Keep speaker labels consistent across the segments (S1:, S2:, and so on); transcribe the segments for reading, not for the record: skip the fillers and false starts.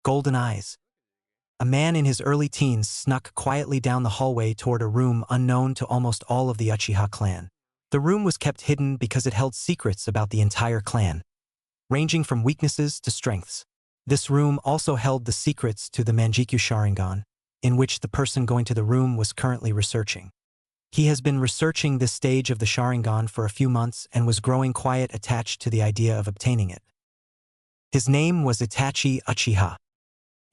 S1: golden eyes. A man in his early teens snuck quietly down the hallway toward a room unknown to almost all of the Uchiha clan. The room was kept hidden because it held secrets about the entire clan, ranging from weaknesses to strengths. This room also held the secrets to the Manjikyu Sharingan, in which the person going to the room was currently researching. He has been researching this stage of the Sharingan for a few months and was growing quiet attached to the idea of obtaining it. His name was Itachi Uchiha.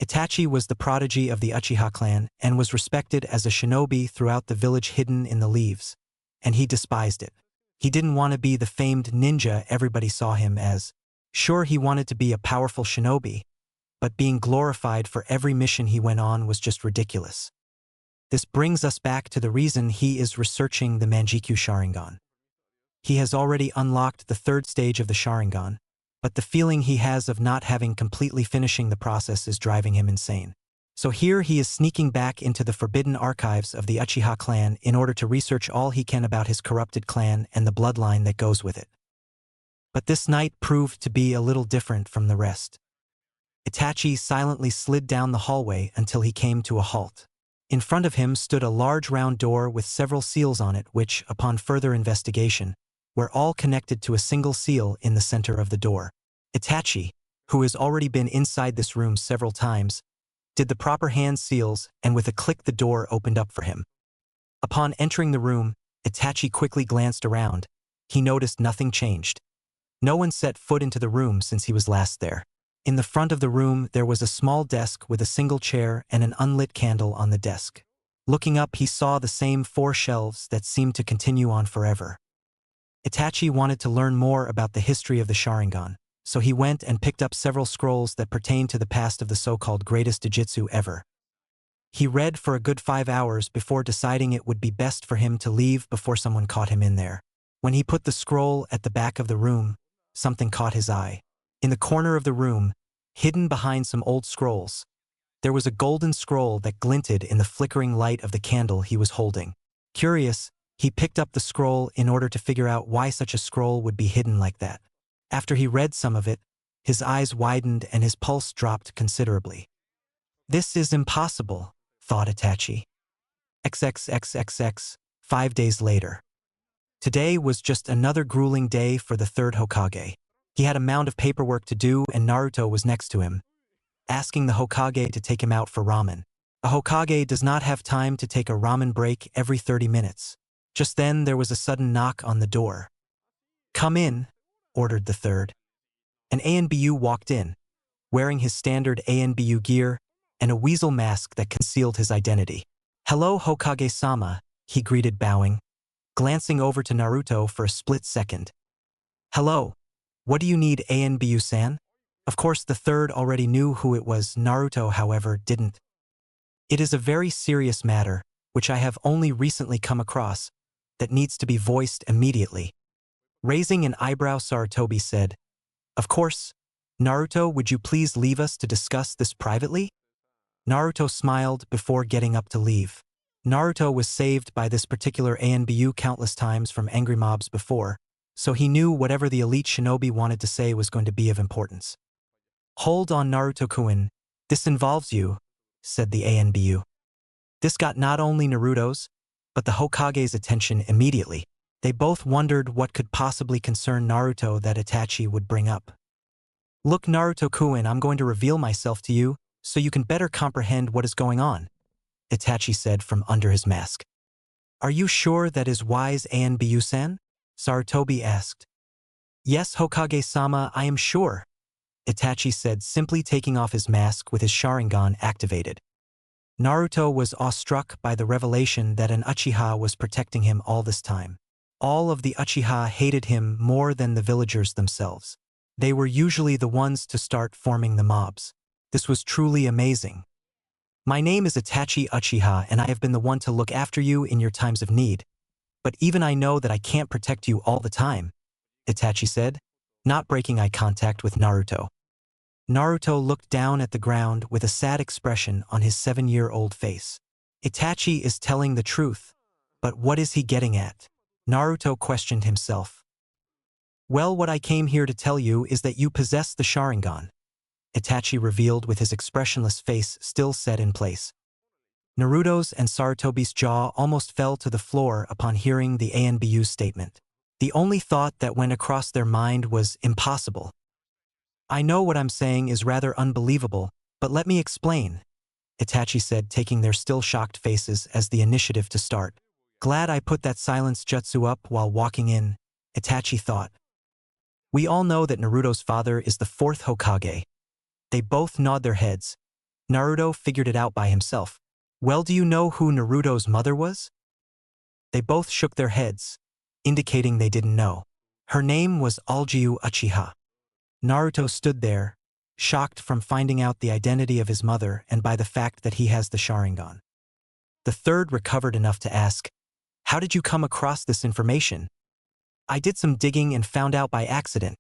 S1: Itachi was the prodigy of the Uchiha clan and was respected as a shinobi throughout the village hidden in the leaves, and he despised it. He didn't want to be the famed ninja everybody saw him as. Sure, he wanted to be a powerful shinobi, but being glorified for every mission he went on was just ridiculous. This brings us back to the reason he is researching the Manjikyu Sharingan. He has already unlocked the third stage of the Sharingan, but the feeling he has of not having completely finishing the process is driving him insane. So here he is sneaking back into the forbidden archives of the Uchiha clan in order to research all he can about his corrupted clan and the bloodline that goes with it. But this night proved to be a little different from the rest. Itachi silently slid down the hallway until he came to a halt. In front of him stood a large round door with several seals on it which, upon further investigation, were all connected to a single seal in the center of the door. Itachi, who has already been inside this room several times, did the proper hand seals, and with a click the door opened up for him. Upon entering the room, Itachi quickly glanced around. He noticed nothing changed. No one set foot into the room since he was last there. In the front of the room there was a small desk with a single chair and an unlit candle on the desk. Looking up he saw the same 4 shelves that seemed to continue on forever. Itachi wanted to learn more about the history of the Sharingan, so he went and picked up several scrolls that pertained to the past of the so-called greatest Dojutsu ever. He read for a good 5 hours before deciding it would be best for him to leave before someone caught him in there. When he put the scroll at the back of the room, something caught his eye. In the corner of the room, hidden behind some old scrolls, there was a golden scroll that glinted in the flickering light of the candle he was holding. Curious, he picked up the scroll in order to figure out why such a scroll would be hidden like that. After he read some of it, his eyes widened and his pulse dropped considerably. This is impossible, thought Itachi. XXXXX, 5 days later. Today was just another grueling day for the third Hokage. He had a mound of paperwork to do and Naruto was next to him, asking the Hokage to take him out for ramen. A Hokage does not have time to take a ramen break every 30 minutes. Just then there was a sudden knock on the door. "Come in," ordered the third. An ANBU walked in, wearing his standard ANBU gear and a weasel mask that concealed his identity. "Hello, Hokage-sama," he greeted, bowing, glancing over to Naruto for a split second. "Hello. What do you need, ANBU-san?" Of course, the third already knew who it was. Naruto, however, didn't. "It is a very serious matter, which I have only recently come across, that needs to be voiced immediately." Raising an eyebrow, Sarutobi said, "Of course. Naruto, would you please leave us to discuss this privately?" Naruto smiled before getting up to leave. Naruto was saved by this particular ANBU countless times from angry mobs before, so he knew whatever the elite shinobi wanted to say was going to be of importance. "Hold on, Naruto-kun, this involves you," said the ANBU. This got not only Naruto's, but the Hokage's attention immediately. They both wondered what could possibly concern Naruto that Itachi would bring up. "Look, Naruto-kun, I'm going to reveal myself to you, so you can better comprehend what is going on," Itachi said from under his mask. "Are you sure that is wise, ANBU-san?" Sarutobi asked. "Yes, Hokage-sama, I am sure," Itachi said, simply taking off his mask with his Sharingan activated. Naruto was awestruck by the revelation that an Uchiha was protecting him all this time. All of the Uchiha hated him more than the villagers themselves. They were usually the ones to start forming the mobs. This was truly amazing. "My name is Itachi Uchiha and I have been the one to look after you in your times of need. But even I know that I can't protect you all the time," Itachi said, not breaking eye contact with Naruto. Naruto looked down at the ground with a sad expression on his 7-year-old face. Itachi is telling the truth, but what is he getting at? Naruto questioned himself. "Well, what I came here to tell you is that you possess the Sharingan," Itachi revealed with his expressionless face still set in place. Naruto's and Sarutobi's jaw almost fell to the floor upon hearing the ANBU's statement. The only thought that went across their mind was impossible. I know what I'm saying is rather unbelievable, but let me explain, Itachi said, taking their still shocked faces as the initiative to start. Glad I put that silence jutsu up while walking in, Itachi thought. We all know that Naruto's father is the fourth Hokage. They both nod their heads. Naruto figured it out by himself. Well, do you know who Naruto's mother was? They both shook their heads, indicating they didn't know. Her name was Uchiha. Naruto stood there, shocked from finding out the identity of his mother and by the fact that he has the Sharingan. The third recovered enough to ask, how did you come across this information? I did some digging and found out by accident,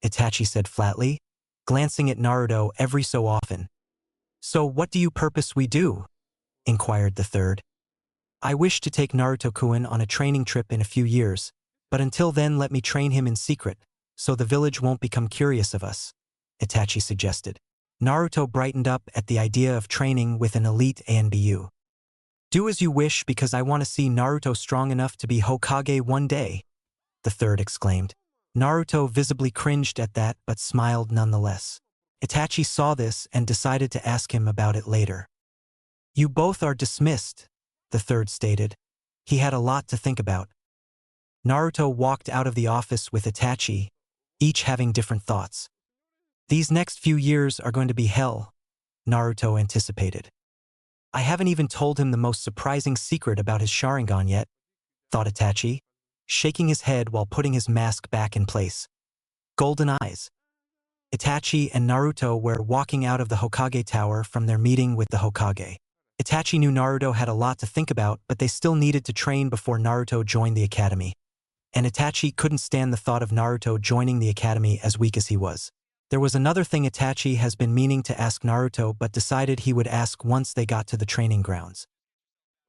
S1: Itachi said flatly, glancing at Naruto every so often. So what do you purpose we do? Inquired the third. I wish to take Naruto-kun on a training trip in a few years, but until then let me train him in secret, so the village won't become curious of us, Itachi suggested. Naruto brightened up at the idea of training with an elite ANBU. Do as you wish because I want to see Naruto strong enough to be Hokage one day, the third exclaimed. Naruto visibly cringed at that but smiled nonetheless. Itachi saw this and decided to ask him about it later. You both are dismissed, the third stated. He had a lot to think about. Naruto walked out of the office with Itachi, each having different thoughts. These next few years are going to be hell, Naruto anticipated. I haven't even told him the most surprising secret about his Sharingan yet, thought Itachi, shaking his head while putting his mask back in place. Golden eyes. Itachi and Naruto were walking out of the Hokage Tower from their meeting with the Hokage. Itachi knew Naruto had a lot to think about, but they still needed to train before Naruto joined the academy. And Itachi couldn't stand the thought of Naruto joining the academy as weak as he was. There was another thing Itachi has been meaning to ask Naruto but decided he would ask once they got to the training grounds.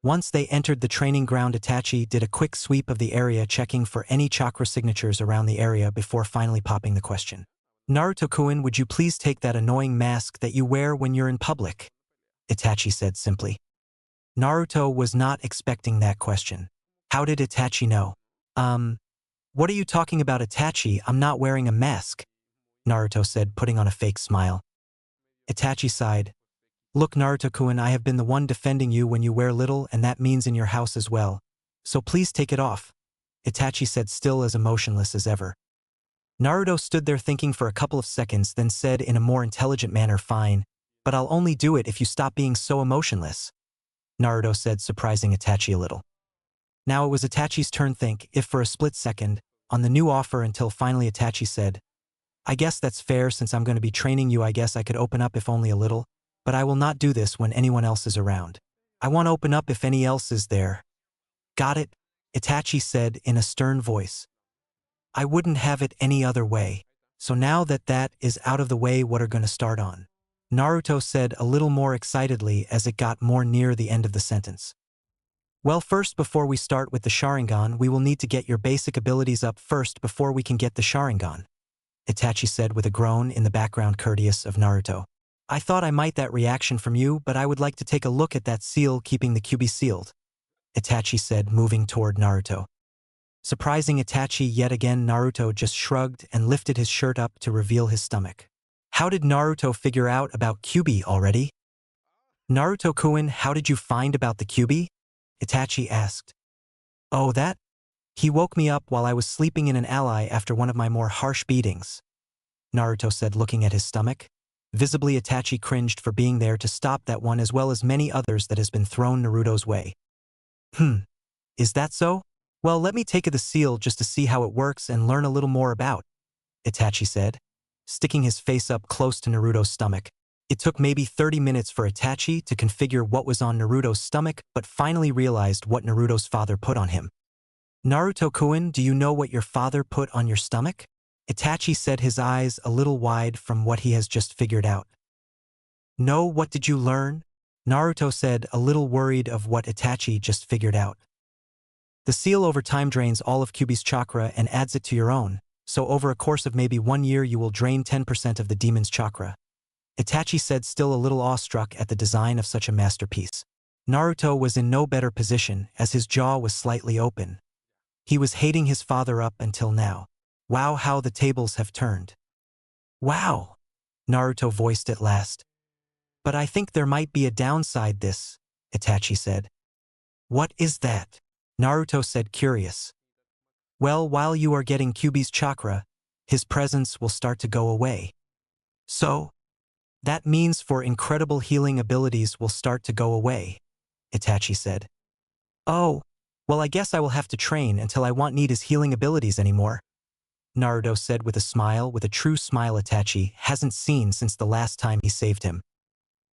S1: Once they entered the training ground, Itachi did a quick sweep of the area checking for any chakra signatures around the area before finally popping the question. Naruto-kun, would you please take that annoying mask that you wear when you're in public? Itachi said simply. Naruto was not expecting that question. How did Itachi know? What are you talking about, Itachi? I'm not wearing a mask, Naruto said, putting on a fake smile. Itachi sighed. Look, Naruto-kun, I have been the one defending you when you wear little, and that means in your house as well. So please take it off, Itachi said, still as emotionless as ever. Naruto stood there thinking for a couple of seconds, then said in a more intelligent manner, fine, but I'll only do it if you stop being so emotionless, Naruto said, surprising Itachi a little. Now it was Itachi's turn to think, if for a split second, on the new offer until finally Itachi said, I guess that's fair since I'm going to be training you. I guess I could open up if only a little, but I will not do this when anyone else is around. I want to open up if any else is there. Got it? Itachi said in a stern voice. I wouldn't have it any other way. So now that that is out of the way, what are going to start on? Naruto said a little more excitedly as it got more near the end of the sentence. Well, first, before we start with the Sharingan, we will need to get your basic abilities up first before we can get the Sharingan, Itachi said with a groan in the background, courteous of Naruto. I thought I might that reaction from you, but I would like to take a look at that seal keeping the QB sealed, Itachi said, moving toward Naruto. Surprising Itachi yet again, Naruto just shrugged and lifted his shirt up to reveal his stomach. How did Naruto figure out about QB already? Naruto-kun, how did you find about the QB? Itachi asked. Oh, that? He woke me up while I was sleeping in an alley after one of my more harsh beatings, Naruto said, looking at his stomach. Visibly, Itachi cringed for being there to stop that one as well as many others that has been thrown Naruto's way. Is that so? Well, let me take the seal just to see how it works and learn a little more about, Itachi said, sticking his face up close to Naruto's stomach. It took maybe 30 minutes for Itachi to configure what was on Naruto's stomach, but finally realized what Naruto's father put on him. Naruto-kun, do you know what your father put on your stomach? Itachi said, his eyes a little wide from what he has just figured out. No, what did you learn? Naruto said, a little worried of what Itachi just figured out. The seal over time drains all of Kyuubi's chakra and adds it to your own, so over a course of maybe 1 year you will drain 10% of the demon's chakra, Itachi said, still a little awestruck at the design of such a masterpiece. Naruto was in no better position as his jaw was slightly open. He was hating his father up until now. Wow, how the tables have turned. Wow, Naruto voiced at last. But I think there might be a downside this, Itachi said. What is that? Naruto said, curious. Well, while you are getting Kyuubi's chakra, his presence will start to go away. So? That means for incredible healing abilities will start to go away, Itachi said. Oh, well I guess I will have to train until I won't need his healing abilities anymore, Naruto said with a true smile Itachi hasn't seen since the last time he saved him.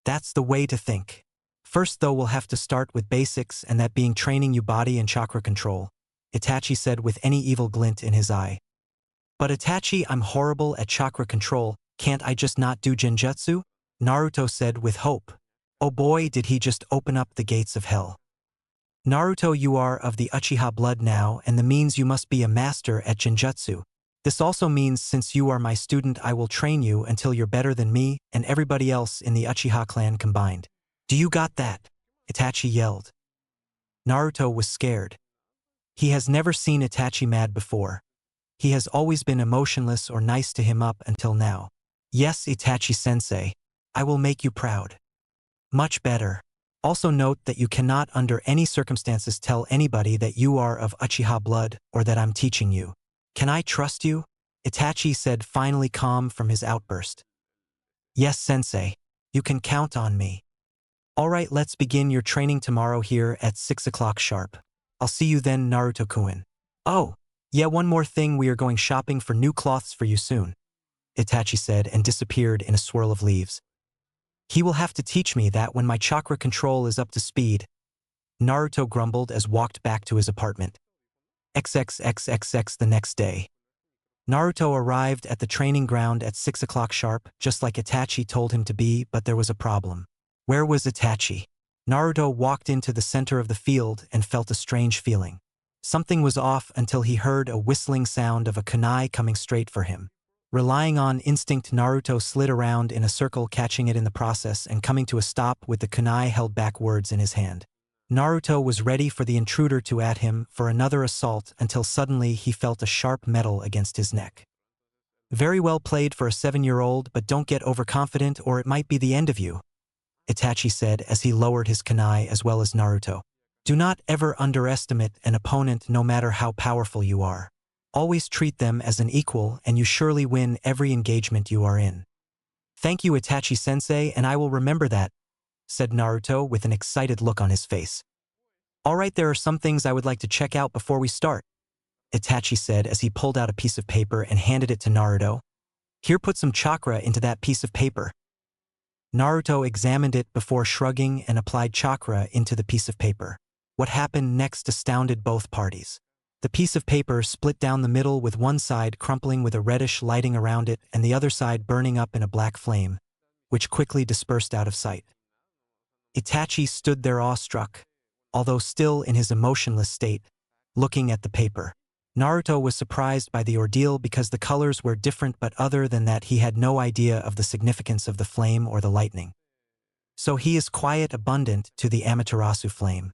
S1: That's the way to think. First though we'll have to start with basics, and that being training you body and chakra control, Itachi said with any evil glint in his eye. But Itachi, I'm horrible at chakra control, can't I just not do genjutsu? Naruto said with hope. Oh boy, did he just open up the gates of hell. Naruto, you are of the Uchiha blood now, and that means you must be a master at genjutsu. This also means since you are my student I will train you until you're better than me and everybody else in the Uchiha clan combined. Do you got that? Itachi yelled. Naruto was scared. He has never seen Itachi mad before. He has always been emotionless or nice to him up until now. Yes, Itachi-sensei, I will make you proud. Much better. Also note that you cannot under any circumstances tell anybody that you are of Uchiha blood or that I'm teaching you. Can I trust you? Itachi said, finally calm from his outburst. Yes, sensei. You can count on me. Alright, let's begin your training tomorrow here at 6 o'clock sharp. I'll see you then, Naruto-kun. Oh, yeah, one more thing, we are going shopping for new cloths for you soon, Itachi said and disappeared in a swirl of leaves. He will have to teach me that when my chakra control is up to speed, Naruto grumbled as walked back to his apartment. XXXXX the next day. Naruto arrived at the training ground at 6 o'clock sharp, just like Itachi told him to be, but there was a problem. Where was Itachi? Naruto walked into the center of the field and felt a strange feeling. Something was off until he heard a whistling sound of a kunai coming straight for him. Relying on instinct, Naruto slid around in a circle, catching it in the process and coming to a stop with the kunai held backwards in his hand. Naruto was ready for the intruder to at him for another assault until suddenly he felt a sharp metal against his neck. Very well played for a 7-year-old, but don't get overconfident or it might be the end of you, Itachi said as he lowered his kunai as well as Naruto. Do not ever underestimate an opponent no matter how powerful you are. Always treat them as an equal and you surely win every engagement you are in. Thank you, Itachi-sensei, and I will remember that, said Naruto with an excited look on his face. Alright, there are some things I would like to check out before we start, Itachi said as he pulled out a piece of paper and handed it to Naruto. Here, put some chakra into that piece of paper. Naruto examined it before shrugging and applied chakra into the piece of paper. What happened next astounded both parties. The piece of paper split down the middle, with one side crumpling with a reddish lighting around it and the other side burning up in a black flame, which quickly dispersed out of sight. Itachi stood there awestruck, although still in his emotionless state, looking at the paper. Naruto was surprised by the ordeal because the colors were different, but other than that he had no idea of the significance of the flame or the lightning. So he is quite abundant to the Amaterasu flame.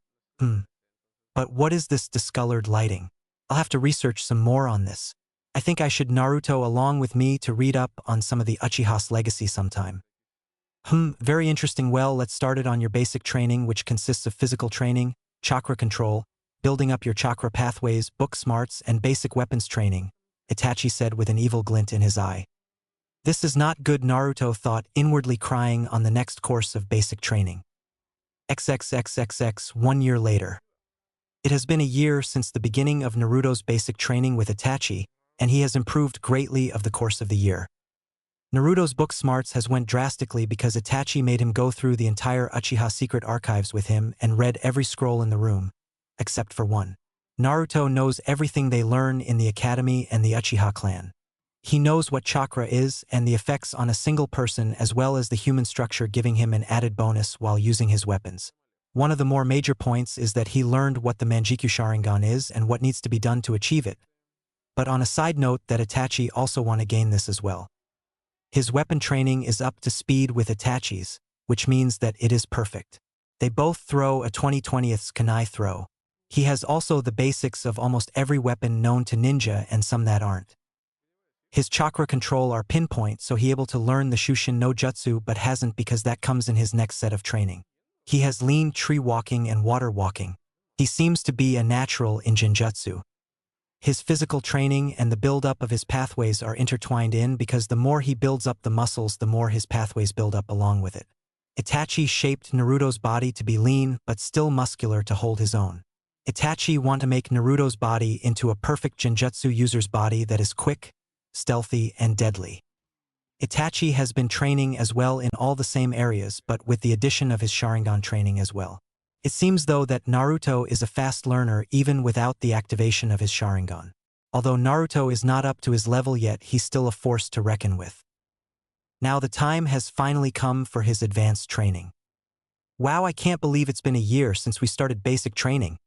S1: But what is this discolored lighting? I'll have to research some more on this. I think I should Naruto along with me to read up on some of the Uchiha's legacy sometime. Very interesting. Well, let's start it on your basic training, which consists of physical training, chakra control, building up your chakra pathways, book smarts, and basic weapons training, Itachi said with an evil glint in his eye. This is not good, Naruto thought, inwardly crying on the next course of basic training. XXXXX 1 year later. It has been a year since the beginning of Naruto's basic training with Itachi, and he has improved greatly of the course of the year. Naruto's book smarts has went drastically because Itachi made him go through the entire Uchiha secret archives with him and read every scroll in the room, except for one. Naruto knows everything they learn in the academy and the Uchiha clan. He knows what chakra is and the effects on a single person as well as the human structure, giving him an added bonus while using his weapons. One of the more major points is that he learned what the Manjikyu Sharingan is and what needs to be done to achieve it. But on a side note, that Itachi also want to gain this as well. His weapon training is up to speed with Itachi's, which means that it is perfect. They both throw a 20/20ths kunai throw. He has also the basics of almost every weapon known to ninja and some that aren't. His chakra control are pinpoint, so he able to learn the Shushin no Jutsu but hasn't because that comes in his next set of training. He has lean tree walking and water walking. He seems to be a natural in Jinjutsu. His physical training and the build-up of his pathways are intertwined in because the more he builds up the muscles, the more his pathways build up along with it. Itachi shaped Naruto's body to be lean but still muscular to hold his own. Itachi want to make Naruto's body into a perfect Jinjutsu user's body that is quick, stealthy, and deadly. Itachi has been training as well in all the same areas but with the addition of his Sharingan training as well. It seems though that Naruto is a fast learner even without the activation of his Sharingan. Although Naruto is not up to his level yet, he's still a force to reckon with. Now the time has finally come for his advanced training. Wow, I can't believe it's been a year since we started basic training,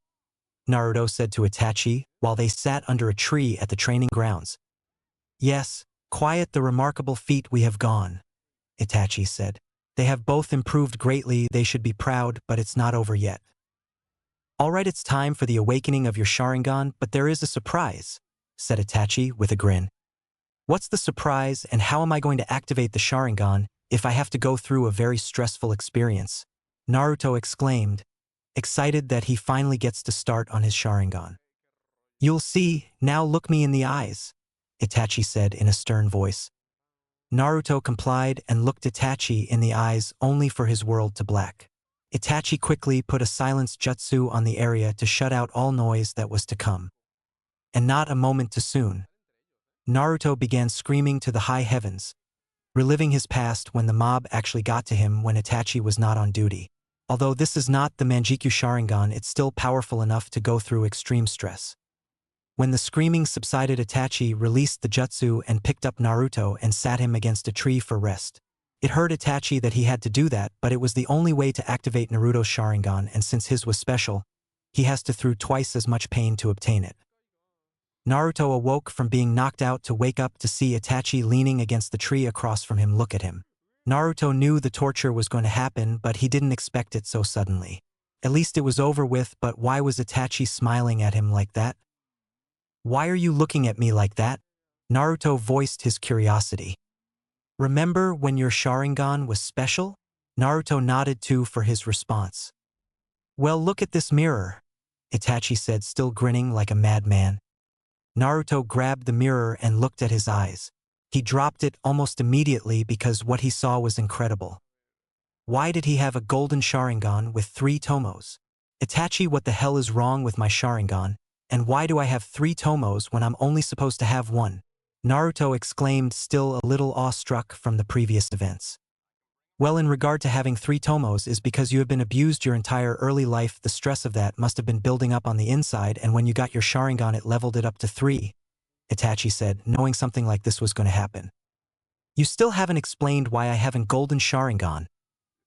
S1: Naruto said to Itachi while they sat under a tree at the training grounds. Yes, quiet the remarkable feat we have gone, Itachi said. They have both improved greatly, they should be proud, but it's not over yet. Alright, it's time for the awakening of your Sharingan, but there is a surprise, said Itachi with a grin. What's the surprise and how am I going to activate the Sharingan if I have to go through a very stressful experience? Naruto exclaimed, excited that he finally gets to start on his Sharingan. You'll see, now look me in the eyes, Itachi said in a stern voice. Naruto complied and looked Itachi in the eyes only for his world to black. Itachi quickly put a silence jutsu on the area to shut out all noise that was to come. And not a moment too soon, Naruto began screaming to the high heavens, reliving his past when the mob actually got to him when Itachi was not on duty. Although this is not the Manjikyu Sharingan, it's still powerful enough to go through extreme stress. When the screaming subsided, Itachi released the jutsu and picked up Naruto and sat him against a tree for rest. It hurt Itachi that he had to do that, but it was the only way to activate Naruto's Sharingan, and since his was special, he has to through twice as much pain to obtain it. Naruto awoke from being knocked out to wake up to see Itachi leaning against the tree across from him look at him. Naruto knew the torture was going to happen, but he didn't expect it so suddenly. At least it was over with, but why was Itachi smiling at him like that? Why are you looking at me like that? Naruto voiced his curiosity. Remember when your Sharingan was special? Naruto nodded too for his response. Well, look at this mirror, Itachi said, still grinning like a madman. Naruto grabbed the mirror and looked at his eyes. He dropped it almost immediately because what he saw was incredible. Why did he have a golden Sharingan with 3 tomos? Itachi, what the hell is wrong with my Sharingan? And why do I have 3 tomos when I'm only supposed to have 1? Naruto exclaimed, still a little awestruck from the previous events. Well, in regard to having 3 tomos is because you have been abused your entire early life. The stress of that must have been building up on the inside, and when you got your Sharingan it leveled it up to 3, Itachi said, knowing something like this was going to happen. You still haven't explained why I haven't golden Sharingan,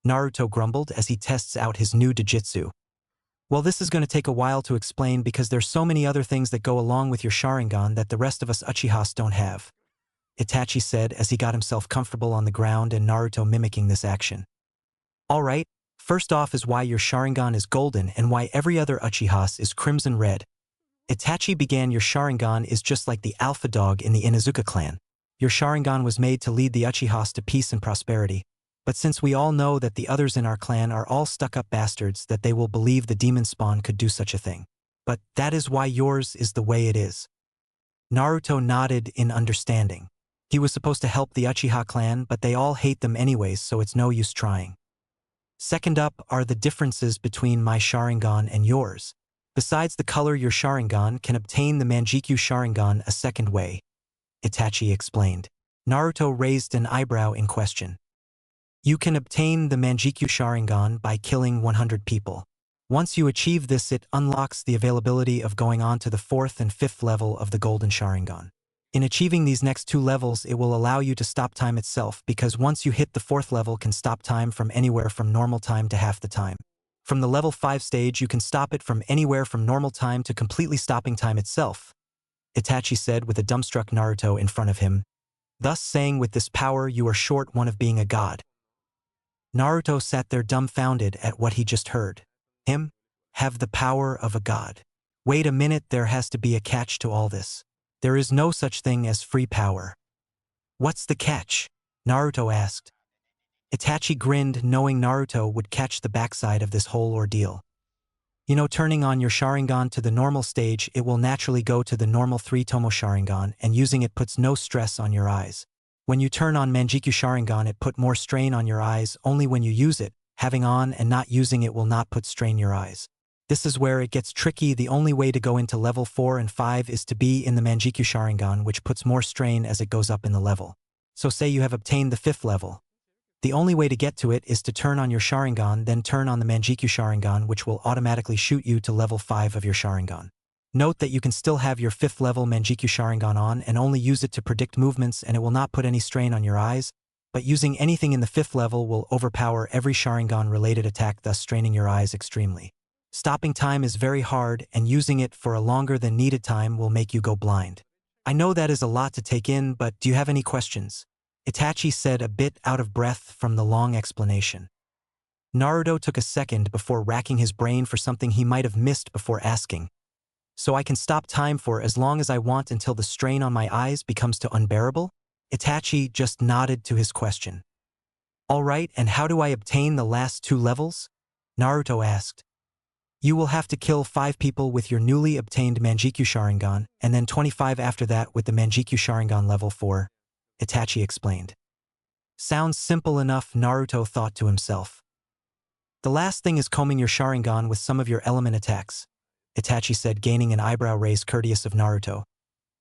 S1: Naruto grumbled as he tests out his new Dojutsu. Well, this is going to take a while to explain because there's so many other things that go along with your Sharingan that the rest of us Uchihas don't have, Itachi said as he got himself comfortable on the ground and Naruto mimicking this action. Alright, first off is why your Sharingan is golden and why every other Uchihas is crimson red. Itachi began, your Sharingan is just like the alpha dog in the Inuzuka clan. Your Sharingan was made to lead the Uchihas to peace and prosperity. But since we all know that the others in our clan are all stuck-up bastards, that they will believe the demon spawn could do such a thing. But that is why yours is the way it is. Naruto nodded in understanding. He was supposed to help the Uchiha clan, but they all hate them anyways, so it's no use trying. Second up are the differences between my Sharingan and yours. Besides the color, your Sharingan can obtain the Manjikyu Sharingan a second way, Itachi explained. Naruto raised an eyebrow in question. You can obtain the Manjikyu Sharingan by killing 100 people. Once you achieve this, it unlocks the availability of going on to the 4th and 5th level of the Golden Sharingan. In achieving these next 2 levels, it will allow you to stop time itself, because once you hit the 4th level, can stop time from anywhere from normal time to half the time. From the level 5 stage, you can stop it from anywhere from normal time to completely stopping time itself, Itachi said with a dumbstruck Naruto in front of him. thus saying with this power you are short one of being a god. Naruto sat there dumbfounded at what he just heard. Him? Have the power of a god. Wait a minute, there has to be a catch to all this. There is no such thing as free power. What's the catch? Naruto asked. Itachi grinned, knowing Naruto would catch the backside of this whole ordeal. You know, turning on your Sharingan to the normal stage, it will naturally go to the normal 3-tomo Sharingan, and using it puts no stress on your eyes. When you turn on Manjikyu Sharingan, it put more strain on your eyes. Only when you use it, having on and not using it will not put strain your eyes. This is where it gets tricky. The only way to go into level 4 and 5 is to be in the Manjikyu Sharingan, which puts more strain as it goes up in the level. So say you have obtained the 5th level. The only way to get to it is to turn on your Sharingan, then turn on the Manjikyu Sharingan, which will automatically shoot you to level 5 of your Sharingan. Note that you can still have your 5th level Manjikyu Sharingan on and only use it to predict movements, and it will not put any strain on your eyes, but using anything in the 5th level will overpower every Sharingan-related attack, thus straining your eyes extremely. Stopping time is very hard, and using it for a longer than needed time will make you go blind. I know that is a lot to take in, but do you have any questions? Itachi said, a bit out of breath from the long explanation. Naruto took a second before racking his brain for something he might have missed before asking. So I can stop time for as long as I want until the strain on my eyes becomes too unbearable? Itachi just nodded to his question. All right, and how do I obtain the last 2 levels? Naruto asked. You will have to kill 5 people with your newly obtained Manjikyu Sharingan, and then 25 after that with the Manjikyu Sharingan level 4. Itachi explained. Sounds simple enough, Naruto thought to himself. The last thing is combing your Sharingan with some of your element attacks, Itachi said, gaining an eyebrow raise courteous of Naruto.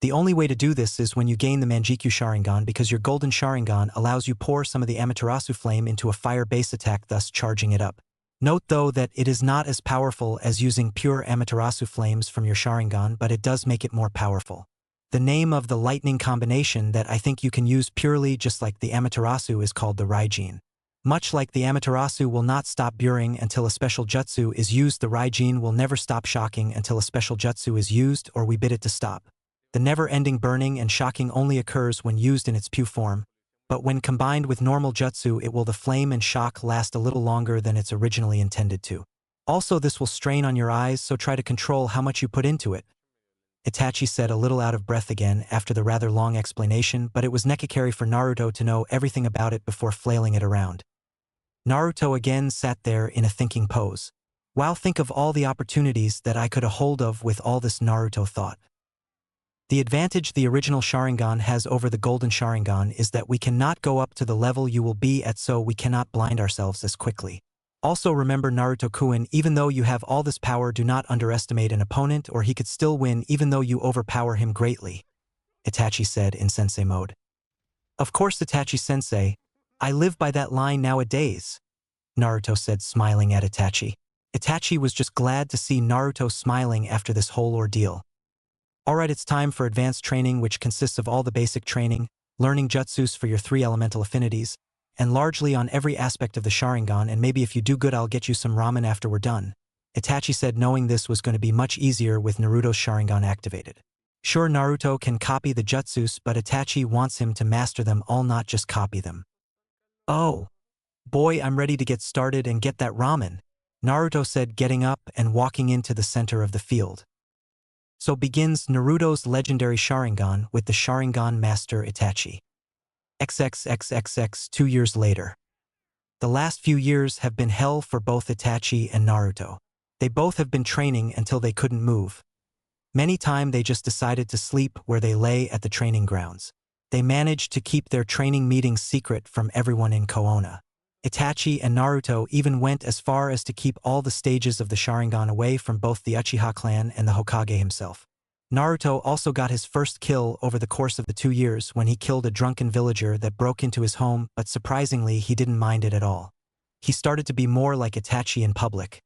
S1: The only way to do this is when you gain the Manjikyu Sharingan, because your golden Sharingan allows you pour some of the Amaterasu flame into a fire base attack, thus charging it up. Note though that it is not as powerful as using pure Amaterasu flames from your Sharingan, but it does make it more powerful. The name of the lightning combination that I think you can use purely just like the Amaterasu is called the Raijin. Much like the Amaterasu will not stop burying until a special jutsu is used, the Raijin will never stop shocking until a special jutsu is used or we bid it to stop. The never-ending burning and shocking only occurs when used in its pure form, but when combined with normal jutsu it will the flame and shock last a little longer than it's originally intended to. Also, this will strain on your eyes, so try to control how much you put into it. Itachi said, a little out of breath again after the rather long explanation, but it was necessary for Naruto to know everything about it before flailing it around. Naruto again sat there in a thinking pose. Wow, think of all the opportunities that I could have hold of with all this, Naruto thought. The advantage the original Sharingan has over the golden Sharingan is that we cannot go up to the level you will be at, so we cannot blind ourselves as quickly. Also remember, Naruto-kun, even though you have all this power, do not underestimate an opponent, or he could still win even though you overpower him greatly, Itachi said in sensei mode. Of course, Itachi-sensei, I live by that line nowadays, Naruto said, smiling at Itachi. Itachi was just glad to see Naruto smiling after this whole ordeal. Alright, it's time for advanced training, which consists of all the basic training, learning jutsus for your 3 elemental affinities, and largely on every aspect of the Sharingan, and maybe if you do good I'll get you some ramen after we're done, Itachi said, knowing this was going to be much easier with Naruto's Sharingan activated. Sure, Naruto can copy the jutsus, but Itachi wants him to master them all, not just copy them. Oh, boy, I'm ready to get started and get that ramen, Naruto said, getting up and walking into the center of the field. So begins Naruto's legendary Sharingan with the Sharingan master Itachi. XXXXX 2 years later. The last few years have been hell for both Itachi and Naruto. They both have been training until they couldn't move. Many times they just decided to sleep where they lay at the training grounds. They managed to keep their training meetings secret from everyone in Konoha. Itachi and Naruto even went as far as to keep all the stages of the Sharingan away from both the Uchiha clan and the Hokage himself. Naruto also got his first kill over the course of the 2 years when he killed a drunken villager that broke into his home, but surprisingly he didn't mind it at all. He started to be more like Itachi in public.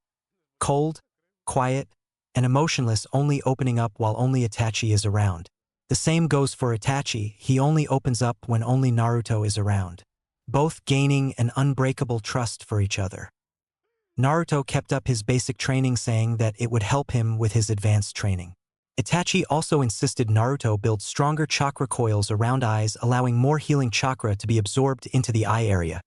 S1: Cold, quiet, and emotionless, only opening up while only Itachi is around. The same goes for Itachi, he only opens up when only Naruto is around. Both gaining an unbreakable trust for each other. Naruto kept up his basic training, saying that it would help him with his advanced training. Itachi also insisted Naruto build stronger chakra coils around eyes, allowing more healing chakra to be absorbed into the eye area.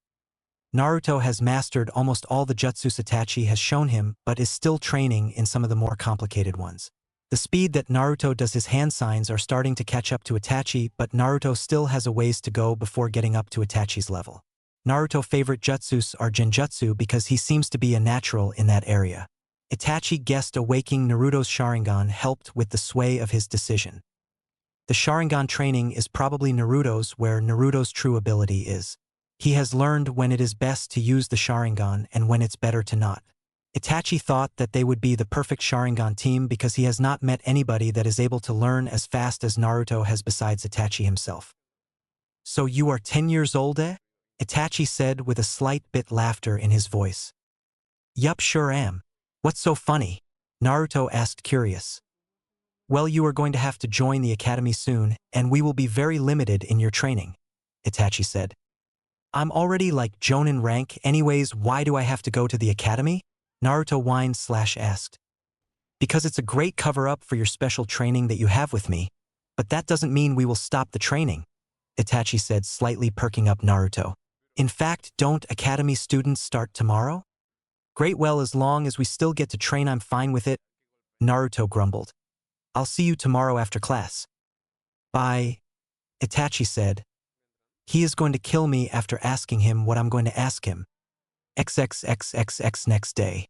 S1: Naruto has mastered almost all the jutsus Itachi has shown him, but is still training in some of the more complicated ones. The speed that Naruto does his hand signs are starting to catch up to Itachi, but Naruto still has a ways to go before getting up to Itachi's level. Naruto's favorite jutsus are Genjutsu because he seems to be a natural in that area. Itachi guessed awaking Naruto's Sharingan helped with the sway of his decision. The Sharingan training is probably Naruto's, where Naruto's true ability is. He has learned when it is best to use the Sharingan and when it's better to not. Itachi thought that they would be the perfect Sharingan team because he has not met anybody that is able to learn as fast as Naruto has besides Itachi himself. "So you are 10 years old, eh?" Itachi said with a slight bit laughter in his voice. "Yup, sure am. What's so funny?" Naruto asked, curious. "Well, you are going to have to join the academy soon, and we will be very limited in your training," Itachi said. "I'm already like Jonin rank anyways, why do I have to go to the academy?" Naruto whined/asked. "Because it's a great cover-up for your special training that you have with me, but that doesn't mean we will stop the training," Itachi said, slightly perking up Naruto. "In fact, don't academy students start tomorrow?" "Great, well, as long as we still get to train I'm fine with it," Naruto grumbled. "I'll see you tomorrow after class." "Bye," Itachi said. "He is going to kill me after asking him what I'm going to ask him." XXXXX next day.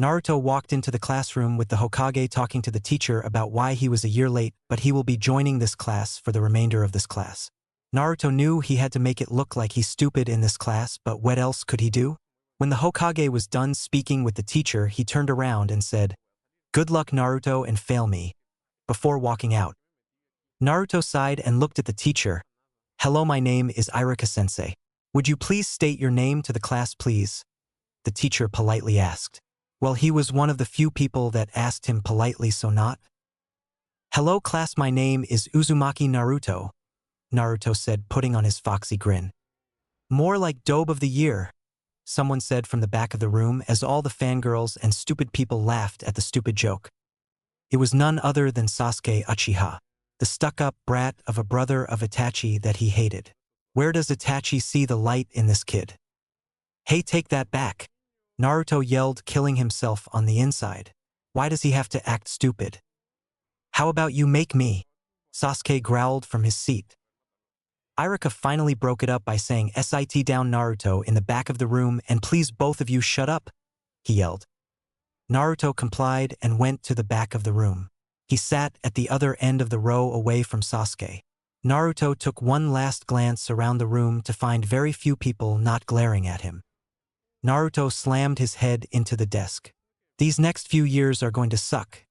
S1: Naruto walked into the classroom with the Hokage talking to the teacher about why he was a year late, but he will be joining this class for the remainder of this class. Naruto knew he had to make it look like he's stupid in this class, but what else could he do? When the Hokage was done speaking with the teacher, he turned around and said, "Good luck, Naruto, and fail me," before walking out. Naruto sighed and looked at the teacher. "Hello, my name is Iruka-sensei. Would you please state your name to the class, please?" the teacher politely asked. Well, he was one of the few people that asked him politely, so not. "Hello, class, my name is Uzumaki Naruto," Naruto said, putting on his foxy grin. "More like Dobe of the Year," someone said from the back of the room as all the fangirls and stupid people laughed at the stupid joke. It was none other than Sasuke Uchiha, the stuck-up brat of a brother of Itachi that he hated. Where does Itachi see the light in this kid? "Hey, take that back," Naruto yelled, killing himself on the inside. "Why does he have to act stupid?" "How about you make me?" Sasuke growled from his seat. Iruka finally broke it up by saying, "Sit down, Naruto, in the back of the room, and please both of you shut up," he yelled. Naruto complied and went to the back of the room. He sat at the other end of the row away from Sasuke. Naruto took one last glance around the room to find very few people not glaring at him. Naruto slammed his head into the desk. These next few years are going to suck.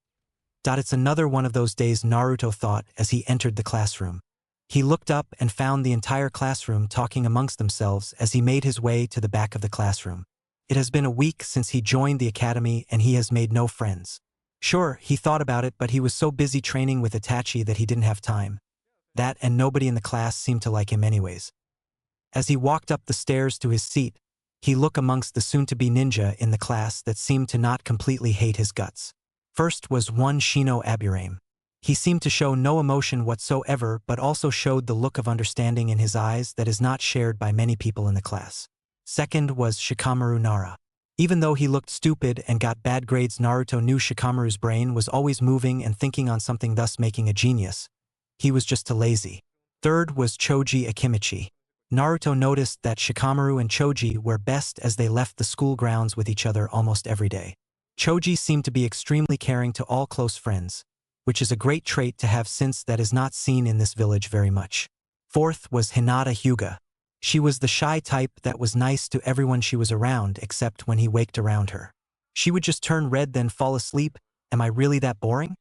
S1: It's another one of those days, Naruto thought as he entered the classroom. He looked up and found the entire classroom talking amongst themselves as he made his way to the back of the classroom. It has been a week since he joined the academy and he has made no friends. Sure, he thought about it, but he was so busy training with Itachi that he didn't have time. That and nobody in the class seemed to like him anyways. As he walked up the stairs to his seat, he looked amongst the soon-to-be ninja in the class that seemed to not completely hate his guts. First was one Shino Aburame. He seemed to show no emotion whatsoever, but also showed the look of understanding in his eyes that is not shared by many people in the class. Second was Shikamaru Nara. Even though he looked stupid and got bad grades, Naruto knew Shikamaru's brain was always moving and thinking on something, thus making a genius. He was just too lazy. Third was Choji Akimichi. Naruto noticed that Shikamaru and Choji were best as they left the school grounds with each other almost every day. Choji seemed to be extremely caring to all close friends, which is a great trait to have since that is not seen in this village very much. Fourth was Hinata Hyuga. She was the shy type that was nice to everyone she was around except when he waked around her. She would just turn red then fall asleep. Am I really that boring?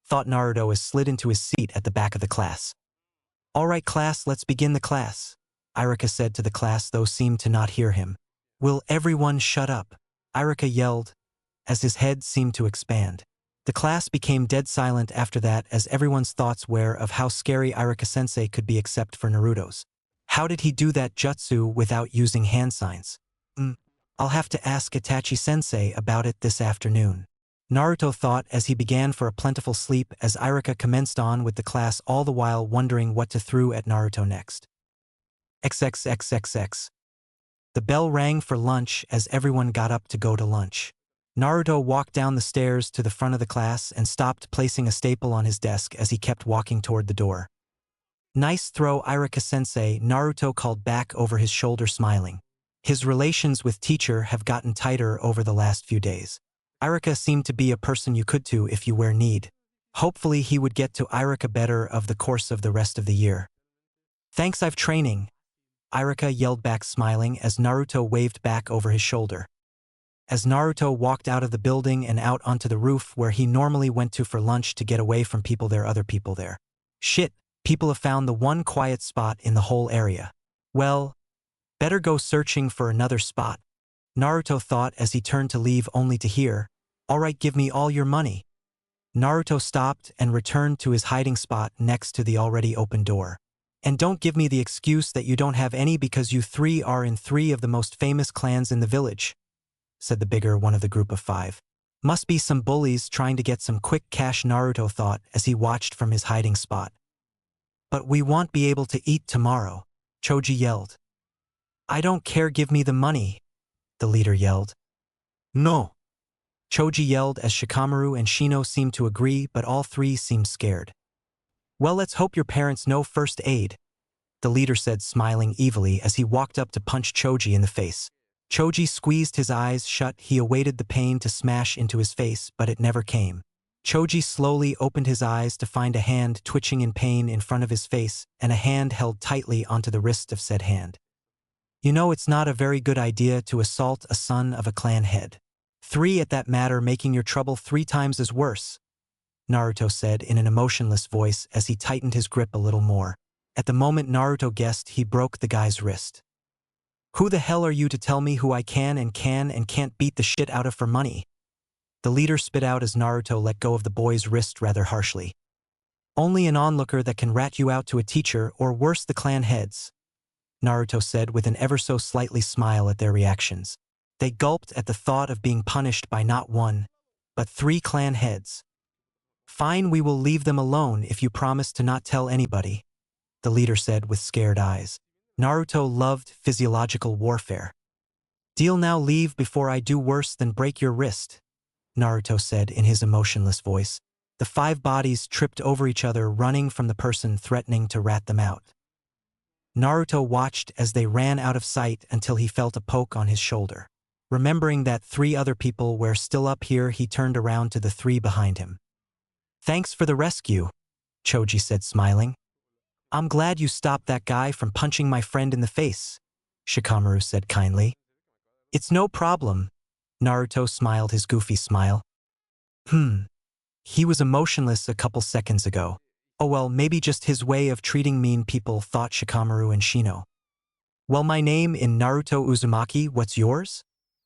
S1: Thought Naruto as slid into his seat at the back of the class. All right, class, let's begin the class, Iruka said to the class, though seemed to not hear him. Will everyone shut up? Iruka yelled, as his head seemed to expand. The class became dead silent after that, as everyone's thoughts were of how scary Iruka-sensei could be except for Naruto's. How did he do that jutsu without using hand signs? I'll have to ask Itachi-sensei about it this afternoon. Naruto thought as he began for a plentiful sleep as Irika commenced on with the class, all the while wondering what to throw at Naruto next. XXXXX. The bell rang for lunch as everyone got up to go to lunch. Naruto walked down the stairs to the front of the class and stopped, placing a staple on his desk as he kept walking toward the door. "Nice throw, Irika-sensei," Naruto called back over his shoulder, smiling. His relations with teacher have gotten tighter over the last few days. Irika seemed to be a person you could to if you were need. Hopefully he would get to Irika better of the course of the rest of the year. "Thanks, I've training," Irika yelled back, smiling as Naruto waved back over his shoulder. As Naruto walked out of the building and out onto the roof where he normally went to for lunch to get away from other people there. Shit, people have found the one quiet spot in the whole area. Well, better go searching for another spot, Naruto thought as he turned to leave, only to hear, "Alright, give me all your money." Naruto stopped and returned to his hiding spot next to the already open door. "And don't give me the excuse that you don't have any because you three are in three of the most famous clans in the village," said the bigger one of the group of five. "Must be some bullies trying to get some quick cash," Naruto thought as he watched from his hiding spot. "But we won't be able to eat tomorrow," Choji yelled. "I don't care, give me the money," the leader yelled. "No," Choji yelled as Shikamaru and Shino seemed to agree, but all three seemed scared. "Well, let's hope your parents know first aid," the leader said, smiling evilly as he walked up to punch Choji in the face. Choji squeezed his eyes shut. He awaited the pain to smash into his face, but it never came. Choji slowly opened his eyes to find a hand twitching in pain in front of his face and a hand held tightly onto the wrist of said hand. "You know, it's not a very good idea to assault a son of a clan head. 3 at that matter, making your trouble 3 times as worse," Naruto said in an emotionless voice as he tightened his grip a little more. At the moment Naruto guessed he broke the guy's wrist. "Who the hell are you to tell me who I can and can't beat the shit out of for money?" the leader spit out as Naruto let go of the boy's wrist rather harshly. "Only an onlooker that can rat you out to a teacher, or worse, the clan heads," Naruto said with an ever so slightly smile at their reactions. They gulped at the thought of being punished by not 1, but 3 clan heads. "Fine, we will leave them alone if you promise to not tell anybody," the leader said with scared eyes. Naruto loved physiological warfare. "Deal now, leave before I do worse than break your wrist," Naruto said in his emotionless voice. The 5 bodies tripped over each other, running from the person threatening to rat them out. Naruto watched as they ran out of sight until he felt a poke on his shoulder. Remembering that 3 other people were still up here, he turned around to the 3 behind him. "Thanks for the rescue," Choji said, smiling. "I'm glad you stopped that guy from punching my friend in the face," Shikamaru said kindly. "It's no problem," Naruto smiled his goofy smile. He was emotionless a couple seconds ago. Oh well, maybe just his way of treating mean people, thought Shikamaru and Shino. "Well, my name in Naruto Uzumaki, what's yours?"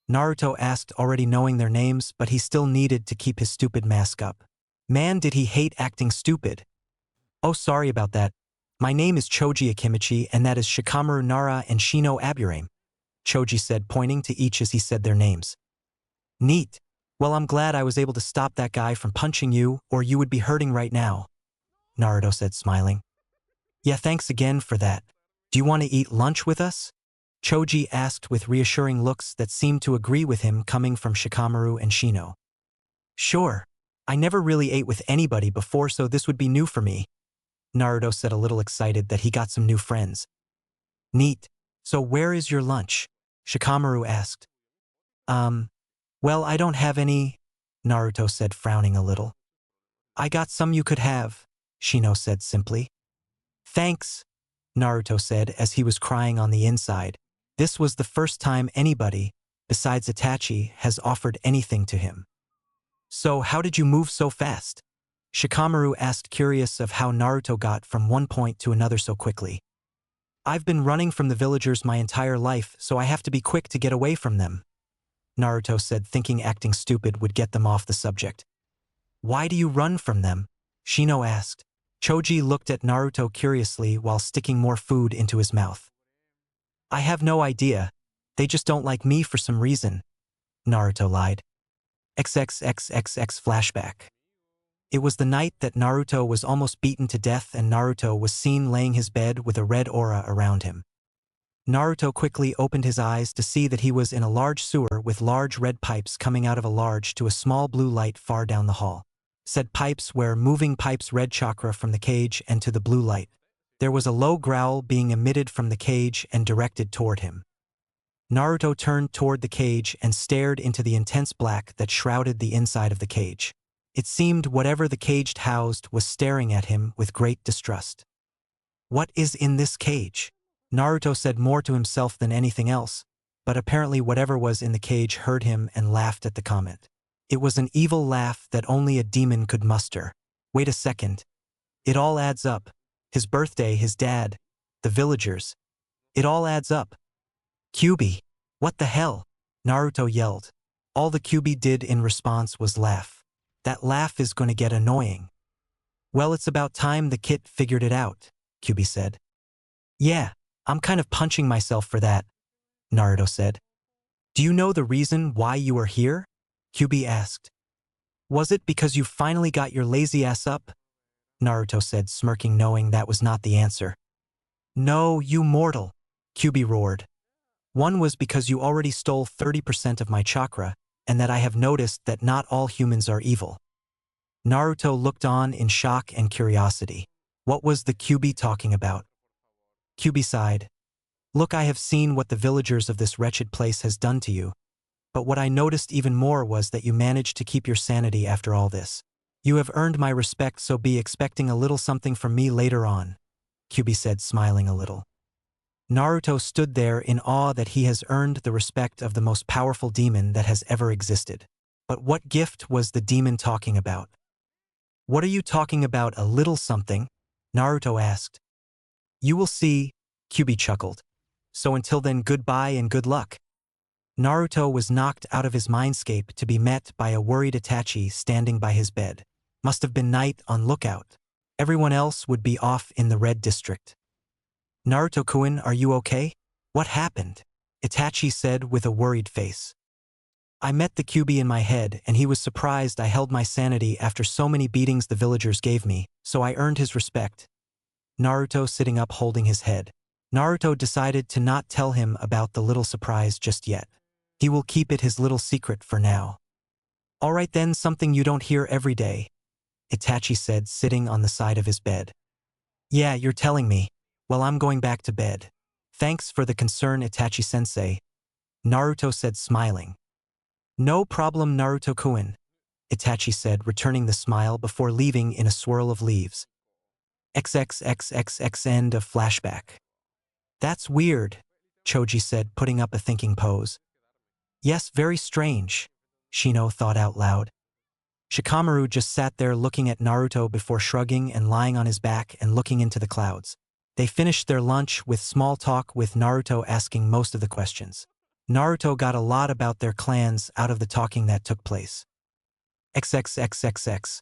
S1: Naruto asked, already knowing their names, but he still needed to keep his stupid mask up. Man, did he hate acting stupid. "Oh, sorry about that. My name is Choji Akimichi, and that is Shikamaru Nara and Shino Aburame," Choji said, pointing to each as he said their names. "Neat. Well, I'm glad I was able to stop that guy from punching you, or you would be hurting right now," Naruto said, smiling. "Yeah, thanks again for that. Do you want to eat lunch with us?" Choji asked with reassuring looks that seemed to agree with him, coming from Shikamaru and Shino. "Sure. I never really ate with anybody before, so this would be new for me," Naruto said, a little excited that he got some new friends. "Neat. So where is your lunch?" Shikamaru asked. Well, I don't have any," Naruto said, frowning a little. "I got some you could have," Shino said simply. "Thanks," Naruto said as he was crying on the inside. This was the first time anybody, besides Itachi, has offered anything to him. "So how did you move so fast?" Shikamaru asked, curious of how Naruto got from one point to another so quickly. "I've been running from the villagers my entire life, so I have to be quick to get away from them," Naruto said, thinking acting stupid would get them off the subject. "Why do you run from them?" Shino asked. Choji looked at Naruto curiously while sticking more food into his mouth. "I have no idea. They just don't like me for some reason," Naruto lied. XXXXX flashback. It was the night that Naruto was almost beaten to death and Naruto was seen laying his bed with a red aura around him. Naruto quickly opened his eyes to see that he was in a large sewer with large red pipes coming out of a large to a small blue light far down the hall. Said pipes were moving pipes red chakra from the cage and to the blue light. There was a low growl being emitted from the cage and directed toward him. Naruto turned toward the cage and stared into the intense black that shrouded the inside of the cage. It seemed whatever the cage housed was staring at him with great distrust. What is in this cage? Naruto said more to himself than anything else, but apparently whatever was in the cage heard him and laughed at the comment. It was an evil laugh that only a demon could muster. Wait a second. It all adds up. His birthday, his dad, the villagers. It all adds up. Kyuubi, what the hell? Naruto yelled. All the Kyuubi did in response was laugh. That laugh is going to get annoying. Well, it's about time the kid figured it out, Kyuubi said. Yeah, I'm kind of punching myself for that, Naruto said. Do you know the reason why you are here? Kyuubi asked. Was it because you finally got your lazy ass up? Naruto said, smirking, knowing that was not the answer. No, you mortal, Kyuubi roared. One was because you already stole 30% of my chakra, and that I have noticed that not all humans are evil. Naruto looked on in shock and curiosity. What was the Kyuubi talking about? Kyuubi sighed. Look, I have seen what the villagers of this wretched place has done to you. But what I noticed even more was that you managed to keep your sanity after all this. You have earned my respect, so be expecting a little something from me later on, Kyuubi said, smiling a little. Naruto stood there in awe that he has earned the respect of the most powerful demon that has ever existed. But what gift was the demon talking about? What are you talking about, a little something? Naruto asked. You will see, Kyuubi chuckled. So until then, goodbye and good luck. Naruto was knocked out of his mindscape to be met by a worried Itachi standing by his bed. Must have been night on lookout. Everyone else would be off in the red district. Naruto-kun, are you okay? What happened? Itachi said with a worried face. I met the Kyuubi in my head and he was surprised I held my sanity after so many beatings the villagers gave me, so I earned his respect. Naruto sitting up holding his head. Naruto decided to not tell him about the little surprise just yet. He will keep it his little secret for now. Alright then, something you don't hear every day, Itachi said, sitting on the side of his bed. Yeah, you're telling me. Well, I'm going back to bed. Thanks for the concern, Itachi-sensei, Naruto said, smiling. No problem, Naruto-kun, Itachi said, returning the smile before leaving in a swirl of leaves. XXXXX end of flashback. That's weird, Choji said, putting up a thinking pose. Yes, very strange, Shino thought out loud. Shikamaru just sat there looking at Naruto before shrugging and lying on his back and looking into the clouds. They finished their lunch with small talk, with Naruto asking most of the questions. Naruto got a lot about their clans out of the talking that took place. XXXXX.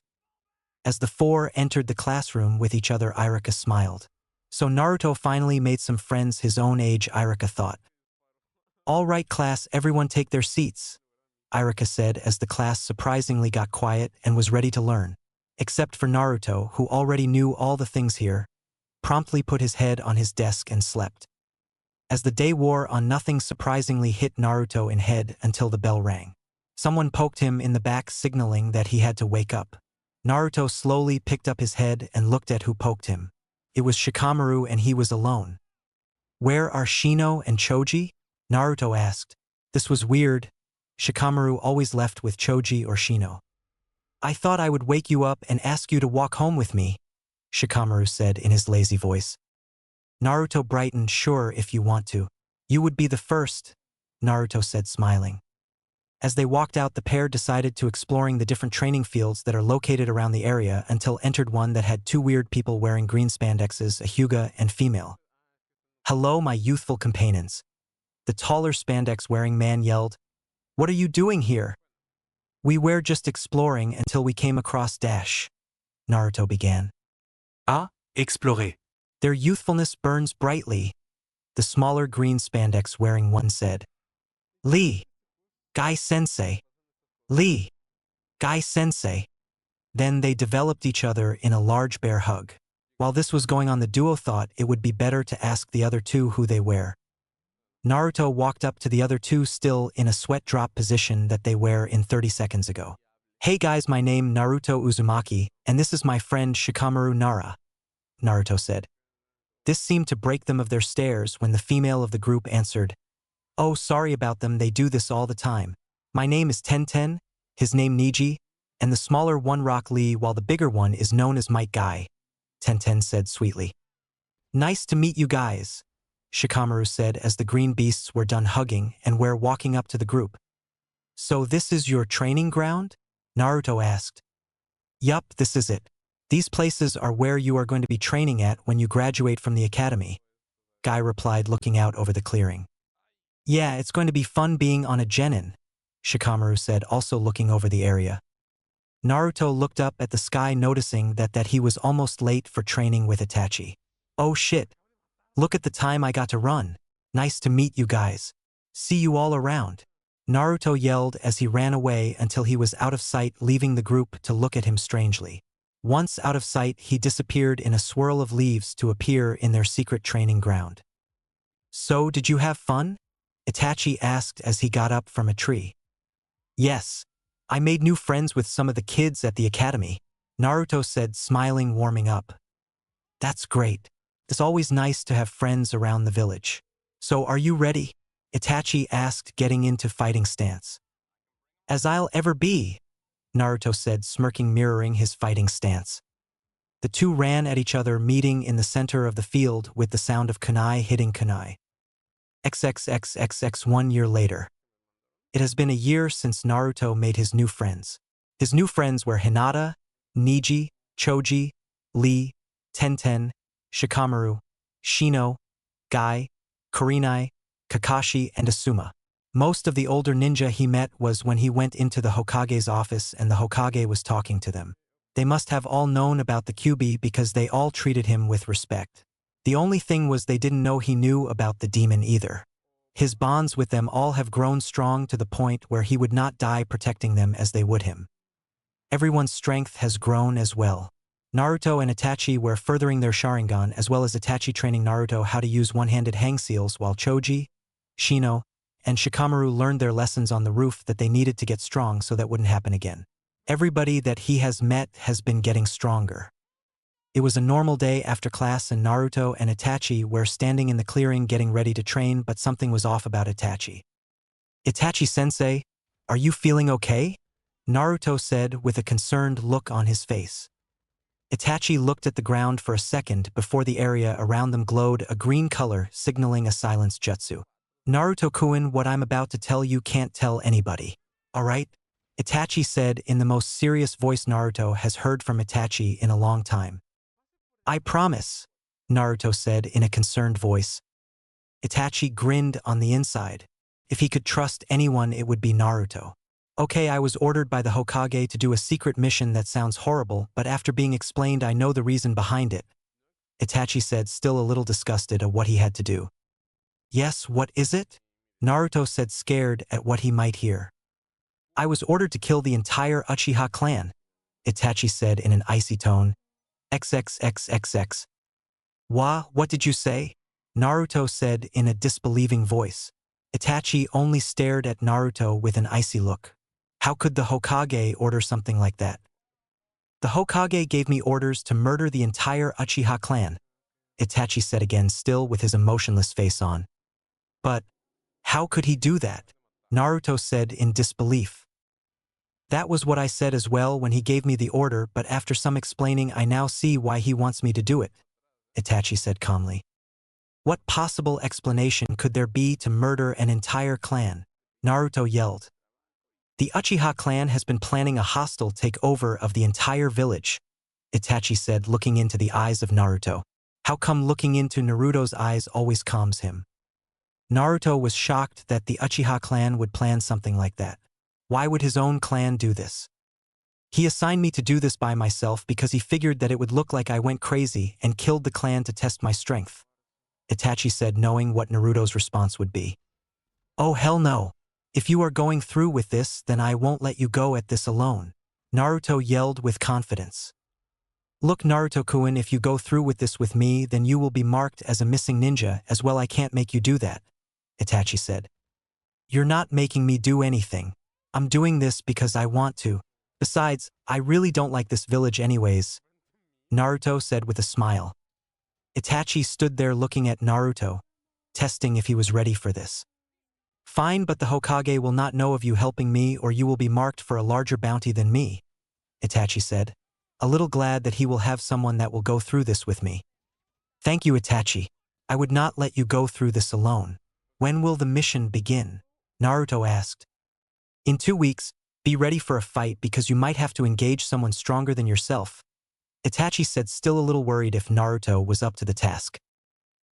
S1: As the four entered the classroom with each other, Irika smiled. So Naruto finally made some friends his own age, Irika thought. All right, class, everyone take their seats, Irika said as the class surprisingly got quiet and was ready to learn. Except for Naruto, who already knew all the things here, promptly put his head on his desk and slept. As the day wore on, nothing surprisingly hit Naruto in head until the bell rang. Someone poked him in the back, signaling that he had to wake up. Naruto slowly picked up his head and looked at who poked him. It was Shikamaru, and he was alone. Where are Shino and Choji? Naruto asked. This was weird. Shikamaru always left with Choji or Shino. I thought I would wake you up and ask you to walk home with me, Shikamaru said in his lazy voice. Naruto brightened. Sure, if you want to. You would be the first, Naruto said, smiling. As they walked out, the pair decided to exploring the different training fields that are located around the area until entered one that had two weird people wearing green spandexes, a Hyuga and female. Hello, my youthful companions. The taller spandex-wearing man yelled. What are you doing here? We were just exploring until we came across Dash, Naruto began.
S2: Ah, explorer.
S1: Their youthfulness burns brightly, the smaller green spandex-wearing one said. Lee. Guy-sensei. Lee. Guy-sensei. Then they developed each other in a large bear hug. While this was going on, the duo thought it would be better to ask the other two who they were. Naruto walked up to the other two, still in a sweat drop position that they were in 30 seconds ago. Hey guys, my name Naruto Uzumaki, and this is my friend Shikamaru Nara, Naruto said. This seemed to break them of their stares when the female of the group answered, Oh, sorry about them, they do this all the time. My name is Tenten, his name Niji, and the smaller one Rock Lee while the bigger one is known as Mike Guy, Tenten said sweetly. Nice to meet you guys, Shikamaru said as the green beasts were done hugging and were walking up to the group. So this is your training ground? Naruto asked. Yup, this is it. These places are where you are going to be training at when you graduate from the academy, Guy replied, looking out over the clearing. Yeah, it's going to be fun being on a genin, Shikamaru said, also looking over the area. Naruto looked up at the sky, noticing that he was almost late for training with Itachi. Oh shit. Look at the time I got to run. Nice to meet you guys. See you all around. Naruto yelled as he ran away until he was out of sight, leaving the group to look at him strangely. Once out of sight, he disappeared in a swirl of leaves to appear in their secret training ground. So, did you have fun? Itachi asked as he got up from a tree. Yes. I made new friends with some of the kids at the academy, Naruto said, smiling, warming up. That's great. It's always nice to have friends around the village. So are you ready? Itachi asked, getting into fighting stance. As I'll ever be, Naruto said, smirking, mirroring his fighting stance. The two ran at each other, meeting in the center of the field with the sound of kunai hitting kunai. XXXXX 1 year later. It has been a year since Naruto made his new friends. His new friends were Hinata, Niji, Choji, Lee, Tenten, Shikamaru, Shino, Guy, Kurenai, Kakashi, and Asuma. Most of the older ninja he met was when he went into the Hokage's office and the Hokage was talking to them. They must have all known about the Kyuubi because they all treated him with respect. The only thing was they didn't know he knew about the demon either. His bonds with them all have grown strong to the point where he would not die protecting them as they would him. Everyone's strength has grown as well. Naruto and Itachi were furthering their Sharingan, as well as Itachi training Naruto how to use one-handed hang seals, while Choji, Shino, and Shikamaru learned their lessons on the roof that they needed to get strong so that wouldn't happen again. Everybody that he has met has been getting stronger. It was a normal day after class and Naruto and Itachi were standing in the clearing getting ready to train, but something was off about Itachi. Itachi-sensei, are you feeling okay? Naruto said with a concerned look on his face. Itachi looked at the ground for a second before the area around them glowed a green color, signaling a silence jutsu. Naruto-kun, what I'm about to tell you can't tell anybody. Alright? Itachi said in the most serious voice Naruto has heard from Itachi in a long time. I promise, Naruto said in a concerned voice. Itachi grinned on the inside. If he could trust anyone, it would be Naruto. Okay, I was ordered by the Hokage to do a secret mission that sounds horrible, but after being explained I know the reason behind it, Itachi said, still a little disgusted at what he had to do. Yes, what is it? Naruto said, scared at what he might hear. I was ordered to kill the entire Uchiha clan, Itachi said in an icy tone. XXXXX. What did you say? Naruto said in a disbelieving voice. Itachi only stared at Naruto with an icy look. How could the Hokage order something like that? The Hokage gave me orders to murder the entire Uchiha clan, Itachi said again, still with his emotionless face on. But how could he do that? Naruto said in disbelief. That was what I said as well when he gave me the order, but after some explaining I now see why he wants me to do it, Itachi said calmly. What possible explanation could there be to murder an entire clan? Naruto yelled. The Uchiha clan has been planning a hostile takeover of the entire village, Itachi said, looking into the eyes of Naruto. How come looking into Naruto's eyes always calms him? Naruto was shocked that the Uchiha clan would plan something like that. Why would his own clan do this? He assigned me to do this by myself because he figured that it would look like I went crazy and killed the clan to test my strength, Itachi said, knowing what Naruto's response would be. Oh hell no. If you are going through with this, then I won't let you go at this alone, Naruto yelled with confidence. Look, Naruto-kun, if you go through with this with me, then you will be marked as a missing ninja as well. I can't make you do that, Itachi said. You're not making me do anything. I'm doing this because I want to. Besides, I really don't like this village anyways, Naruto said with a smile. Itachi stood there looking at Naruto, testing if he was ready for this. Fine, but the Hokage will not know of you helping me or you will be marked for a larger bounty than me, Itachi said, a little glad that he will have someone that will go through this with me. Thank you, Itachi. I would not let you go through this alone. When will the mission begin? Naruto asked. In 2 weeks, be ready for a fight because you might have to engage someone stronger than yourself, Itachi said, still a little worried if Naruto was up to the task.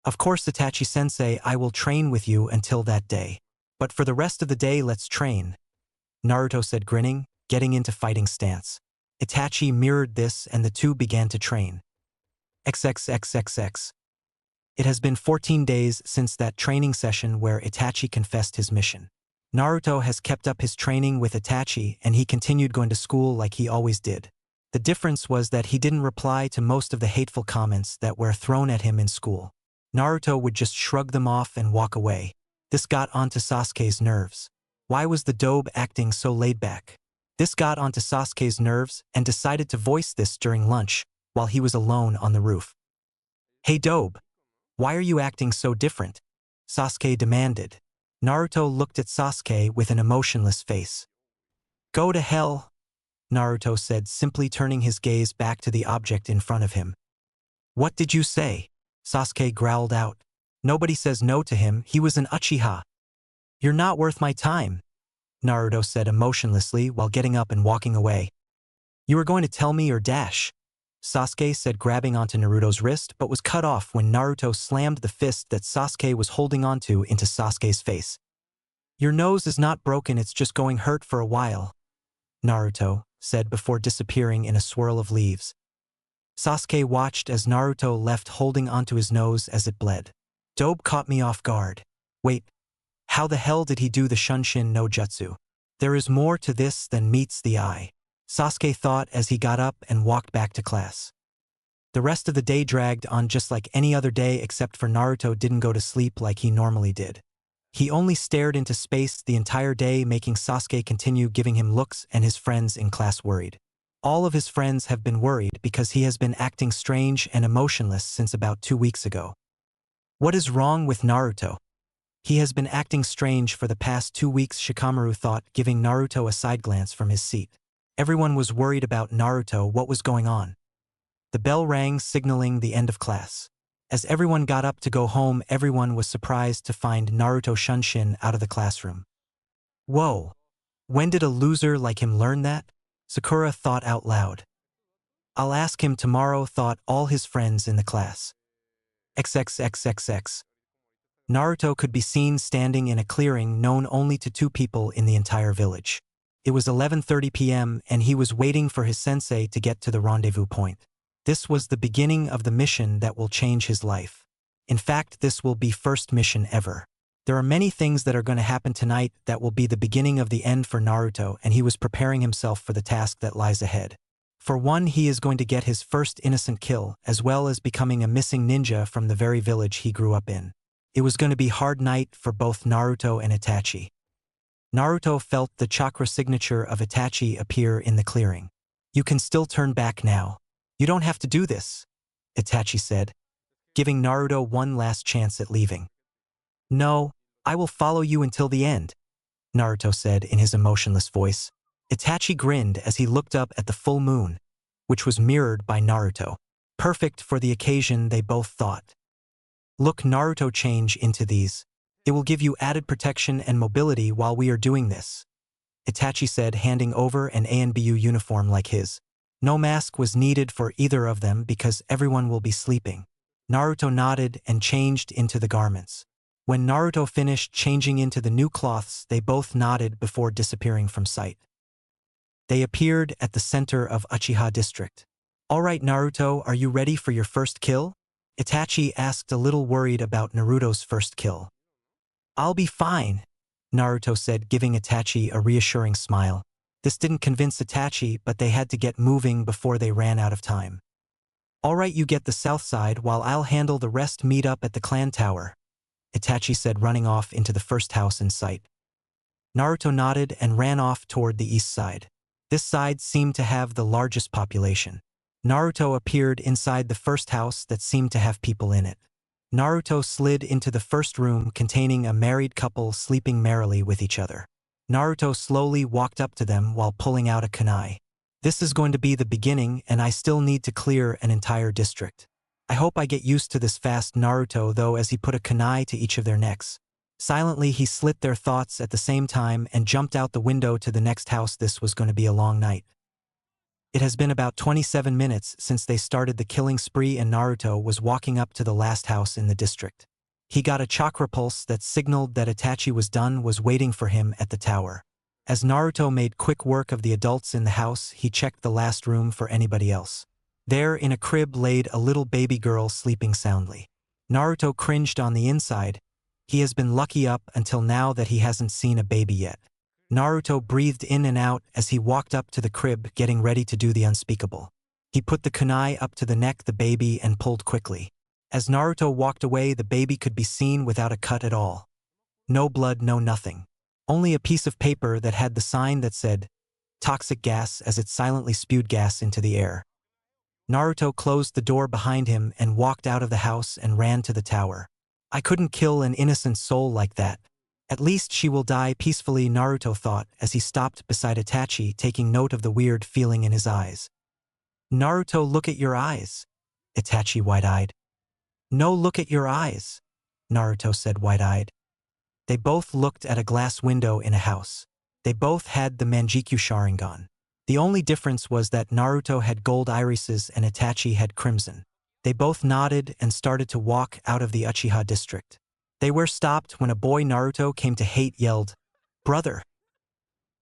S1: Of course, Itachi-sensei, I will train with you until that day. But for the rest of the day, let's train, Naruto said, grinning, getting into fighting stance. Itachi mirrored this and the two began to train. XXXXX. It has been 14 days since that training session where Itachi confessed his mission. Naruto has kept up his training with Itachi and he continued going to school like he always did. The difference was that he didn't reply to most of the hateful comments that were thrown at him in school. Naruto would just shrug them off and walk away. This got onto Sasuke's nerves. Why was the dobe acting so laid back? This got onto Sasuke's nerves and decided to voice this during lunch while he was alone on the roof. Hey dobe, why are you acting so different? Sasuke demanded. Naruto looked at Sasuke with an emotionless face. Go to hell, Naruto said, simply turning his gaze back to the object in front of him. What did you say? Sasuke growled out. Nobody says no to him, he was an Uchiha. You're not worth my time, Naruto said emotionlessly while getting up and walking away. You were going to tell me or dash? Sasuke said, grabbing onto Naruto's wrist, but was cut off when Naruto slammed the fist that Sasuke was holding onto into Sasuke's face. Your nose is not broken, it's just going hurt for a while, Naruto said before disappearing in a swirl of leaves. Sasuke watched as Naruto left holding onto his nose as it bled. Dobe caught me off guard. Wait, how the hell did he do the Shunshin no Jutsu? There is more to this than meets the eye, Sasuke thought as he got up and walked back to class. The rest of the day dragged on just like any other day except for Naruto didn't go to sleep like he normally did. He only stared into space the entire day, making Sasuke continue giving him looks and his friends in class worried. All of his friends have been worried because he has been acting strange and emotionless since about 2 weeks ago. What is wrong with Naruto? He has been acting strange for the past 2 weeks, Shikamaru thought, giving Naruto a side glance from his seat. Everyone was worried about Naruto. What was going on? The bell rang, signaling the end of class. As everyone got up to go home, everyone was surprised to find Naruto Shunshin out of the classroom. Whoa! When did a loser like him learn that? Sakura thought out loud. I'll ask him tomorrow, thought all his friends in the class. XXXXX. Naruto could be seen standing in a clearing known only to 2 people in the entire village. It was 11:30 p.m. and he was waiting for his sensei to get to the rendezvous point. This was the beginning of the mission that will change his life. In fact, this will be first mission ever. There are many things that are going to happen tonight that will be the beginning of the end for Naruto, and he was preparing himself for the task that lies ahead. For one, he is going to get his first innocent kill, as well as becoming a missing ninja from the very village he grew up in. It was going to be a hard night for both Naruto and Itachi. Naruto felt the chakra signature of Itachi appear in the clearing. You can still turn back now. You don't have to do this, Itachi said, giving Naruto one last chance at leaving. No, I will follow you until the end, Naruto said in his emotionless voice. Itachi grinned as he looked up at the full moon, which was mirrored by Naruto. Perfect for the occasion, they both thought. Look, Naruto, change into these. It will give you added protection and mobility while we are doing this, Itachi said, handing over an ANBU uniform like his. No mask was needed for either of them because everyone will be sleeping. Naruto nodded and changed into the garments. When Naruto finished changing into the new cloths, they both nodded before disappearing from sight. They appeared at the center of Uchiha district. All right, Naruto, are you ready for your first kill? Itachi asked, a little worried about Naruto's first kill. I'll be fine, Naruto said, giving Itachi a reassuring smile. This didn't convince Itachi, but they had to get moving before they ran out of time. "Alright, you get the south side while I'll handle the rest. Meet up at the clan tower," Itachi said, running off into the first house in sight. Naruto nodded and ran off toward the east side. This side seemed to have the largest population. Naruto appeared inside the first house that seemed to have people in it. Naruto slid into the first room containing a married couple sleeping merrily with each other. Naruto slowly walked up to them while pulling out a kunai. "This is going to be the beginning, and I still need to clear an entire district. I hope I get used to this fast." Naruto, though, as he put a kunai to each of their necks. Silently, he slit their thoughts at the same time and jumped out the window to the next house. This was going to be a long night. It has been about 27 minutes since they started the killing spree, and Naruto was walking up to the last house in the district. He got a chakra pulse that signaled that Itachi was waiting for him at the tower. As Naruto made quick work of the adults in the house, he checked the last room for anybody else. There, in a crib, laid a little baby girl sleeping soundly. Naruto cringed on the inside. He has been lucky up until now that he hasn't seen a baby yet. Naruto breathed in and out as he walked up to the crib, getting ready to do the unspeakable. He put the kunai up to the neck the baby and pulled quickly. As Naruto walked away, the baby could be seen without a cut at all. No blood, no nothing. Only a piece of paper that had the sign that said, "Toxic gas," as it silently spewed gas into the air. Naruto closed the door behind him and walked out of the house and ran to the tower. "I couldn't kill an innocent soul like that. At least she will die peacefully," Naruto thought as he stopped beside Itachi, taking note of the weird feeling in his eyes. "Naruto, look at your eyes," Itachi wide-eyed. "No, look at your eyes," Naruto said, wide-eyed. They both looked at a glass window in a house. They both had the Manjikyu Sharingan. The only difference was that Naruto had gold irises and Itachi had crimson. They both nodded and started to walk out of the Uchiha district. They were stopped when a boy Naruto came to hate yelled, "Brother!"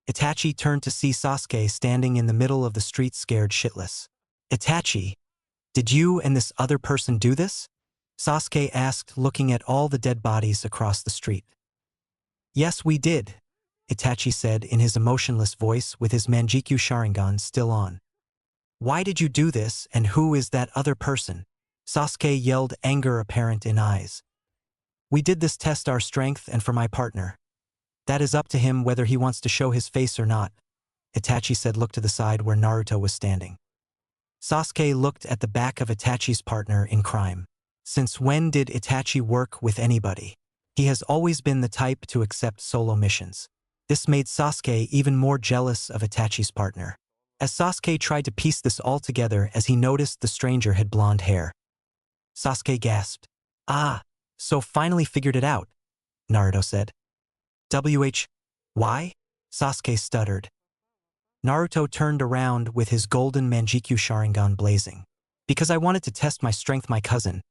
S1: Itachi turned to see Sasuke standing in the middle of the street, scared shitless. "Itachi, did you and this other person do this?" Sasuke asked, looking at all the dead bodies across the street. "Yes, we did," Itachi said in his emotionless voice with his Manjikyu Sharingan still on. "Why did you do this, and who is that other person?" Sasuke yelled, anger apparent in eyes. "We did this test our strength and for my partner. That is up to him whether he wants to show his face or not," Itachi said. Looked to the side where Naruto was standing. Sasuke looked at the back of Itachi's partner in crime. Since when did Itachi work with anybody? He has always been the type to accept solo missions. This made Sasuke even more jealous of Itachi's partner. As Sasuke tried to piece this all together, as he noticed the stranger had blonde hair. Sasuke gasped. "Ah, so finally figured it out," Naruto said. "Why?" Sasuke stuttered. Naruto turned around with his golden Manjikyu Sharingan blazing. "Because I wanted to test my strength, my cousin,"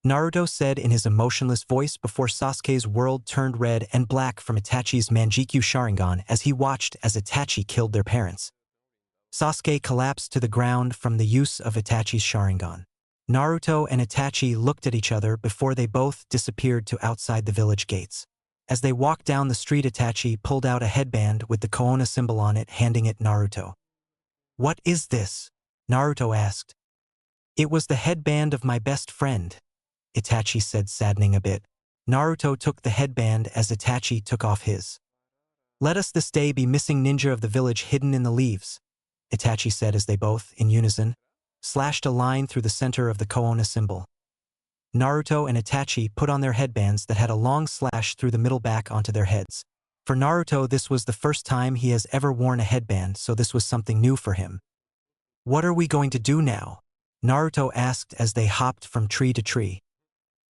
S1: Naruto said in his emotionless voice before Sasuke's world turned red and black from Itachi's Manjikyu Sharingan as he watched as Itachi killed their parents. Sasuke collapsed to the ground from the use of Itachi's Sharingan. Naruto and Itachi looked at each other before they both disappeared to outside the village gates. As they walked down the street, Itachi pulled out a headband with the Koona symbol on it, handing it Naruto. "What is this?" Naruto asked. "It was the headband of my best friend," Itachi said, saddening a bit. Naruto took the headband as Itachi took off his. "Let us this day be missing ninja of the village hidden in the leaves," Itachi said as they both, in unison, slashed a line through the center of the Koona symbol. Naruto and Itachi put on their headbands that had a long slash through the middle back onto their heads. For Naruto, this was the first time he has ever worn a headband, so this was something new for him. "What are we going to do now?" Naruto asked as they hopped from tree to tree.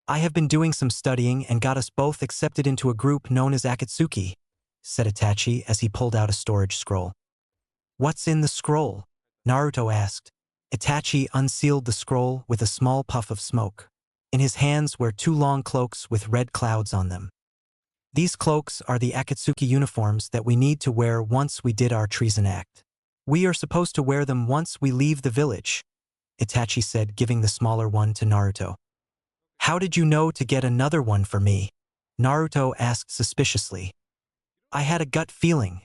S1: "I have been doing some studying and got us both accepted into a group known as Akatsuki," said Itachi as he pulled out a storage scroll. "What's in the scroll?" Naruto asked. Itachi unsealed the scroll with a small puff of smoke. In his hands were two long cloaks with red clouds on them. "These cloaks are the Akatsuki uniforms that we need to wear once we did our treason act. We are supposed to wear them once we leave the village," Itachi said, giving the smaller one to Naruto. "How did you know to get another one for me?" Naruto asked suspiciously. "I had a gut feeling,"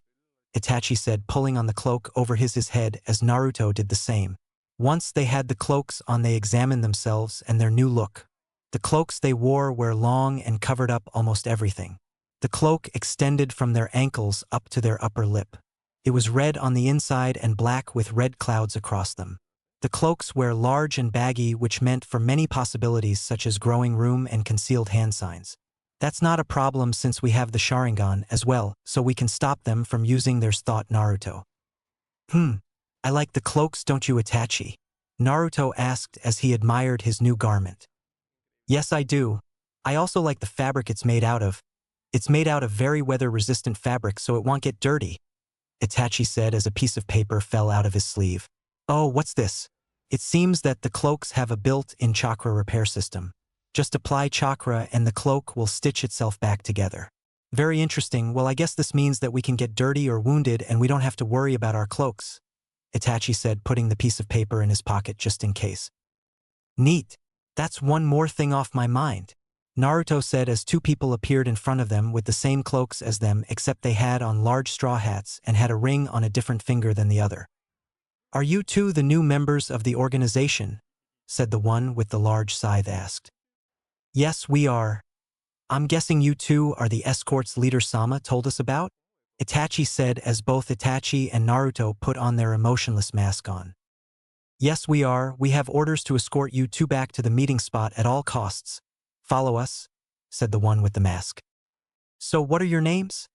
S1: Itachi said, pulling on the cloak over his head as Naruto did the same. Once they had the cloaks on, they examined themselves and their new look. The cloaks they wore were long and covered up almost everything. The cloak extended from their ankles up to their upper lip. It was red on the inside and black with red clouds across them. The cloaks were large and baggy, which meant for many possibilities such as growing room and concealed hand signs. That's not a problem since we have the Sharingan as well, so we can stop them from using theirs, thought Naruto. I like the cloaks, don't you, Itachi? Naruto asked as he admired his new garment. Yes, I do. I also like the fabric it's made out of. It's made out of very weather-resistant fabric, so it won't get dirty, Itachi said as a piece of paper fell out of his sleeve. Oh, what's this? It seems that the cloaks have a built-in chakra repair system. Just apply chakra and the cloak will stitch itself back together. Very interesting. Well, I guess this means that we can get dirty or wounded and we don't have to worry about our cloaks, Itachi said, putting the piece of paper in his pocket just in case. Neat. That's one more thing off my mind, Naruto said as two people appeared in front of them with the same cloaks as them, except they had on large straw hats and had a ring on a different finger than the other. Are you two the new members of the organization? Said the one with the large scythe asked. Yes, we are. I'm guessing you two are the escorts leader Sama told us about? Itachi said as both Itachi and Naruto put on their emotionless mask on. Yes, we are. We have orders to escort you two back to the meeting spot at all costs. Follow us, said the one with the mask. So what are your names?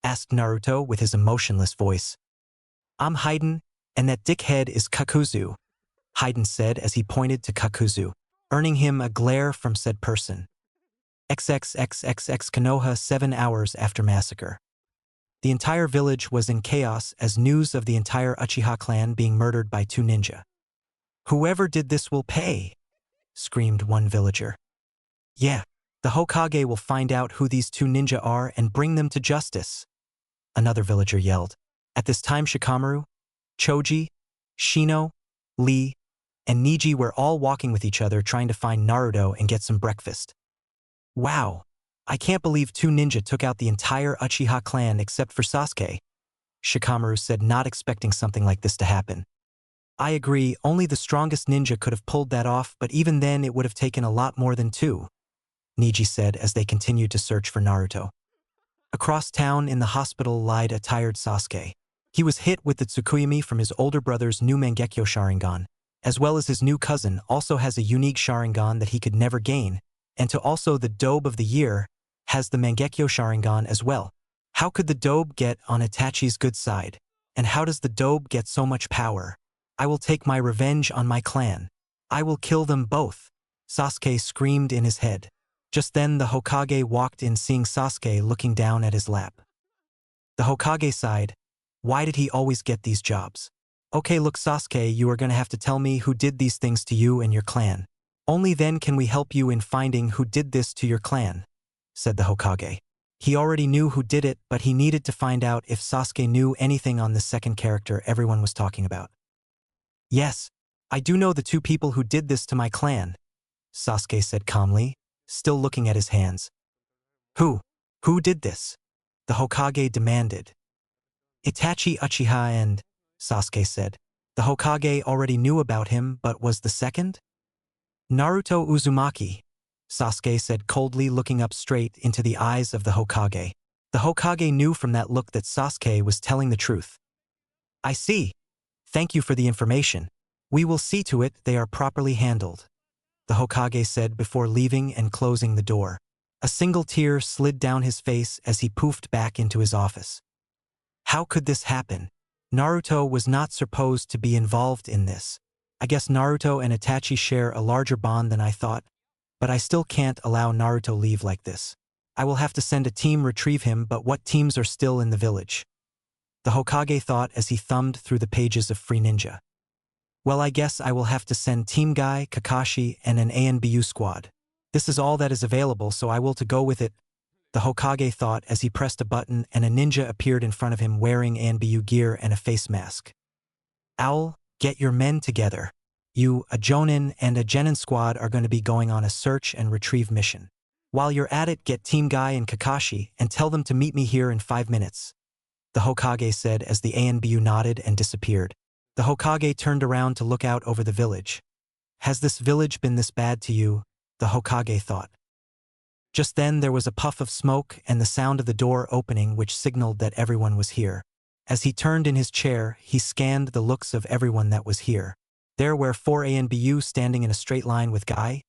S1: Asked Naruto with his emotionless voice. I'm Haiden, and that dickhead is Kakuzu, Haiden said as he pointed to Kakuzu, earning him a glare from said person. XXXXX Konoha 7 hours after Massacre. The entire village was in chaos as news of the entire Uchiha clan being murdered by two ninja. Whoever did this will pay, screamed one villager. Yeah, the Hokage will find out who these two ninja are and bring them to justice, another villager yelled. At this time Shikamaru, Choji, Shino, Lee, and Niji were all walking with each other trying to find Naruto and get some breakfast. Wow, I can't believe two ninja took out the entire Uchiha clan except for Sasuke, Shikamaru said, not expecting something like this to happen. I agree, only the strongest ninja could have pulled that off, but even then it would have taken a lot more than two, Niji said as they continued to search for Naruto. Across town in the hospital lied a tired Sasuke. He was hit with the Tsukuyomi from his older brother's new Mangekyo Sharingan, as well as his new cousin also has a unique Sharingan that he could never gain, and to also the Dobe of the Year has the Mangekyo Sharingan as well. How could the Dobe get on Itachi's good side? And how does the Dobe get so much power? I will take my revenge on my clan. I will kill them both, Sasuke screamed in his head. Just then the Hokage walked in, seeing Sasuke looking down at his lap. The Hokage sighed. Why did he always get these jobs? Okay, look Sasuke, you are going to have to tell me who did these things to you and your clan. Only then can we help you in finding who did this to your clan, said the Hokage. He already knew who did it, but he needed to find out if Sasuke knew anything on the second character everyone was talking about. Yes, I do know the two people who did this to my clan, Sasuke said calmly, still looking at his hands. Who? Who did this? The Hokage demanded. Itachi Uchiha and, Sasuke said. The Hokage already knew about him, but was the second? Naruto Uzumaki, Sasuke said coldly, looking up straight into the eyes of the Hokage. The Hokage knew from that look that Sasuke was telling the truth. I see. Thank you for the information. We will see to it they are properly handled, the Hokage said before leaving and closing the door. A single tear slid down his face as he poofed back into his office. How could this happen? Naruto was not supposed to be involved in this. I guess Naruto and Itachi share a larger bond than I thought, but I still can't allow Naruto leave like this. I will have to send a team retrieve him, but what teams are still in the village? The Hokage thought as he thumbed through the pages of Free Ninja. Well, I guess I will have to send Team Guy, Kakashi, and an ANBU squad. This is all that is available, so I will to go with it, the Hokage thought as he pressed a button and a ninja appeared in front of him wearing ANBU gear and a face mask. Owl, get your men together. You, a Jonin, and a Genin squad are going to be going on a search and retrieve mission. While you're at it, get Team Guy and Kakashi and tell them to meet me here in 5 minutes. the Hokage said as the ANBU nodded and disappeared. The Hokage turned around to look out over the village. Has this village been this bad to you? The Hokage thought. Just then there was a puff of smoke and the sound of the door opening which signaled that everyone was here. As he turned in his chair, he scanned the looks of everyone that was here. There were 4 ANBU standing in a straight line with Guy,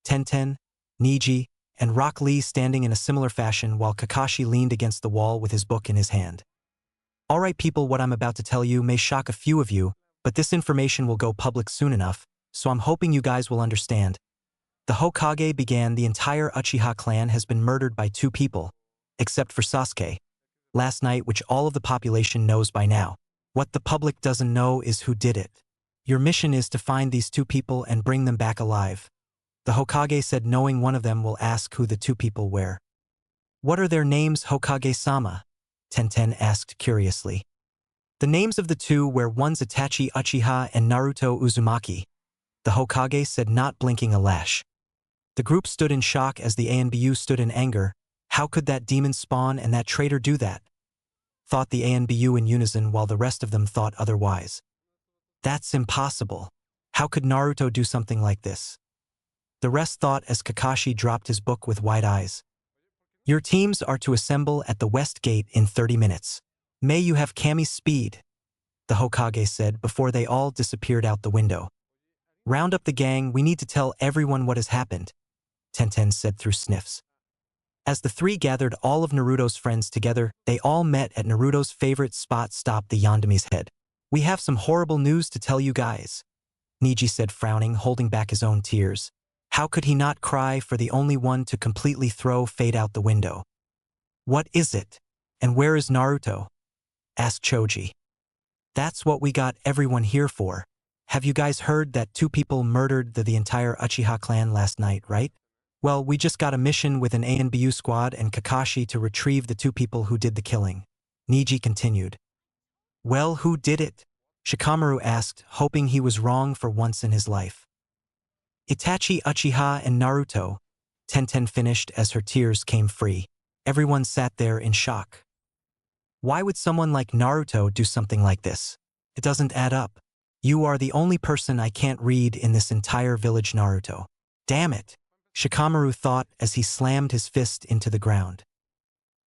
S1: Tenten, Niji, and Rock Lee standing in a similar fashion while Kakashi leaned against the wall with his book in his hand. Alright people, what I'm about to tell you may shock a few of you, but this information will go public soon enough, so I'm hoping you guys will understand. The Hokage began the entire Uchiha clan has been murdered by 2 people, except for Sasuke, last night, which all of the population knows by now. What the public doesn't know is who did it. Your mission is to find these 2 people and bring them back alive. The Hokage said, knowing one of them will ask who the 2 people were. What are their names, Hokage-sama? Tenten asked curiously. The names of the 2 were one's Itachi Uchiha and Naruto Uzumaki. The Hokage said, not blinking a lash. The group stood in shock as the ANBU stood in anger. How could that demon spawn and that traitor do that? Thought the ANBU in unison while the rest of them thought otherwise. That's impossible. How could Naruto do something like this? The rest thought as Kakashi dropped his book with wide eyes. Your teams are to assemble at the West Gate in 30 minutes. May you have Kami's speed, the Hokage said before they all disappeared out the window. Round up the gang, we need to tell everyone what has happened, Tenten said through sniffs. As the 3 gathered all of Naruto's friends together, they all met at Naruto's favorite spot, stop the Yondumi's head. We have some horrible news to tell you guys, Niji said, frowning, holding back his own tears. How could he not cry for the only one to completely throw fate out the window? What is it? And where is Naruto? Asked Choji. That's what we got everyone here for. Have you guys heard that 2 people murdered the entire Uchiha clan last night, right? Well, we just got a mission with an ANBU squad and Kakashi to retrieve the 2 people who did the killing. Niji continued. Well, who did it? Shikamaru asked, hoping he was wrong for once in his life. Itachi Uchiha and Naruto, Tenten finished as her tears came free. Everyone sat there in shock. Why would someone like Naruto do something like this? It doesn't add up. You are the only person I can't read in this entire village, Naruto. Damn it, Shikamaru thought as he slammed his fist into the ground.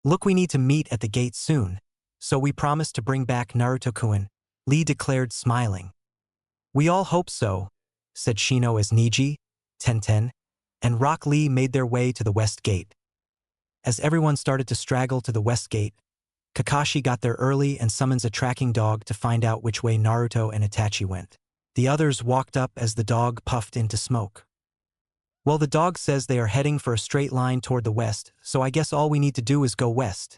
S1: Look, we need to meet at the gate soon, so we promised to bring back Naruto-kun, Lee declared, smiling. We all hope so, said Shino as Niji, Tenten, and Rock Lee made their way to the West Gate. As everyone started to straggle to the West Gate, Kakashi got there early and summons a tracking dog to find out which way Naruto and Itachi went. The others walked up as the dog puffed into smoke. Well, the dog says they are heading for a straight line toward the west, so I guess all we need to do is go west,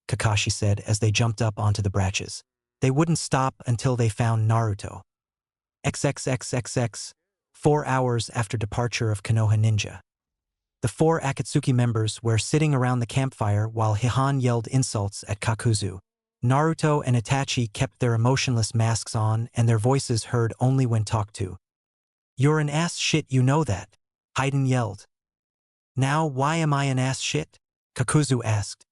S1: Kakashi said as they jumped up onto the branches. They wouldn't stop until they found Naruto. XXXXX, 4 hours after departure of Konoha Ninja. The 4 Akatsuki members were sitting around the campfire while Hihan yelled insults at Kakuzu. Naruto and Itachi kept their emotionless masks on and their voices heard only when talked to. You're an ass shit, you know that, Haiden yelled. Now why am I an ass shit? Kakuzu asked.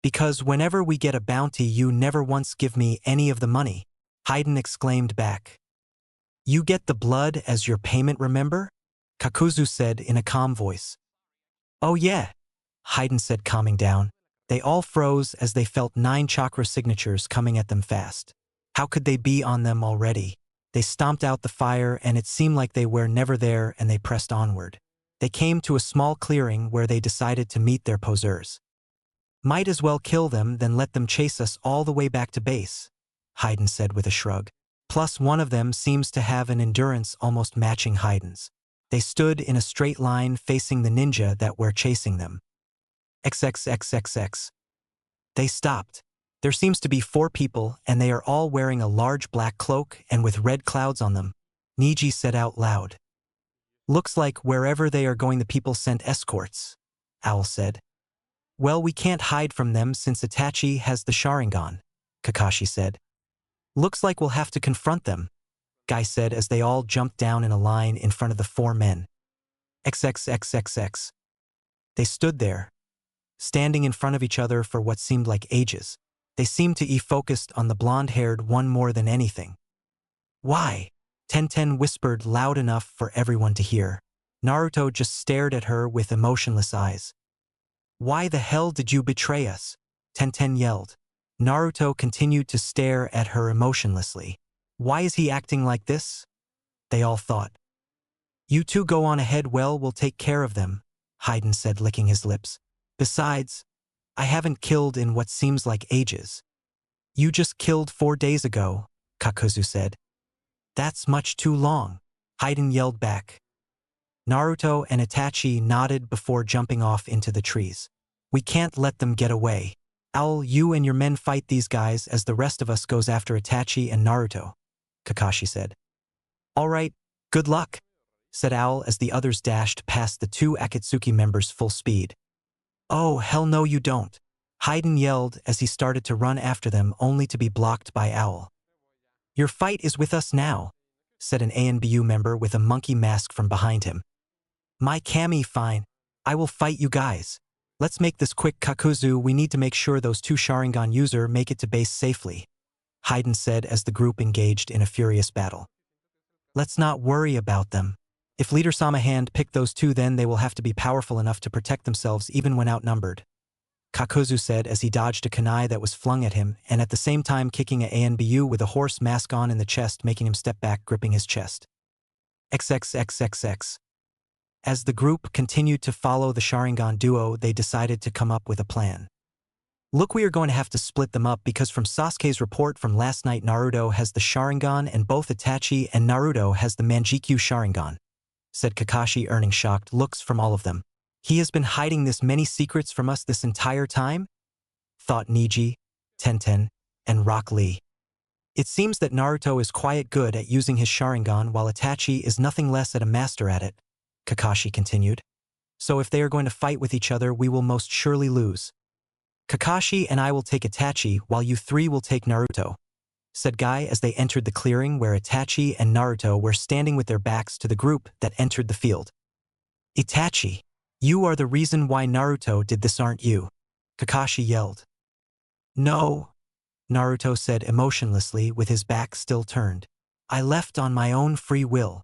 S1: Because whenever we get a bounty you never once give me any of the money, Haiden exclaimed back. You get the blood as your payment, remember? Kakuzu said in a calm voice. Oh yeah, Haiden said, calming down. They all froze as they felt 9 chakra signatures coming at them fast. How could they be on them already? They stomped out the fire and it seemed like they were never there and they pressed onward. They came to a small clearing where they decided to meet their poseurs. Might as well kill them than let them chase us all the way back to base, Haiden said with a shrug. Plus one of them seems to have an endurance almost matching Haiden's. They stood in a straight line facing the ninja that were chasing them. XXXXX. They stopped. There seems to be 4 people and they are all wearing a large black cloak and with red clouds on them, Niji said out loud. Looks like wherever they are going the people sent escorts, Owl said. Well, we can't hide from them since Itachi has the Sharingan, Kakashi said. Looks like we'll have to confront them, Guy said as they all jumped down in a line in front of the 4 men. XXXXX. They stood there, standing in front of each other for what seemed like ages. They seemed to be focused on the blonde-haired one more than anything. Why? Tenten whispered loud enough for everyone to hear. Naruto just stared at her with emotionless eyes. Why the hell did you betray us? Tenten yelled. Naruto continued to stare at her emotionlessly. Why is he acting like this? They all thought. You two go on ahead, well, we'll take care of them, Haiden said, licking his lips. Besides, I haven't killed in what seems like ages. You just killed 4 days ago, Kakuzu said. That's much too long, Haiden yelled back. Naruto and Itachi nodded before jumping off into the trees. We can't let them get away. Owl, you and your men fight these guys as the rest of us goes after Itachi and Naruto, Kakashi said. All right, good luck, said Owl as the others dashed past the 2 Akatsuki members full speed. Oh, hell no you don't, Haiden yelled as he started to run after them only to be blocked by Owl. Your fight is with us now, said an ANBU member with a monkey mask from behind him. My Kami, fine. I will fight you guys. Let's make this quick, Kakuzu. We need to make sure those 2 Sharingan users make it to base safely, Haiden said as the group engaged in a furious battle. Let's not worry about them. If Leader Sama hand-picked those 2, then they will have to be powerful enough to protect themselves even when outnumbered, Kakuzu said as he dodged a kunai that was flung at him and at the same time kicking a ANBU with a horse mask on in the chest, making him step back, gripping his chest. XXXXX. As the group continued to follow the Sharingan duo, they decided to come up with a plan. Look, we are going to have to split them up because from Sasuke's report from last night, Naruto has the Sharingan and both Itachi and Naruto has the Manjikyu Sharingan, said Kakashi, earning shocked looks from all of them. He has been hiding this many secrets from us this entire time? Thought Neji, Tenten, and Rock Lee. It seems that Naruto is quite good at using his Sharingan while Itachi is nothing less at a master at it, Kakashi continued. So if they are going to fight with each other, we will most surely lose. Kakashi and I will take Itachi while you 3 will take Naruto, said Guy as they entered the clearing where Itachi and Naruto were standing with their backs to the group that entered the field. Itachi, you are the reason why Naruto did this, aren't you? Kakashi yelled. No, Naruto said emotionlessly with his back still turned. I left on my own free will.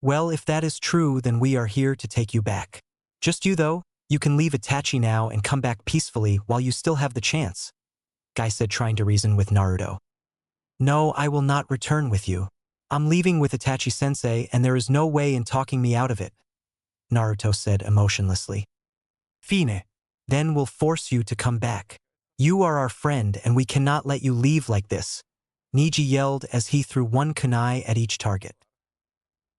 S1: Well, if that is true, then we are here to take you back. Just you though, you can leave Itachi now and come back peacefully while you still have the chance, Guy said, trying to reason with Naruto. No, I will not return with you. I'm leaving with Itachi-sensei and there is no way in talking me out of it, Naruto said emotionlessly. Fine. Then we'll force you to come back. You are our friend and we cannot let you leave like this, Neji yelled as he threw 1 kunai at each target.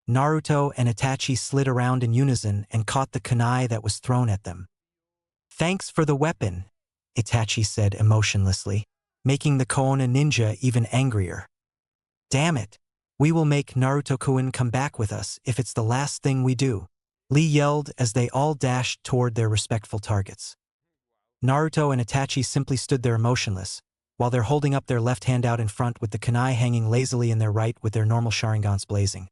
S1: Naruto and Itachi slid around in unison and caught the kunai that was thrown at them. Thanks for the weapon, Itachi said emotionlessly, making the Koona ninja even angrier. Damn it, we will make Naruto-kun come back with us if it's the last thing we do, Lee yelled as they all dashed toward their respectful targets. Naruto and Itachi simply stood there emotionless, while they're holding up their left hand out in front with the kunai hanging lazily in their right with their normal Sharingans blazing.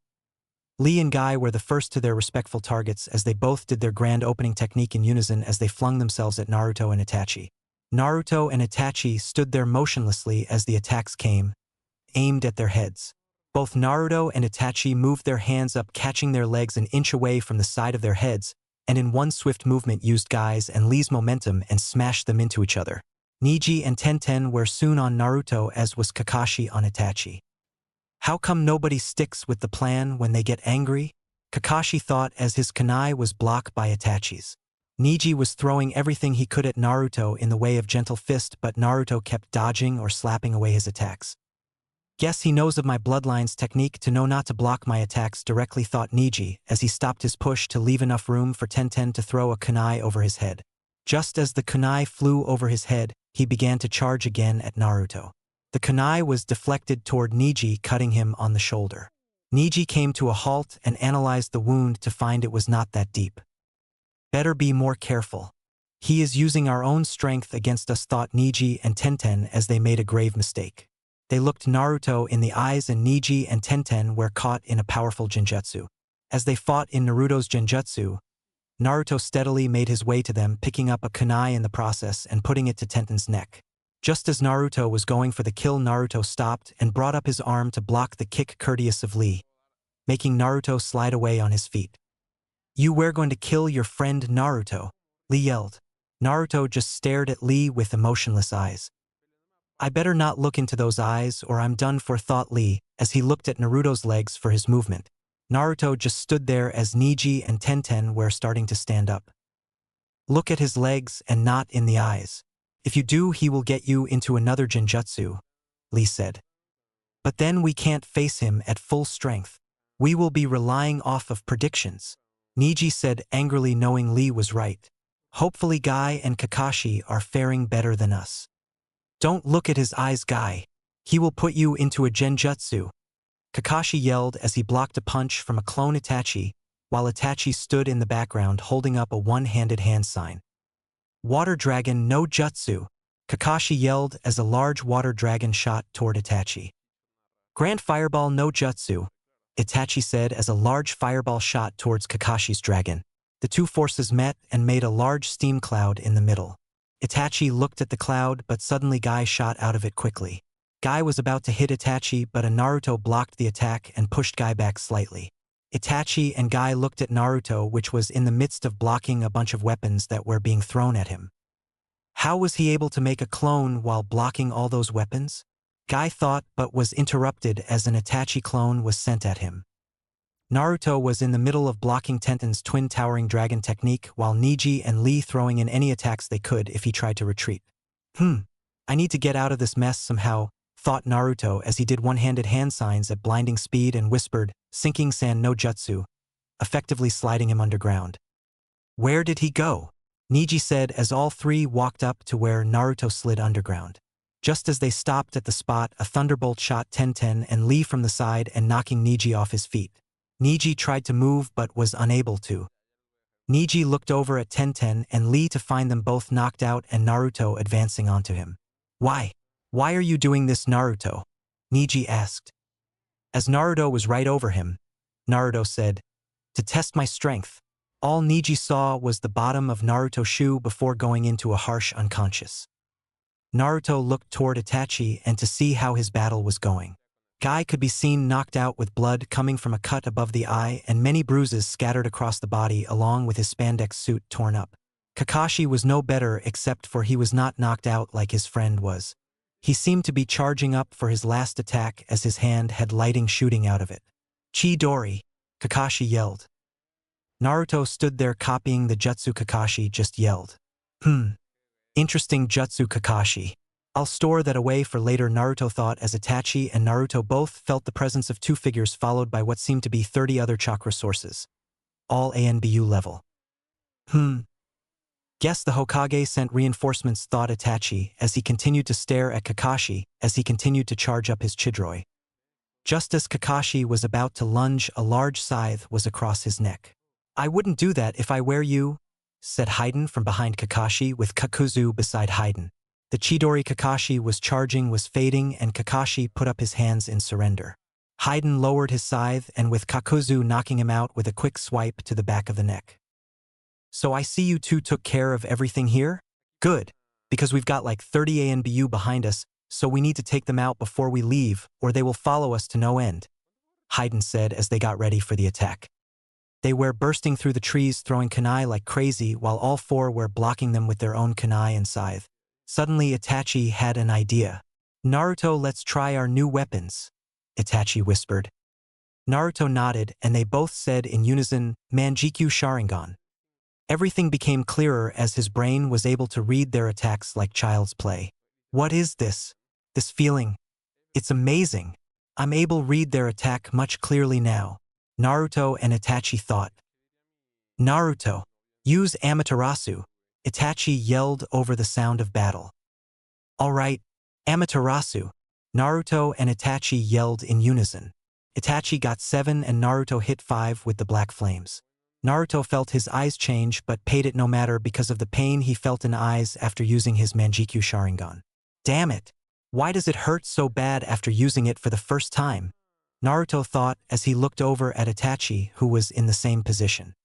S1: Lee and Guy were the first to their respectful targets as they both did their grand opening technique in unison as they flung themselves at Naruto and Itachi. Naruto and Itachi stood there motionlessly as the attacks came, aimed at their heads. Both Naruto and Itachi moved their hands up, catching their legs an inch away from the side of their heads, and in one swift movement used Guy's and Lee's momentum and smashed them into each other. Neji and Tenten were soon on Naruto as was Kakashi on Itachi. How come nobody sticks with the plan when they get angry? Kakashi thought as his kunai was blocked by Itachi's. Neji was throwing everything he could at Naruto in the way of gentle fist, but Naruto kept dodging or slapping away his attacks. Guess he knows of my bloodline's technique to know not to block my attacks directly, thought Neji as he stopped his push to leave enough room for Tenten to throw a kunai over his head. Just as the kunai flew over his head, he began to charge again at Naruto. The kunai was deflected toward Neji, cutting him on the shoulder. Neji came to a halt and analyzed the wound to find it was not that deep. Better be more careful. He is using our own strength against us, thought Neji and Tenten as they made a grave mistake. They looked Naruto in the eyes and Neji and Tenten were caught in a powerful genjutsu. As they fought in Naruto's genjutsu, Naruto steadily made his way to them, picking up a kunai in the process and putting it to Tenten's neck. Just as Naruto was going for the kill, Naruto stopped and brought up his arm to block the kick courteous of Lee, making Naruto slide away on his feet. "You were going to kill your friend Naruto," Lee yelled. Naruto just stared at Lee with emotionless eyes. "I better not look into those eyes or I'm done for," thought Lee, as he looked at Naruto's legs for his movement. Naruto just stood there as Neji and Tenten were starting to stand up. "Look at his legs and not in the eyes. If you do, he will get you into another genjutsu," Lee said. "But then we can't face him at full strength. We will be relying off of predictions," Neji said angrily, knowing Lee was right. "Hopefully Guy and Kakashi are faring better than us." "Don't look at his eyes, Guy. He will put you into a genjutsu," Kakashi yelled as he blocked a punch from a clone Itachi, while Itachi stood in the background holding up a one-handed hand sign. "Water Dragon no Jutsu," Kakashi yelled as a large water dragon shot toward Itachi. "Grand Fireball no Jutsu," Itachi said as a large fireball shot towards Kakashi's dragon. The two forces met and made a large steam cloud in the middle. Itachi looked at the cloud, but suddenly Guy shot out of it quickly. Guy was about to hit Itachi, but a Naruto blocked the attack and pushed Guy back slightly. Itachi and Guy looked at Naruto, which was in the midst of blocking a bunch of weapons that were being thrown at him. How was he able to make a clone while blocking all those weapons? Guy thought, but was interrupted as an Itachi clone was sent at him. Naruto was in the middle of blocking Tenten's twin towering dragon technique, while Neji and Lee throwing in any attacks they could if he tried to retreat. I need to get out of this mess somehow," thought Naruto as he did one-handed hand signs at blinding speed and whispered, "Sinking Sand no Jutsu," effectively sliding him underground. "Where did he go?" Neji said as all three walked up to where Naruto slid underground. Just as they stopped at the spot, a thunderbolt shot Tenten and Lee from the side and knocking Neji off his feet. Neji tried to move but was unable to. Neji looked over at Tenten and Lee to find them both knocked out and Naruto advancing onto him. Why are you doing this, Naruto?" Neji asked. As Naruto was right over him, Naruto said, "To test my strength." All Neji saw was the bottom of Naruto's shoe before going into a harsh unconscious. Naruto looked toward Itachi and to see how his battle was going. Guy could be seen knocked out with blood coming from a cut above the eye and many bruises scattered across the body along with his spandex suit torn up. Kakashi was no better except for he was not knocked out like his friend was. He seemed to be charging up for his last attack as his hand had lightning shooting out of it. "Chidori!" Kakashi yelled. Naruto stood there copying the jutsu Kakashi just yelled. Interesting jutsu, Kakashi. I'll store that away for later, Naruto thought as Itachi and Naruto both felt the presence of two figures followed by what seemed to be 30 other chakra sources. All ANBU level. Guess the Hokage sent reinforcements, thought Itachi as he continued to stare at Kakashi as he continued to charge up his Chidori. Just as Kakashi was about to lunge, a large scythe was across his neck. "I wouldn't do that if I were you," said Haiden from behind Kakashi with Kakuzu beside Haiden. The Chidori Kakashi was charging was fading and Kakashi put up his hands in surrender. Haiden lowered his scythe and with Kakuzu knocking him out with a quick swipe to the back of the neck. "So I see you two took care of everything here? Good, because we've got like 30 ANBU behind us, so we need to take them out before we leave or they will follow us to no end," Haiden said as they got ready for the attack. They were bursting through the trees throwing kunai like crazy while all four were blocking them with their own kunai and scythe. Suddenly Itachi had an idea. "Naruto, let's try our new weapons," Itachi whispered. Naruto nodded and they both said in unison, "Manjikyu Sharingan." Everything became clearer as his brain was able to read their attacks like child's play. "What is this? This feeling? It's amazing. I'm able to read their attack much clearly now," Naruto and Itachi thought. "Naruto, use Amaterasu," Itachi yelled over the sound of battle. "All right, Amaterasu," Naruto and Itachi yelled in unison. Itachi got 7 and Naruto hit 5 with the black flames. Naruto felt his eyes change but paid it no matter because of the pain he felt in eyes after using his Manjikyu Sharingan. "Damn it! Why does it hurt so bad after using it for the first time?" Naruto thought as he looked over at Itachi, who was in the same position.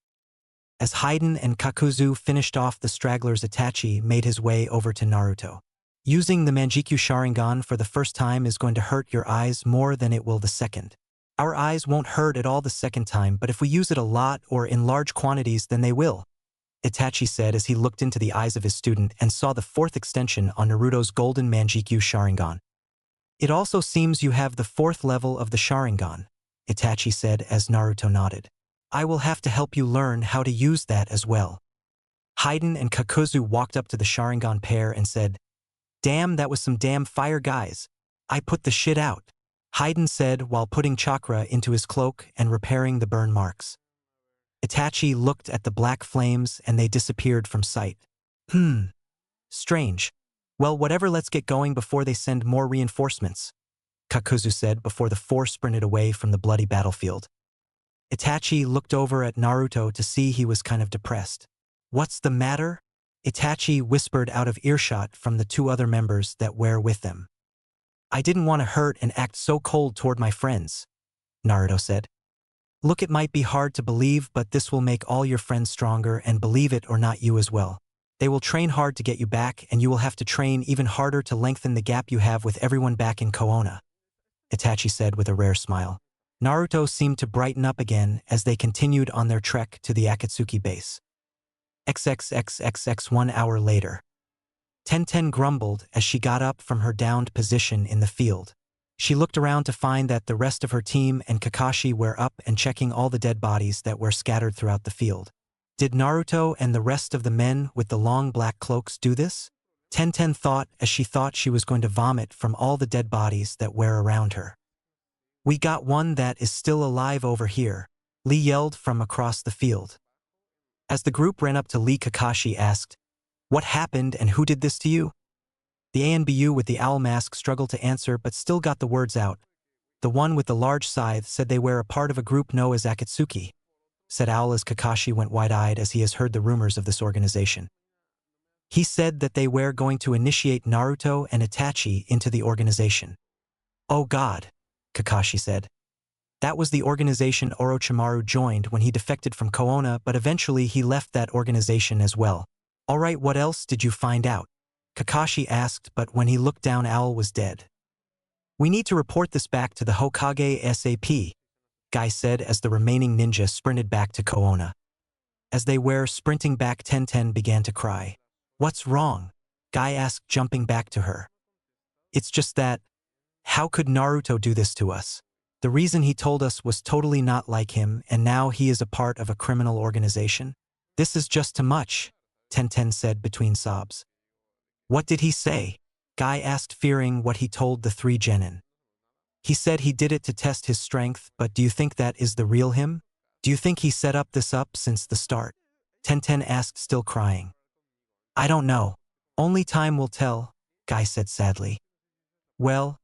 S1: As Haiden and Kakuzu finished off the stragglers, Itachi made his way over to Naruto. Using the Manjikyu Sharingan for the first time is going to hurt your eyes more than it will the second. Our eyes won't hurt at all the second time, but if we use it a lot or in large quantities, then they will, Itachi said as he looked into the eyes of his student and saw the fourth extension on Naruto's golden Manjikyu Sharingan. It also seems you have the fourth level of the Sharingan, Itachi said as Naruto nodded. I will have to help you learn how to use that as well. Haiden and Kakuzu walked up to the Sharingan pair and said, Damn, that was some damn fire, guys. I put the shit out, Haiden said while putting chakra into his cloak and repairing the burn marks. Itachi looked at the black flames and they disappeared from sight. Strange. Well, whatever, let's get going before they send more reinforcements, Kakuzu said before the four sprinted away from the bloody battlefield. Itachi looked over at Naruto to see he was kind of depressed. What's the matter? Itachi whispered out of earshot from the two other members that were with them. I didn't want to hurt and act so cold toward my friends, Naruto said. Look, it might be hard to believe, but this will make all your friends stronger, and believe it or not, you as well. They will train hard to get you back, and you will have to train even harder to lengthen the gap you have with everyone back in Koona, Itachi said with a rare smile. Naruto seemed to brighten up again as they continued on their trek to the Akatsuki base. XXXXX 1 hour later. Tenten grumbled as she got up from her downed position in the field. She looked around to find that the rest of her team and Kakashi were up and checking all the dead bodies that were scattered throughout the field. Did Naruto and the rest of the men with the long black cloaks do this? Tenten thought as she thought she was going to vomit from all the dead bodies that were around her. We got one that is still alive over here, Lee yelled from across the field. As the group ran up to Lee, Kakashi asked, What happened and who did this to you? The ANBU with the owl mask struggled to answer but still got the words out. The one with the large scythe said they were a part of a group known as Akatsuki, said Owl as Kakashi went wide-eyed as he has heard the rumors of this organization. He said that they were going to initiate Naruto and Itachi into the organization. Oh God, Kakashi said. That was the organization Orochimaru joined when he defected from Koona, but eventually he left that organization as well. Alright, what else did you find out? Kakashi asked, but when he looked down, Owl was dead. We need to report this back to the Hokage SAP, Guy said as the remaining ninja sprinted back to Koona. As they were sprinting back, Tenten began to cry. What's wrong? Guy asked, jumping back to her. It's just that, how could Naruto do this to us? The reason he told us was totally not like him, and now he is a part of a criminal organization? This is just too much, Tenten said between sobs. What did he say? Guy asked, fearing what he told the three genin. He said he did it to test his strength, but do you think that is the real him? Do you think he set this up since the start? Tenten asked, still crying. I don't know. Only time will tell, Guy said sadly. Well,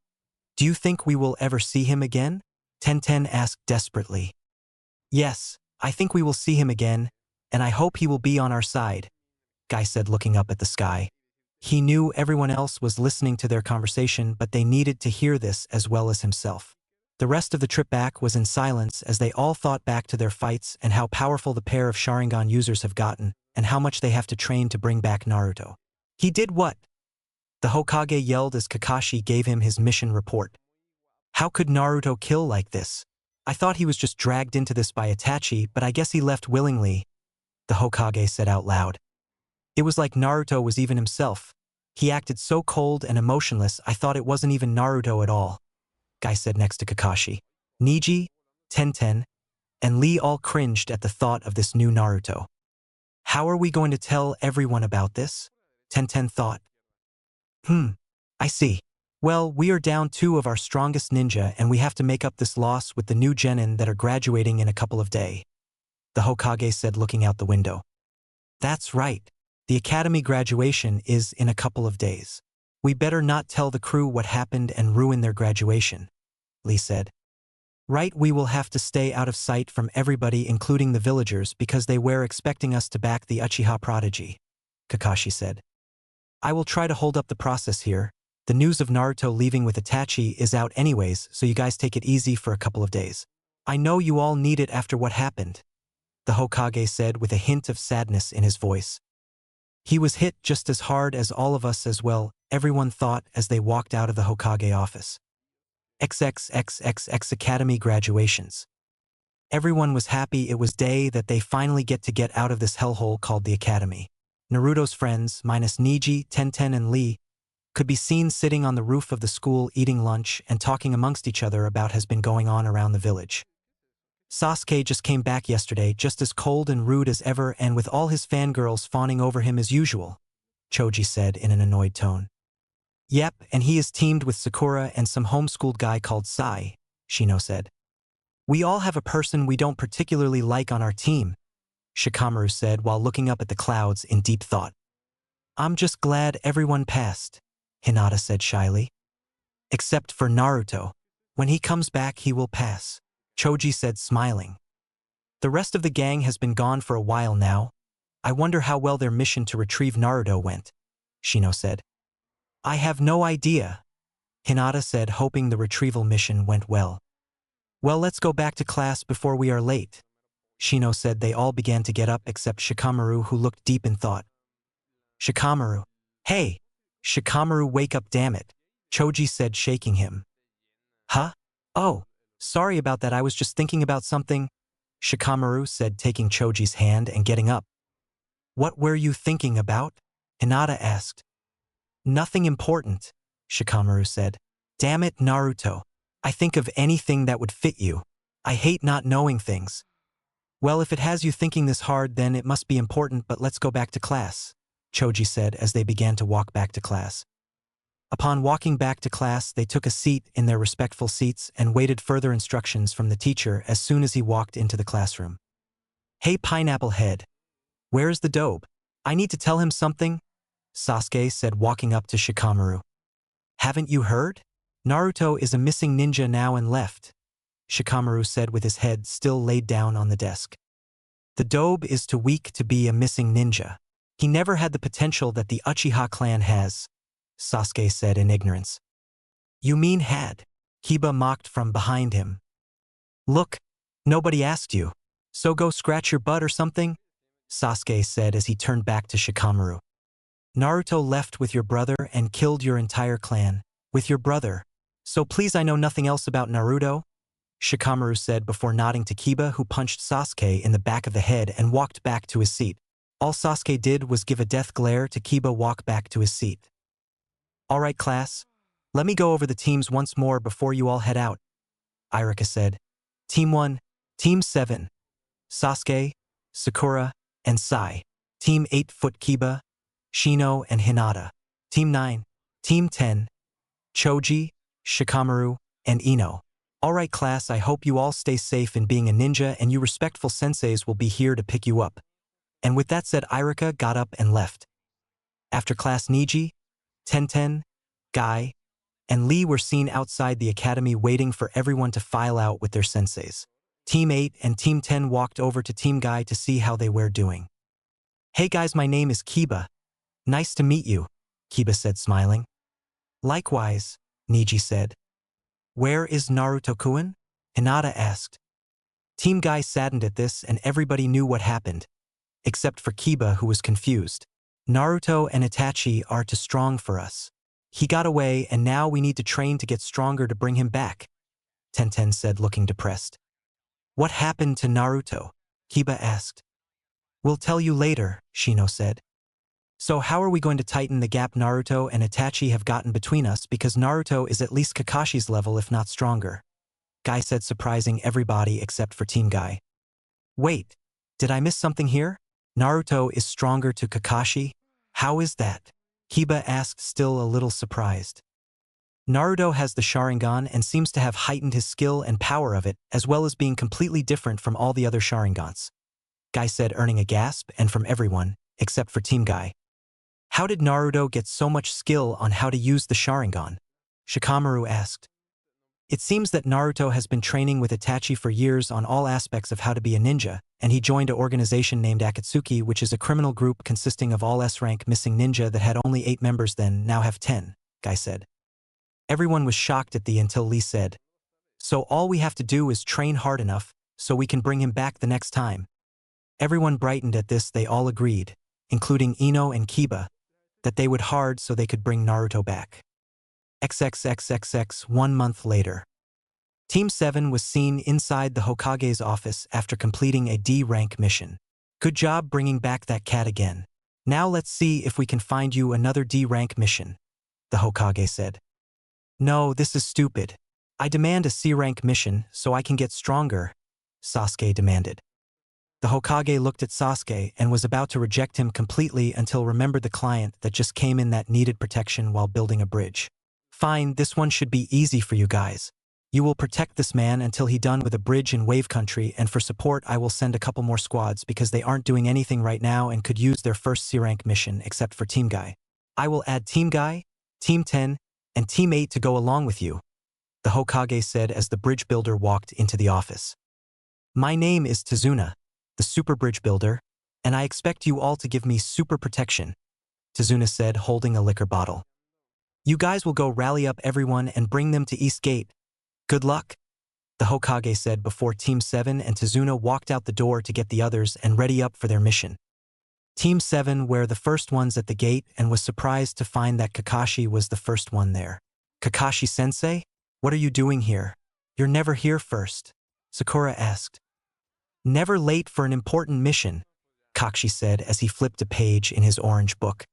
S1: do you think we will ever see him again? Tenten asked desperately. Yes, I think we will see him again, and I hope he will be on our side, Guy said looking up at the sky. He knew everyone else was listening to their conversation, but they needed to hear this as well as himself. The rest of the trip back was in silence as they all thought back to their fights and how powerful the pair of Sharingan users have gotten, and how much they have to train to bring back Naruto. He did what? The Hokage yelled as Kakashi gave him his mission report. How could Naruto kill like this? I thought he was just dragged into this by Itachi, but I guess he left willingly, the Hokage said out loud. It was like Naruto was even himself. He acted so cold and emotionless, I thought it wasn't even Naruto at all, Guy said next to Kakashi. Niji, Tenten, and Lee all cringed at the thought of this new Naruto. How are we going to tell everyone about this? Tenten thought. I see. Well, we are down 2 of our strongest ninja and we have to make up this loss with the new genin that are graduating in a couple of days, the Hokage said looking out the window. That's right. The academy graduation is in a couple of days. We better not tell the crew what happened and ruin their graduation, Lee said. Right, we will have to stay out of sight from everybody including the villagers because they were expecting us to back the Uchiha prodigy, Kakashi said. I will try to hold up the process here. The news of Naruto leaving with Itachi is out anyways, so you guys take it easy for a couple of days. I know you all need it after what happened, the Hokage said with a hint of sadness in his voice. He was hit just as hard as all of us as well, everyone thought as they walked out of the Hokage office. XXXXX Academy graduations. Everyone was happy it was day that they finally get to get out of this hellhole called the Academy. Naruto's friends, minus Neji, Tenten and Lee, could be seen sitting on the roof of the school eating lunch and talking amongst each other about has been going on around the village. Sasuke just came back yesterday just as cold and rude as ever and with all his fangirls fawning over him as usual, Choji said in an annoyed tone. Yep, and he is teamed with Sakura and some homeschooled guy called Sai, Shino said. We all have a person we don't particularly like on our team, Shikamaru said while looking up at the clouds in deep thought. I'm just glad everyone passed, Hinata said shyly. Except for Naruto. When he comes back he will pass, Choji said smiling. The rest of the gang has been gone for a while now. I wonder how well their mission to retrieve Naruto went, Shino said. I have no idea, Hinata said, hoping the retrieval mission went well. Well, let's go back to class before we are late, Shino said. They all began to get up except Shikamaru, who looked deep in thought. Shikamaru. Hey! Shikamaru, wake up, damn it, Choji said, shaking him. Huh? Oh, sorry about that, I was just thinking about something, Shikamaru said, taking Choji's hand and getting up. What were you thinking about? Hinata asked. Nothing important, Shikamaru said. Damn it, Naruto. I think of anything that would fit you. I hate not knowing things. Well, if it has you thinking this hard, then it must be important, but let's go back to class, Choji said as they began to walk back to class. Upon walking back to class, they took a seat in their respectful seats and waited further instructions from the teacher as soon as he walked into the classroom. Hey, Pineapple Head. Where's the dope? I need to tell him something, Sasuke said, walking up to Shikamaru. Haven't you heard? Naruto is a missing ninja now and left, Shikamaru said with his head still laid down on the desk. The dobe is too weak to be a missing ninja. He never had the potential that the Uchiha clan has, Sasuke said in ignorance. You mean had? Kiba mocked from behind him. Look, nobody asked you. So go scratch your butt or something, Sasuke said as he turned back to Shikamaru. Naruto left with your brother and killed your entire clan. With your brother. So please, I know nothing else about Naruto, Shikamaru said before nodding to Kiba, who punched Sasuke in the back of the head and walked back to his seat. All Sasuke did was give a death glare to Kiba, walk back to his seat. All right, class. Let me go over the teams once more before you all head out, Irika said. Team 1, Team 7, Sasuke, Sakura, and Sai. Team 8 Foot Kiba, Shino, and Hinata. Team 9, Team 10, Choji, Shikamaru, and Ino. Alright class, I hope you all stay safe in being a ninja and you respectful senseis will be here to pick you up. And with that said, Irika got up and left. After class, Neji, Tenten, Guy, and Lee were seen outside the academy waiting for everyone to file out with their senseis. Team 8 and Team 10 walked over to Team Guy to see how they were doing. Hey guys, my name is Kiba. Nice to meet you, Kiba said smiling. Likewise, Neji said. Where is Naruto-kun? Hinata asked. Team Guy saddened at this and everybody knew what happened, except for Kiba, who was confused. Naruto and Itachi are too strong for us. He got away and now we need to train to get stronger to bring him back, Tenten said, looking depressed. What happened to Naruto? Kiba asked. We'll tell you later, Shino said. So how are we going to tighten the gap Naruto and Itachi have gotten between us, because Naruto is at least Kakashi's level if not stronger? Guy said, surprising everybody except for Team Guy. Wait, did I miss something here? Naruto is stronger to Kakashi? How is that? Kiba asked, still a little surprised. Naruto has the Sharingan and seems to have heightened his skill and power of it, as well as being completely different from all the other Sharingans, Guy said, earning a gasp, and from everyone, except for Team Guy. How did Naruto get so much skill on how to use the Sharingan? Shikamaru asked. It seems that Naruto has been training with Itachi for years on all aspects of how to be a ninja, and he joined an organization named Akatsuki, which is a criminal group consisting of all S-rank missing ninja that had only 8 members then, now have 10, Guy said. Everyone was shocked at the until Lee said, so all we have to do is train hard enough, so we can bring him back the next time. Everyone brightened at this, they all agreed. including Ino and Kiba, that they would hard so they could bring Naruto back. XXXXX 1 month later. Team 7 was seen inside the Hokage's office after completing a D-rank mission. Good job bringing back that cat again. Now let's see if we can find you another D-rank mission, the Hokage said. No, this is stupid. I demand a C-rank mission so I can get stronger, Sasuke demanded. The Hokage looked at Sasuke and was about to reject him completely until remembered the client that just came in that needed protection while building a bridge. Fine, this one should be easy for you guys. You will protect this man until he done with a bridge in Wave Country, and for support I will send a couple more squads because they aren't doing anything right now and could use their first C-rank mission except for Team Guy. I will add Team Guy, Team 10, and Team 8 to go along with you, the Hokage said as the bridge builder walked into the office. My name is Tazuna, the super bridge builder, and I expect you all to give me super protection, Tazuna said, holding a liquor bottle. You guys will go rally up everyone and bring them to East Gate. Good luck, the Hokage said before Team 7 and Tazuna walked out the door to get the others and ready up for their mission. Team 7 were the first ones at the gate and was surprised to find that Kakashi was the first one there. Kakashi-sensei? What are you doing here? You're never here first, Sakura asked. Never late for an important mission, Kakashi said as he flipped a page in his orange book.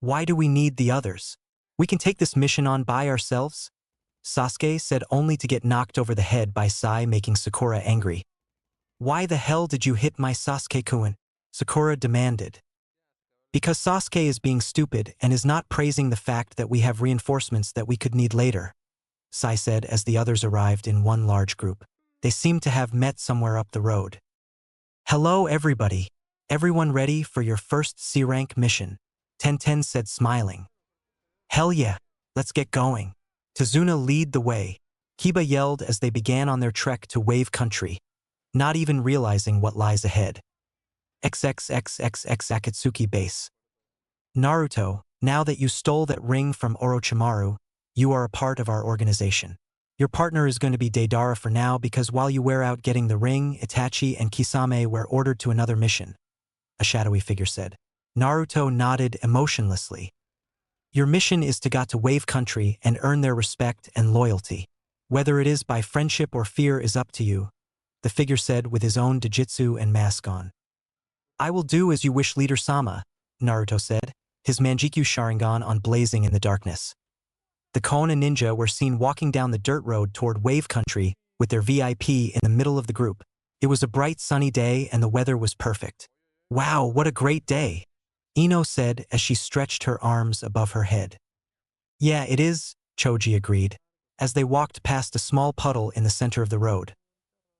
S1: Why do we need the others? We can take this mission on by ourselves? Sasuke said, only to get knocked over the head by Sai, making Sakura angry. Why the hell did you hit my Sasuke-kun? Sakura demanded. Because Sasuke is being stupid and is not praising the fact that we have reinforcements that we could need later, Sai said as the others arrived in one large group. They seemed to have met somewhere up the road. Hello everybody. Everyone ready for your first C-rank mission? Tenten said, smiling. Hell yeah, let's get going. Tazuna lead the way, Kiba yelled as they began on their trek to Wave Country, not even realizing what lies ahead. XXXXX Akatsuki base. Naruto, now that you stole that ring from Orochimaru, you are a part of our organization. Your partner is going to be Deidara for now because while you were out getting the ring, Itachi and Kisame were ordered to another mission, a shadowy figure said. Naruto nodded emotionlessly. Your mission is to get to Wave Country and earn their respect and loyalty. Whether it is by friendship or fear is up to you, the figure said with his own Dojutsu and mask on. I will do as you wish, Leader Sama, Naruto said, his Manjikyu Sharingan on blazing in the darkness. The Konoha ninja were seen walking down the dirt road toward Wave Country with their VIP in the middle of the group. It was a bright sunny day and the weather was perfect. Wow, what a great day, Ino said as she stretched her arms above her head. Yeah, it is, Choji agreed, as they walked past a small puddle in the center of the road.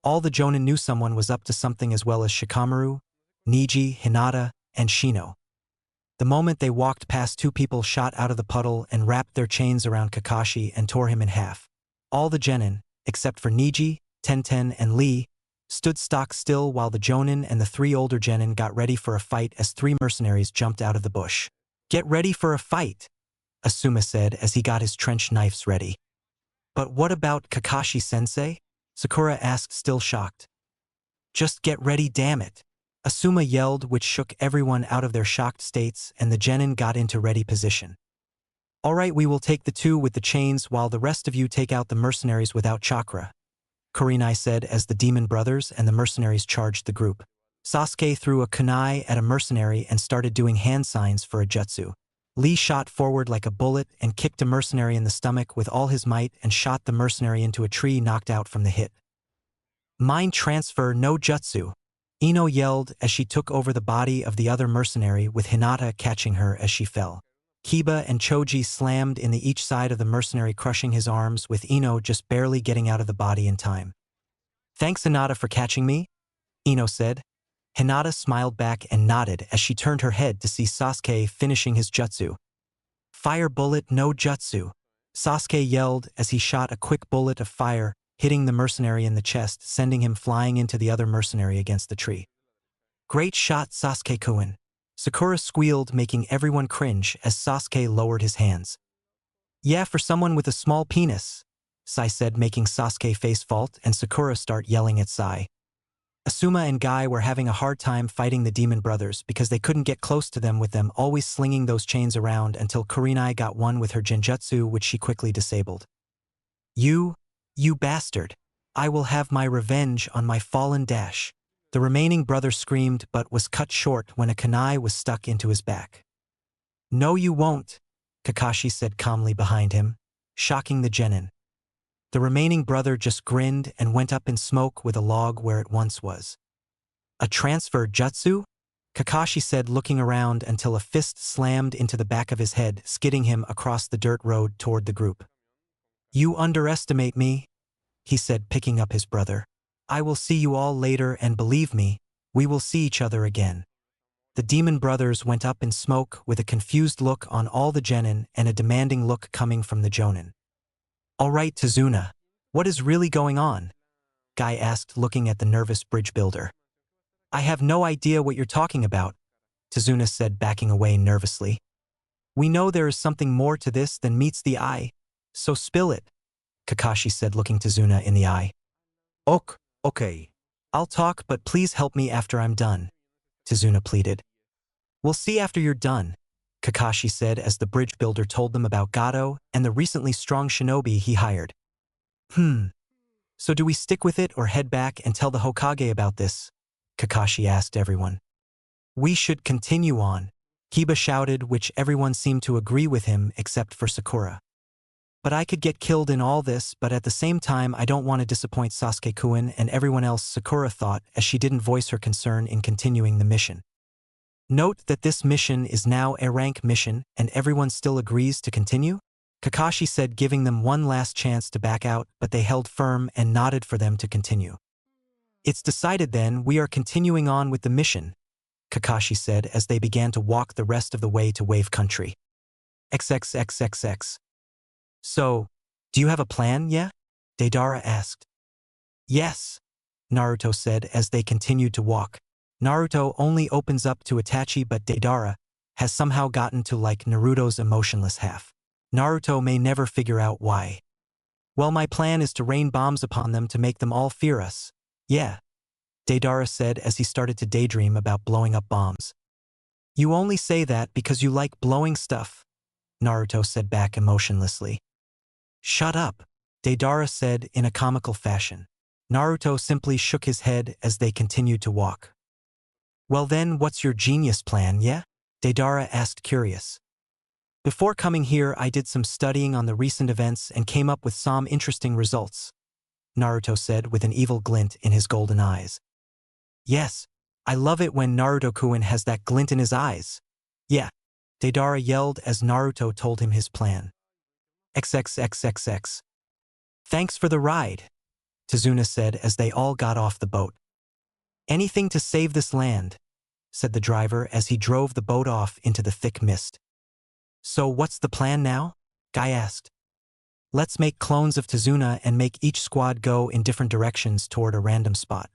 S1: All the Jonin knew someone was up to something, as well as Shikamaru, Niji, Hinata, and Shino. The moment they walked past, two people shot out of the puddle and wrapped their chains around Kakashi and tore him in half. All the genin, except for Niji, Tenten, and Lee, stood stock still while the Jonin and the three older genin got ready for a fight as three mercenaries jumped out of the bush. Get ready for a fight, Asuma said as he got his trench knives ready. But what about Kakashi-sensei? Sakura asked, still shocked. Just get ready, damn it, Asuma yelled, which shook everyone out of their shocked states, and the genin got into ready position. All right, we will take the two with the chains while the rest of you take out the mercenaries without chakra, Kurenai said as the demon brothers and the mercenaries charged the group. Sasuke threw a kunai at a mercenary and started doing hand signs for a jutsu. Lee shot forward like a bullet and kicked a mercenary in the stomach with all his might and shot the mercenary into a tree, knocked out from the hit. Mind transfer, no jutsu, Ino yelled as she took over the body of the other mercenary, with Hinata catching her as she fell. Kiba and Choji slammed in the each side of the mercenary, crushing his arms, with Ino just barely getting out of the body in time. Thanks, Hinata, for catching me, Ino said. Hinata smiled back and nodded as she turned her head to see Sasuke finishing his jutsu. Fire bullet, no jutsu, Sasuke yelled as he shot a quick bullet of fire, hitting the mercenary in the chest, sending him flying into the other mercenary against the tree. Great shot, Sasuke-kun, Sakura squealed, making everyone cringe as Sasuke lowered his hands. Yeah, for someone with a small penis, Sai said, making Sasuke face fault and Sakura start yelling at Sai. Asuma and Guy were having a hard time fighting the demon brothers because they couldn't get close to them, with them always slinging those chains around, until Kurenai got one with her genjutsu, which she quickly disabled. You bastard. I will have my revenge on my fallen dash. The remaining brother screamed but was cut short when a kunai was stuck into his back. No you won't, Kakashi said calmly behind him, shocking the genin. The remaining brother just grinned and went up in smoke with a log where it once was. A transfer jutsu? Kakashi said, looking around until a fist slammed into the back of his head, skidding him across the dirt road toward the group. You underestimate me, he said, picking up his brother. I will see you all later, and believe me, we will see each other again. The demon brothers went up in smoke with a confused look on all the genin and a demanding look coming from the jonin. All right, Tazuna, what is really going on? Guy asked, looking at the nervous bridge builder. I have no idea what you're talking about, Tazuna said, backing away nervously. We know there is something more to this than meets the eye, so spill it, Kakashi said, looking Tazuna in the eye.
S2: Okay.
S1: I'll talk, but please help me after I'm done, Tazuna pleaded. We'll see after you're done, Kakashi said as the bridge builder told them about Gato and the recently strong shinobi he hired. So do we stick with it or head back and tell the Hokage about this? Kakashi asked everyone. We should continue on, Kiba shouted, which everyone seemed to agree with him except for Sakura. But I could get killed in all this, but at the same time I don't want to disappoint Sasuke-kun and everyone else, Sakura thought, as she didn't voice her concern in continuing the mission. Note that this mission is now a rank mission and everyone still agrees to continue? Kakashi said, giving them one last chance to back out, but they held firm and nodded for them to continue. It's decided then, we are continuing on with the mission, Kakashi said as they began to walk the rest of the way to Wave Country. XXXXX. So, do you have a plan, yeah? Deidara asked. Yes, Naruto said as they continued to walk. Naruto only opens up to Itachi, but Deidara has somehow gotten to like Naruto's emotionless half. Naruto may never figure out why. Well, my plan is to rain bombs upon them to make them all fear us. Yeah, Deidara said as he started to daydream about blowing up bombs. You only say that because you like blowing stuff, Naruto said back emotionlessly. Shut up, Deidara said in a comical fashion. Naruto simply shook his head as they continued to walk. Well then, what's your genius plan, yeah? Deidara asked, curious. Before coming here, I did some studying on the recent events and came up with some interesting results, Naruto said with an evil glint in his golden eyes. Yes, I love it when Naruto-kun has that glint in his eyes. Yeah, Deidara yelled as Naruto told him his plan. XXXXX. Thanks for the ride, Tazuna said as they all got off the boat. Anything to save this land, said the driver as he drove the boat off into the thick mist. So what's the plan now? Guy asked. Let's make clones of Tazuna and make each squad go in different directions toward a random spot.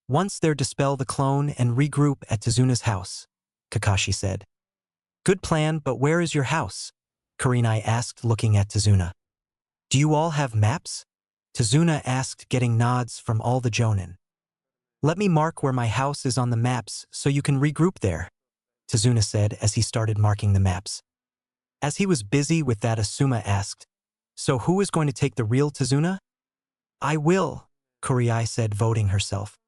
S1: Once there, dispel the clone and regroup at Tazuna's house, Kakashi said. Good plan, but where is your house? Kurenai asked, looking at Tazuna. Do you all have maps? Tazuna asked, getting nods from all the jonin. Let me mark where my house is on the maps so you can regroup there, Tazuna said as he started marking the maps. As he was busy with that, Asuma asked, So who is going to take the real Tazuna? I will, Kurenai said, voting herself.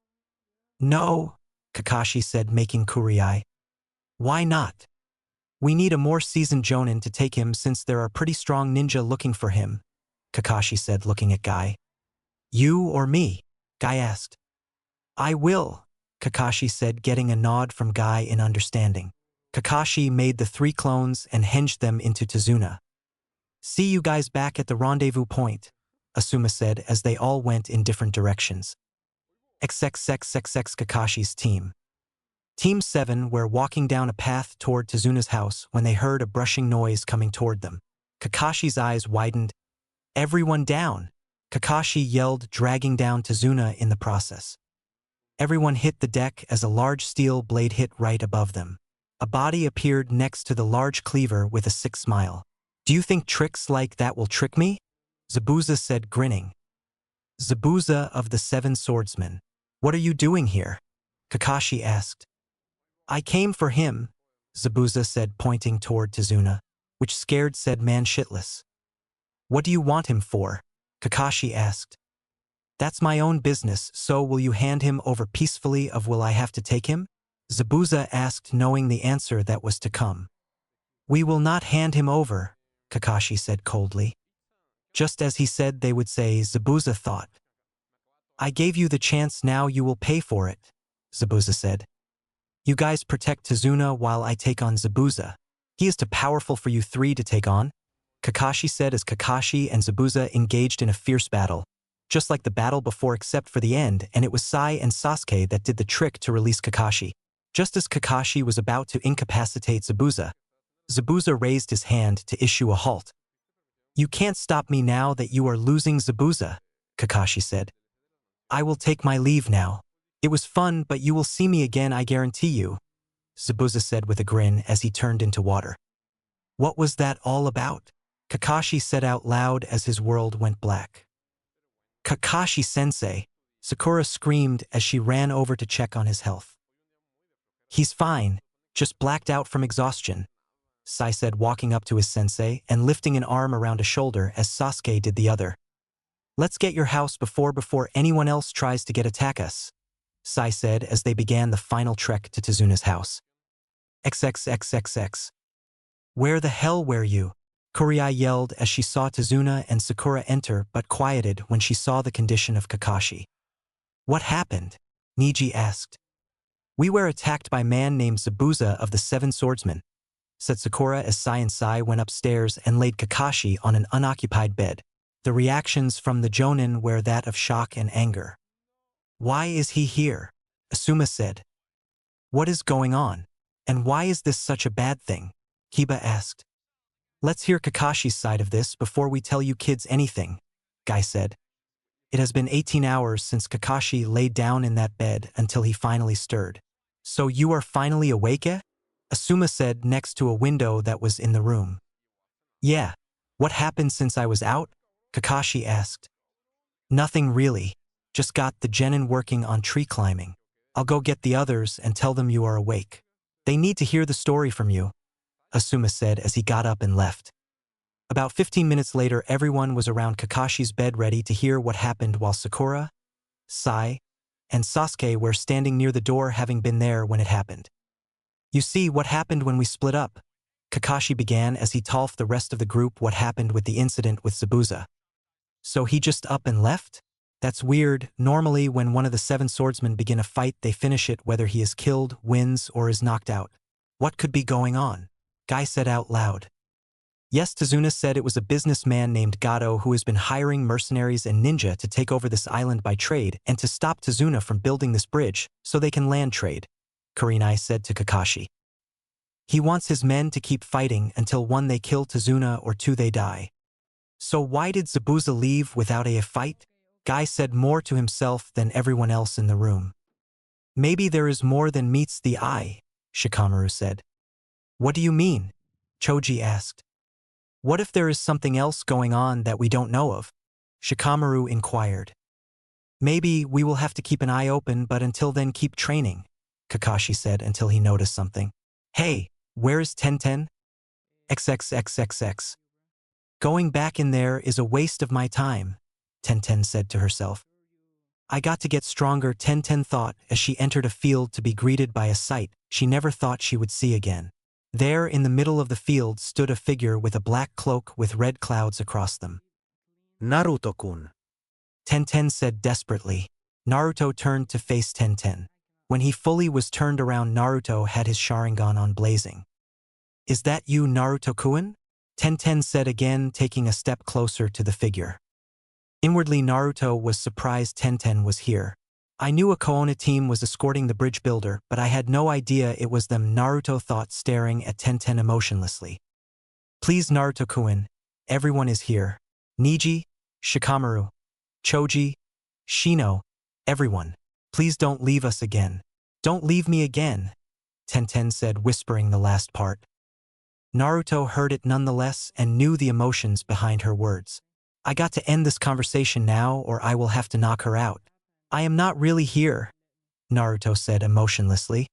S1: No, Kakashi said, making Kurenai. Why not? We need a more seasoned jonin to take him since there are pretty strong ninja looking for him, Kakashi said, looking at Guy. You or me? Guy asked. I will, Kakashi said, getting a nod from Guy in understanding. Kakashi made the 3 clones and hinged them into Tazuna. See you guys back at the rendezvous point, Asuma said as they all went in different directions. XXXXX. Kakashi's team. Team 7 were walking down a path toward Tazuna's house when they heard a brushing noise coming toward them. Kakashi's eyes widened. Everyone down, Kakashi yelled, dragging down Tazuna in the process. Everyone hit the deck as a large steel blade hit right above them. A body appeared next to the large cleaver with a sick smile. Do you think tricks like that will trick me? Zabuza said, grinning. Zabuza of the 7 Swordsmen. What are you doing here? Kakashi asked. I came for him, Zabuza said, pointing toward Tazuna, which scared said man shitless. What do you want him for? Kakashi asked. That's my own business, so will you hand him over peacefully or will I have to take him? Zabuza asked, knowing the answer that was to come. We will not hand him over, Kakashi said coldly. Just as he said they would say, Zabuza thought. I gave you the chance, now you will pay for it, Zabuza said. You guys protect Tazuna while I take on Zabuza. He is too powerful for you three to take on, Kakashi said as Kakashi and Zabuza engaged in a fierce battle, just like the battle before except for the end, and it was Sai and Sasuke that did the trick to release Kakashi. Just as Kakashi was about to incapacitate Zabuza, Zabuza raised his hand to issue a halt. You can't stop me now that you are losing, Zabuza, Kakashi said. I will take my leave now. It was fun, but you will see me again, I guarantee you, Zabuza said with a grin as he turned into water. What was that all about? Kakashi said out loud as his world went black. Kakashi-sensei, Sakura screamed as she ran over to check on his health. He's fine, just blacked out from exhaustion, Sai said, walking up to his sensei and lifting an arm around a shoulder as Sasuke did the other. Let's get your house before anyone else tries to attack us, Sai said as they began the final trek to Tazuna's house. XXXXX. Where the hell were you? Kureai yelled as she saw Tazuna and Sakura enter but quieted when she saw the condition of Kakashi. What happened? Niji asked. We were attacked by a man named Zabuza of the Seven Swordsmen, said Sakura as Sai and Sai went upstairs and laid Kakashi on an unoccupied bed. The reactions from the Jonin were that of shock and anger. Why is he here? Asuma said. What is going on? And why is this such a bad thing? Kiba asked. Let's hear Kakashi's side of this before we tell you kids anything, Guy said. It has been 18 hours since Kakashi laid down in that bed until he finally stirred. So you are finally awake, eh? Asuma said next to a window that was in the room. Yeah. What happened since I was out? Kakashi asked. Nothing really. Just got the genin working on tree climbing. I'll go get the others and tell them you are awake. They need to hear the story from you, Asuma said as he got up and left. About 15 minutes later, everyone was around Kakashi's bed ready to hear what happened while Sakura, Sai, and Sasuke were standing near the door, having been there when it happened. You see what happened when we split up, Kakashi began as he told the rest of the group what happened with the incident with Zabuza. So he just up and left? That's weird. Normally when one of the seven swordsmen begin a fight, they finish it whether he is killed, wins, or is knocked out. What could be going on? Guy said out loud. Yes, Tazuna said it was a businessman named Gato who has been hiring mercenaries and ninja to take over this island by trade and to stop Tazuna from building this bridge so they can land trade, Kurenai said to Kakashi. He wants his men to keep fighting until one they kill Tazuna or two they die. So why did Zabuza leave without a fight? Guy said more to himself than everyone else in the room. Maybe there is more than meets the eye, Shikamaru said. What do you mean? Choji asked. What if there is something else going on that we don't know of? Shikamaru inquired. Maybe we will have to keep an eye open, but until then keep training, Kakashi said until he noticed something. Hey, where is Tenten? XXXXX. Going back in there is a waste of my time, Tenten said to herself. I got to get stronger, Tenten thought as she entered a field to be greeted by a sight she never thought she would see again. There in the middle of the field stood a figure with a black cloak with red clouds across them.
S2: Naruto-kun.
S1: Tenten said desperately. Naruto turned to face Tenten. When he fully was turned around, Naruto had his Sharingan on blazing. Is that you, Naruto-kun? Tenten said again, taking a step closer to the figure. Inwardly, Naruto was surprised Tenten was here. I knew a Koona team was escorting the bridge builder, but I had no idea it was them, Naruto thought, staring at Tenten emotionlessly. Please, Naruto-kun, everyone is here. Niji, Shikamaru, Choji, Shino, everyone. Please don't leave us again. Don't leave me again, Tenten said, whispering the last part. Naruto heard it nonetheless and knew the emotions behind her words. I got to end this conversation now or I will have to knock her out, I am not really here, Naruto said emotionlessly.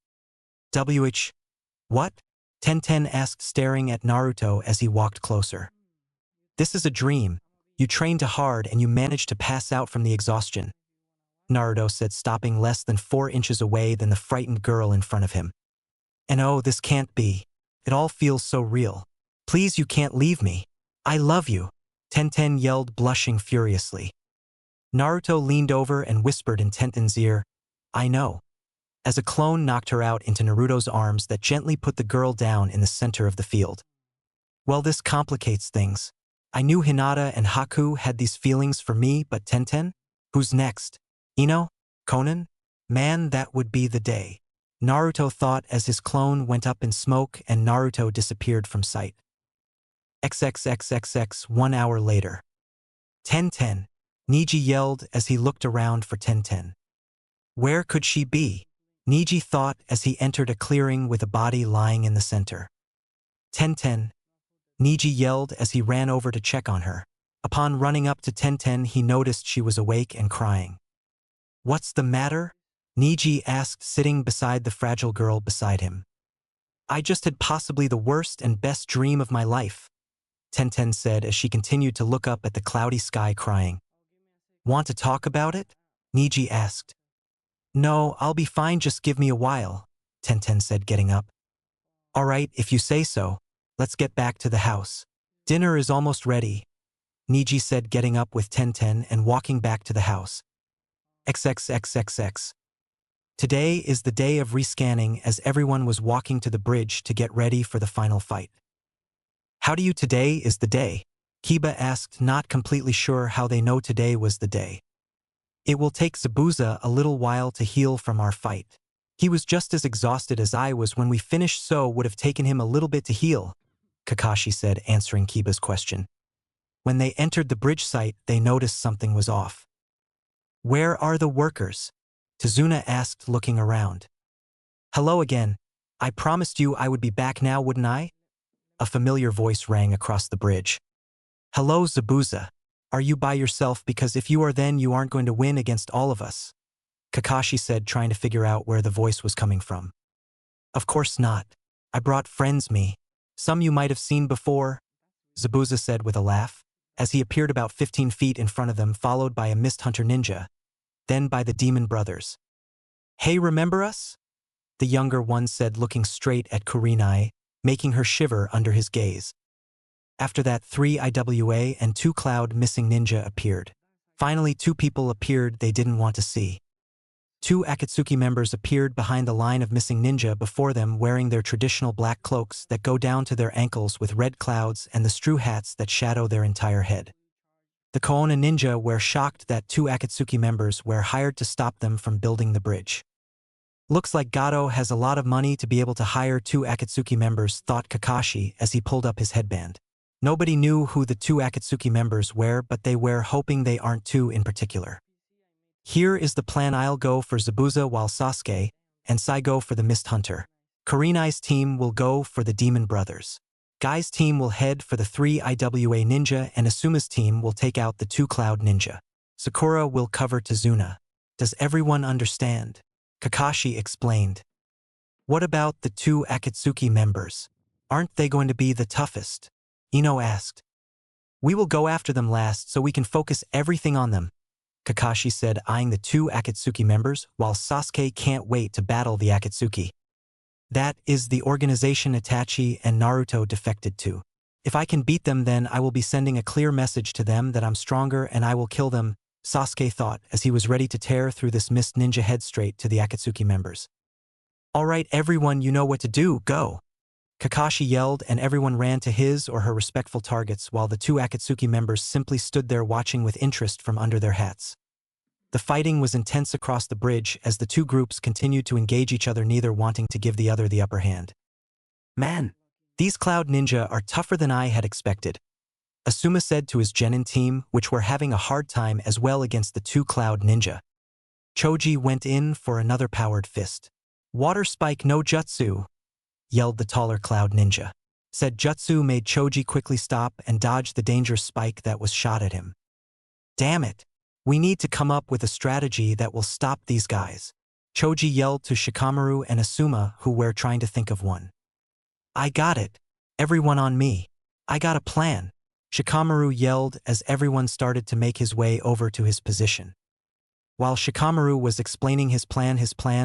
S1: What? Tenten asked, staring at Naruto as he walked closer. This is a dream. You trained hard and you managed to pass out from the exhaustion, Naruto said, stopping less than 4 inches away than the frightened girl in front of him. And oh, this can't be. It all feels so real. Please, you can't leave me. I love you, Tenten yelled, blushing furiously. Naruto leaned over and whispered in Tenten's ear, I know. As a clone knocked her out into Naruto's arms that gently put the girl down in the center of the field. Well, this complicates things. I knew Hinata and Haku had these feelings for me, but Tenten? Who's next? Ino? Conan? Man, that would be the day, Naruto thought as his clone went up in smoke and Naruto disappeared from sight. XXXXX 1 hour later. Tenten, Neji yelled as he looked around for Tenten. Where could she be? Neji thought as he entered a clearing with a body lying in the center. Tenten, Neji yelled as he ran over to check on her. Upon running up to Tenten, he noticed she was awake and crying. What's the matter? Neji asked, sitting beside the fragile girl beside him. I just had possibly the worst and best dream of my life, Tenten said as she continued to look up at the cloudy sky, crying. Want to talk about it? Neji asked. No, I'll be fine, just give me a while, Tenten said, getting up. All right, if you say so. Let's get back to the house. Dinner is almost ready, Neji said, getting up with Tenten and walking back to the house. XXXXX. Today is the day of rescanning as everyone was walking to the bridge to get ready for the final fight. How do you today is the day? Kiba asked, not completely sure how they know today was the day. It will take Zabuza a little while to heal from our fight. He was just as exhausted as I was when we finished, so would have taken him a little bit to heal, Kakashi said, answering Kiba's question. When they entered the bridge site, they noticed something was off. Where are the workers? Tazuna asked, looking around. Hello again. I promised you I would be back now, wouldn't I? A familiar voice rang across the bridge. Hello, Zabuza. Are you by yourself? Because if you are, then you aren't going to win against all of us, Kakashi said, trying to figure out where the voice was coming from. Of course not. I brought friends me. Some you might have seen before, Zabuza said with a laugh, as he appeared about 15 feet in front of them, followed by a Mist Hunter ninja, then by the Demon Brothers. Hey, remember us? The younger one said, looking straight at Kurenai, making her shiver under his gaze. After that, 3 IWA and 2 Cloud Missing Ninja appeared. Finally, 2 people appeared they didn't want to see. 2 Akatsuki members appeared behind the line of missing ninja before them, wearing their traditional black cloaks that go down to their ankles with red clouds and the straw hats that shadow their entire head. The Koona ninja were shocked that 2 Akatsuki members were hired to stop them from building the bridge. Looks like Gato has a lot of money to be able to hire 2 Akatsuki members, thought Kakashi as he pulled up his headband. Nobody knew who the 2 Akatsuki members were, but they were hoping they aren't 2 in particular. Here is the plan. I'll go for Zabuza while Sasuke and Sai go for the Mist Hunter. Kurenai's team will go for the Demon Brothers. Guy's team will head for the 3 IWA ninja and Asuma's team will take out the 2 Cloud ninja. Sakura will cover Tazuna. Does everyone understand? Kakashi explained. What about the 2 Akatsuki members? Aren't they going to be the toughest? Ino asked. We will go after them last so we can focus everything on them, Kakashi said, eyeing the 2 Akatsuki members, while Sasuke can't wait to battle the Akatsuki. That is the organization Itachi and Naruto defected to. If I can beat them, then I will be sending a clear message to them that I'm stronger and I will kill them, Sasuke thought as he was ready to tear through this mist ninja head straight to the Akatsuki members. All right, everyone, you know what to do, go! Kakashi yelled, and everyone ran to his or her respectful targets while the 2 Akatsuki members simply stood there watching with interest from under their hats. The fighting was intense across the bridge as the 2 groups continued to engage each other, neither wanting to give the other the upper hand. Man, these Cloud Ninja are tougher than I had expected, Asuma said to his Genin team, which were having a hard time as well against the 2 Cloud Ninja. Choji went in for another powered fist. Water Spike no Jutsu, yelled the taller Cloud Ninja. Said Jutsu made Choji quickly stop and dodge the dangerous spike that was shot at him. Damn it! We need to come up with a strategy that will stop these guys. Choji yelled to Shikamaru and Asuma, who were trying to think of one. I got it. Everyone on me. I got a plan. Shikamaru yelled as everyone started to make his way over to his position. While Shikamaru was explaining his plan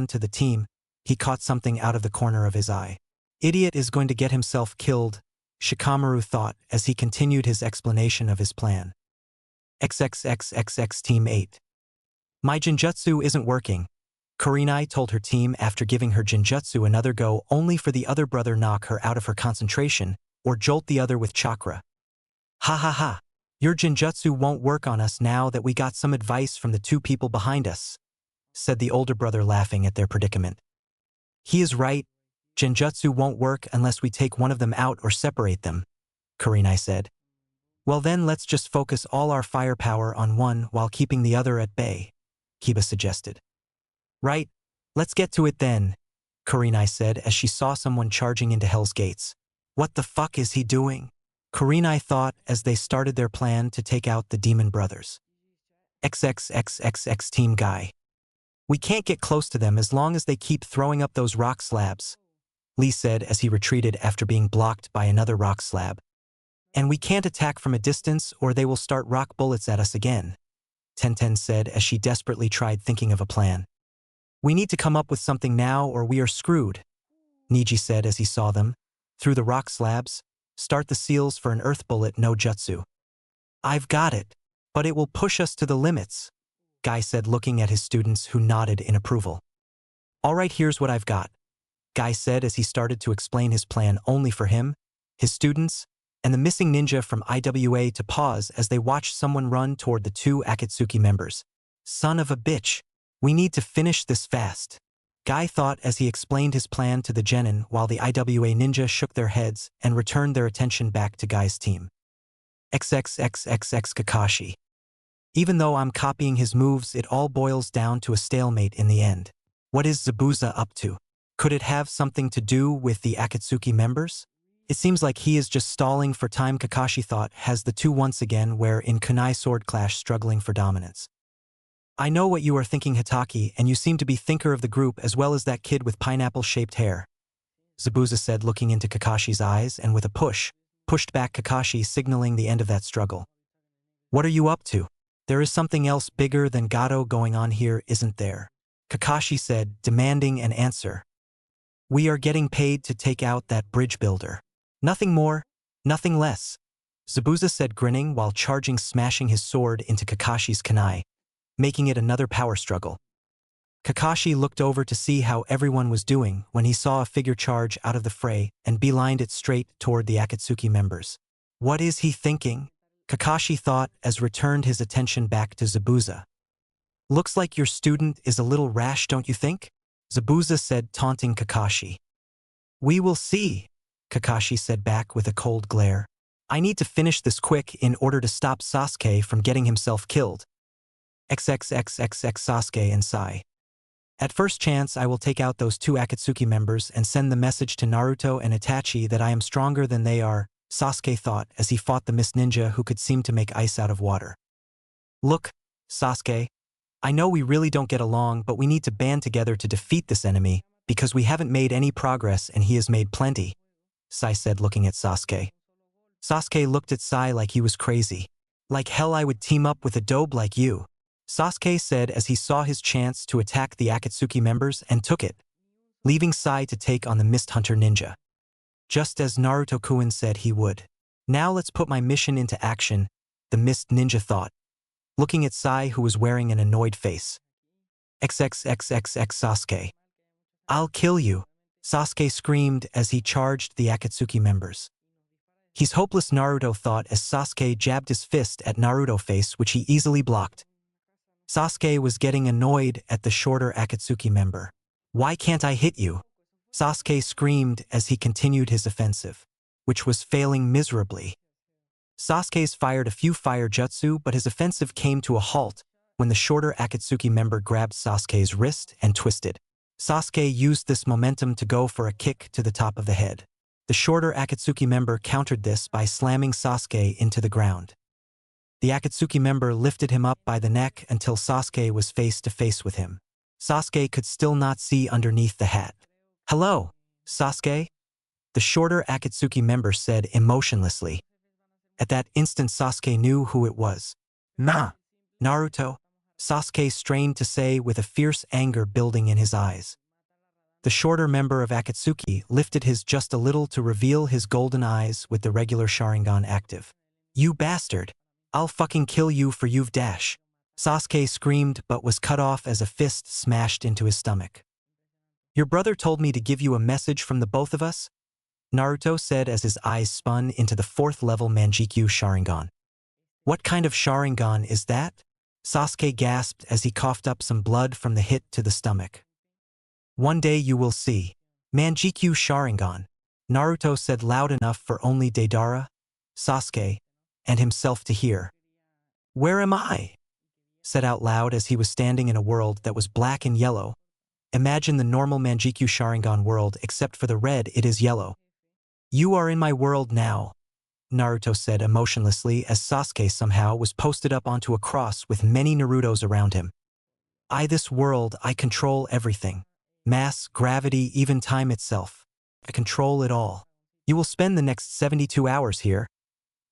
S1: to the team, he caught something out of the corner of his eye. Idiot is going to get himself killed, Shikamaru thought as he continued his explanation of his plan. XXXXX Team 8. My Jinjutsu isn't working, Kurenai told her team after giving her Jinjutsu another go only for the other brother knock her out of her concentration or jolt the other with chakra. Ha ha ha. Your Jinjutsu won't work on us now that we got some advice from the two people behind us, said the older brother laughing at their predicament. He is right. Jinjutsu won't work unless we take one of them out or separate them, Kurenai said. Well then let's just focus all our firepower on one while keeping the other at bay, Kiba suggested. Right, let's get to it then, Kurenai said as she saw someone charging into Hell's Gates. What the fuck is he doing? Kurenai thought as they started their plan to take out the demon brothers. XXXXX Team Guy. We can't get close to them as long as they keep throwing up those rock slabs, Lee said as he retreated after being blocked by another rock slab. And we can't attack from a distance or they will start rock bullets at us again, Tenten said as she desperately tried thinking of a plan. We need to come up with something now or we are screwed, Niji said as he saw them, through the rock slabs, start the seals for an earth bullet no jutsu. I've got it, but it will push us to the limits, Guy said looking at his students who nodded in approval. All right, here's what I've got, Guy said as he started to explain his plan only for him, his students, and the missing ninja from IWA to pause as they watched someone run toward the two Akatsuki members. Son of a bitch. We need to finish this fast, Guy thought as he explained his plan to the genin while the IWA ninja shook their heads and returned their attention back to Guy's team. XXXXX Kakashi. Even though I'm copying his moves, it all boils down to a stalemate in the end. What is Zabuza up to? Could it have something to do with the Akatsuki members? It seems like he is just stalling for time, Kakashi thought, has the two once again were in kunai sword clash struggling for dominance. I know what you are thinking, Hitaki, and you seem to be thinker of the group as well as that kid with pineapple-shaped hair, Zabuza said looking into Kakashi's eyes and with a pushed back Kakashi signaling the end of that struggle. What are you up to? There is something else bigger than Gato going on here, isn't there? Kakashi said, demanding an answer. We are getting paid to take out that bridge builder. Nothing more, nothing less, Zabuza said grinning while smashing his sword into Kakashi's kunai, making it another power struggle. Kakashi looked over to see how everyone was doing when he saw a figure charge out of the fray and beelined it straight toward the Akatsuki members. What is he thinking? Kakashi thought as returned his attention back to Zabuza. Looks like your student is a little rash, don't you think? Zabuza said, taunting Kakashi. We will see, Kakashi said back with a cold glare. I need to finish this quick in order to stop Sasuke from getting himself killed. XXXXX Sasuke and Sai. At first chance I will take out those two Akatsuki members and send the message to Naruto and Itachi that I am stronger than they are, Sasuke thought as he fought the mist ninja who could seem to make ice out of water. Look, Sasuke, I know we really don't get along, but we need to band together to defeat this enemy, because we haven't made any progress and he has made plenty, Sai said looking at Sasuke. Sasuke looked at Sai like he was crazy. Like hell I would team up with a dope like you, Sasuke said as he saw his chance to attack the Akatsuki members and took it, leaving Sai to take on the Mist Hunter ninja. Just as Naruto-kun said he would. Now let's put my mission into action, the Mist ninja thought, looking at Sai who was wearing an annoyed face. XXXXX Sasuke. I'll kill you, Sasuke screamed as he charged the Akatsuki members. He's hopeless, Naruto thought as Sasuke jabbed his fist at Naruto's face, which he easily blocked. Sasuke was getting annoyed at the shorter Akatsuki member. Why can't I hit you? Sasuke screamed as he continued his offensive, which was failing miserably. Sasuke's fired a few fire jutsu, but his offensive came to a halt when the shorter Akatsuki member grabbed Sasuke's wrist and twisted. Sasuke used this momentum to go for a kick to the top of the head. The shorter Akatsuki member countered this by slamming Sasuke into the ground. The Akatsuki member lifted him up by the neck until Sasuke was face to face with him. Sasuke could still not see underneath the hat. "Hello, Sasuke?" the shorter Akatsuki member said emotionlessly. At that instant Sasuke knew who it was.
S2: Nah.
S1: "Naruto," Sasuke strained to say with a fierce anger building in his eyes. The shorter member of Akatsuki lifted his just a little to reveal his golden eyes with the regular Sharingan active. "You bastard! I'll fucking kill you for you've dash!" Sasuke screamed but was cut off as a fist smashed into his stomach. "Your brother told me to give you a message from the both of us?" Naruto said as his eyes spun into the 4th level Manjikyu Sharingan. "What kind of Sharingan is that?" Sasuke gasped as he coughed up some blood from the hit to the stomach. "One day you will see. Manjikyu Sharingan," Naruto said loud enough for only Deidara, Sasuke, and himself to hear. "Where am I?" said out loud as he was standing in a world that was black and yellow. Imagine the normal Manjikyu Sharingan world except for the red it is yellow. "You are in my world now," Naruto said emotionlessly as Sasuke somehow was posted up onto a cross with many Narutos around him. This world, I control everything. Mass, gravity, even time itself. I control it all. You will spend the next 72 hours here,"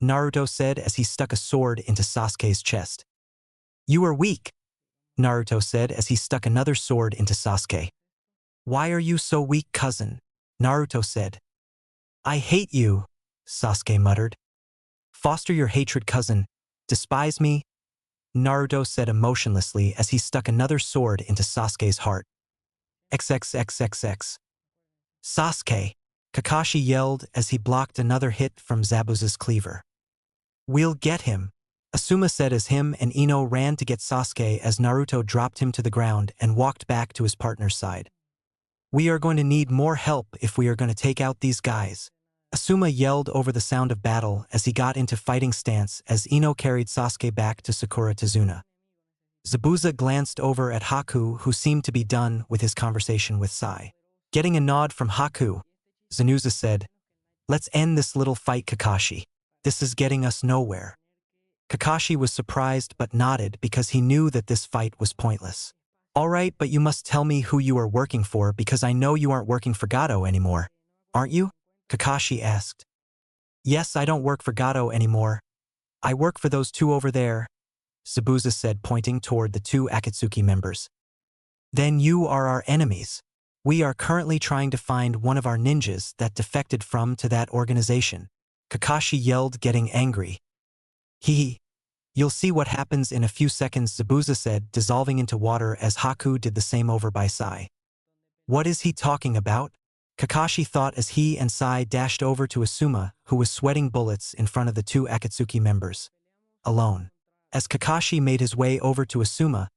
S1: Naruto said as he stuck a sword into Sasuke's chest. "You are weak," Naruto said as he stuck another sword into Sasuke. "Why are you so weak, cousin?" Naruto said. "I hate you," Sasuke muttered. "Foster your hatred, cousin. Despise me?" Naruto said emotionlessly as he stuck another sword into Sasuke's heart. XXXXX. "Sasuke!" Kakashi yelled as he blocked another hit from Zabuza's cleaver. "We'll get him," Asuma said as him and Ino ran to get Sasuke as Naruto dropped him to the ground and walked back to his partner's side. "We are going to need more help if we are going to take out these guys," Asuma yelled over the sound of battle as he got into fighting stance as Ino carried Sasuke back to Sakura Tezuna. Zabuza glanced over at Haku, who seemed to be done with his conversation with Sai. Getting a nod from Haku, Zanuza said, "Let's end this little fight, Kakashi. This is getting us nowhere." Kakashi was surprised but nodded because he knew that this fight was pointless. "All right, but you must tell me who you are working for because I know you aren't working for Gato anymore. Aren't you?" Kakashi asked. "Yes, I don't work for Gato anymore. I work for those two over there," Zabuza said, pointing toward the 2 Akatsuki members. "Then you are our enemies. We are currently trying to find one of our ninjas that defected from to that organization," Kakashi yelled, getting angry. You'll see what happens in a few seconds," Zabuza said, dissolving into water as Haku did the same over by Sai. "What is he talking about?" Kakashi thought as he and Sai dashed over to Asuma, who was sweating bullets in front of the 2 Akatsuki members. Alone. As Kakashi made his way over to Asuma,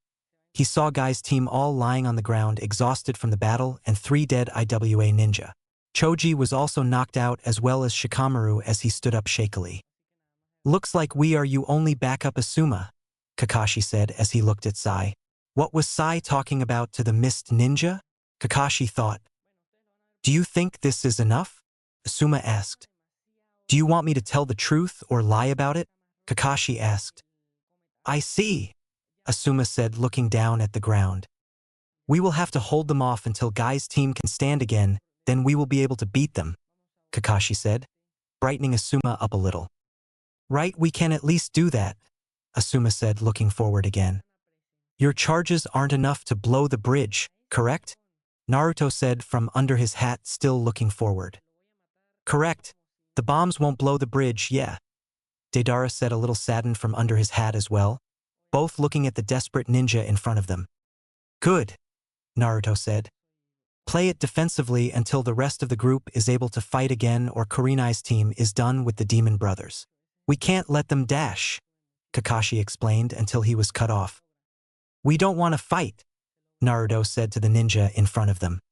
S1: he saw Guy's team all lying on the ground exhausted from the battle and 3 dead IWA ninja. Choji was also knocked out as well as Shikamaru as he stood up shakily. "Looks like we are you only backup Asuma," Kakashi said as he looked at Sai. What was Sai talking about to the mist ninja? Kakashi thought. "Do you think this is enough?" Asuma asked. "Do you want me to tell the truth or lie about it?" Kakashi asked. "I see," Asuma said, looking down at the ground. "We will have to hold them off until Guy's team can stand again, then we will be able to beat them," Kakashi said, brightening Asuma up a little. "Right, we can at least do that," Asuma said, looking forward again. "Your charges aren't enough to blow the bridge, correct?" Naruto said from under his hat, still looking forward. "Correct. The bombs won't blow the bridge, yeah," Deidara said, a little saddened from under his hat as well, both looking at the desperate ninja in front of them. "Good," Naruto said. "Play it defensively until the rest of the group is able to fight again or Kurenai's team is done with the demon brothers. We can't let them dash," Kakashi explained until he was cut off. "We don't want to fight," Naruto said to the ninja in front of them.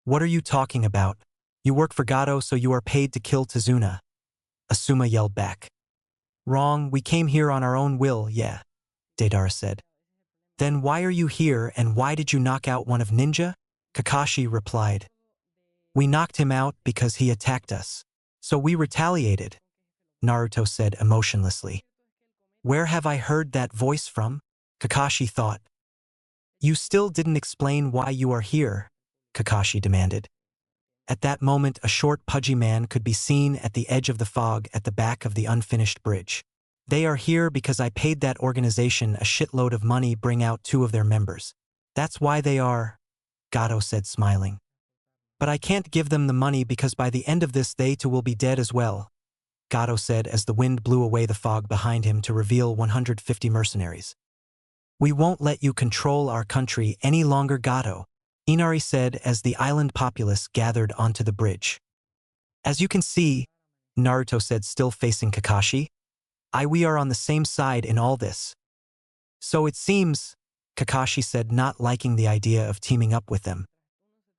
S1: "What are you talking about? You work for Gato, so you are paid to kill Tezuna," Asuma yelled back. "Wrong, we came here on our own will, yeah," Deidara said. "Then why are you here and why did you knock out one of ninja?" Kakashi replied. "We knocked him out because he attacked us. So we retaliated," Naruto said emotionlessly. Where have I heard that voice from? Kakashi thought. You still didn't explain why you are here, Kakashi demanded. At that moment, a short, pudgy man could be seen at the edge of the fog at the back of the unfinished bridge. They are here because I paid that organization a shitload of money bring out 2 of their members. That's why they are, Gato said smiling. But I can't give them the money because by the end of this they too will be dead as well, Gato said as the wind blew away the fog behind him to reveal 150 mercenaries. We won't let you control our country any longer, Gato, Inari said as the island populace gathered onto the bridge. As you can see, Naruto said still facing Kakashi, we are on the same side in all this. So it seems, Kakashi said not liking the idea of teaming up with them.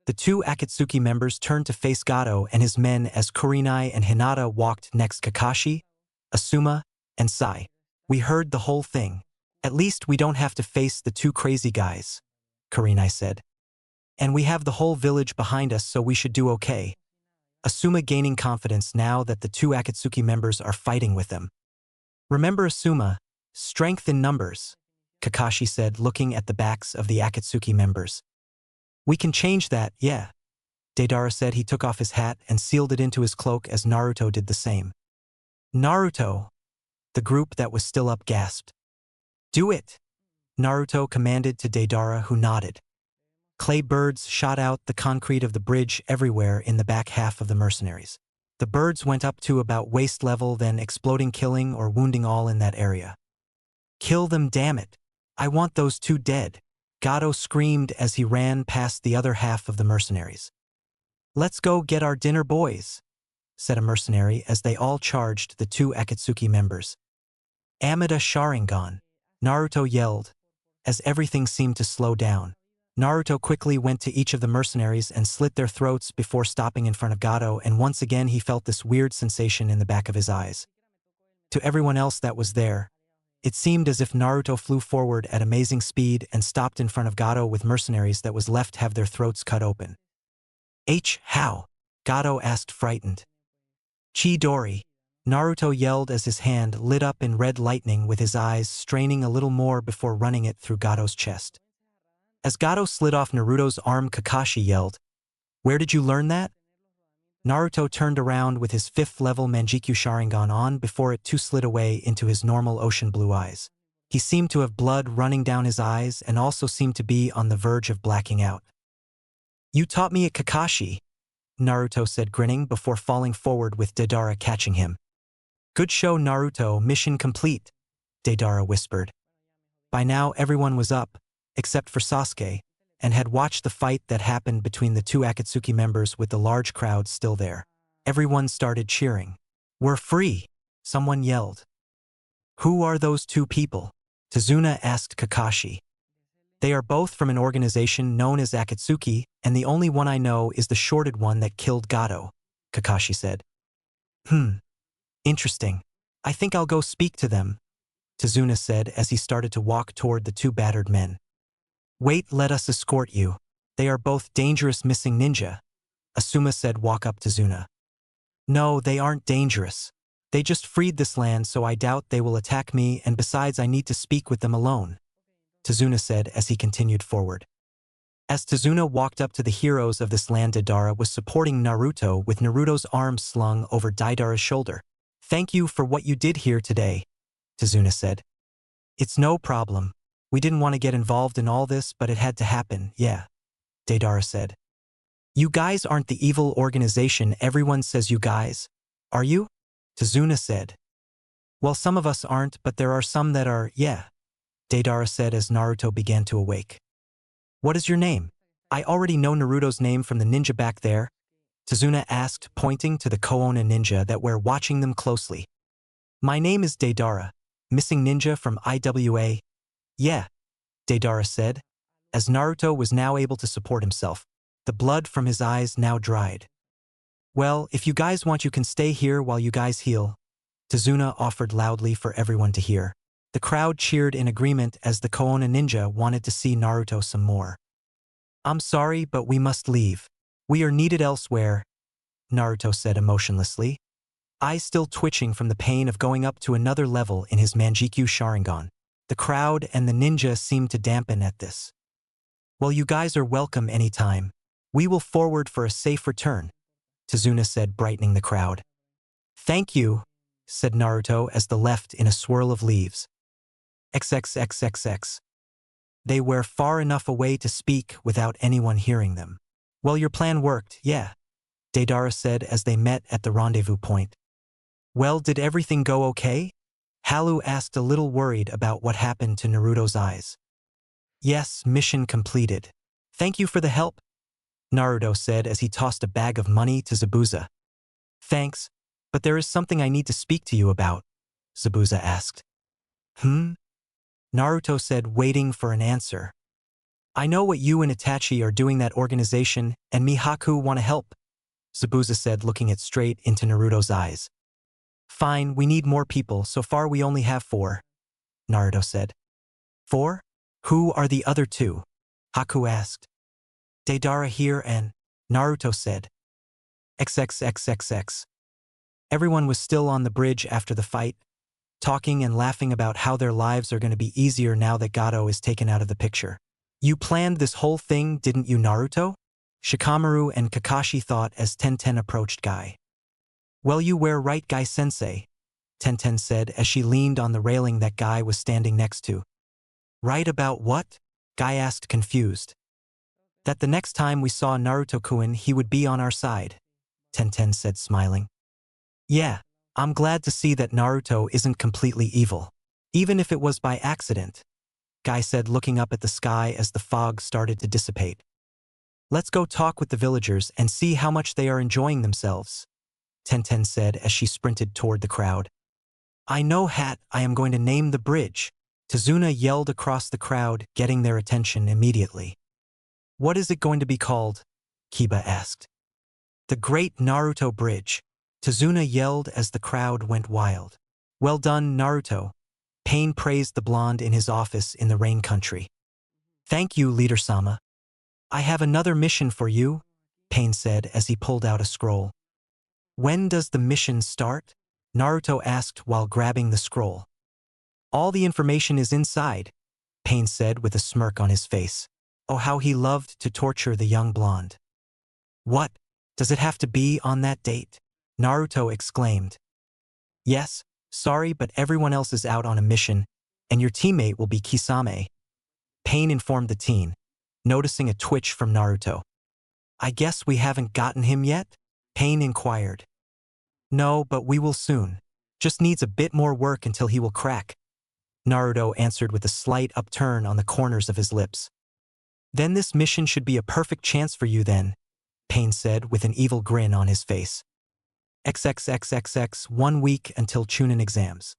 S1: The 2 Akatsuki members turned to face Gato and his men as Kurenai and Hinata walked next Kakashi, Asuma, and Sai. We heard the whole thing. At least we don't have to face the 2 crazy guys, Kurenai said. And we have the whole village behind us, so we should do okay. Asuma gaining confidence now that the 2 Akatsuki members are fighting with them. Remember Asuma, strength in numbers, Kakashi said looking at the backs of the Akatsuki members. We can change that, yeah. Deidara said he took off his hat and sealed it into his cloak as Naruto did the same. Naruto, the group that was still up gasped. Do it, Naruto commanded to Deidara, who nodded. Clay birds shot out the concrete of the bridge everywhere in the back half of the mercenaries. The birds went up to about waist level, then exploding, killing or wounding all in that area. Kill them, damn it. I want those 2 dead, Gato screamed as he ran past the other half of the mercenaries. Let's go get our dinner, boys, said a mercenary as they all charged the 2 Akatsuki members. Amida Sharingan, Naruto yelled, as everything seemed to slow down. Naruto quickly went to each of the mercenaries and slit their throats before stopping in front of Gato, and once again he felt this weird sensation in the back of his eyes. To everyone else that was there, it seemed as if Naruto flew forward at amazing speed and stopped in front of Gato with mercenaries that was left have their throats cut open. How? Gato asked, frightened. Chidori, Naruto yelled as his hand lit up in red lightning, with his eyes straining a little more before running it through Gato's chest. As Gato slid off Naruto's arm, Kakashi yelled, Where did you learn that? Naruto turned around with his 5th level Manjikyu Sharingan on before it too slid away into his normal ocean blue eyes. He seemed to have blood running down his eyes and also seemed to be on the verge of blacking out. You taught me at Kakashi, Naruto said, grinning before falling forward with Deidara catching him. Good show, Naruto, mission complete, Deidara whispered. By now everyone was up, except for Sasuke, and had watched the fight that happened between the 2 Akatsuki members with the large crowd still there. Everyone started cheering. We're free, someone yelled. Who are those 2 people? Tazuna asked Kakashi. They are both from an organization known as Akatsuki, and the only one I know is the shorted one that killed Gato, Kakashi said. Interesting. I think I'll go speak to them, Tazuna said as he started to walk toward the 2 battered men. Wait, let us escort you. They are both dangerous missing ninja, Asuma said. Walk up to Tazuna. No, they aren't dangerous. They just freed this land, so I doubt they will attack me, and besides I need to speak with them alone, Tazuna said as he continued forward. As Tazuna walked up to the heroes of this land, Deidara was supporting Naruto with Naruto's arms slung over Deidara's shoulder. Thank you for what you did here today, Tazuna said. It's no problem. We didn't want to get involved in all this, but it had to happen, yeah, Deidara said. You guys aren't the evil organization everyone says you guys, are you? Tazuna said. Well, some of us aren't, but there are some that are, yeah, Deidara said as Naruto began to awake. What is your name? I already know Naruto's name from the ninja back there, Tazuna asked, pointing to the Koona ninja that were watching them closely. My name is Deidara, missing ninja from IWA. Yeah, Deidara said, as Naruto was now able to support himself. The blood from his eyes now dried. Well, if you guys want, you can stay here while you guys heal, Tazuna offered loudly for everyone to hear. The crowd cheered in agreement as the Koona ninja wanted to see Naruto some more. I'm sorry, but we must leave. We are needed elsewhere, Naruto said emotionlessly. eyes still twitching from the pain of going up to another level in his Manjikyu Sharingan. The crowd and the ninja seemed to dampen at this. "Well, you guys are welcome anytime. We will forward for a safe return," Tazuna said, brightening the crowd. "Thank you," said Naruto as they left in a swirl of leaves. XXXXX. They were far enough away to speak without anyone hearing them. "Well, your plan worked, yeah," Deidara said as they met at the rendezvous point. "Well, did everything go okay?" Halu asked, a little worried about what happened to Naruto's eyes. "Yes, mission completed. Thank you for the help," Naruto said as he tossed a bag of money to Zabuza. "Thanks, but there is something I need to speak to you about," Zabuza asked. Naruto said, waiting for an answer. "I know what you and Itachi are doing that organization, and Mihaku want to help," Zabuza said, looking it straight into Naruto's eyes. "Fine, we need more people. So far we only have 4, Naruto said. 4? Who are the other 2? Haku asked. "Deidara here and," Naruto said. XXXXX. Everyone was still on the bridge after the fight, talking and laughing about how their lives are going to be easier now that Gato is taken out of the picture. "You planned this whole thing, didn't you, Naruto?" Shikamaru and Kakashi thought as Tenten approached Guy. "Well, you were right, Guy-sensei," Tenten said as she leaned on the railing that Guy was standing next to. "Right about what?" Guy asked, confused. "That the next time we saw Naruto-kun he would be on our side," Tenten said, smiling. "Yeah, I'm glad to see that Naruto isn't completely evil. Even if it was by accident," Guy said, looking up at the sky as the fog started to dissipate. "Let's go talk with the villagers and see how much they are enjoying themselves," Tenten said as she sprinted toward the crowd. "I know, Hat, I am going to name the bridge," Tazuna yelled across the crowd, getting their attention immediately. "What is it going to be called?" Kiba asked. "The Great Naruto Bridge," Tazuna yelled as the crowd went wild. "Well done, Naruto," Pain praised the blonde in his office in the Rain Country. "Thank you, Leader-sama. I have another mission for you," Pain said as he pulled out a scroll. "When does the mission start?" Naruto asked while grabbing the scroll. "All the information is inside," Pain said with a smirk on his face. Oh, how he loved to torture the young blonde. "What? Does it have to be on that date?" Naruto exclaimed. "Yes, sorry, but everyone else is out on a mission, and your teammate will be Kisame," Pain informed the teen, noticing a twitch from Naruto. "I guess we haven't gotten him yet?" Pain inquired. "No, but we will soon. Just needs a bit more work until he will crack," Naruto answered with a slight upturn on the corners of his lips. "Then this mission should be a perfect chance for you then," Pain said with an evil grin on his face. XXXXX 1 week until Chunin exams.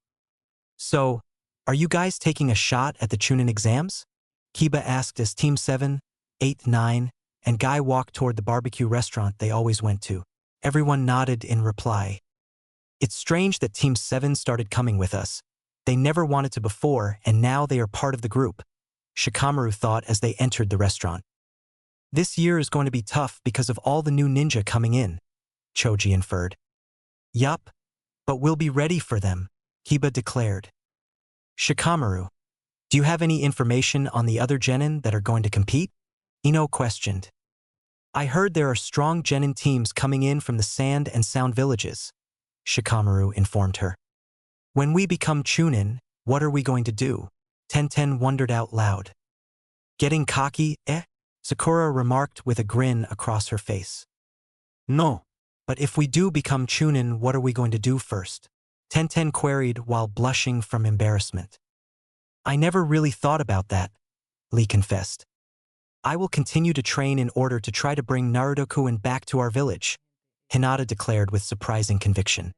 S1: "So, are you guys taking a shot at the Chunin exams?" Kiba asked as Team 7, 8, 9, and Guy walked toward the barbecue restaurant they always went to. Everyone nodded in reply. "It's strange that Team 7 started coming with us. They never wanted to before, and now they are part of the group," Shikamaru thought as they entered the restaurant. "This year is going to be tough because of all the new ninja coming in," Choji inferred. "Yup, but we'll be ready for them," Kiba declared. "Shikamaru, do you have any information on the other genin that are going to compete?" Ino questioned. "I heard there are strong genin teams coming in from the Sand and Sound villages," Shikamaru informed her. "When we become Chunin, what are we going to do?" Tenten wondered out loud. "Getting cocky, eh?" Sakura remarked with a grin across her face.
S2: No.
S1: "But if we do become Chunin, what are we going to do first?" Tenten queried while blushing from embarrassment. "I never really thought about that," Lee confessed. "I will continue to train in order to try to bring Naruto-kun back to our village," Hinata declared with surprising conviction.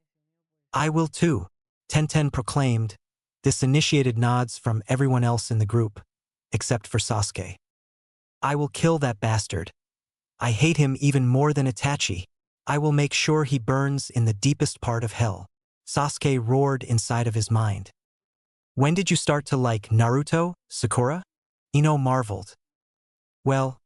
S1: "I will too," Tenten proclaimed. This initiated nods from everyone else in the group, except for Sasuke. "I will kill that bastard. I hate him even more than Itachi. I will make sure he burns in the deepest part of hell," Sasuke roared inside of his mind. "When did you start to like Naruto, Sakura?" Ino marveled. "Well,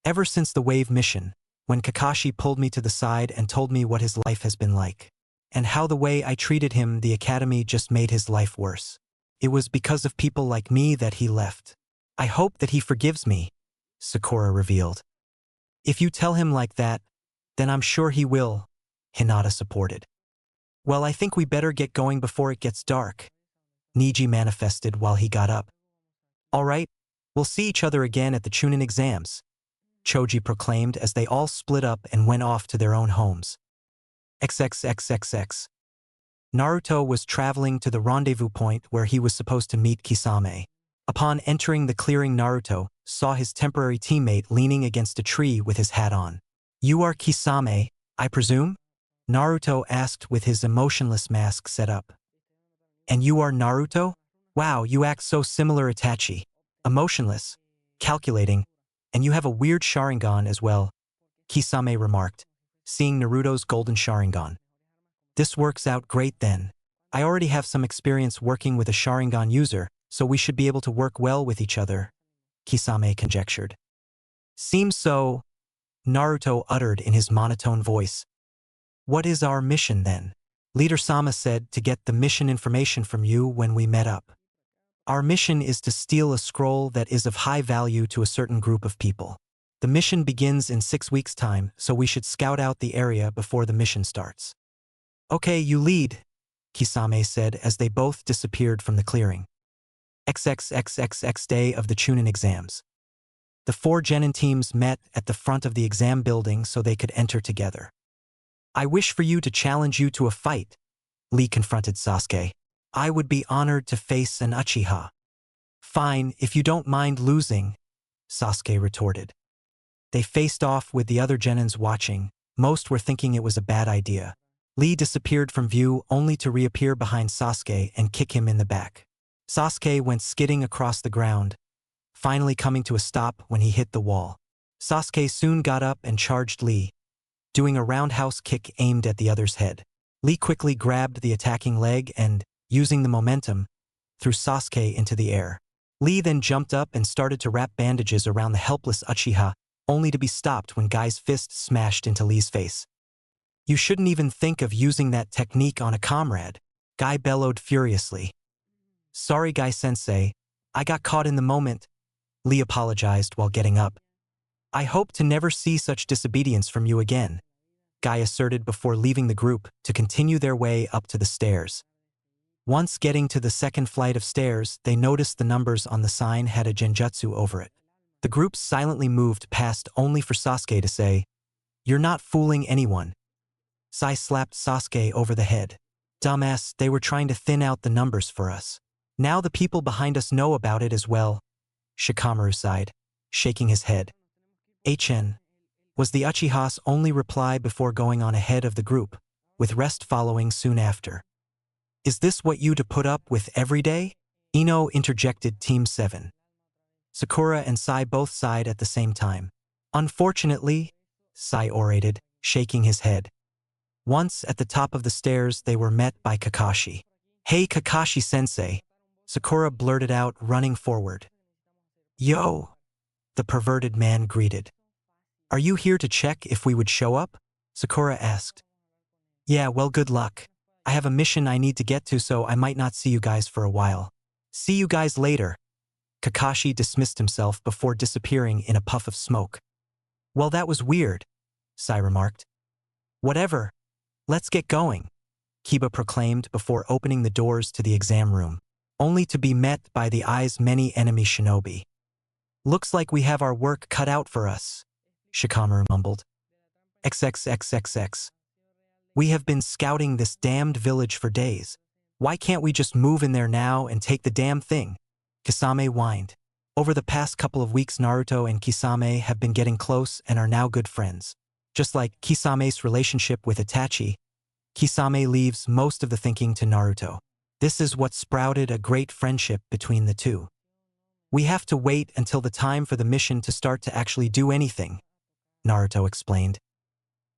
S1: ever since the Wave mission, when Kakashi pulled me to the side and told me what his life has been like. and how the way I treated him the academy just made his life worse. It was because of people like me that he left. I hope that he forgives me, Sakura revealed. If you tell him like that, then I'm sure he will, Hinata supported. Well, I think we better get going before it gets dark, Niji manifested while he got up. All right, we'll see each other again at the Chunin exams, Choji proclaimed as they all split up and went off to their own homes. XXXXX. Naruto was traveling to the rendezvous point where he was supposed to meet Kisame. Upon entering the clearing, Naruto saw his temporary teammate leaning against a tree with his hat on. You are Kisame, I presume? Naruto asked with his emotionless mask set up. And you are Naruto? Wow, you act so similar, Itachi. Emotionless, calculating, and you have a weird Sharingan as well, Kisame remarked, seeing Naruto's golden Sharingan. This works out great then. I already have some experience working with a Sharingan user, so we should be able to work well with each other, Kisame conjectured. Seems so, Naruto uttered in his monotone voice. What is our mission then? Leader Sama said to get the mission information from you when we met up. Our mission is to steal a scroll that is of high value to a certain group of people. The mission begins in 6 weeks' time, so we should scout out the area before the mission starts. Okay, you lead, Kisame said as they both disappeared from the clearing. XXXXX day of the Chunin exams. The 4 genin teams met at the front of the exam building so they could enter together. I wish for you to challenge you to a fight, Lee confronted Sasuke. I would be honored to face an Uchiha. Fine, if you don't mind losing, Sasuke retorted. They faced off with the other genins watching. Most were thinking it was a bad idea. Lee disappeared from view only to reappear behind Sasuke and kick him in the back. Sasuke went skidding across the ground, finally coming to a stop when he hit the wall. Sasuke soon got up and charged Lee, doing a roundhouse kick aimed at the other's head. Lee quickly grabbed the attacking leg and, using the momentum, threw Sasuke into the air. Lee then jumped up and started to wrap bandages around the helpless Uchiha, only to be stopped when Guy's fist smashed into Lee's face. You shouldn't even think of using that technique on a comrade, Guy bellowed furiously. Sorry, Guy-sensei, I got caught in the moment, Lee apologized while getting up. I hope to never see such disobedience from you again, Guy asserted before leaving the group to continue their way up to the stairs. Once getting to the second flight of stairs, they noticed the numbers on the sign had a genjutsu over it. The group silently moved past only for Sasuke to say, You're not fooling anyone. Sai slapped Sasuke over the head. Dumbass, they were trying to thin out the numbers for us. Now the people behind us know about it as well, Shikamaru sighed, shaking his head. HN was the Uchiha's only reply before going on ahead of the group, with rest following soon after. Is this what you to put up with every day? Ino interjected Team 7. Sakura and Sai both sighed at the same time. Unfortunately, Sai orated, shaking his head. Once at the top of the stairs, they were met by Kakashi. Hey Kakashi-sensei, Sakura blurted out, running forward. Yo, the perverted man greeted. Are you here to check if we would show up? Sakura asked. Yeah, well, good luck. I have a mission I need to get to, so I might not see you guys for a while. See you guys later. Kakashi dismissed himself before disappearing in a puff of smoke. Well, that was weird, Sai remarked. Whatever. Let's get going, Kiba proclaimed before opening the doors to the exam room, only to be met by the eye's many enemy shinobi. Looks like we have our work cut out for us, Shikamaru mumbled. XXXXX. We have been scouting this damned village for days. Why can't we just move in there now and take the damn thing? Kisame whined. Over the past couple of weeks, Naruto and Kisame have been getting close and are now good friends. Just like Kisame's relationship with Itachi, Kisame leaves most of the thinking to Naruto. This is what sprouted a great friendship between the two. We have to wait until the time for the mission to start to actually do anything, Naruto explained.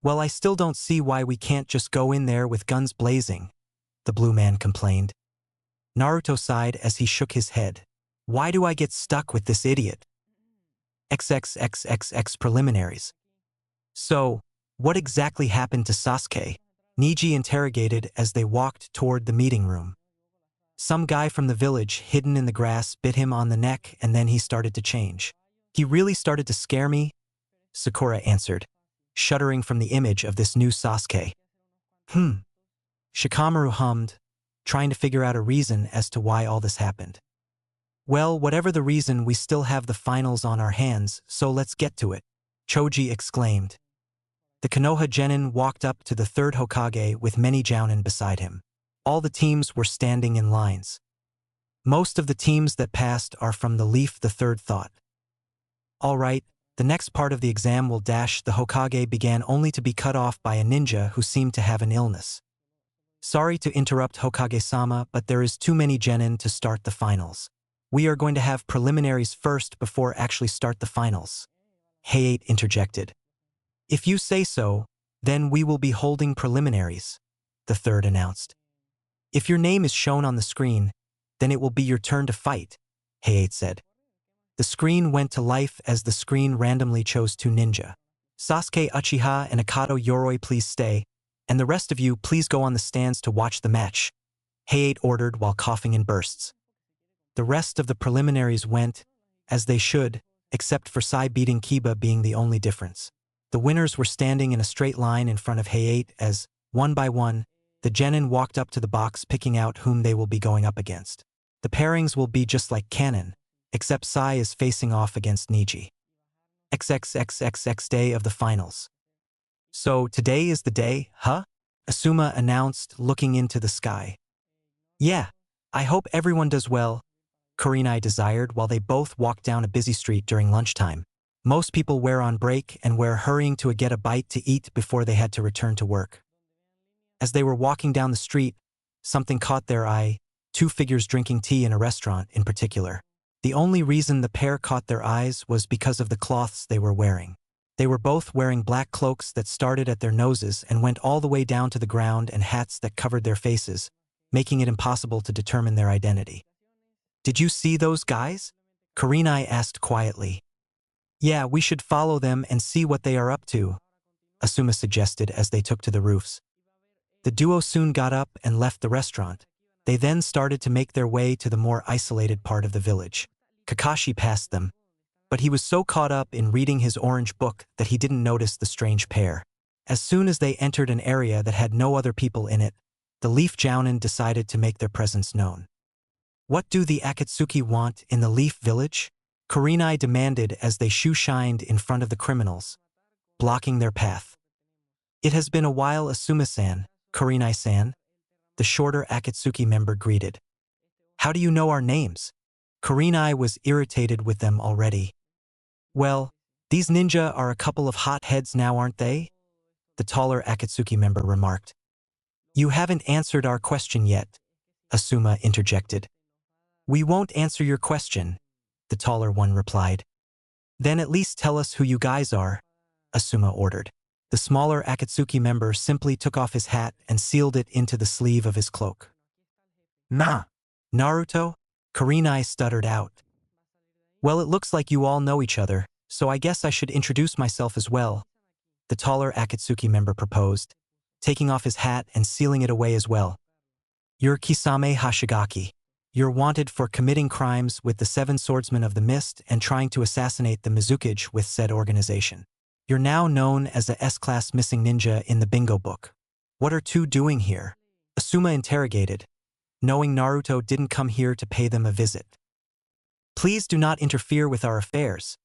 S1: Well, I still don't see why we can't just go in there with guns blazing, the blue man complained. Naruto sighed as he shook his head. Why do I get stuck with this idiot? XXXXX preliminaries. So, what exactly happened to Sasuke? Niji interrogated as they walked toward the meeting room. Some guy from the village, hidden in the grass, bit him on the neck and then he started to change. He really started to scare me, Sakura answered, shuddering from the image of this new Sasuke. Shikamaru hummed, trying to figure out a reason as to why all this happened. Well, whatever the reason, we still have the finals on our hands, so let's get to it, Choji exclaimed. The Konoha Genin walked up to the third Hokage with many jounin beside him. All the teams were standing in lines. Most of the teams that passed are from the Leaf, the third thought. All right, the next part of the exam will dash. The Hokage began only to be cut off by a ninja who seemed to have an illness. Sorry to interrupt, Hokage-sama, but there is too many genin to start the finals. We are going to have preliminaries first before actually start the finals. Hayate interjected. If you say so, then we will be holding preliminaries, the third announced. If your name is shown on the screen, then it will be your turn to fight, Hayate said. The screen went to life as the screen randomly chose two ninja. Sasuke, Uchiha, and Akato Yoroi, please stay, and the rest of you please go on the stands to watch the match, Hayate ordered while coughing in bursts. The rest of the preliminaries went, as they should, except for Sai beating Kiba being the only difference. The winners were standing in a straight line in front of Hayate as, one by one, the genin walked up to the box picking out whom they will be going up against. The pairings will be just like canon, except Sai is facing off against Niji. XXXXX day of the finals. So today is the day, huh? Asuma announced, looking into the sky. Yeah, I hope everyone does well, Kurenai desired while they both walked down a busy street during lunchtime. Most people were on break and were hurrying to get a bite to eat before they had to return to work. As they were walking down the street, something caught their eye, two figures drinking tea in a restaurant in particular. The only reason the pair caught their eyes was because of the cloths they were wearing. They were both wearing black cloaks that started at their noses and went all the way down to the ground and hats that covered their faces, making it impossible to determine their identity. Did you see those guys? Kurenai asked quietly. Yeah, we should follow them and see what they are up to, Asuma suggested as they took to the roofs. The duo soon got up and left the restaurant. They then started to make their way to the more isolated part of the village. Kakashi passed them, but he was so caught up in reading his orange book that he didn't notice the strange pair. As soon as they entered an area that had no other people in it, the Leaf Jounin decided to make their presence known. What do the Akatsuki want in the Leaf Village? Kurenai demanded as they shoe-shined in front of the criminals, blocking their path. It has been a while, Asuma-san, Kurenai-san, the shorter Akatsuki member greeted. How do you know our names? Kurenai was irritated with them already. Well, these ninja are a couple of hotheads now, aren't they? The taller Akatsuki member remarked. You haven't answered our question yet, Asuma interjected. We won't answer your question, the taller one replied. Then at least tell us who you guys are, Asuma ordered. The smaller Akatsuki member simply took off his hat and sealed it into the sleeve of his cloak. Nah. Naruto? Kurenai stuttered out. Well, it looks like you all know each other, so I guess I should introduce myself as well, the taller Akatsuki member proposed, taking off his hat and sealing it away as well. You're Kisame Hashigaki. You're wanted for committing crimes with the Seven Swordsmen of the Mist and trying to assassinate the Mizukage with said organization. You're now known as a S-class missing ninja in the bingo book. What are two doing here? Asuma interrogated, knowing Naruto didn't come here to pay them a visit. Please do not interfere with our affairs,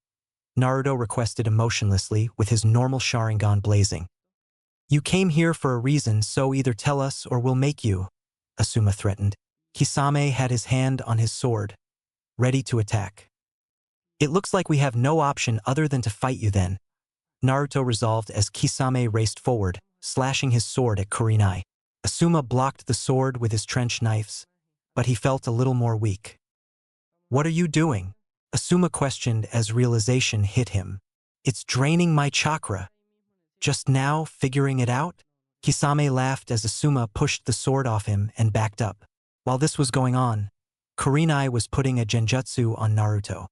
S1: Naruto requested emotionlessly with his normal Sharingan blazing. You came here for a reason, so either tell us or we'll make you, Asuma threatened. Kisame had his hand on his sword, ready to attack. It looks like we have no option other than to fight you then, Naruto resolved as Kisame raced forward, slashing his sword at Kurenai. Asuma blocked the sword with his trench knives, but he felt a little more weak. What are you doing? Asuma questioned as realization hit him. It's draining my chakra. Just now figuring it out? Kisame laughed as Asuma pushed the sword off him and backed up. While this was going on, Kurenai was putting a genjutsu on Naruto.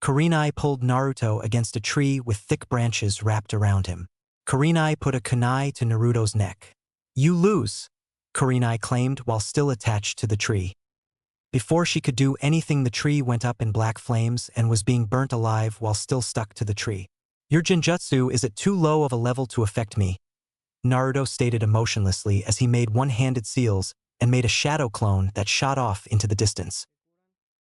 S1: Kurenai pulled Naruto against a tree with thick branches wrapped around him. Kurenai put a kunai to Naruto's neck. You lose, Kurenai claimed while still attached to the tree. Before she could do anything, the tree went up in black flames and was being burnt alive while still stuck to the tree. Your genjutsu is at too low of a level to affect me, Naruto stated emotionlessly as he made one-handed seals and made a shadow clone that shot off into the distance.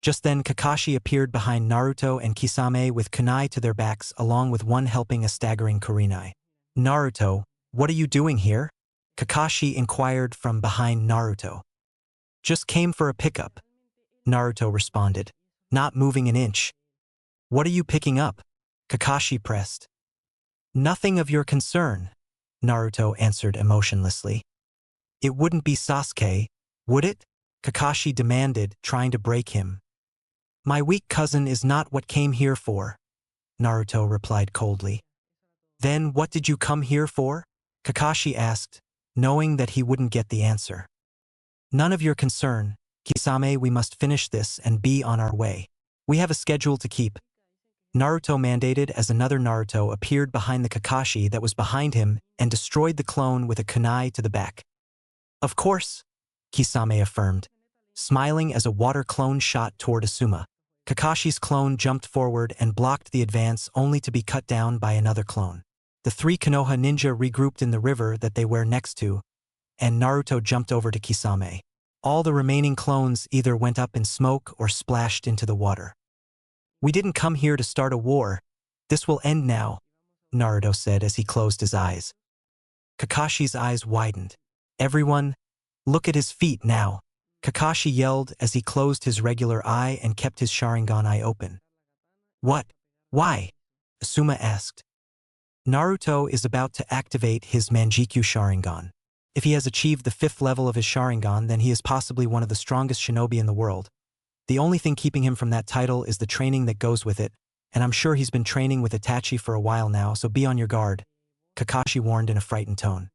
S1: Just then Kakashi appeared behind Naruto and Kisame with kunai to their backs along with one helping a staggering Kurenai. Naruto, what are you doing here? Kakashi inquired from behind Naruto. Just came for a pickup, Naruto responded, not moving an inch. What are you picking up? Kakashi pressed. Nothing of your concern, Naruto answered emotionlessly. It wouldn't be Sasuke, would it? Kakashi demanded, trying to break him. My weak cousin is not what came here for, Naruto replied coldly. Then what did you come here for? Kakashi asked, knowing that he wouldn't get the answer. None of your concern, Kisame. We must finish this and be on our way. We have a schedule to keep, Naruto mandated as another Naruto appeared behind the Kakashi that was behind him and destroyed the clone with a kunai to the back. Of course, Kisame affirmed, smiling as a water clone shot toward Asuma. Kakashi's clone jumped forward and blocked the advance only to be cut down by another clone. The three Konoha ninja regrouped in the river that they were next to, and Naruto jumped over to Kisame. All the remaining clones either went up in smoke or splashed into the water. We didn't come here to start a war. This will end now, Naruto said as he closed his eyes. Kakashi's eyes widened. Everyone, look at his feet now, Kakashi yelled as he closed his regular eye and kept his Sharingan eye open. What? Why? Asuma asked. Naruto is about to activate his Manjikyu Sharingan. If he has achieved the 5th level of his Sharingan, then he is possibly one of the strongest shinobi in the world. The only thing keeping him from that title is the training that goes with it, and I'm sure he's been training with Itachi for a while now, so be on your guard, Kakashi warned in a frightened tone.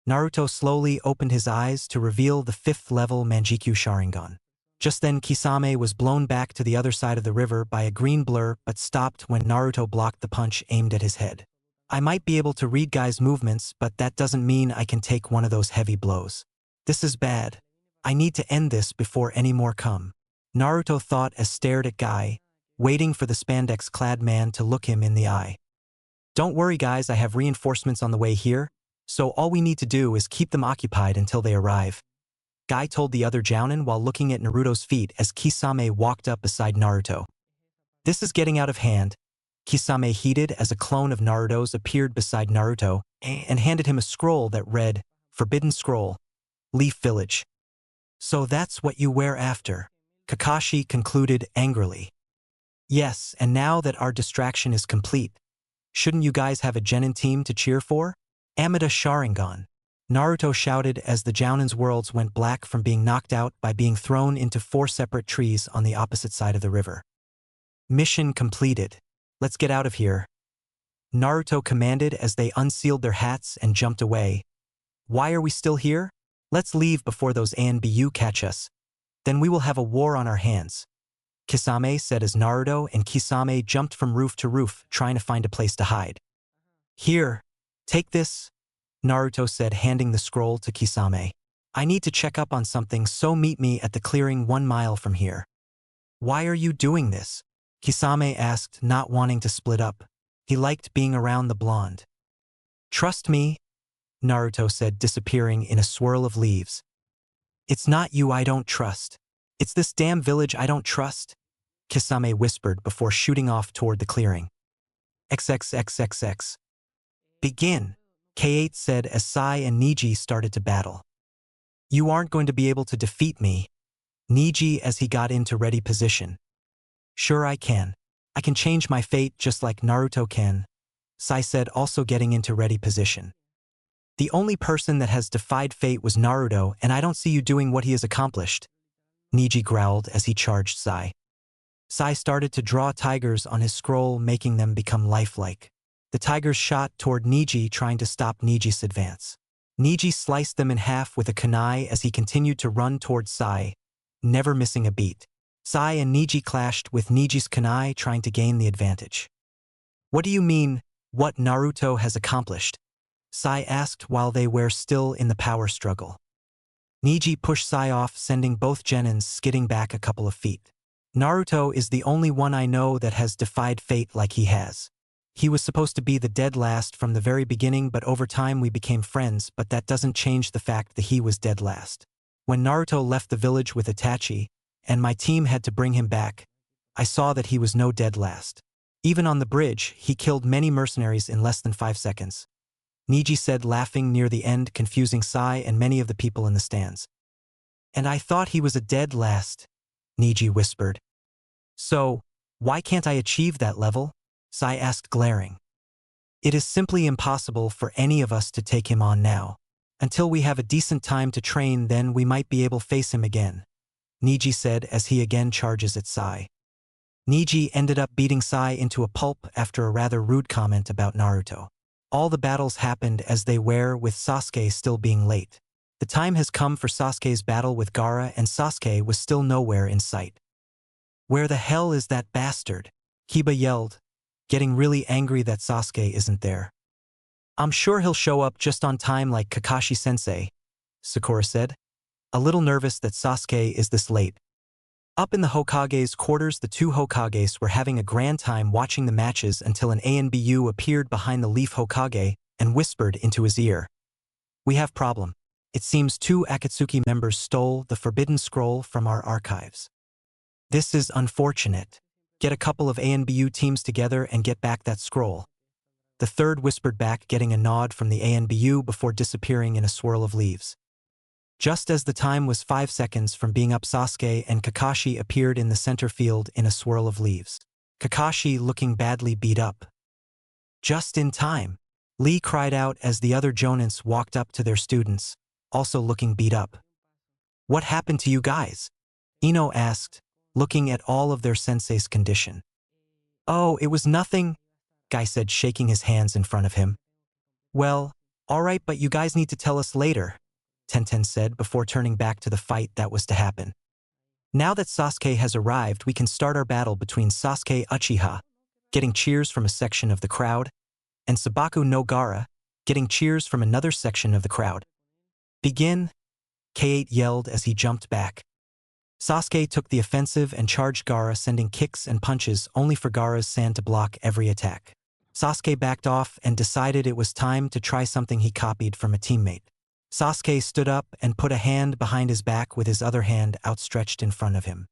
S1: Naruto slowly opened his eyes to reveal the 5th level Manjikyu Sharingan. Just then Kisame was blown back to the other side of the river by a green blur but stopped when Naruto blocked the punch aimed at his head. I might be able to read Guy's movements, but that doesn't mean I can take one of those heavy blows. This is bad. I need to end this before any more come, Naruto thought as stared at Guy, waiting for the spandex-clad man to look him in the eye. Don't worry guys, I have reinforcements on the way here, so all we need to do is keep them occupied until they arrive, Guy told the other Jounin while looking at Naruto's feet as Kisame walked up beside Naruto. This is getting out of hand, Kisame heated as a clone of Naruto's appeared beside Naruto and handed him a scroll that read, Forbidden Scroll, Leaf Village. So that's what you were after, Kakashi concluded angrily. Yes, and now that our distraction is complete, shouldn't you guys have a Genin team to cheer for? Amida Sharingan, Naruto shouted as the Jounin's worlds went black from being knocked out by being thrown into 4 separate trees on the opposite side of the river. Mission completed. Let's get out of here, Naruto commanded as they unsealed their hats and jumped away. Why are we still here? Let's leave before those ANBU catch us. Then we will have a war on our hands, Kisame said as Naruto and Kisame jumped from roof to roof trying to find a place to hide. Here, take this, Naruto said handing the scroll to Kisame. I need to check up on something, so meet me at the clearing 1 mile from here. Why are you doing this? Kisame asked, not wanting to split up. He liked being around the blonde. Trust me, Naruto said, disappearing in a swirl of leaves. It's not you I don't trust. It's this damn village I don't trust, Kisame whispered before shooting off toward the clearing. XXXXX. Begin, K8 said as Sai and Niji started to battle. You aren't going to be able to defeat me, Niji as he got into ready position. Sure I can. I can change my fate just like Naruto can, Sai said, also getting into ready position. The only person that has defied fate was Naruto, and I don't see you doing what he has accomplished, Niji growled as he charged Sai. Sai started to draw tigers on his scroll, making them become lifelike. The tigers shot toward Niji, trying to stop Niji's advance. Niji sliced them in half with a kunai as he continued to run toward Sai, never missing a beat. Sai and Niji clashed with Niji's kunai, trying to gain the advantage. What do you mean, what Naruto has accomplished? Sai asked while they were still in the power struggle. Niji pushed Sai off, sending both genins skidding back a couple of feet. Naruto is the only one I know that has defied fate like he has. He was supposed to be the dead last from the very beginning, but over time we became friends, but that doesn't change the fact that he was dead last. When Naruto left the village with Itachi, and my team had to bring him back, I saw that he was no dead last. Even on the bridge, he killed many mercenaries in less than 5 seconds. Niji said, laughing near the end, confusing Sai and many of the people in the stands. And I thought he was a dead last, Niji whispered. So, why can't I achieve that level? Sai asked, glaring. It is simply impossible for any of us to take him on now. Until we have a decent time to train, then we might be able to face him again, Niji said as he again charges at Sai. Niji ended up beating Sai into a pulp after a rather rude comment about Naruto. All the battles happened as they were, with Sasuke still being late. The time has come for Sasuke's battle with Gaara, and Sasuke was still nowhere in sight. Where the hell is that bastard? Kiba yelled, getting really angry that Sasuke isn't there. I'm sure he'll show up just on time like Kakashi-sensei, Sakura said, a little nervous that Sasuke is this late. Up in the Hokage's quarters, the two Hokages were having a grand time watching the matches until an ANBU appeared behind the Leaf Hokage and whispered into his ear. We have problem. It seems 2 Akatsuki members stole the Forbidden Scroll from our archives. This is unfortunate. Get a couple of ANBU teams together and get back that scroll. The third whispered back, getting a nod from the ANBU before disappearing in a swirl of leaves. Just as the time was 5 seconds from being up, Sasuke and Kakashi appeared in the center field in a swirl of leaves. Kakashi looking badly beat up. Just in time, Lee cried out as the other Jonins walked up to their students, also looking beat up. What happened to you guys? Ino asked, looking at all of their sensei's condition. Oh, it was nothing, Guy said, shaking his hands in front of him. Well, alright, but you guys need to tell us later, Tenten said before turning back to the fight that was to happen. Now that Sasuke has arrived, we can start our battle between Sasuke Uchiha, getting cheers from a section of the crowd, and Sabaku no Gaara, getting cheers from another section of the crowd. Begin, K8 yelled as he jumped back. Sasuke took the offensive and charged Gaara, sending kicks and punches only for Gaara's sand to block every attack. Sasuke backed off and decided it was time to try something he copied from a teammate. Sasuke stood up and put a hand behind his back with his other hand outstretched in front of him.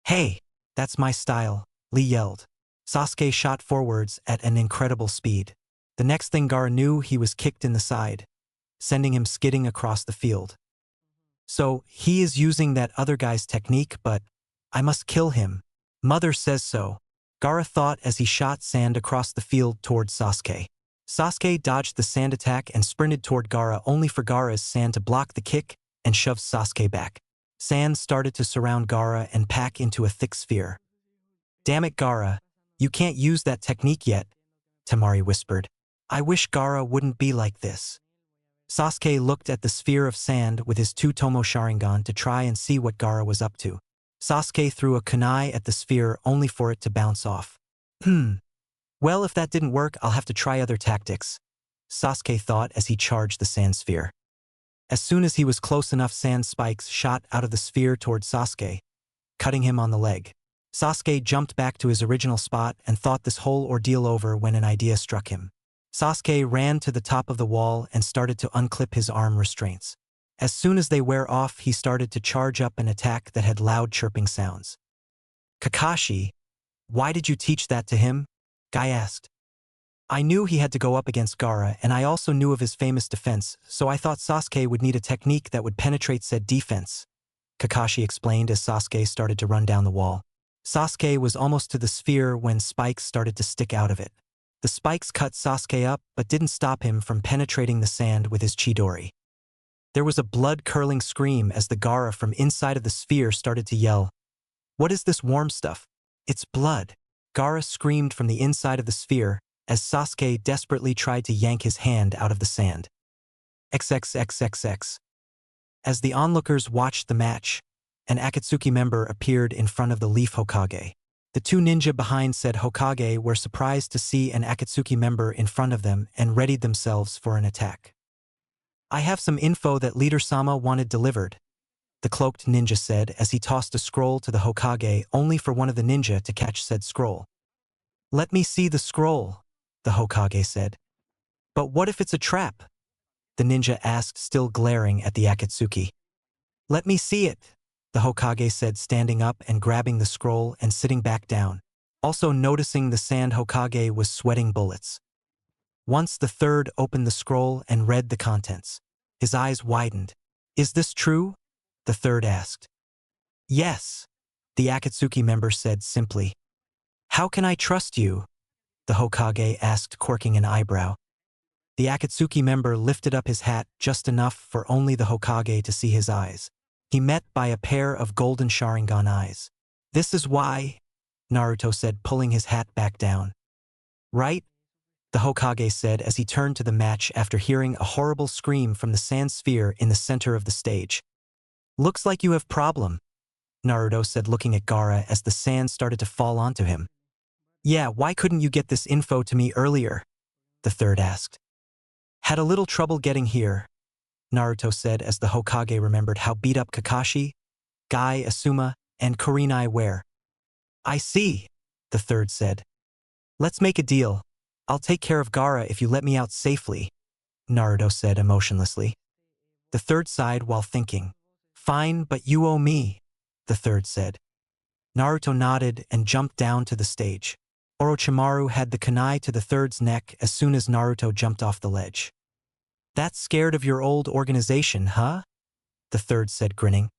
S1: Hey, that's my style, Lee yelled. Sasuke shot forwards at an incredible speed. The next thing Gaara knew, he was kicked in the side, sending him skidding across the field. So, he is using that other guy's technique, but I must kill him. Mother says so, Gaara thought as he shot sand across the field toward Sasuke. Sasuke dodged the sand attack and sprinted toward Gaara, only for Gaara's sand to block the kick and shove Sasuke back. Sand started to surround Gaara and pack into a thick sphere. Damn it, Gaara, you can't use that technique yet, Temari whispered. I wish Gaara wouldn't be like this. Sasuke looked at the sphere of sand with his 2 Tomo Sharingan to try and see what Gaara was up to. Sasuke threw a kunai at the sphere only for it to bounce off. Well, if that didn't work, I'll have to try other tactics, Sasuke thought as he charged the sand sphere. As soon as he was close enough, sand spikes shot out of the sphere toward Sasuke, cutting him on the leg. Sasuke jumped back to his original spot and thought this whole ordeal over when an idea struck him. Sasuke ran to the top of the wall and started to unclip his arm restraints. As soon as they wear off, he started to charge up an attack that had loud chirping sounds. Kakashi, why did you teach that to him? Guy asked. I knew he had to go up against Gaara, and I also knew of his famous defense, so I thought Sasuke would need a technique that would penetrate said defense, Kakashi explained as Sasuke started to run down the wall. Sasuke was almost to the sphere when spikes started to stick out of it. The spikes cut Sasuke up but didn't stop him from penetrating the sand with his Chidori. There was a blood-curdling scream as the Gaara from inside of the sphere started to yell, "What is this warm stuff? It's blood!" Gaara screamed from the inside of the sphere as Sasuke desperately tried to yank his hand out of the sand. XXXXX. As the onlookers watched the match, an Akatsuki member appeared in front of the Leaf Hokage. The two ninja behind said Hokage were surprised to see an Akatsuki member in front of them and readied themselves for an attack. I have some info that Leader Sama wanted delivered, the cloaked ninja said as he tossed a scroll to the Hokage only for one of the ninja to catch said scroll. Let me see the scroll, the Hokage said. But what if it's a trap? The ninja asked, still glaring at the Akatsuki. Let me see it, the Hokage said, standing up and grabbing the scroll and sitting back down, also noticing the Sand Hokage was sweating bullets. Once the third opened the scroll and read the contents, his eyes widened. Is this true? The third asked. Yes, the Akatsuki member said simply. How can I trust you? The Hokage asked, quirking an eyebrow. The Akatsuki member lifted up his hat just enough for only the Hokage to see his eyes. He met by a pair of golden Sharingan eyes. This is why, Naruto said, pulling his hat back down. Right? The Hokage said as he turned to the match after hearing a horrible scream from the sand sphere in the center of the stage. Looks like you have problem, Naruto said, looking at Gaara as the sand started to fall onto him. Yeah, why couldn't you get this info to me earlier? The third asked. Had a little trouble getting here, Naruto said as the Hokage remembered how beat up Kakashi, Guy, Asuma, and Kurenai were. I see, the third said. Let's make a deal. I'll take care of Gaara if you let me out safely, Naruto said emotionlessly. The third sighed while thinking. Fine, but you owe me, the third said. Naruto nodded and jumped down to the stage. Orochimaru had the kunai to the third's neck as soon as Naruto jumped off the ledge. That's scared of your old organization, huh? The third said, grinning.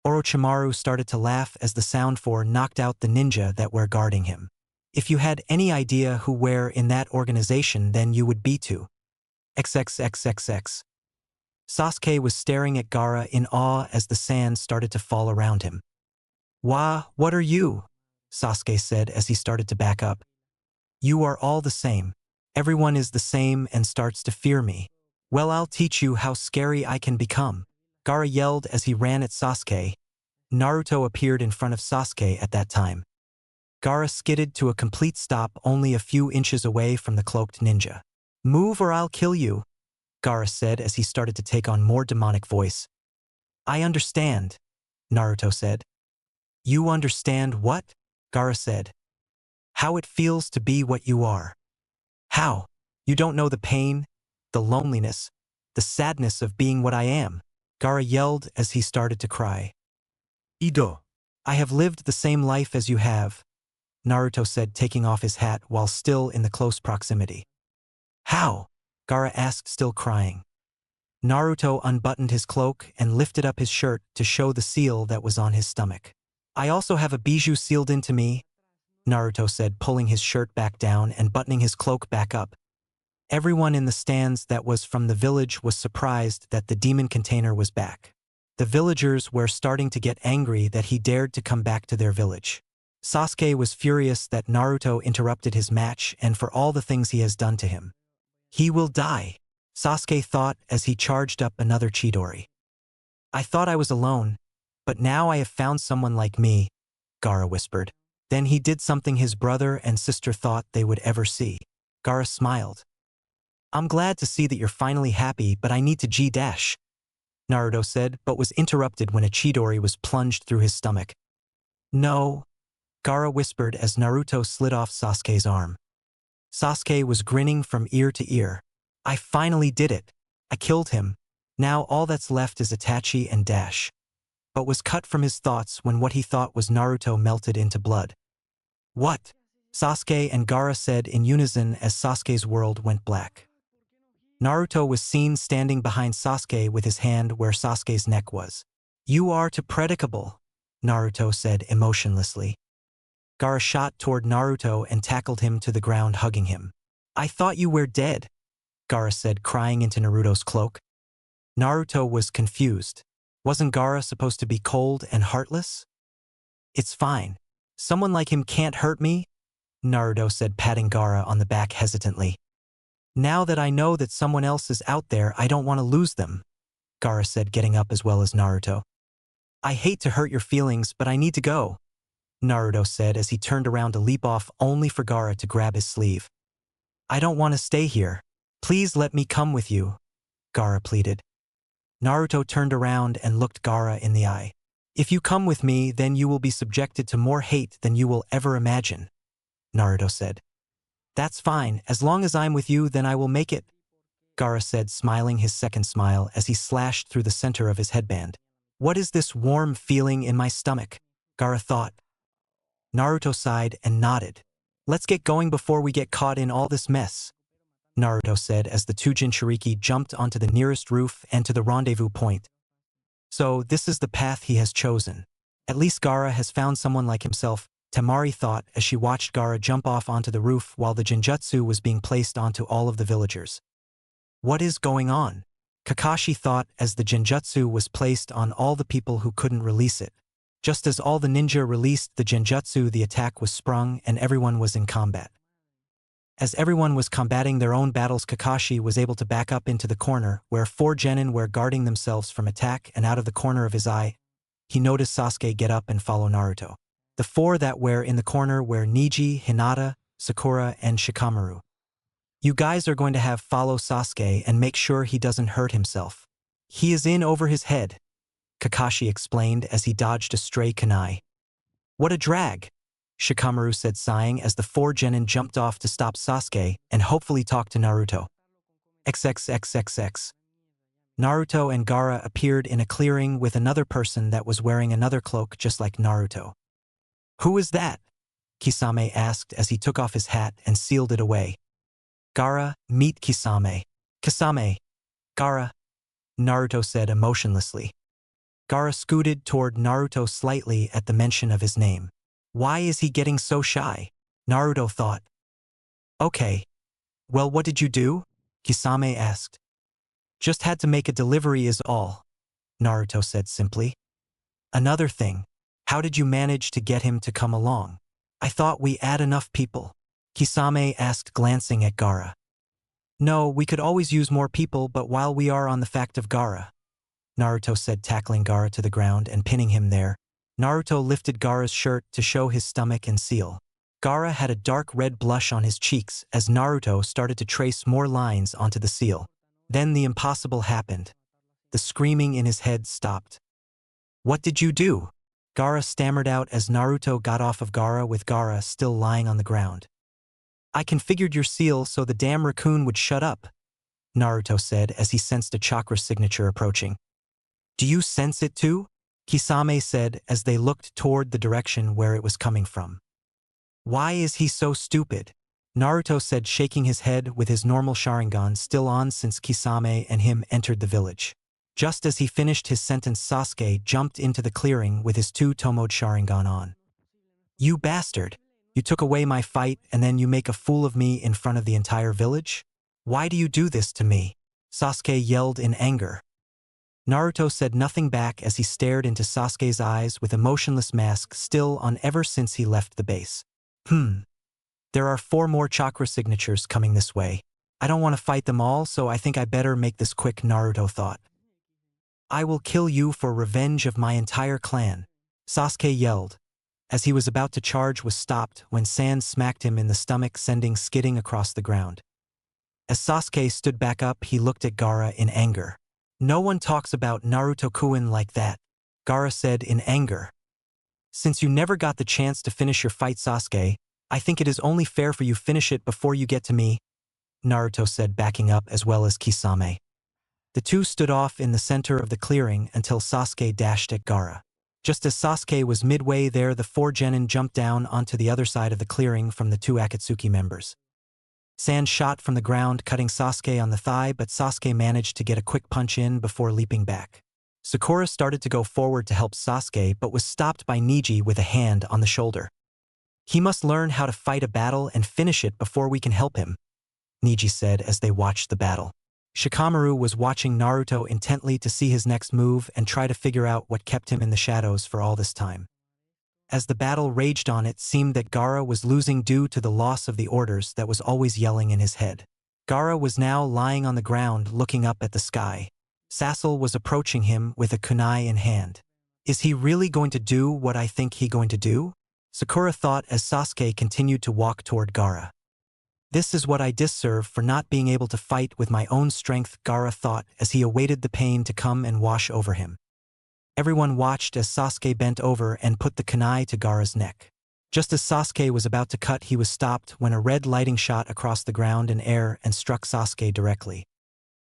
S1: Orochimaru started to laugh as the sound four knocked out the ninja that were guarding him. If you had any idea who were in that organization, then you would be too. XXXXX. Sasuke was staring at Gaara in awe as the sand started to fall around him. Wah, what are you? Sasuke said as he started to back up. You are all the same. Everyone is the same and starts to fear me. Well, I'll teach you how scary I can become. Gaara yelled as he ran at Sasuke. Naruto appeared in front of Sasuke at that time. Gaara skidded to a complete stop only a few inches away from the cloaked ninja. Move or I'll kill you, Gaara said as he started to take on more demonic voice. I understand, Naruto said. You understand what? Gaara said. How it feels to be what you are. How? You don't know the pain, the loneliness, the sadness of being what I am, Gaara yelled as he started to cry.
S2: Ido.
S1: I have lived the same life as you have, Naruto said, taking off his hat while still in the close proximity. How? Gaara asked, still crying. Naruto unbuttoned his cloak and lifted up his shirt to show the seal that was on his stomach. I also have a bijou sealed into me, Naruto said, pulling his shirt back down and buttoning his cloak back up. Everyone in the stands that was from the village was surprised that the demon container was back. The villagers were starting to get angry that he dared to come back to their village. Sasuke was furious that Naruto interrupted his match and for all the things he has done to him. He will die, Sasuke thought as he charged up another Chidori. I thought I was alone, but now I have found someone like me, Gaara whispered. Then he did something his brother and sister thought they would ever see. Gaara smiled. I'm glad to see that you're finally happy, but I need to G-dash, Naruto said, but was interrupted when a Chidori was plunged through his stomach. No, Gaara whispered as Naruto slid off Sasuke's arm. Sasuke was grinning from ear to ear. I finally did it. I killed him. Now all that's left is Itachi and Dash. But was cut from his thoughts when what he thought was Naruto melted into blood. What? Sasuke and Gaara said in unison as Sasuke's world went black. Naruto was seen standing behind Sasuke with his hand where Sasuke's neck was. You are too predictable, Naruto said emotionlessly. Gaara shot toward Naruto and tackled him to the ground, hugging him. I thought you were dead, Gaara said, crying into Naruto's cloak. Naruto was confused. Wasn't Gaara supposed to be cold and heartless? It's fine. Someone like him can't hurt me, Naruto said, patting Gaara on the back hesitantly. Now that I know that someone else is out there, I don't want to lose them, Gaara said, getting up as well as Naruto. I hate to hurt your feelings, but I need to go. Naruto said as he turned around to leap off only for Gaara to grab his sleeve. I don't want to stay here. Please let me come with you, Gaara pleaded. Naruto turned around and looked Gaara in the eye. If you come with me, then you will be subjected to more hate than you will ever imagine, Naruto said. That's fine, as long as I'm with you then I will make it, Gaara said, smiling his second smile as he slashed through the center of his headband. What is this warm feeling in my stomach? Gaara thought. Naruto sighed and nodded. Let's get going before we get caught in all this mess, Naruto said as the two Jinchuriki jumped onto the nearest roof and to the rendezvous point. So this is the path he has chosen. At least Gaara has found someone like himself, Temari thought as she watched Gaara jump off onto the roof while the Genjutsu was being placed onto all of the villagers. What is going on? Kakashi thought as the Genjutsu was placed on all the people who couldn't release it. Just as all the ninja released the Genjutsu, the attack was sprung and everyone was in combat. As everyone was combating their own battles, Kakashi was able to back up into the corner where 4 genin were guarding themselves from attack, and out of the corner of his eye, he noticed Sasuke get up and follow Naruto. The 4 that were in the corner were Neji, Hinata, Sakura, and Shikamaru. You guys are going to have follow Sasuke and make sure he doesn't hurt himself. He is in over his head, Kakashi explained as he dodged a stray kunai. What a drag, Shikamaru said, sighing as the 4 genin jumped off to stop Sasuke and hopefully talk to Naruto. XXXXX. Naruto and Gaara appeared in a clearing with another person that was wearing another cloak just like Naruto. Who is that? Kisame asked as he took off his hat and sealed it away. Gaara, meet Kisame. Kisame. Gaara, Naruto said emotionlessly. Gaara scooted toward Naruto slightly at the mention of his name. Why is he getting so shy? Naruto thought. Okay. Well, what did you do? Kisame asked. Just had to make a delivery is all, Naruto said simply. Another thing. How did you manage to get him to come along? I thought we had enough people, Kisame asked, glancing at Gaara. No, we could always use more people, but while we are on the fact of Gaara, Naruto said, tackling Gaara to the ground and pinning him there. Naruto lifted Gaara's shirt to show his stomach and seal. Gaara had a dark red blush on his cheeks as Naruto started to trace more lines onto the seal. Then the impossible happened. The screaming in his head stopped. What did you do? Gaara stammered out as Naruto got off of Gaara with Gaara still lying on the ground. I configured your seal so the damn raccoon would shut up, Naruto said as he sensed a chakra signature approaching. Do you sense it too? Kisame said as they looked toward the direction where it was coming from. Why is he so stupid? Naruto said, shaking his head with his normal Sharingan still on since Kisame and him entered the village. Just as he finished his sentence, Sasuke jumped into the clearing with his 2 Tomode Sharingan on. You bastard! You took away my fight and then you make a fool of me in front of the entire village? Why do you do this to me? Sasuke yelled in anger. Naruto said nothing back as he stared into Sasuke's eyes with a motionless mask still on ever since he left the base. There are 4 more chakra signatures coming this way. I don't want to fight them all, so I think I better make this quick, Naruto thought. I will kill you for revenge of my entire clan, Sasuke yelled. As he was about to charge was stopped when sand smacked him in the stomach, sending skidding across the ground. As Sasuke stood back up, he looked at Gaara in anger. No one talks about Naruto-kun like that, Gaara said in anger. Since you never got the chance to finish your fight, Sasuke, I think it is only fair for you finish it before you get to me, Naruto said, backing up as well as Kisame. The two stood off in the center of the clearing until Sasuke dashed at Gaara. Just as Sasuke was midway there, the 4 genin jumped down onto the other side of the clearing from the 2 Akatsuki members. Sand shot from the ground, cutting Sasuke on the thigh, but Sasuke managed to get a quick punch in before leaping back. Sakura started to go forward to help Sasuke but was stopped by Neji with a hand on the shoulder. He must learn how to fight a battle and finish it before we can help him, Neji said as they watched the battle. Shikamaru was watching Naruto intently to see his next move and try to figure out what kept him in the shadows for all this time. As the battle raged on, it seemed that Gaara was losing due to the loss of the orders that was always yelling in his head. Gaara was now lying on the ground looking up at the sky. Sasel was approaching him with a kunai in hand. Is he really going to do what I think he going to do? Sakura thought as Sasuke continued to walk toward Gaara. This is what I deserve for not being able to fight with my own strength, Gaara thought as he awaited the pain to come and wash over him. Everyone watched as Sasuke bent over and put the kunai to Gaara's neck. Just as Sasuke was about to cut, he was stopped when a red lighting shot across the ground and air and struck Sasuke directly.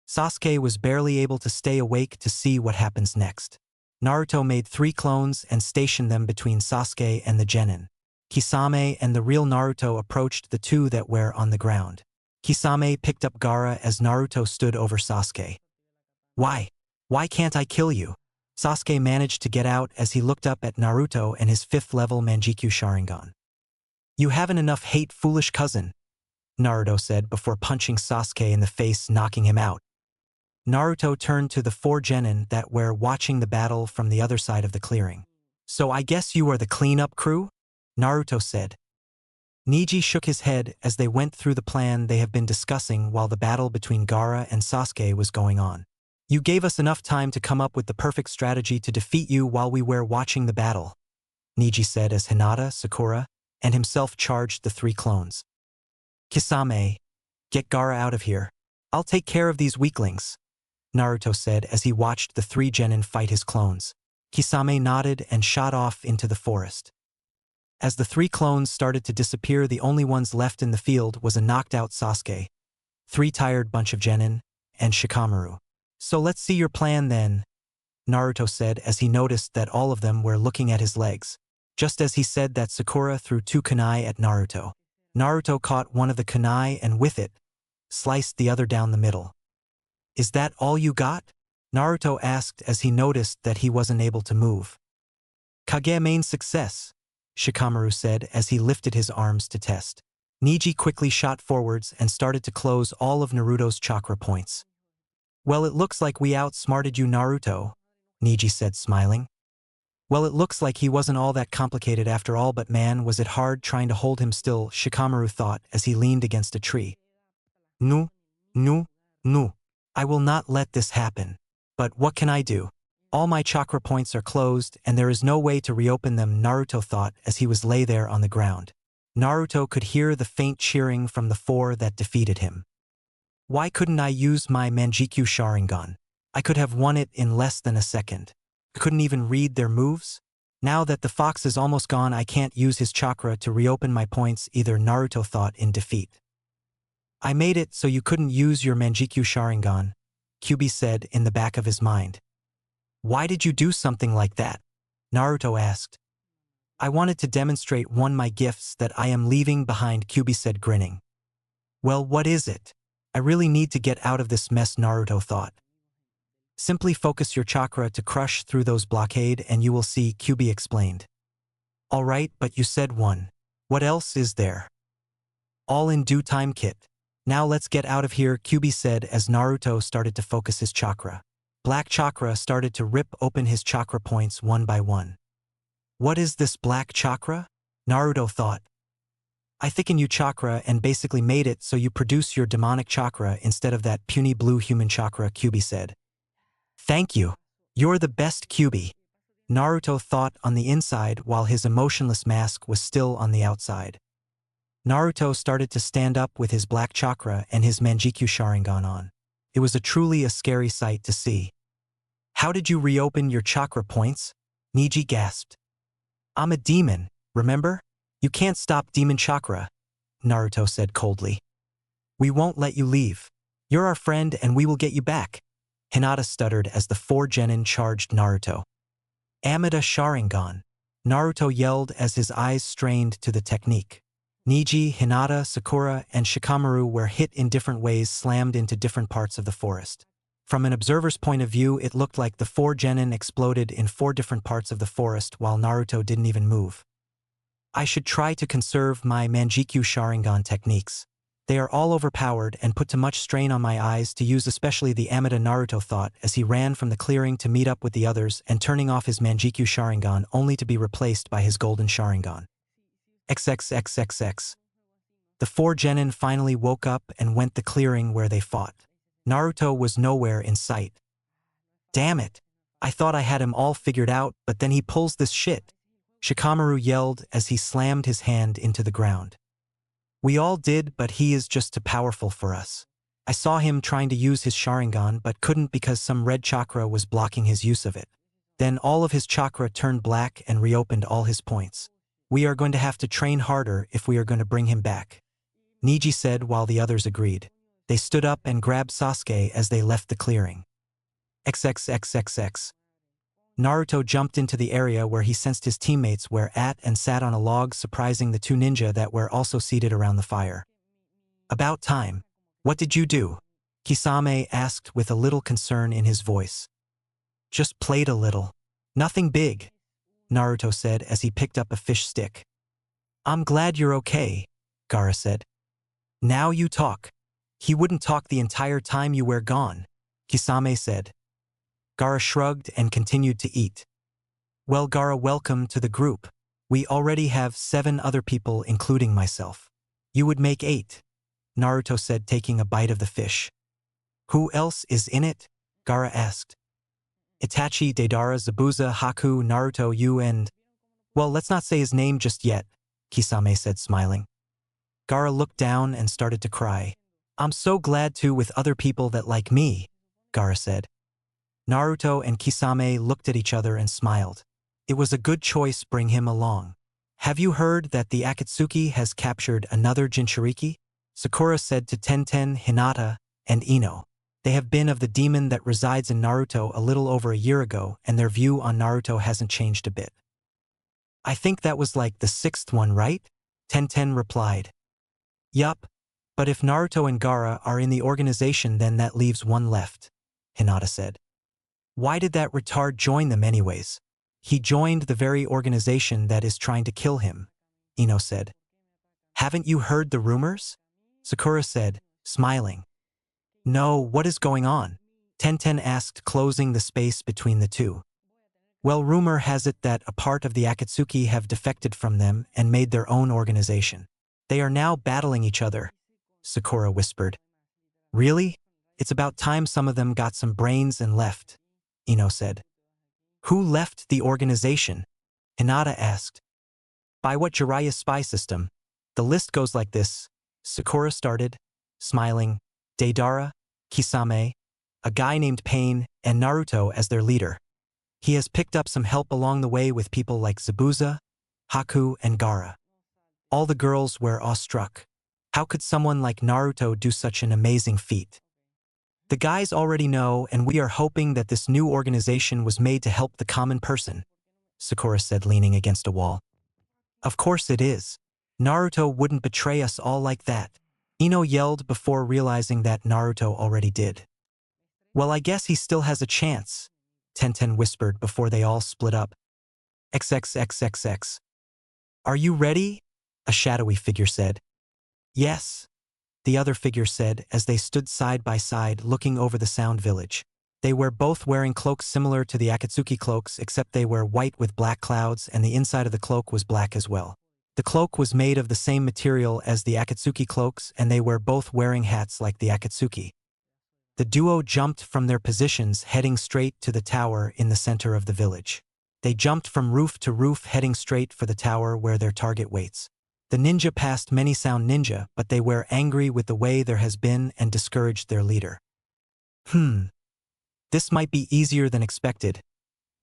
S1: Sasuke was barely able to stay awake to see what happens next. Naruto made 3 clones and stationed them between Sasuke and the genin. Kisame and the real Naruto approached the 2 that were on the ground. Kisame picked up Gaara as Naruto stood over Sasuke. Why? Why can't I kill you? Sasuke managed to get out as he looked up at Naruto and his 5th level Manjikyu Sharingan. You haven't enough hate, foolish cousin, Naruto said before punching Sasuke in the face, knocking him out. Naruto turned to the 4 genin that were watching the battle from the other side of the clearing. So I guess you are the cleanup crew? Naruto said. Neji shook his head as they went through the plan they have been discussing while the battle between Gaara and Sasuke was going on. You gave us enough time to come up with the perfect strategy to defeat you while we were watching the battle, Neji said as Hinata, Sakura, and himself charged the 3 clones. Kisame, get Gaara out of here. I'll take care of these weaklings, Naruto said as he watched the 3 genin fight his clones. Kisame nodded and shot off into the forest. As the 3 clones started to disappear, the only ones left in the field was a knocked-out Sasuke, 3 tired bunch of genin, and Shikamaru. So let's see your plan then, Naruto said as he noticed that all of them were looking at his legs. Just as he said that, Sakura threw 2 kunai at Naruto. Naruto caught one of the kunai and with it, sliced the other down the middle. Is that all you got? Naruto asked as he noticed that he wasn't able to move. Kage main success, Shikamaru said as he lifted his arms to test. Neji quickly shot forwards and started to close all of Naruto's chakra points. Well, it looks like we outsmarted you, Naruto, Neji said, smiling. Well, it looks like he wasn't all that complicated after all, but man, was it hard trying to hold him still, Shikamaru thought as he leaned against a tree. No. I will not let this happen. But what can I do? All my chakra points are closed and there is no way to reopen them, Naruto thought as he was lay there on the ground. Naruto could hear the faint cheering from the 4 that defeated him. Why couldn't I use my Manjikyu Sharingan? I could have won it in less than a second. I couldn't even read their moves? Now that the fox is almost gone, I can't use his chakra to reopen my points either, Naruto thought in defeat. I made it so you couldn't use your Manjikyu Sharingan, Kyuubi said in the back of his mind. Why did you do something like that? Naruto asked. I wanted to demonstrate my gifts that I am leaving behind, Kyuubi said, grinning. Well, what is it? I really need to get out of this mess, Naruto thought. Simply focus your chakra to crush through those blockade and you will see, Kyuubi explained. All right, but you said 1. What else is there? All in due time, kid. Now let's get out of here, Kyuubi said as Naruto started to focus his chakra. Black chakra started to rip open his chakra points one by one. What is this black chakra? Naruto thought. I thickened you chakra and basically made it so you produce your demonic chakra instead of that puny blue human chakra, Kyuubi said. Thank you. You're the best, Kyuubi, Naruto thought on the inside while his emotionless mask was still on the outside. Naruto started to stand up with his black chakra and his Manjikyu Sharingan on. It was truly a scary sight to see. How did you reopen your chakra points? Neji gasped. I'm a demon, remember? You can't stop demon chakra, Naruto said coldly. We won't let you leave. You're our friend and we will get you back, Hinata stuttered as the 4 genin charged Naruto. Amida Sharingan, Naruto yelled as his eyes strained to the technique. Neji, Hinata, Sakura, and Shikamaru were hit in different ways, slammed into different parts of the forest. From an observer's point of view, it looked like the 4 genin exploded in 4 different parts of the forest while Naruto didn't even move. I should try to conserve my Manjikyu Sharingan techniques. They are all overpowered and put too much strain on my eyes to use, especially the Amida, Naruto thought as he ran from the clearing to meet up with the others and turning off his Manjikyu Sharingan only to be replaced by his golden Sharingan. XXXXX. The 4 genin finally woke up and went the clearing where they fought. Naruto was nowhere in sight. Damn it. I thought I had him all figured out, but then he pulls this shit. Shikamaru yelled as he slammed his hand into the ground. We all did, but he is just too powerful for us. I saw him trying to use his Sharingan but couldn't because some red chakra was blocking his use of it. Then all of his chakra turned black and reopened all his points. We are going to have to train harder if we are going to bring him back, Neji said while the others agreed. They stood up and grabbed Sasuke as they left the clearing. XXXXX. Naruto jumped into the area where he sensed his teammates were at and sat on a log, surprising the two ninja that were also seated around the fire. About time. What did you do? Kisame asked with a little concern in his voice. Just played a little. Nothing big, Naruto said as he picked up a fish stick. I'm glad you're okay, Gaara said. Now you talk. He wouldn't talk the entire time you were gone, Kisame said. Gaara shrugged and continued to eat. Well, Gaara, welcome to the group. We already have 7 other people including myself. You would make 8, Naruto said, taking a bite of the fish. Who else is in it? Gaara asked. Itachi, Deidara, Zabuza, Haku, Naruto, you and… Well, let's not say his name just yet, Kisame said, smiling. Gaara looked down and started to cry. I'm so glad to with other people that like me, Gaara said. Naruto and Kisame looked at each other and smiled. It was a good choice, bring him along. Have you heard that the Akatsuki has captured another Jinchuriki? Sakura said to Tenten, Hinata, and Ino. They have been of the demon that resides in Naruto a little over a year ago, and their view on Naruto hasn't changed a bit. I think that was like the 6th one, right? Tenten replied. Yup, but if Naruto and Gaara are in the organization, then that leaves one left, Hinata said. Why did that retard join them anyways? He joined the very organization that is trying to kill him, Ino said. Haven't you heard the rumors? Sakura said, smiling. No, what is going on? Tenten asked, closing the space between the two. Well, rumor has it that a part of the Akatsuki have defected from them and made their own organization. They are now battling each other, Sakura whispered. Really? It's about time some of them got some brains and left, Ino said. Who left the organization? Hinata asked. By what Jiraiya spy system? The list goes like this. Sakura started, smiling, Deidara, Kisame, a guy named Pain, and Naruto as their leader. He has picked up some help along the way with people like Zabuza, Haku, and Gaara. All the girls were awestruck. How could someone like Naruto do such an amazing feat? The guys already know, and we are hoping that this new organization was made to help the common person, Sakura said, leaning against a wall. Of course it is. Naruto wouldn't betray us all like that, Ino yelled before realizing that Naruto already did. Well, I guess he still has a chance, Tenten whispered before they all split up. XXXXX. Are you ready? A shadowy figure said. Yes, the other figure said as they stood side by side looking over the Sound Village. They were both wearing cloaks similar to the Akatsuki cloaks, except they were white with black clouds and the inside of the cloak was black as well. The cloak was made of the same material as the Akatsuki cloaks, and they were both wearing hats like the Akatsuki. The duo jumped from their positions, heading straight to the tower in the center of the village. They jumped from roof to roof, heading straight for the tower where their target waits. The ninja passed many sound ninja, but they were angry with the way there has been and discouraged their leader. This might be easier than expected,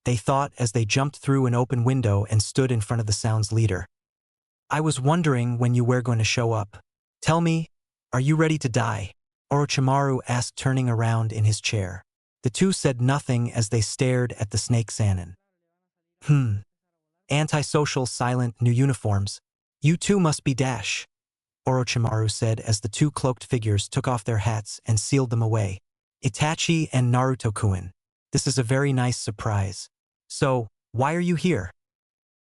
S1: they thought as they jumped through an open window and stood in front of the Sound's leader. I was wondering when you were going to show up. Tell me, are you ready to die? Orochimaru asked, turning around in his chair. The two said nothing as they stared at the snake Sannin. Antisocial, silent, new uniforms. You two must be Dash, Orochimaru said as the two cloaked figures took off their hats and sealed them away. Itachi and Naruto-kun. This is a very nice surprise. So, why are you here?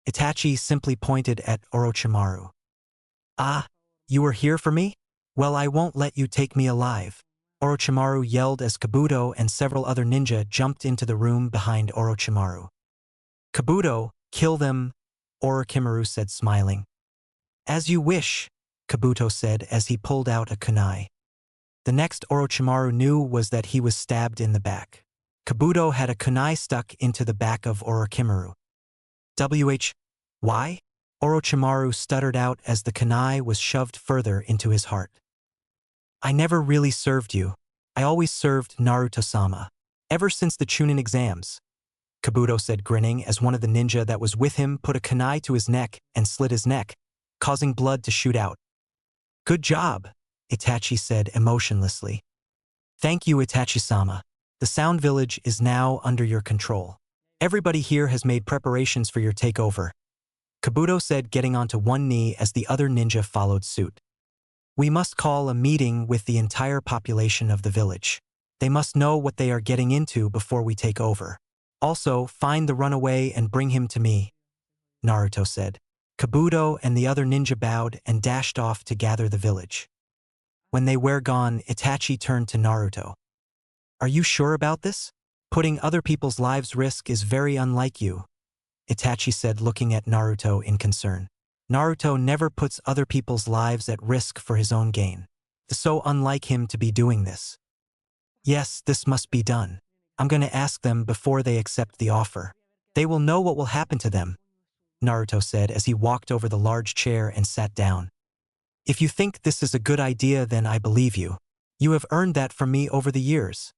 S1: Itachi simply pointed at Orochimaru. Ah, you are here for me? Well, I won't let you take me alive, Orochimaru yelled as Kabuto and several other ninja jumped into the room behind Orochimaru. Kabuto, kill them, Orochimaru said, smiling. As you wish, Kabuto said as he pulled out a kunai. The next Orochimaru knew was that he was stabbed in the back. Kabuto had a kunai stuck into the back of Orochimaru. Why? Orochimaru stuttered out as the kunai was shoved further into his heart. I never really served you. I always served Naruto-sama. Ever since the Chunin exams. Kabuto said, grinning, as one of the ninja that was with him put a kunai to his neck and slit his neck, causing blood to shoot out. Good job, Itachi said emotionlessly. Thank you, Itachi-sama. The Sound Village is now under your control. Everybody here has made preparations for your takeover, Kabuto said, getting onto one knee as the other ninja followed suit. We must call a meeting with the entire population of the village. They must know what they are getting into before we take over. Also, find the runaway and bring him to me, Naruto said. Kabuto and the other ninja bowed and dashed off to gather the village. When they were gone, Itachi turned to Naruto. Are you sure about this? Putting other people's lives at risk is very unlike you, Itachi said, looking at Naruto in concern. Naruto never puts other people's lives at risk for his own gain. It's so unlike him to be doing this. Yes, this must be done. I'm going to ask them before they accept the offer. They will know what will happen to them, Naruto said as he walked over the large chair and sat down. If you think this is a good idea, then I believe you. You have earned that from me over the years,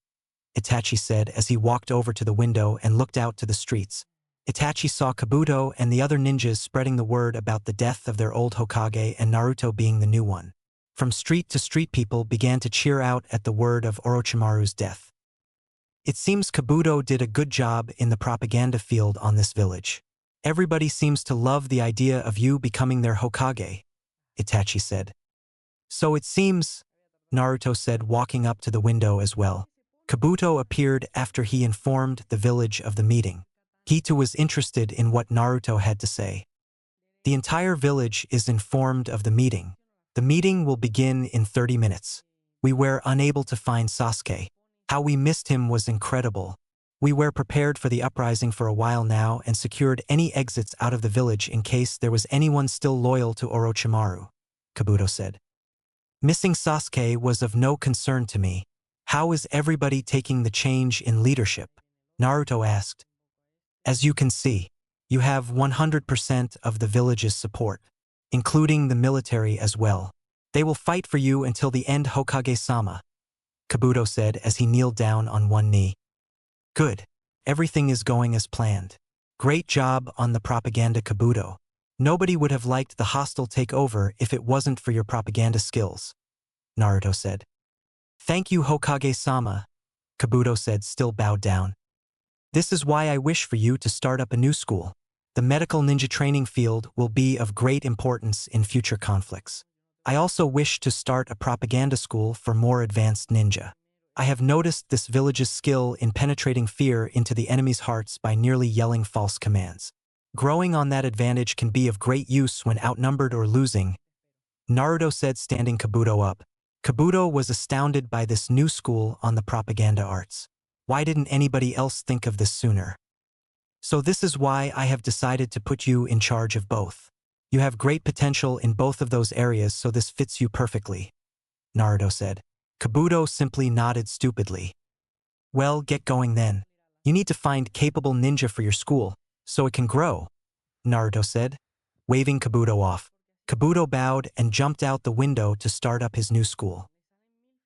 S1: Itachi said as he walked over to the window and looked out to the streets. Itachi saw Kabuto and the other ninjas spreading the word about the death of their old Hokage and Naruto being the new one. From street to street, people began to cheer out at the word of Orochimaru's death. It seems Kabuto did a good job in the propaganda field on this village. Everybody seems to love the idea of you becoming their Hokage, Itachi said. So it seems, Naruto said, walking up to the window as well. Kabuto appeared after he informed the village of the meeting. He too was interested in what Naruto had to say. The entire village is informed of the meeting. The meeting will begin in 30 minutes. We were unable to find Sasuke. How we missed him was incredible. We were prepared for the uprising for a while now and secured any exits out of the village in case there was anyone still loyal to Orochimaru, Kabuto said. Missing Sasuke was of no concern to me. How is everybody taking the change in leadership? Naruto asked. As you can see, you have 100% of the village's support, including the military as well. They will fight for you until the end, Hokage-sama, Kabuto said as he kneeled down on one knee. Good. Everything is going as planned. Great job on the propaganda, Kabuto. Nobody would have liked the hostile takeover if it wasn't for your propaganda skills, Naruto said. Thank you, Hokage-sama, Kabuto said, still bowed down. This is why I wish for you to start up a new school. The medical ninja training field will be of great importance in future conflicts. I also wish to start a propaganda school for more advanced ninja. I have noticed this village's skill in penetrating fear into the enemy's hearts by nearly yelling false commands. Growing on that advantage can be of great use when outnumbered or losing, Naruto said, standing Kabuto up. Kabuto was astounded by this new school on the propaganda arts. Why didn't anybody else think of this sooner? So this is why I have decided to put you in charge of both. You have great potential in both of those areas, so this fits you perfectly, Naruto said. Kabuto simply nodded stupidly. Well, get going then. You need to find capable ninja for your school, so it can grow, Naruto said, waving Kabuto off. Kabuto bowed and jumped out the window to start up his new school.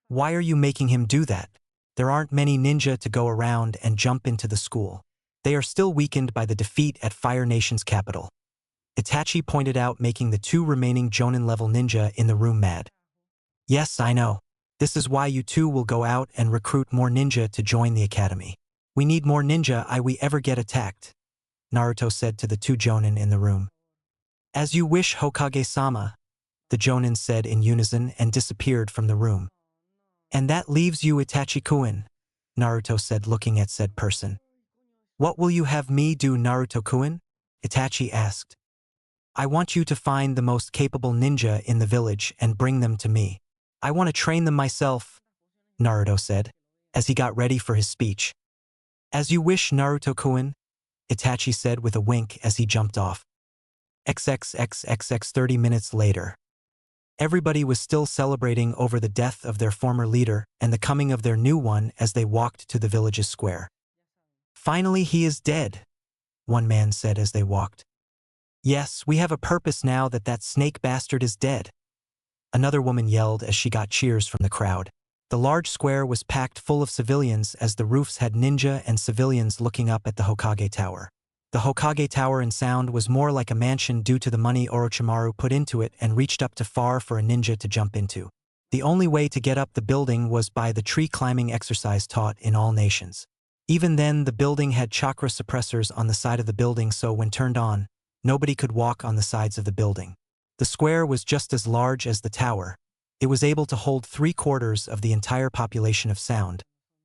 S1: Why are you making him do that? There aren't many ninja to go around and jump into the school. They are still weakened by the defeat at Fire Nation's capital, Itachi pointed out, making the two remaining Jonin-level ninja in the room mad. Yes, I know. This is why you two will go out and recruit more ninja to join the academy. We need more ninja if we ever get attacked, Naruto said to the two Jonin in the room. As you wish, Hokage-sama, the Jonin said in unison and disappeared from the room. And that leaves you, Itachi-kun, Naruto said, looking at said person. What will you have me do, Naruto-kun? Itachi asked. I want you to find the most capable ninja in the village and bring them to me. I want to train them myself, Naruto said, as he got ready for his speech. As you wish, Naruto-kun, Itachi said with a wink as he jumped off. XXXXX 30 minutes later. Everybody was still celebrating over the death of their former leader and the coming of their new one as they walked to the village's square. Finally, he is dead, one man said as they walked. Yes, we have a purpose now that that snake bastard is dead. Another woman yelled as she got cheers from the crowd. The large square was packed full of civilians as the roofs had ninja and civilians looking up at the Hokage Tower. The Hokage Tower in sound was more like a mansion due to the money Orochimaru put into it and reached up to far for a ninja to jump into. The only way to get up the building was by the tree climbing exercise taught in all nations. Even then, the building had chakra suppressors on the side of the building, so when turned on, nobody could walk on the sides of the building. The square was just as large as the tower. It was able to hold 3/4 of the entire population of sound,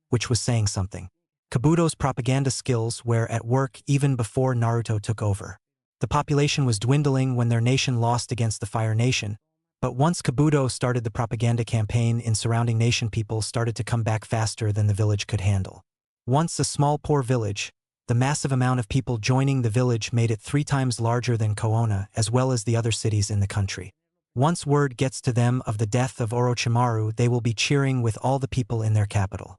S1: which was saying something. Kabuto's propaganda skills were at work even before Naruto took over. The population was dwindling when their nation lost against the Fire Nation, but once Kabuto started the propaganda campaign in surrounding nation, people started to come back faster than the village could handle. Once a small poor village, the massive amount of people joining the village made it 3 times larger than Koona as well as the other cities in the country. Once word gets to them of the death of Orochimaru, they will be cheering with all the people in their capital.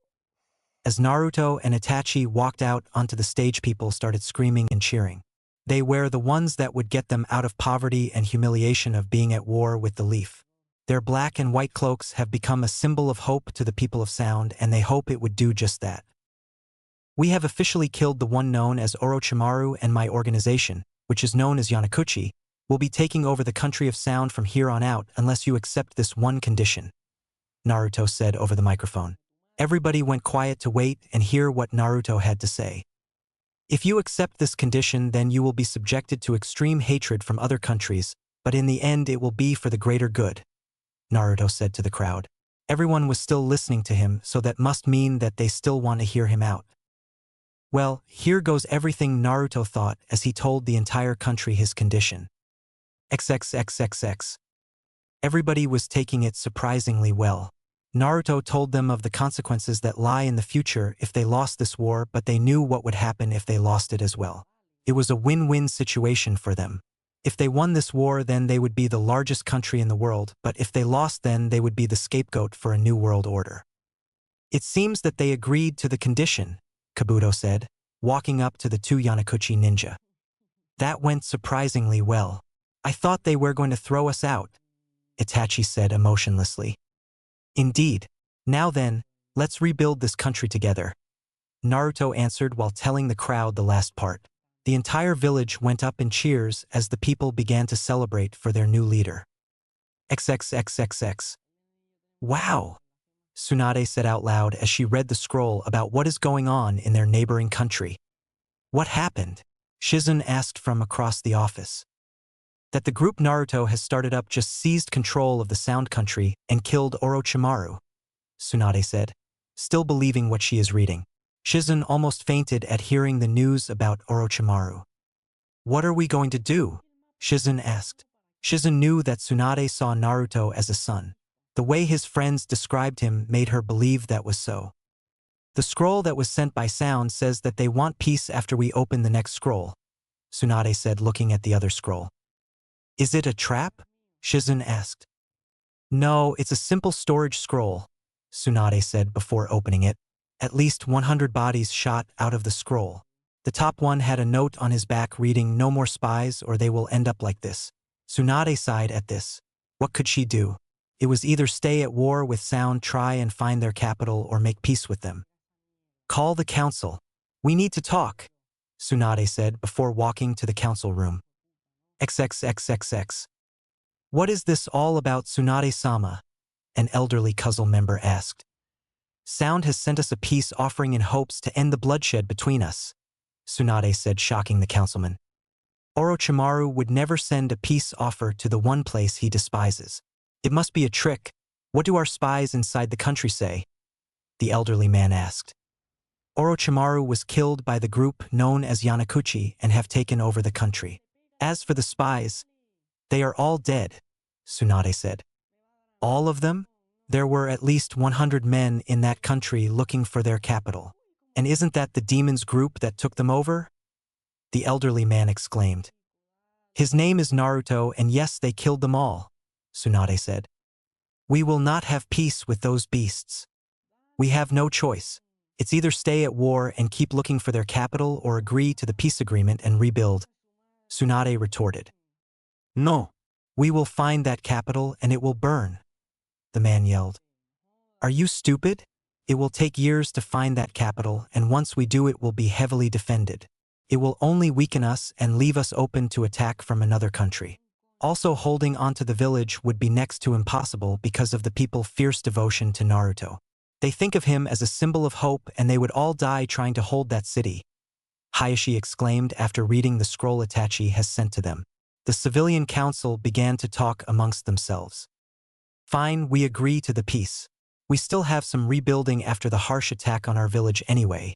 S1: As Naruto and Itachi walked out onto the stage, people started screaming and cheering. They were the ones that would get them out of poverty and humiliation of being at war with the Leaf. Their black and white cloaks have become a symbol of hope to the people of Sound, and they hope it would do just that. We have officially killed the one known as Orochimaru, and my organization, which is known as Yanakuchi, will be taking over the country of Sound from here on out unless you accept this one condition, Naruto said over the microphone. Everybody went quiet to wait and hear what Naruto had to say. If you accept this condition, then you will be subjected to extreme hatred from other countries, but in the end it will be for the greater good, Naruto said to the crowd. Everyone was still listening to him, so that must mean that they still want to hear him out. Well, here goes everything Naruto thought as he told the entire country his condition. XXXXX. Everybody was taking it surprisingly well. Naruto told them of the consequences that lie in the future if they lost this war, but they knew what would happen if they lost it as well. It was a win-win situation for them. If they won this war, then they would be the largest country in the world, but if they lost, then they would be the scapegoat for a new world order. It seems that they agreed to the condition, Kabuto said, walking up to the 2 Yanakuchi ninja. That went surprisingly well. I thought they were going to throw us out, Itachi said emotionlessly. Indeed. Now then, let's rebuild this country together, Naruto answered while telling the crowd the last part. The entire village went up in cheers as the people began to celebrate for their new leader. XXXXX. Wow! Tsunade said out loud as she read the scroll about what is going on in their neighboring country. What happened? Shizen asked from across the office. That the group Naruto has started up just seized control of the Sound Country and killed Orochimaru, Tsunade said, still believing what she is reading. Shizen almost fainted at hearing the news about Orochimaru. What are we going to do? Shizen asked. Shizen knew that Tsunade saw Naruto as a son. The way his friends described him made her believe that was so. The scroll that was sent by Sound says that they want peace after we open the next scroll, Tsunade said, looking at the other scroll. Is it a trap? Shizen asked. No, it's a simple storage scroll, Tsunade said before opening it. At least 100 bodies shot out of the scroll. The top one had a note on his back reading, "No more spies or they will end up like this." Tsunade sighed at this. What could she do? It was either stay at war with Sound, try and find their capital, or make peace with them. Call the council. We need to talk, Tsunade said before walking to the council room. XXXXX. What is this all about, Tsunade-sama? An elderly council member asked. Sound has sent us a peace offering in hopes to end the bloodshed between us, Tsunade said, shocking the councilman. Orochimaru would never send a peace offer to the one place he despises. It must be a trick. What do our spies inside the country say? The elderly man asked. Orochimaru was killed by the group known as Yanakuchi and have taken over the country. As for the spies, they are all dead, Tsunade said. All of them? There were at least 100 men in that country looking for their capital. And isn't that the demons group that took them over? The elderly man exclaimed. His name is Naruto, and yes, they killed them all, Tsunade said. We will not have peace with those beasts. We have no choice. It's either stay at war and keep looking for their capital or agree to the peace agreement and rebuild. Tsunade retorted.
S2: No.
S1: We will find that capital and it will burn, the man yelled. Are you stupid? It will take years to find that capital, and once we do it will be heavily defended. It will only weaken us and leave us open to attack from another country. Also, holding onto the village would be next to impossible because of the people's fierce devotion to Naruto. They think of him as a symbol of hope and they would all die trying to hold that city, Hayashi exclaimed after reading the scroll Itachi has sent to them. The civilian council began to talk amongst themselves. Fine, we agree to the peace. We still have some rebuilding after the harsh attack on our village anyway,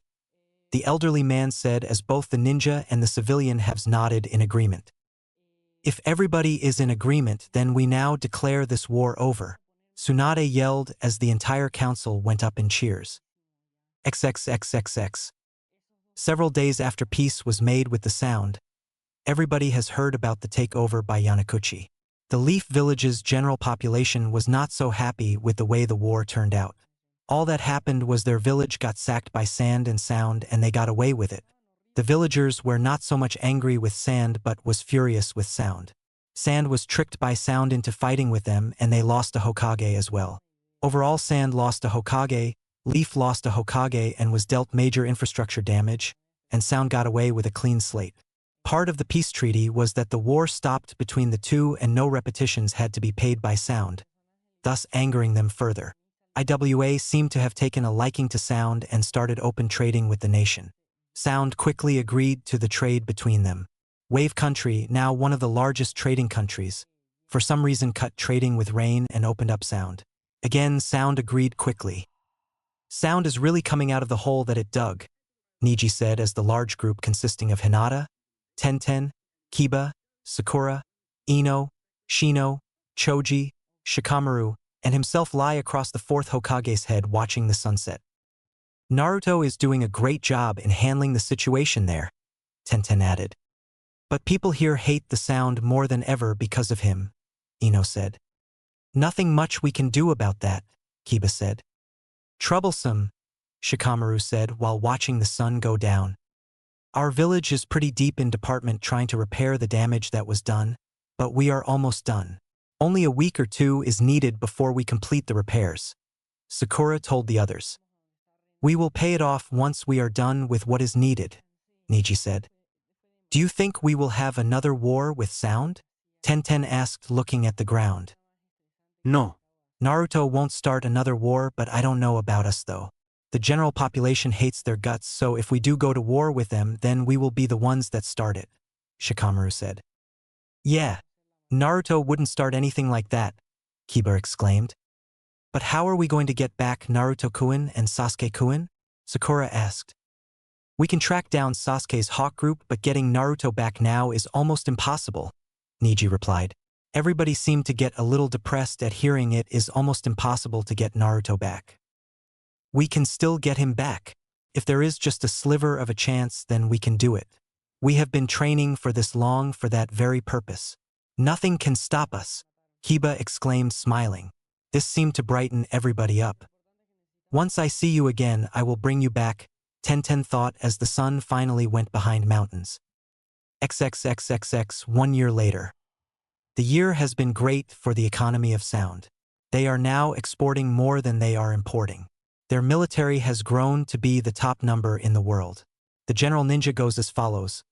S1: the elderly man said as both the ninja and the civilian have nodded in agreement. If everybody is in agreement, then we now declare this war over, Tsunade yelled as the entire council went up in cheers. XXXXX. Several days after peace was made with the sound, everybody has heard about the takeover by Yanakuchi. The Leaf Village's general population was not so happy with the way the war turned out. All that happened was their village got sacked by Sand and Sound and they got away with it. The villagers were not so much angry with Sand but was furious with Sound. Sand was tricked by Sound into fighting with them and they lost a Hokage as well. Overall, Sand lost a Hokage, Leaf lost a Hokage and was dealt major infrastructure damage, and Sound got away with a clean slate. Part of the peace treaty was that the war stopped between the two and no repetitions had to be paid by Sound, thus angering them further. IWA seemed to have taken a liking to Sound and started open trading with the nation. Sound quickly agreed to the trade between them. Wave Country, now one of the largest trading countries, for some reason cut trading with Rain and opened up Sound. Again, Sound agreed quickly. Sound is really coming out of the hole that it dug, Niji said as the large group consisting of Hinata, Tenten, Kiba, Sakura, Ino, Shino, Choji, Shikamaru, and himself lie across the fourth Hokage's head watching the sunset. Naruto is doing a great job in handling the situation there, Tenten added. But people here hate the Sound more than ever because of him, Ino said. Nothing much we can do about that, Kiba said. Troublesome, Shikamaru said while watching the sun go down. Our village is pretty deep in department trying to repair the damage that was done, but we are almost done. Only a week or two is needed before we complete the repairs, Sakura told the others. We will pay it off once we are done with what is needed, Niji said. Do you think we will have another war with Sound? Tenten asked looking at the ground.
S2: No.
S1: Naruto won't start another war, but I don't know about us though. The general population hates their guts, so if we do go to war with them, then we will be the ones that start it, Shikamaru said. Yeah, Naruto wouldn't start anything like that, Kiba exclaimed. But how are we going to get back Naruto-kun and Sasuke-kun? Sakura asked. We can track down Sasuke's Hawk group, but getting Naruto back now is almost impossible, Niji replied. Everybody seemed to get a little depressed at hearing it is almost impossible to get Naruto back. We can still get him back. If there is just a sliver of a chance, then we can do it. We have been training for this long for that very purpose. Nothing can stop us, Kiba exclaimed smiling. This seemed to brighten everybody up. Once I see you again, I will bring you back, Tenten thought as the sun finally went behind mountains. XXXXX 1 year later. The year has been great for the economy of Sound. They are now exporting more than they are importing. Their military has grown to be the top number in the world. The general ninja goes as follows.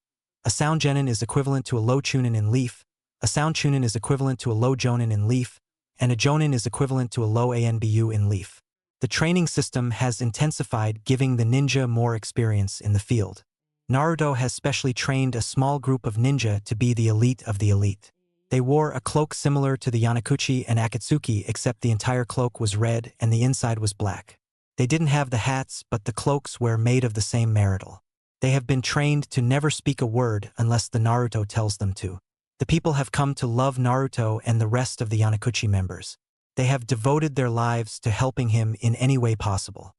S1: A Sound Genin is equivalent to a low Chunin in Leaf, a Sound Chunin is equivalent to a low Jonin in Leaf, and a Jonin is equivalent to a low Anbu in Leaf. The training system has intensified, giving the ninja more experience in the field. Naruto has specially trained a small group of ninja to be the elite of the elite. They wore a cloak similar to the Yanakuchi and Akatsuki, except the entire cloak was red and the inside was black. They didn't have the hats, but the cloaks were made of the same material. They have been trained to never speak a word unless the Naruto tells them to. The people have come to love Naruto and the rest of the Yanakuchi members. They have devoted their lives to helping him in any way possible.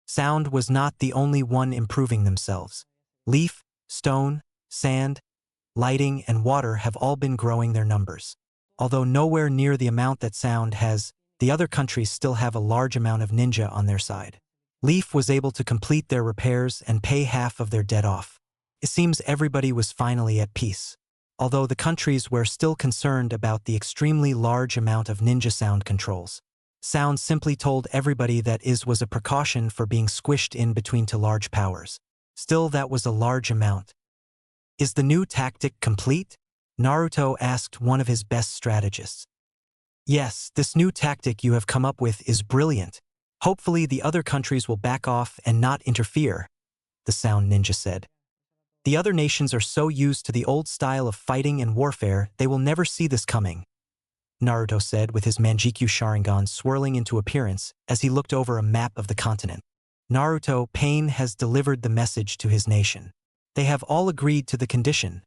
S1: Sound was not the only one improving themselves. Leaf, Stone, Sand, Lighting, and Water have all been growing their numbers. Although nowhere near the amount that Sound has, the other countries still have a large amount of ninja on their side. Leaf was able to complete their repairs and pay half of their debt off. It seems everybody was finally at peace. although the countries were still concerned about the extremely large amount of ninja sound controls. Sound simply told everybody that is was a precaution for being squished in between two large powers. Still, that was a large amount. Is the new tactic complete? Naruto asked one of his best strategists. Yes, this new tactic you have come up with is brilliant. Hopefully the other countries will back off and not interfere, the Sound Ninja said. The other nations are so used to the old style of fighting and warfare, they will never see this coming, Naruto said with his Manjikyu Sharingan swirling into appearance as he looked over a map of the continent. Naruto, Pain has delivered the message to his nation. They have all agreed to the condition,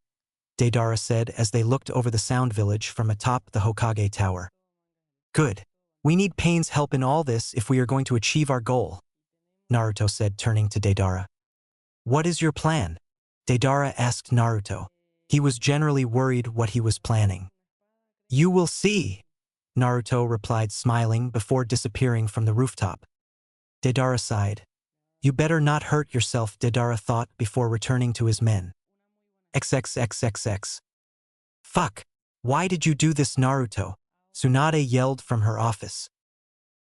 S1: Deidara said as they looked over the Sound Village from atop the Hokage Tower. Good. We need Pain's help in all this if we are going to achieve our goal, Naruto said, turning to Deidara. What is your plan? Deidara asked Naruto. He was generally worried what he was planning. You will see, Naruto replied, smiling before disappearing from the rooftop. Deidara sighed. You better not hurt yourself, Deidara thought before returning to his men. XXXXX. Fuck. Why did you do this, Naruto? Tsunade yelled from her office.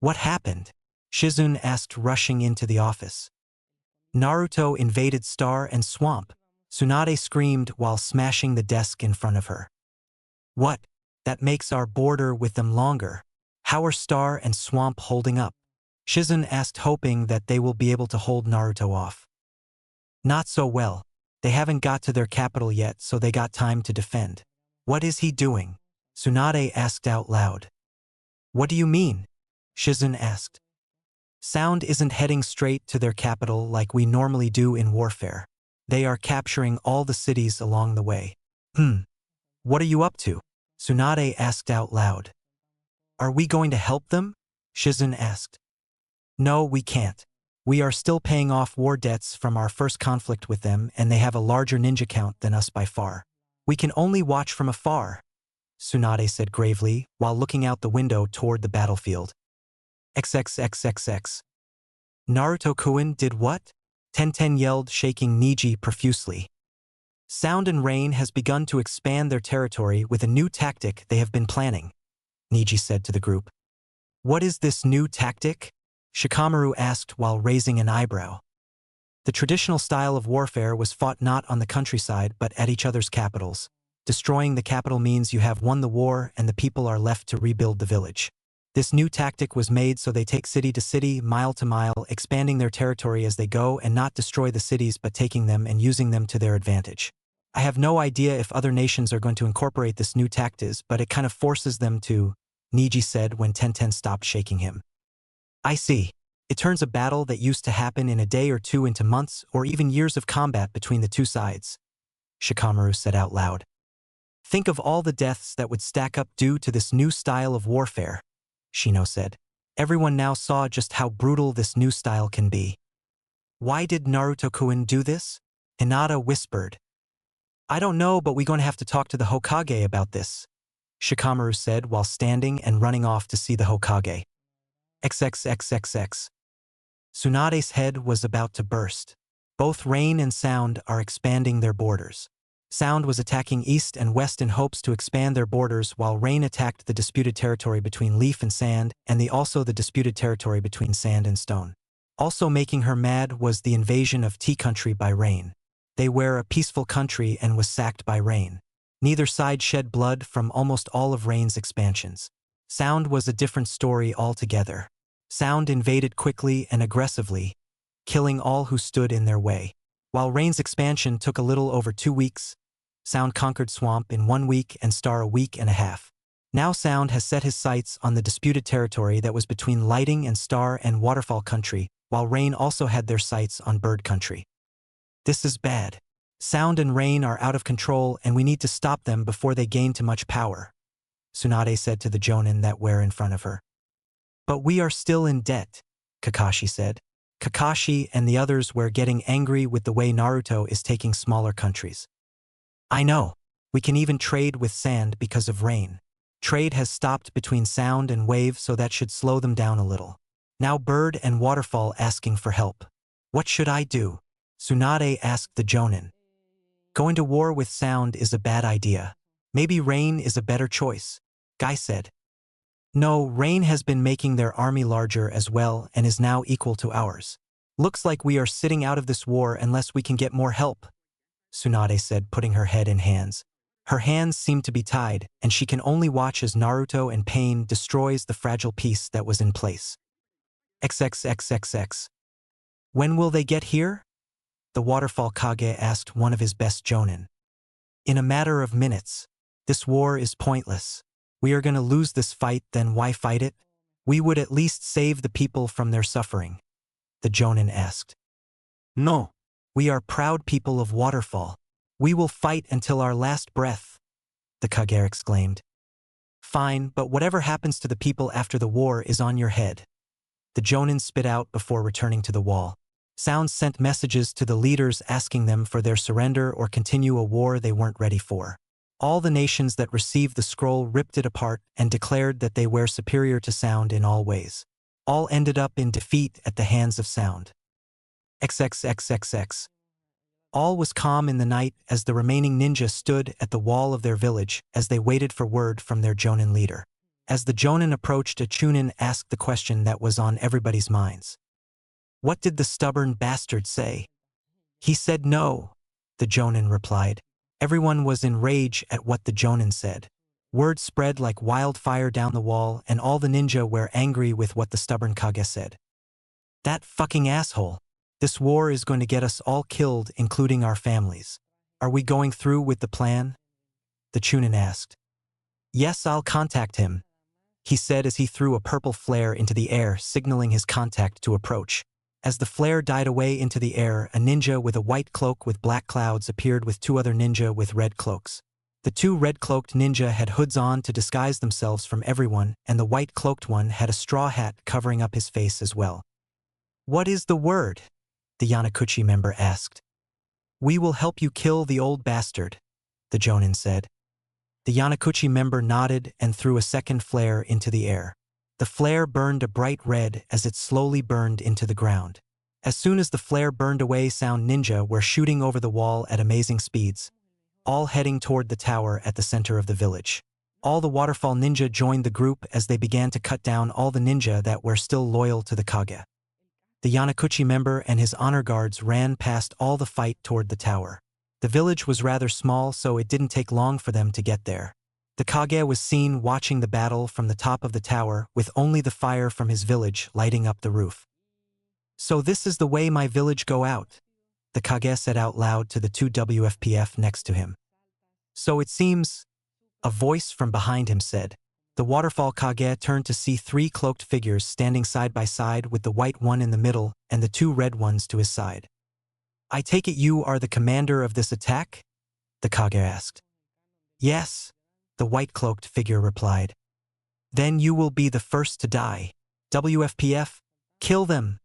S1: What happened? Shizune asked, rushing into the office. Naruto invaded Star and Swamp, Tsunade screamed while smashing the desk in front of her. What? That makes our border with them longer. How are Star and Swamp holding up? Shizune asked, hoping that they will be able to hold Naruto off. Not so well. They haven't got to their capital yet, so they got time to defend. What is he doing? Tsunade asked out loud. What do you mean? Shizune asked. Sound isn't heading straight to their capital like we normally do in warfare. They are capturing all the cities along the way. What are you up to? Tsunade asked out loud. Are we going to help them? Shizune asked. No, we can't. We are still paying off war debts from our first conflict with them, and they have a larger ninja count than us by far. We can only watch from afar, Tsunade said gravely while looking out the window toward the battlefield. XXXXX. Naruto-kun did what? Tenten yelled, shaking Niji profusely. Sound and Rain has begun to expand their territory with a new tactic they have been planning, Niji said to the group. What is this new tactic? Shikamaru asked while raising an eyebrow. The traditional style of warfare was fought not on the countryside but at each other's capitals. Destroying the capital means you have won the war and the people are left to rebuild the village. This new tactic was made so they take city to city, mile to mile, expanding their territory as they go and not destroy the cities but taking them and using them to their advantage. I have no idea if other nations are going to incorporate this new tactics, but it kind of forces them to, Niji said when Tenten stopped shaking him. I see. It turns a battle that used to happen in a day or two into months or even years of combat between the two sides, Shikamaru said out loud. Think of all the deaths that would stack up due to this new style of warfare, Shino said. Everyone now saw just how brutal this new style can be. Why did Naruto-kun do this? Hinata whispered. I don't know, but we're going to have to talk to the Hokage about this, Shikamaru said while standing and running off to see the Hokage. XXXXX. Tsunade's head was about to burst. Both Rain and Sound are expanding their borders. Sound was attacking east and west in hopes to expand their borders, while Rain attacked the disputed territory between Leaf and Sand and also the disputed territory between Sand and Stone. Also making her mad was the invasion of Tea Country by Rain. They were a peaceful country and was sacked by Rain. Neither side shed blood from almost all of Rain's expansions. Sound was a different story altogether. Sound invaded quickly and aggressively, killing all who stood in their way. While Rain's expansion took a little over 2 weeks, Sound conquered Swamp in 1 week and Star a week and a half. Now Sound has set his sights on the disputed territory that was between Lighting and Star and Waterfall Country, while Rain also had their sights on Bird Country. This is bad. Sound and Rain are out of control and we need to stop them before they gain too much power, Tsunade said to the Jonin that were in front of her. But we are still in debt, Kakashi said. Kakashi and the others were getting angry with the way Naruto is taking smaller countries. I know. We can even trade with Sand because of Rain. Trade has stopped between Sound and Wave, so that should slow them down a little. Now Bird and Waterfall asking for help. What should I do? Tsunade asked the Jonin. Going to war with sound is a bad idea. Maybe rain is a better choice, Guy said. No, rain has been making their army larger as well and is now equal to ours. Looks like we are sitting out of this war unless we can get more help, Tsunade said, putting her head in hands. Her hands seemed to be tied, and she can only watch as Naruto and pain destroys the fragile piece that was in place. XXXXX. When will they get here? The Waterfall Kage asked one of his best jonin. In a matter of minutes. This war is pointless. We are gonna lose this fight, then why fight it? We would at least save the people from their suffering, the jonin asked.
S2: No.
S1: We are proud people of Waterfall. We will fight until our last breath, the Kage exclaimed. Fine, but whatever happens to the people after the war is on your head, the jonin spit out before returning to the wall. Sounds sent messages to the leaders asking them for their surrender or continue a war they weren't ready for. All the nations that received the scroll ripped it apart and declared that they were superior to sound in all ways. All ended up in defeat at the hands of sound. XXXXX. All was calm in the night as the remaining ninja stood at the wall of their village as they waited for word from their jonin leader. As the jonin approached, a chunin asked the question that was on everybody's minds. What did the stubborn bastard say? He said no, the jonin replied. Everyone was in rage at what the jonin said. Word spread like wildfire down the wall, and all the ninja were angry with what the stubborn Kage said. That fucking asshole. This war is going to get us all killed, including our families. Are we going through with the plan? The chunin asked. Yes, I'll contact him, he said as he threw a purple flare into the air, signaling his contact to approach. As the flare died away into the air, a ninja with a white cloak with black clouds appeared with two other ninja with red cloaks. The two red-cloaked ninja had hoods on to disguise themselves from everyone, and the white-cloaked one had a straw hat covering up his face as well. What is the word? The Yanakuchi member asked. We will help you kill the old bastard, the jonin said. The Yanakuchi member nodded and threw a second flare into the air. The flare burned a bright red as it slowly burned into the ground. As soon as the flare burned away, sound ninja were shooting over the wall at amazing speeds, all heading toward the tower at the center of the village. All the waterfall ninja joined the group as they began to cut down all the ninja that were still loyal to the Kage. The Yanakuchi member and his honor guards ran past all the fight toward the tower. The village was rather small, so it didn't take long for them to get there. The Kage was seen watching the battle from the top of the tower, with only the fire from his village lighting up the roof. So this is the way my village go out, the Kage said out loud to the two WFPF next to him. So it seems, a voice from behind him said. The waterfall Kage turned to see three cloaked figures standing side by side with the white one in the middle and the two red ones to his side. I take it you are the commander of this attack? The Kage asked. Yes, the white-cloaked figure replied. Then you will be the first to die. WFPF, kill them!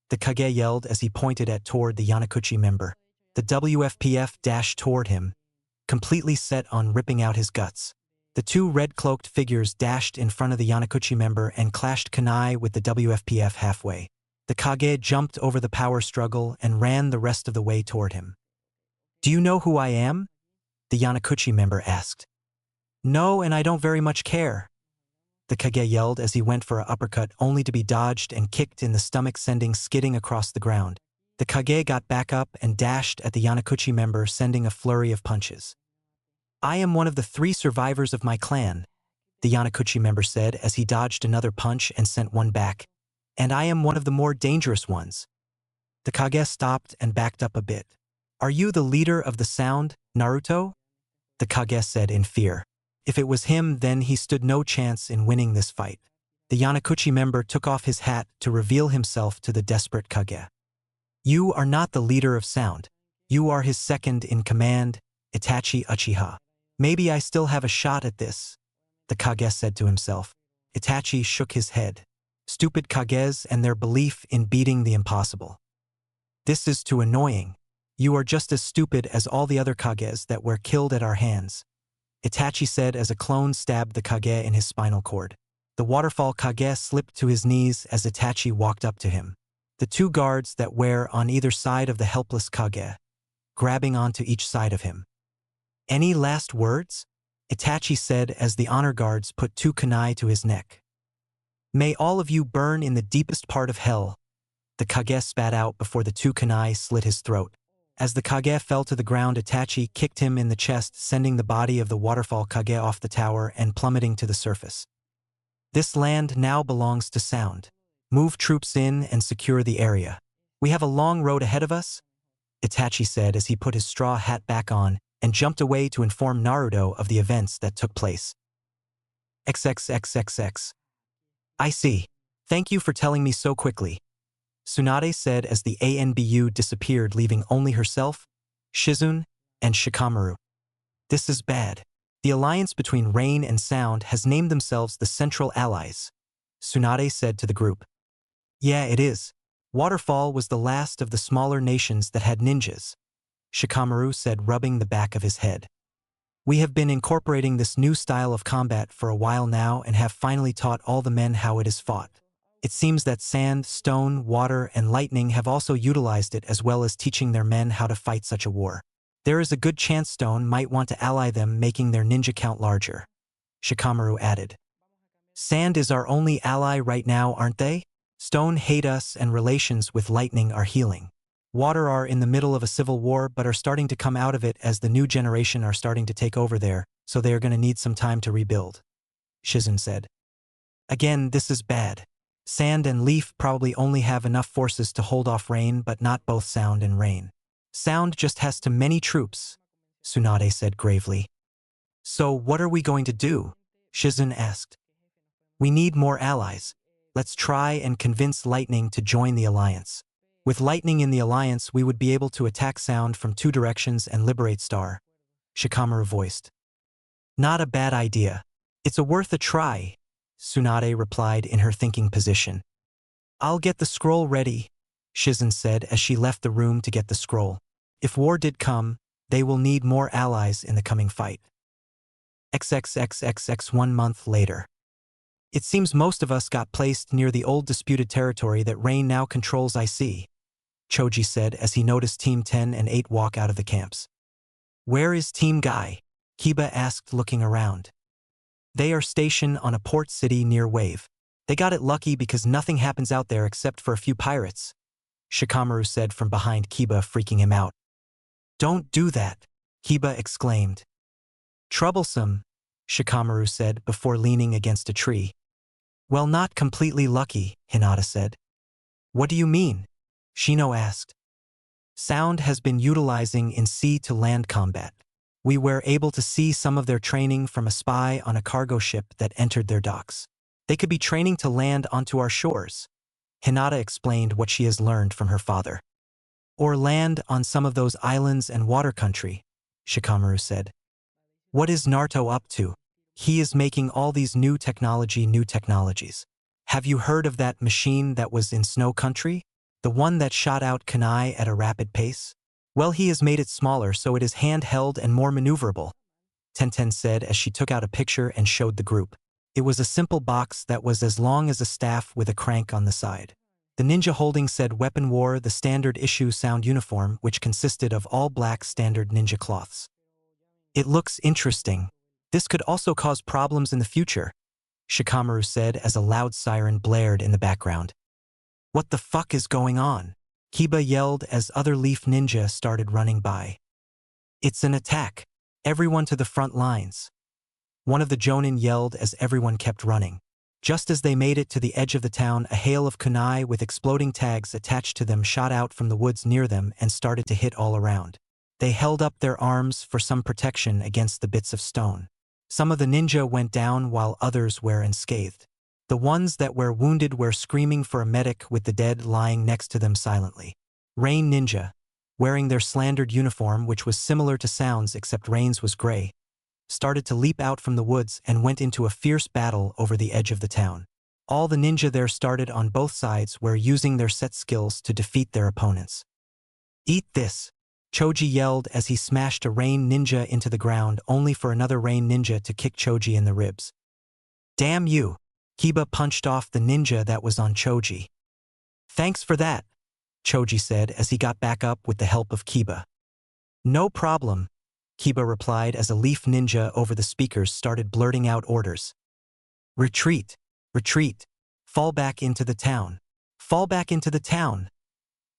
S1: The Kage yelled as he pointed toward the Yanakuchi member. The WFPF dashed toward him, completely set on ripping out his guts. The two red-cloaked figures dashed in front of the Yanakuchi member and clashed kunai with the WFPF halfway. The Kage jumped over the power struggle and ran the rest of the way toward him. Do you know who I am? The Yanakuchi member asked. No, and I don't very much care. The Kage yelled as he went for an uppercut, only to be dodged and kicked in the stomach, sending skidding across the ground. The Kage got back up and dashed at the Yanakuchi member, sending a flurry of punches. I am one of the 3 survivors of my clan, the Yanakuchi member said as he dodged another punch and sent one back. And I am one of the more dangerous ones. The Kage stopped and backed up a bit. Are you the leader of the sound, Naruto? The Kage said in fear. If it was him, then he stood no chance in winning this fight. The Yanakuchi member took off his hat to reveal himself to the desperate Kage. You are not the leader of sound. You are his second in command, Itachi Uchiha. Maybe I still have a shot at this, the Kage said to himself. Itachi shook his head. Stupid Kages and their belief in beating the impossible. This is too annoying. You are just as stupid as all the other Kages that were killed at our hands, Itachi said as a clone stabbed the Kage in his spinal cord. The waterfall Kage slipped to his knees as Itachi walked up to him. The two guards that were on either side of the helpless Kage grabbing onto each side of him. Any last words? Itachi said as the honor guards put 2 kunai to his neck. May all of you burn in the deepest part of hell, the Kage spat out before the 2 kunai slit his throat. As the Kage fell to the ground, Itachi kicked him in the chest, sending the body of the waterfall Kage off the tower and plummeting to the surface. This land now belongs to Sound. Move troops in and secure the area. We have a long road ahead of us, Itachi said as he put his straw hat back on and jumped away to inform Naruto of the events that took place. XXXXX. I see. Thank you for telling me so quickly, Tsunade said as the ANBU disappeared, leaving only herself, Shizune, and Shikamaru. This is bad. The alliance between Rain and Sound has named themselves the Central Allies, Tsunade said to the group. Yeah, it is. Waterfall was the last of the smaller nations that had ninjas, Shikamaru said, rubbing the back of his head. We have been incorporating this new style of combat for a while now and have finally taught all the men how it is fought. It seems that sand, stone, water, and lightning have also utilized it, as well as teaching their men how to fight such a war. There is a good chance Stone might want to ally them, making their ninja count larger, Shikamaru added. Sand is our only ally right now, aren't they? Stone hate us and relations with lightning are healing. Water are in the middle of a civil war but are starting to come out of it as the new generation are starting to take over there, so they are going to need some time to rebuild, Shizune said. Again, this is bad. Sand and Leaf probably only have enough forces to hold off Rain, but not both Sound and Rain. Sound just has too many troops, Tsunade said gravely. So what are we going to do? Shizune asked. We need more allies. Let's try and convince Lightning to join the alliance. With Lightning in the alliance, we would be able to attack Sound from 2 directions and liberate Star, Shikamaru voiced. Not a bad idea. It's worth a try, Tsunade replied in her thinking position. I'll get the scroll ready, Shizune said as she left the room to get the scroll. If war did come, they will need more allies in the coming fight. XXXXX 1 month later. It seems most of us got placed near the old disputed territory that Rain now controls, I see, Choji said as he noticed Team 10 and 8 walk out of the camps. Where is Team Guy? Kiba asked, looking around. They are stationed on a port city near Wave. They got it lucky because nothing happens out there except for a few pirates, Shikamaru said from behind Kiba, freaking him out. Don't do that, Kiba exclaimed. Troublesome, Shikamaru said before leaning against a tree. Well, not completely lucky, Hinata said. What do you mean? Shino asked. Sound has been utilizing in sea-to-land combat. We were able to see some of their training from a spy on a cargo ship that entered their docks. They could be training to land onto our shores. Hinata explained what she has learned from her father. Or land on some of those islands and water country, Shikamaru said. What is Naruto up to? He is making all these new technologies. Have you heard of that machine that was in Snow Country? The one that shot out kunai at a rapid pace? Well, he has made it smaller so it is handheld and more maneuverable, Tenten said as she took out a picture and showed the group. It was a simple box that was as long as a staff with a crank on the side. The ninja holding said weapon wore the standard issue Sound uniform, which consisted of all black standard ninja cloths. It looks interesting. This could also cause problems in the future, Shikamaru said as a loud siren blared in the background. What the fuck is going on? Kiba yelled as other Leaf ninja started running by. It's an attack. Everyone to the front lines. One of the Jonin yelled as everyone kept running. Just as they made it to the edge of the town, a hail of kunai with exploding tags attached to them shot out from the woods near them and started to hit all around. They held up their arms for some protection against the bits of stone. Some of the ninja went down while others were unscathed. The ones that were wounded were screaming for a medic, with the dead lying next to them silently. Rain ninja, wearing their slandered uniform which was similar to Sound's except Rain's was gray, started to leap out from the woods and went into a fierce battle over the edge of the town. All the ninja there started on both sides were using their set skills to defeat their opponents. Eat this, Choji yelled as he smashed a Rain ninja into the ground, only for another Rain ninja to kick Choji in the ribs. Damn you! Kiba punched off the ninja that was on Choji. Thanks for that, Choji said as he got back up with the help of Kiba. No problem, Kiba replied as a leaf ninja over the speakers started blurting out orders. Retreat! Retreat! Fall back into the town! Fall back into the town!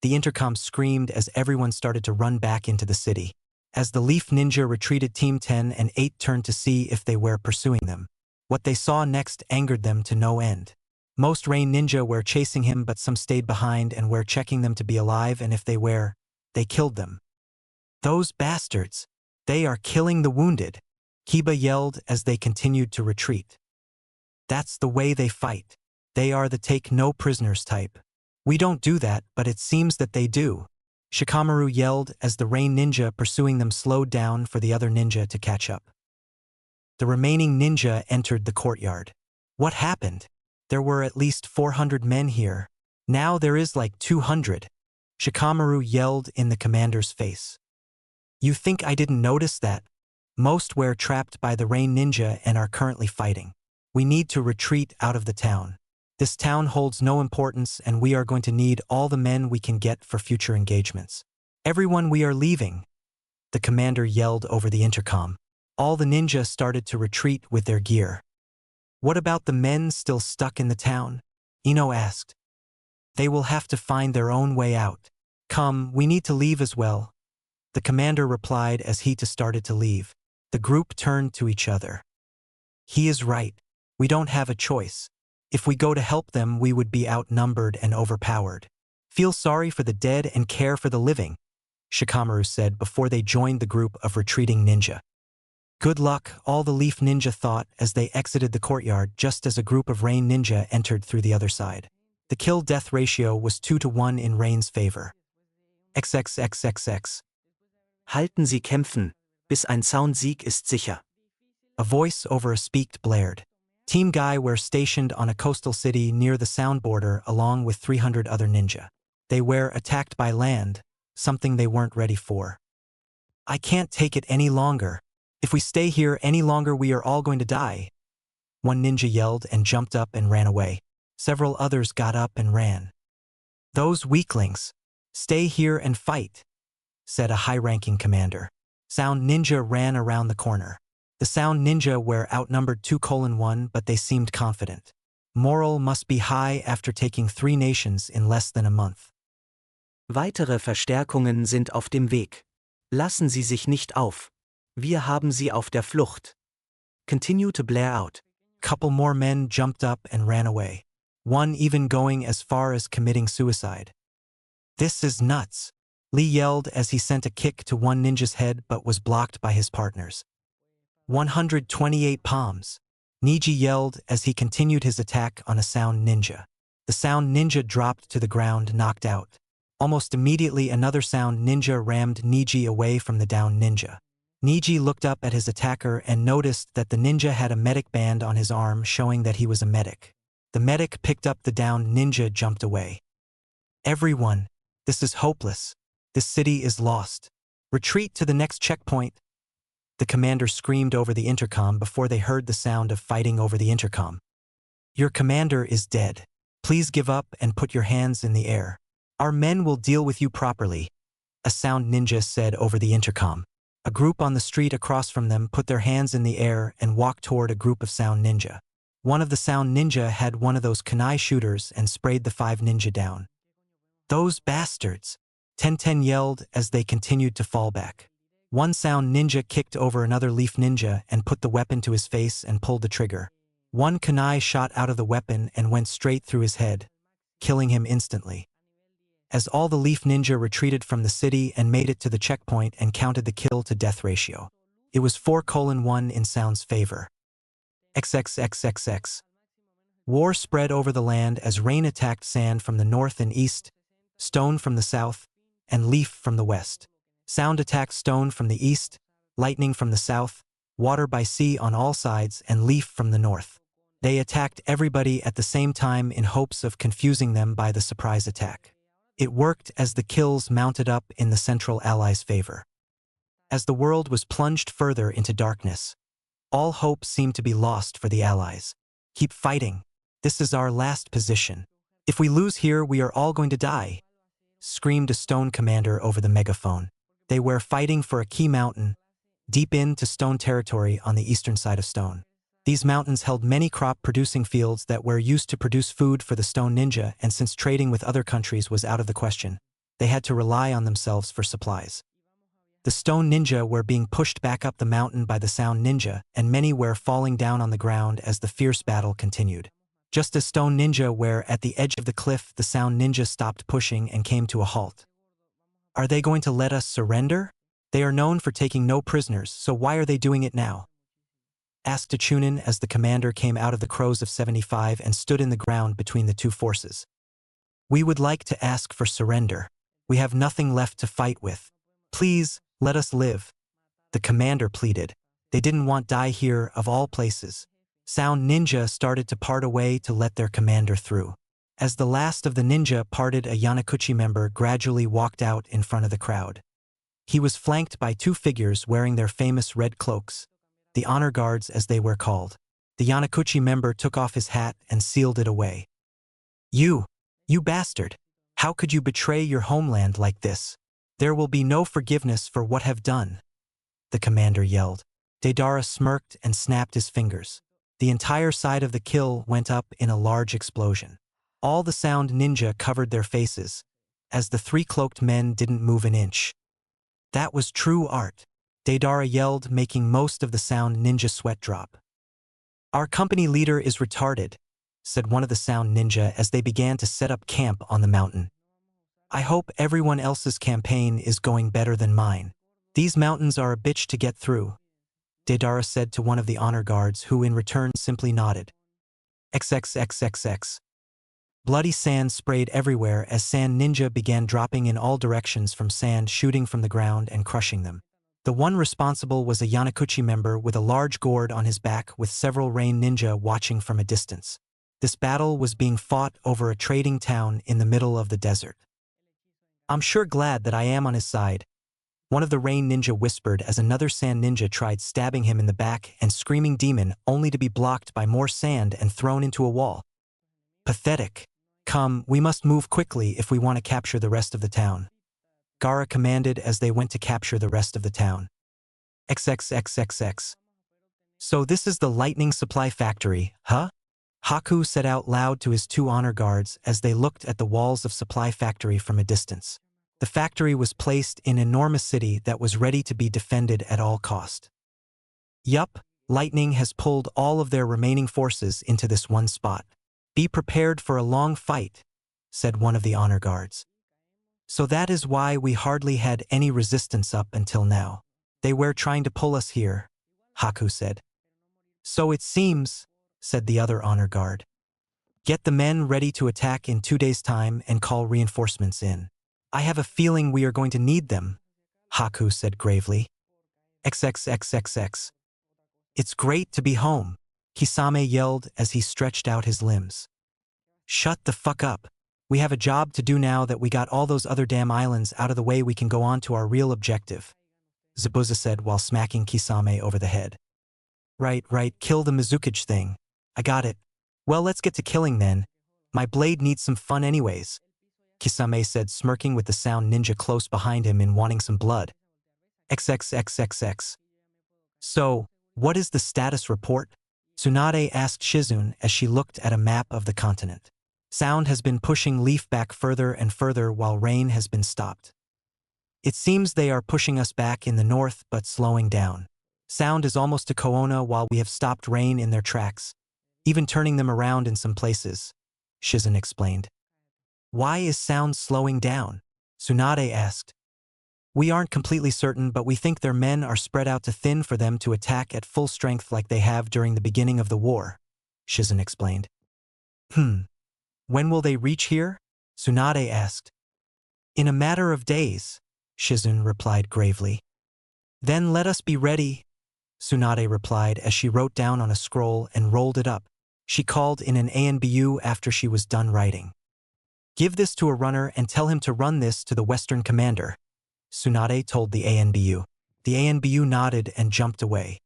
S1: The intercom screamed as everyone started to run back into the city. As the Leaf Ninja retreated, Team 10 and 8 turned to see if they were pursuing them. What they saw next angered them to no end. Most Rain Ninja were chasing him, but some stayed behind and were checking them to be alive, and if they were, they killed them. Those bastards! They are killing the wounded! Kiba yelled as they continued to retreat. That's the way they fight. They are the take no prisoners type. We don't do that, but it seems that they do. Shikamaru yelled as the Rain Ninja pursuing them slowed down for the other ninja to catch up. The remaining ninja entered the courtyard. What happened? There were at least 400 men here. Now there is like 200. Shikamaru yelled in the commander's face. You think I didn't notice that? Most were trapped by the Rain Ninja and are currently fighting. We need to retreat out of the town. This town holds no importance, and we are going to need all the men we can get for future engagements. Everyone, we are leaving, the commander yelled over the intercom. All the ninja started to retreat with their gear. What about the men still stuck in the town? Ino asked. They will have to find their own way out. Come, we need to leave as well. The commander replied as he too started to leave. The group turned to each other. He is right. We don't have a choice. If we go to help them, we would be outnumbered and overpowered. Feel sorry for the dead and care for the living, Shikamaru said before they joined the group of retreating ninja. Good luck, all the Leaf Ninja thought as they exited the courtyard just as a group of Rain Ninja entered through the other side. The kill-death ratio was 2-1 in Rain's favor. XXXXX.
S2: Halten Sie kämpfen, bis ein Soundsieg ist sicher.
S1: A voice over a speaker blared. Team Guy were stationed on a coastal city near the sound border along with 300 other ninja. They were attacked by land, something they weren't ready for. I can't take it any longer. If we stay here any longer, we are all going to die. One ninja yelled and jumped up and ran away. Several others got up and ran. Those weaklings. Stay here and fight, said a high-ranking commander. Sound Ninja ran around the corner. The Sound Ninja were outnumbered 2:1, but they seemed confident. Moral must be high after taking 3 nations in less than a month.
S2: Weitere Verstärkungen sind auf dem Weg. Lassen Sie sich nicht auf. Wir haben sie auf der Flucht. Continue to blare out.
S1: Couple more men jumped up and ran away. One even going as far as committing suicide. This is nuts, Lee yelled as he sent a kick to one ninja's head but was blocked by his partners. 128 palms. Niji yelled as he continued his attack on a Sound Ninja. The Sound Ninja dropped to the ground, knocked out. Almost immediately, another Sound Ninja rammed Niji away from the down ninja. Niji looked up at his attacker and noticed that the ninja had a medic band on his arm showing that he was a medic. The medic picked up the downed ninja, jumped away. Everyone, this is hopeless. This city is lost. Retreat to the next checkpoint. The commander screamed over the intercom before they heard the sound of fighting over the intercom. Your commander is dead. Please give up and put your hands in the air. Our men will deal with you properly, a Sound Ninja said over the intercom. A group on the street across from them put their hands in the air and walked toward a group of Sound Ninja. One of the Sound Ninja had one of those kunai shooters and sprayed the 5 ninja down. Those bastards! Ten yelled as they continued to fall back. One Sound Ninja kicked over another Leaf Ninja and put the weapon to his face and pulled the trigger. One kunai shot out of the weapon and went straight through his head, killing him instantly. As all the Leaf Ninja retreated from the city and made it to the checkpoint and counted the kill-to-death ratio. It was 4:1 in Sound's favor. XXXXX. War spread over the land as rain attacked Sand from the north and east, Stone from the south, and Leaf from the west. Sound attacked Stone from the east, Lightning from the south, Water by sea on all sides, and Leaf from the north. They attacked everybody at the same time in hopes of confusing them by the surprise attack. It worked as the kills mounted up in the Central Allies' favor. As the world was plunged further into darkness, all hope seemed to be lost for the Allies. Keep fighting. This is our last position. If we lose here, we are all going to die, screamed a Stone commander over the megaphone. They were fighting for a key mountain, deep into stone territory on the eastern side of stone. These mountains held many crop-producing fields that were used to produce food for the stone ninja, and since trading with other countries was out of the question, they had to rely on themselves for supplies. The stone ninja were being pushed back up the mountain by the sound ninja, and many were falling down on the ground as the fierce battle continued. Just as stone ninja were at the edge of the cliff, the sound ninja stopped pushing and came to a halt. Are they going to let us surrender? They are known for taking no prisoners, so why are they doing it now? Asked Chunin as the commander came out of the crows of 75 and stood in the ground between the two forces. We would like to ask for surrender. We have nothing left to fight with. Please, let us live. The commander pleaded. They didn't want die here of all places. Sound ninja started to part away to let their commander through. As the last of the ninja parted, a Yanakuchi member gradually walked out in front of the crowd. He was flanked by two figures wearing their famous red cloaks, the honor guards as they were called. The Yanakuchi member took off his hat and sealed it away. You bastard! How could you betray your homeland like this? There will be no forgiveness for what have done, the commander yelled. Deidara smirked and snapped his fingers. The entire side of the kill went up in a large explosion. All the sound ninja covered their faces, as the three cloaked men didn't move an inch. That was true art, Deidara yelled, making most of the sound ninja sweat drop. Our company leader is retarded, said one of the sound ninja as they began to set up camp on the mountain. I hope everyone else's campaign is going better than mine. These mountains are a bitch to get through, Deidara said to one of the honor guards, who in return simply nodded. XXXXX. Bloody sand sprayed everywhere as sand ninja began dropping in all directions from sand shooting from the ground and crushing them. The one responsible was a Yanakuchi member with a large gourd on his back with several rain ninja watching from a distance. This battle was being fought over a trading town in the middle of the desert. I'm sure glad that I am on his side, one of the rain ninja whispered as another sand ninja tried stabbing him in the back and screaming demon, only to be blocked by more sand and thrown into a wall. Pathetic. Come, we must move quickly if we want to capture the rest of the town, Gaara commanded as they went to capture the rest of the town. XXXXX. So this is the lightning supply factory, huh? Haku said out loud to his two honor guards as they looked at the walls of supply factory from a distance. The factory was placed in an enormous city that was ready to be defended at all cost. Yup, lightning has pulled all of their remaining forces into this one spot. Be prepared for a long fight, said one of the honor guards. So that is why we hardly had any resistance up until now. They were trying to pull us here, Haku said. So it seems, said the other honor guard. Get the men ready to attack in 2 days' time and call reinforcements in. I have a feeling we are going to need them, Haku said gravely. XXXXX. It's great to be home, Kisame yelled as he stretched out his limbs. Shut the fuck up. We have a job to do now that we got all those other damn islands out of the way. We can go on to our real objective, Zabuza said while smacking Kisame over the head. Right, kill the Mizukage thing. I got it. Well, let's get to killing then. My blade needs some fun anyways, Kisame said, smirking with the sound ninja close behind him and wanting some blood. XXXXX. So, what is the status report? Tsunade asked Shizune as she looked at a map of the continent. Sound has been pushing Leaf back further and further while rain has been stopped. It seems they are pushing us back in the north but slowing down. Sound is almost to Koona while we have stopped rain in their tracks, even turning them around in some places, Shizune explained. Why is Sound slowing down? Tsunade asked. We aren't completely certain, but we think their men are spread out too thin for them to attack at full strength like they have during the beginning of the war, Shizune explained. When will they reach here? Tsunade asked. In a matter of days, Shizune replied gravely. Then let us be ready, Tsunade replied as she wrote down on a scroll and rolled it up. She called in an ANBU after she was done writing. Give this to a runner and tell him to run this to the Western commander, Tsunade told the ANBU. The ANBU nodded and jumped away.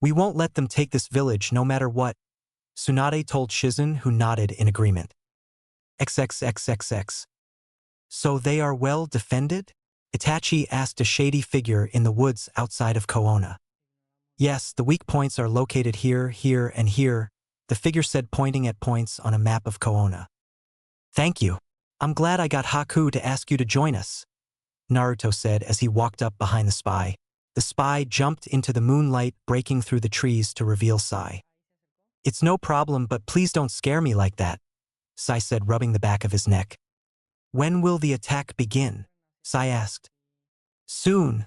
S1: We won't let them take this village no matter what, Tsunade told Shizune, who nodded in agreement. XXXXX. So they are well defended? Itachi asked a shady figure in the woods outside of Koona. Yes, the weak points are located here, here, and here, the figure said, pointing at points on a map of Koona. Thank you. I'm glad I got Haku to ask you to join us, Naruto said as he walked up behind the spy. The spy jumped into the moonlight, breaking through the trees to reveal Sai. It's no problem, but please don't scare me like that, Sai said, rubbing the back of his neck. When will the attack begin? Sai asked. Soon,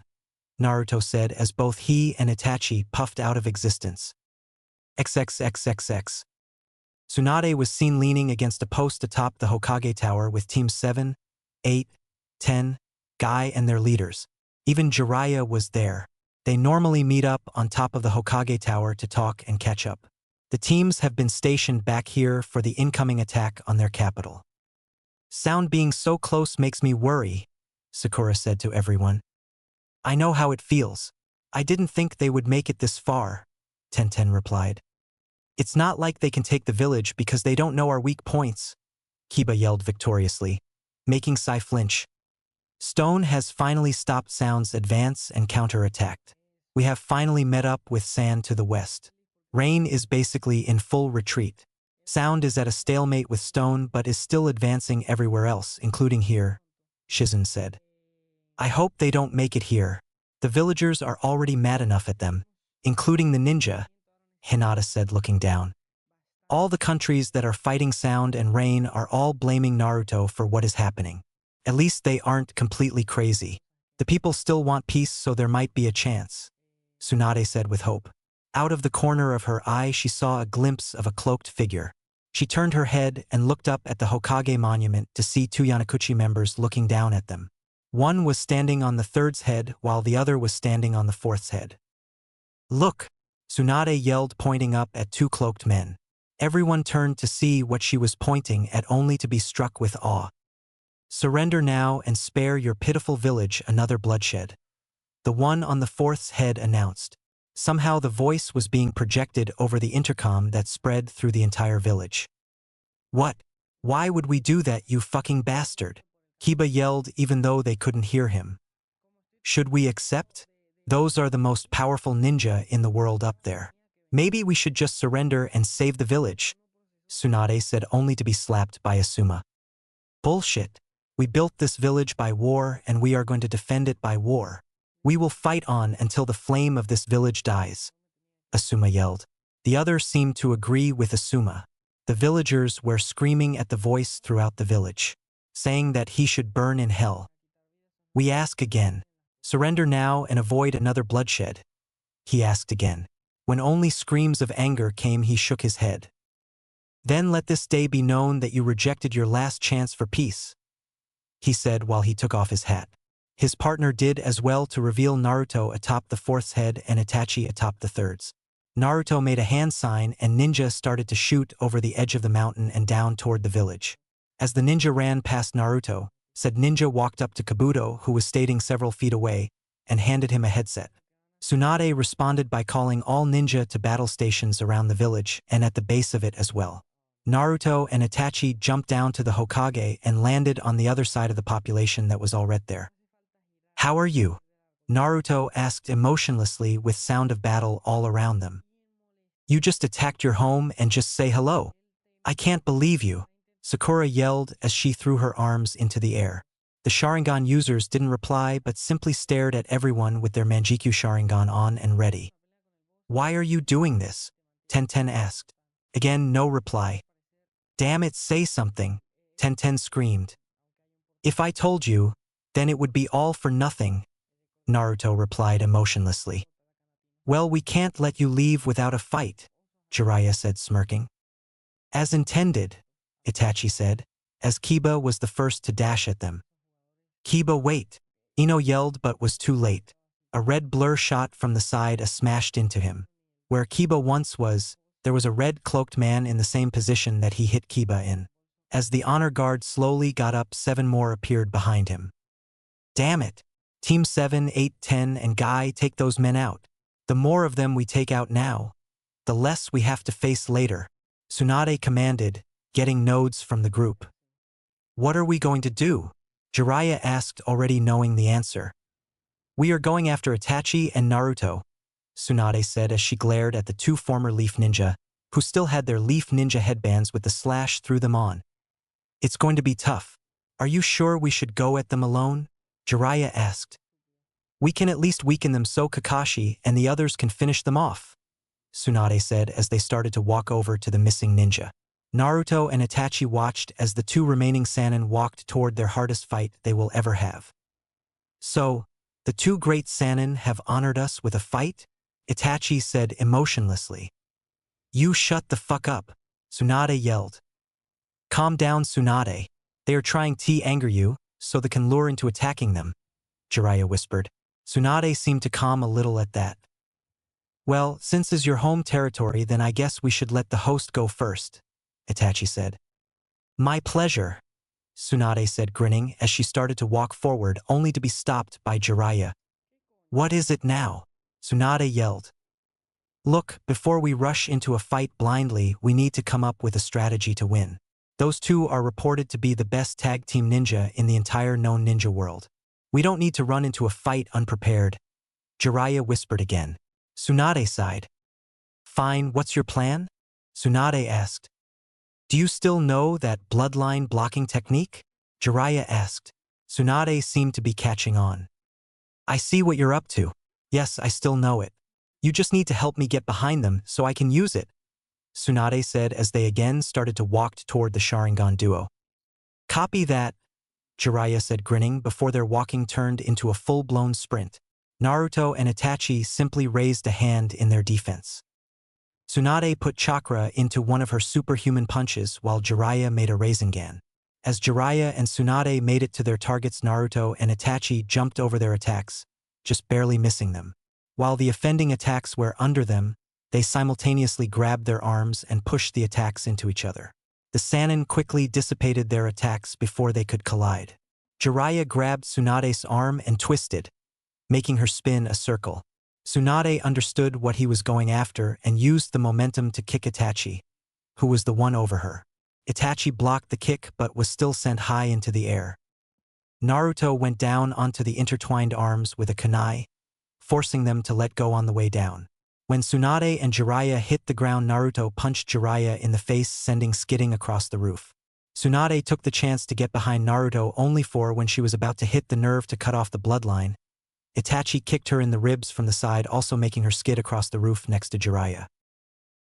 S1: Naruto said as both he and Itachi puffed out of existence. XXXXX. Tsunade was seen leaning against a post atop the Hokage Tower with Team 7, 8, 10, Guy and their leaders. Even Jiraiya was there. They normally meet up on top of the Hokage Tower to talk and catch up. The teams have been stationed back here for the incoming attack on their capital. Sound being so close makes me worry, Sakura said to everyone. I know how it feels. I didn't think they would make it this far, Tenten replied. It's not like they can take the village because they don't know our weak points, Kiba yelled victoriously, making Sai flinch. Stone has finally stopped Sound's advance and counterattacked. We have finally met up with Sand to the west. Rain is basically in full retreat. Sound is at a stalemate with Stone but is still advancing everywhere else, including here, Shizen said. I hope they don't make it here. The villagers are already mad enough at them, including the ninja, Hinata said, looking down. All the countries that are fighting Sound and Rain are all blaming Naruto for what is happening. At least they aren't completely crazy. The people still want peace, so there might be a chance, Tsunade said with hope. Out of the corner of her eye she saw a glimpse of a cloaked figure. She turned her head and looked up at the Hokage monument to see two Yanakuchi members looking down at them. One was standing on the third's head while the other was standing on the fourth's head. Look! Tsunade yelled, pointing up at two cloaked men. Everyone turned to see what she was pointing at, only to be struck with awe. Surrender now and spare your pitiful village another bloodshed, the one on the fourth's head announced. Somehow the voice was being projected over the intercom that spread through the entire village. What? Why would we do that, you fucking bastard? Kiba yelled, even though they couldn't hear him. Should we accept? Those are the most powerful ninja in the world up there. Maybe we should just surrender and save the village, Tsunade said, only to be slapped by Asuma. Bullshit. We built this village by war and we are going to defend it by war. We will fight on until the flame of this village dies, Asuma yelled. The others seemed to agree with Asuma. The villagers were screaming at the voice throughout the village, saying that he should burn in hell. We ask again. Surrender now and avoid another bloodshed, he asked again. When only screams of anger came, he shook his head. Then let this day be known that you rejected your last chance for peace, he said while he took off his hat. His partner did as well to reveal Naruto atop the fourth's head and Itachi atop the third's. Naruto made a hand sign and ninja started to shoot over the edge of the mountain and down toward the village. As the ninja ran past Naruto, said ninja walked up to Kabuto, who was standing several feet away, and handed him a headset. Tsunade responded by calling all ninja to battle stations around the village and at the base of it as well. Naruto and Itachi jumped down to the Hokage and landed on the other side of the population that was already there. How are you? Naruto asked emotionlessly with sound of battle all around them. You just attacked your home and just say hello. I can't believe you, Sakura yelled as she threw her arms into the air. The Sharingan users didn't reply but simply stared at everyone with their Manjikyu Sharingan on and ready. Why are you doing this? Tenten asked. Again, no reply. Damn it, say something, Tenten screamed. If I told you, then it would be all for nothing, Naruto replied emotionlessly. Well, we can't let you leave without a fight, Jiraiya said, smirking. As intended, Itachi said, as Kiba was the first to dash at them. Kiba, wait! Ino yelled but was too late. A red blur shot from the side smashed into him. Where Kiba once was, there was a red-cloaked man in the same position that he hit Kiba in. As the honor guard slowly got up, 7 more appeared behind him. Damn it! Team 7, 8, 10 and Guy, take those men out. The more of them we take out now, the less we have to face later, Tsunade commanded, getting nods from the group. What are we going to do? Jiraiya asked, already knowing the answer. We are going after Itachi and Naruto, Tsunade said as she glared at the two former Leaf Ninja, who still had their Leaf Ninja headbands with the slash through them on. It's going to be tough. Are you sure we should go at them alone? Jiraiya asked. We can at least weaken them so Kakashi and the others can finish them off, Tsunade said as they started to walk over to the missing ninja. Naruto and Itachi watched as the two remaining Sannin walked toward their hardest fight they will ever have. So, the two great Sannin have honored us with a fight? Itachi said emotionlessly. You shut the fuck up, Tsunade yelled. Calm down, Tsunade. They are trying to anger you, so they can lure into attacking them, Jiraiya whispered. Tsunade seemed to calm a little at that. Well, since it's your home territory, then I guess we should let the host go first, Itachi said. My pleasure, Tsunade said, grinning as she started to walk forward only to be stopped by Jiraiya. What is it now? Tsunade yelled. Look, before we rush into a fight blindly, we need to come up with a strategy to win. Those two are reported to be the best tag team ninja in the entire known ninja world. We don't need to run into a fight unprepared, Jiraiya whispered again. Tsunade sighed. Fine, what's your plan? Tsunade asked. Do you still know that bloodline blocking technique? Jiraiya asked. Tsunade seemed to be catching on. I see what you're up to. Yes, I still know it. You just need to help me get behind them so I can use it, Tsunade said as they again started to walk toward the Sharingan duo. Copy that, Jiraiya said, grinning before their walking turned into a full-blown sprint. Naruto and Itachi simply raised a hand in their defense. Tsunade put chakra into one of her superhuman punches while Jiraiya made a Rasengan. As Jiraiya and Tsunade made it to their targets, Naruto and Itachi jumped over their attacks, just barely missing them. While the offending attacks were under them, they simultaneously grabbed their arms and pushed the attacks into each other. The Sannin quickly dissipated their attacks before they could collide. Jiraiya grabbed Tsunade's arm and twisted, making her spin a circle. Tsunade understood what he was going after and used the momentum to kick Itachi, who was the one over her. Itachi blocked the kick but was still sent high into the air. Naruto went down onto the intertwined arms with a kunai, forcing them to let go on the way down. When Tsunade and Jiraiya hit the ground, Naruto punched Jiraiya in the face, sending skidding across the roof. Tsunade took the chance to get behind Naruto only for when she was about to hit the nerve to cut off the bloodline. Itachi kicked her in the ribs from the side, also making her skid across the roof next to Jiraiya.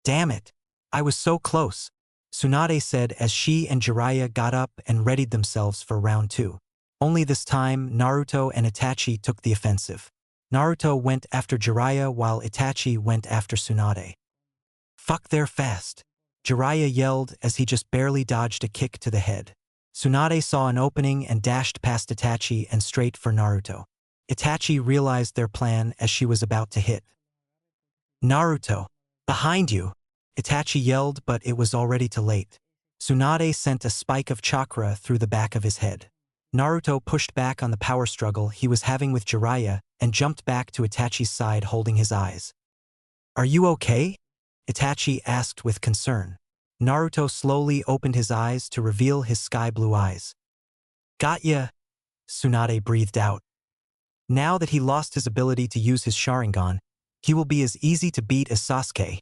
S1: Damn it! I was so close, Tsunade said as she and Jiraiya got up and readied themselves for round 2. Only this time, Naruto and Itachi took the offensive. Naruto went after Jiraiya while Itachi went after Tsunade. Fuck, they're fast, Jiraiya yelled as he just barely dodged a kick to the head. Tsunade saw an opening and dashed past Itachi and straight for Naruto. Itachi realized their plan as she was about to hit. Naruto, behind you, Itachi yelled, but it was already too late. Tsunade sent a spike of chakra through the back of his head. Naruto pushed back on the power struggle he was having with Jiraiya and jumped back to Itachi's side, holding his eyes. Are you okay? Itachi asked with concern. Naruto slowly opened his eyes to reveal his sky-blue eyes. Got ya, Tsunade breathed out. Now that he lost his ability to use his Sharingan, he will be as easy to beat as Sasuke,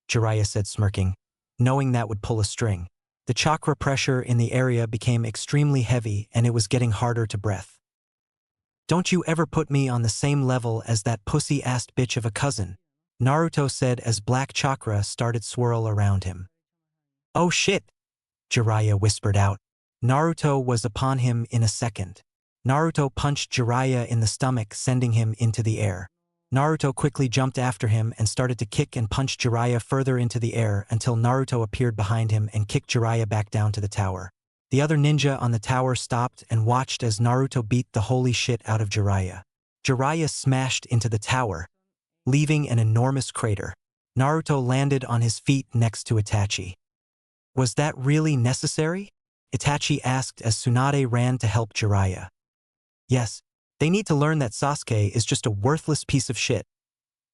S1: Jiraiya said, smirking, knowing that would pull a string. The chakra pressure in the area became extremely heavy and it was getting harder to breathe. Don't you ever put me on the same level as that pussy-ass bitch of a cousin, Naruto said as black chakra started swirl around him. Oh shit, Jiraiya whispered out. Naruto was upon him in a second. Naruto punched Jiraiya in the stomach, sending him into the air. Naruto quickly jumped after him and started to kick and punch Jiraiya further into the air until Naruto appeared behind him and kicked Jiraiya back down to the tower. The other ninja on the tower stopped and watched as Naruto beat the holy shit out of Jiraiya. Jiraiya smashed into the tower, leaving an enormous crater. Naruto landed on his feet next to Itachi. Was that really necessary? Itachi asked as Tsunade ran to help Jiraiya. Yes. They need to learn that Sasuke is just a worthless piece of shit,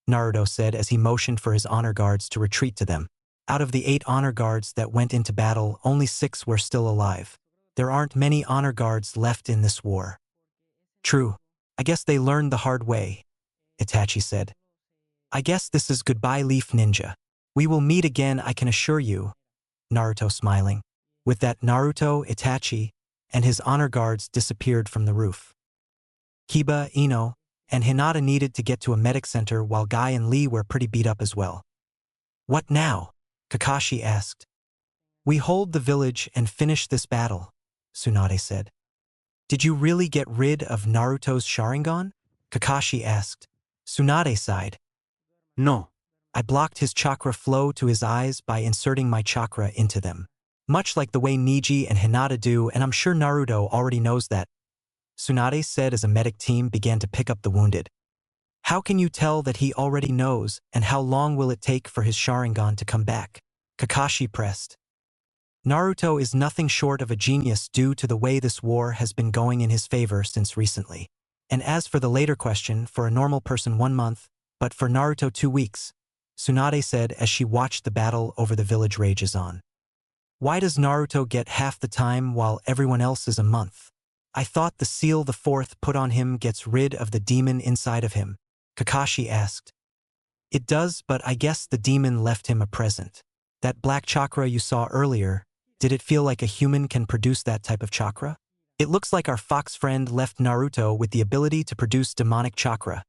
S1: Naruto said as he motioned for his honor guards to retreat to them. Out of the 8 honor guards that went into battle, only 6 were still alive. There aren't many honor guards left in this war. True. I guess they learned the hard way, Itachi said. I guess this is goodbye, Leaf Ninja. We will meet again, I can assure you, Naruto smiling. With that, Naruto, Itachi, and his honor guards disappeared from the roof. Kiba, Ino, and Hinata needed to get to a medic center while Guy and Lee were pretty beat up as well. What now? Kakashi asked. We hold the village and finish this battle, Tsunade said. Did you really get rid of Naruto's Sharingan? Kakashi asked. Tsunade sighed.
S2: No.
S1: I blocked his chakra flow to his eyes by inserting my chakra into them. Much like the way Niji and Hinata do, and I'm sure Naruto already knows that, Tsunade said as a medic team began to pick up the wounded. How can you tell that he already knows, and how long will it take for his Sharingan to come back? Kakashi pressed. Naruto is nothing short of a genius due to the way this war has been going in his favor since recently. And as for the later question, for a normal person 1 month, but for Naruto 2 weeks, Tsunade said as she watched the battle over the village rages on. Why does Naruto get half the time while everyone else is a month? I thought the seal the fourth put on him gets rid of the demon inside of him, Kakashi asked. It does, but I guess the demon left him a present. That black chakra you saw earlier, did it feel like a human can produce that type of chakra? It looks like our fox friend left Naruto with the ability to produce demonic chakra,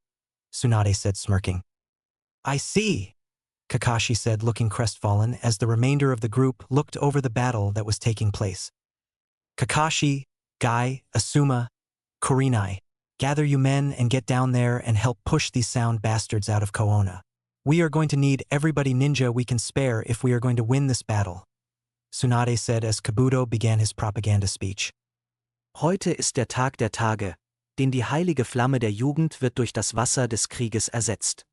S1: Tsunade said smirking. I see, Kakashi said looking crestfallen as the remainder of the group looked over the battle that was taking place. Kakashi, Guy, Asuma, Kurenai, gather you men and get down there and help push these sound bastards out of Koona. We are going to need everybody ninja we can spare if we are going to win this battle, Tsunade said as Kabuto began his propaganda speech.
S2: Heute ist der Tag der Tage, denn die heilige Flamme der Jugend wird durch das Wasser des Krieges ersetzt.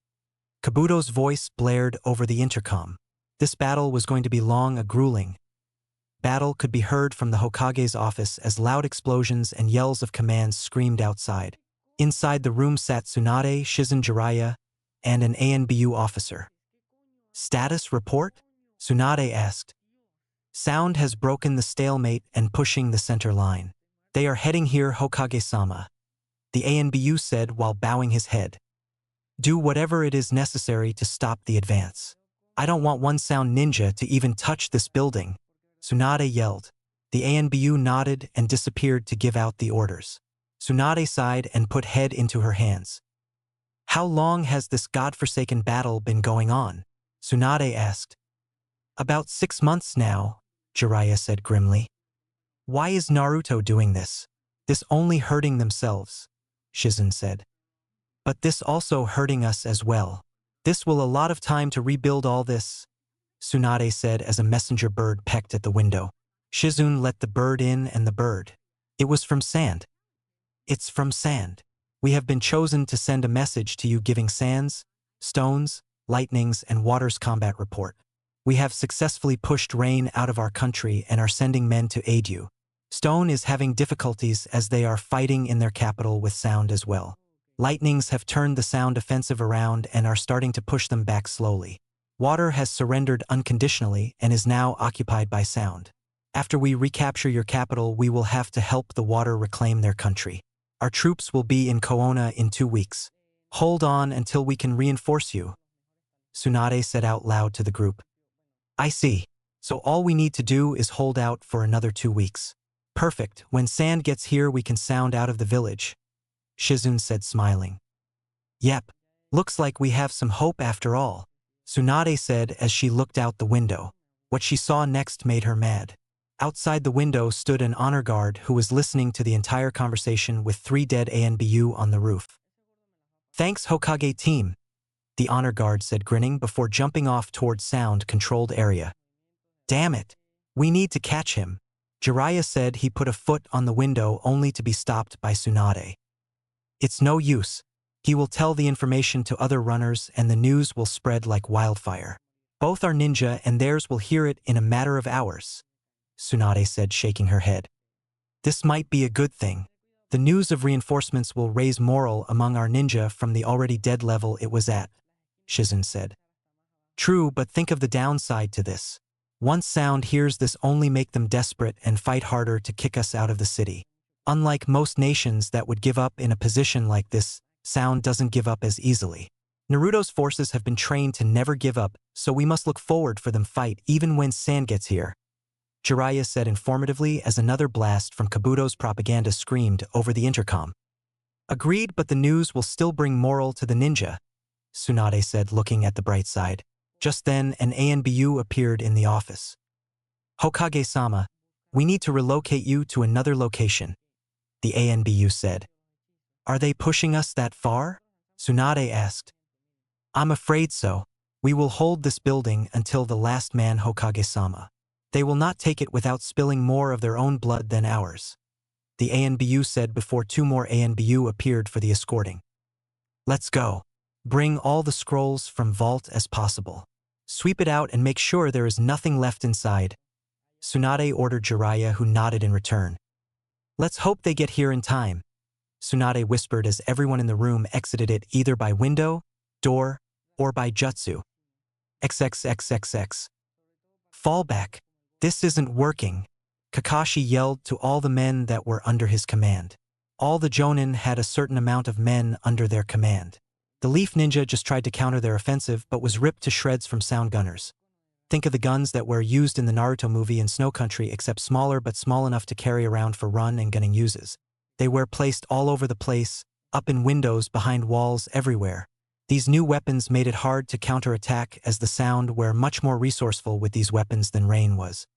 S1: Kabuto's voice blared over the intercom. This battle was going to be long, a grueling battle could be heard from the Hokage's office as loud explosions and yells of commands screamed outside. Inside the room sat Tsunade, Shizen Jiraiya, and an ANBU officer. Status report? Tsunade asked. Sound has broken the stalemate and pushing the center line. They are heading here, Hokage-sama, the ANBU said while bowing his head. Do whatever it is necessary to stop the advance. I don't want one sound ninja to even touch this building, Tsunade yelled. The ANBU nodded and disappeared to give out the orders. Tsunade sighed and put head into her hands. How long has this godforsaken battle been going on? Tsunade asked. About 6 months now, Jiraiya said grimly. Why is Naruto doing this? This only hurting themselves, Shizen said. But this also hurting us as well. This will a lot of time to rebuild all this, Tsunade said as a messenger bird pecked at the window. Shizun let the bird in and the bird. It was from sand. It's from sand. We have been chosen to send a message to you giving sands, stones, lightnings, and water's combat report. We have successfully pushed rain out of our country and are sending men to aid you. Stone is having difficulties as they are fighting in their capital with sound as well. Lightnings have turned the sound offensive around and are starting to push them back slowly. Water has surrendered unconditionally and is now occupied by sound. After we recapture your capital, we will have to help the water reclaim their country. Our troops will be in Koona in 2 weeks. Hold on until we can reinforce you, Tsunade said out loud to the group. I see. So all we need to do is hold out for another 2 weeks. Perfect. When sand gets here, we can sound out of the village, Shizun said smiling. Yep. Looks like we have some hope after all, Tsunade said as she looked out the window. What she saw next made her mad. Outside the window stood an honor guard who was listening to the entire conversation with 3 dead ANBU on the roof. Thanks, Hokage team, the honor guard said grinning before jumping off toward sound-controlled area. Damn it. We need to catch him, Jiraiya said. He put a foot on the window only to be stopped by Tsunade. It's no use. He will tell the information to other runners and the news will spread like wildfire. Both our ninja and theirs will hear it in a matter of hours, Tsunade said, shaking her head. This might be a good thing. The news of reinforcements will raise morale among our ninja from the already dead level it was at, Shizen said. True, but think of the downside to this. Once Sound hears this only make them desperate and fight harder to kick us out of the city. Unlike most nations that would give up in a position like this, Sound doesn't give up as easily. Naruto's forces have been trained to never give up, so we must look forward for them fight even when Sand gets here, Jiraiya said informatively as another blast from Kabuto's propaganda screamed over the intercom. Agreed, but the news will still bring moral to the ninja, Tsunade said, looking at the bright side. Just then, an ANBU appeared in the office. Hokage-sama, we need to relocate you to another location, the ANBU said. Are they pushing us that far? Tsunade asked. I'm afraid so. We will hold this building until the last man, Hokage-sama. They will not take it without spilling more of their own blood than ours, the ANBU said before two more ANBU appeared for the escorting. Let's go. Bring all the scrolls from vault as possible. Sweep it out and make sure there is nothing left inside, Tsunade ordered Jiraiya, who nodded in return. Let's hope they get here in time, Tsunade whispered as everyone in the room exited it either by window, door, or by jutsu. XXXXX. Fall back. This isn't working, Kakashi yelled to all the men that were under his command. All the Jonin had a certain amount of men under their command. The Leaf Ninja just tried to counter their offensive but was ripped to shreds from sound gunners. Think of the guns that were used in the Naruto movie in Snow Country, except smaller but small enough to carry around for run and gunning uses. They were placed all over the place, up in windows, behind walls, everywhere. These new weapons made it hard to counterattack, as the Sound were much more resourceful with these weapons than Rain was.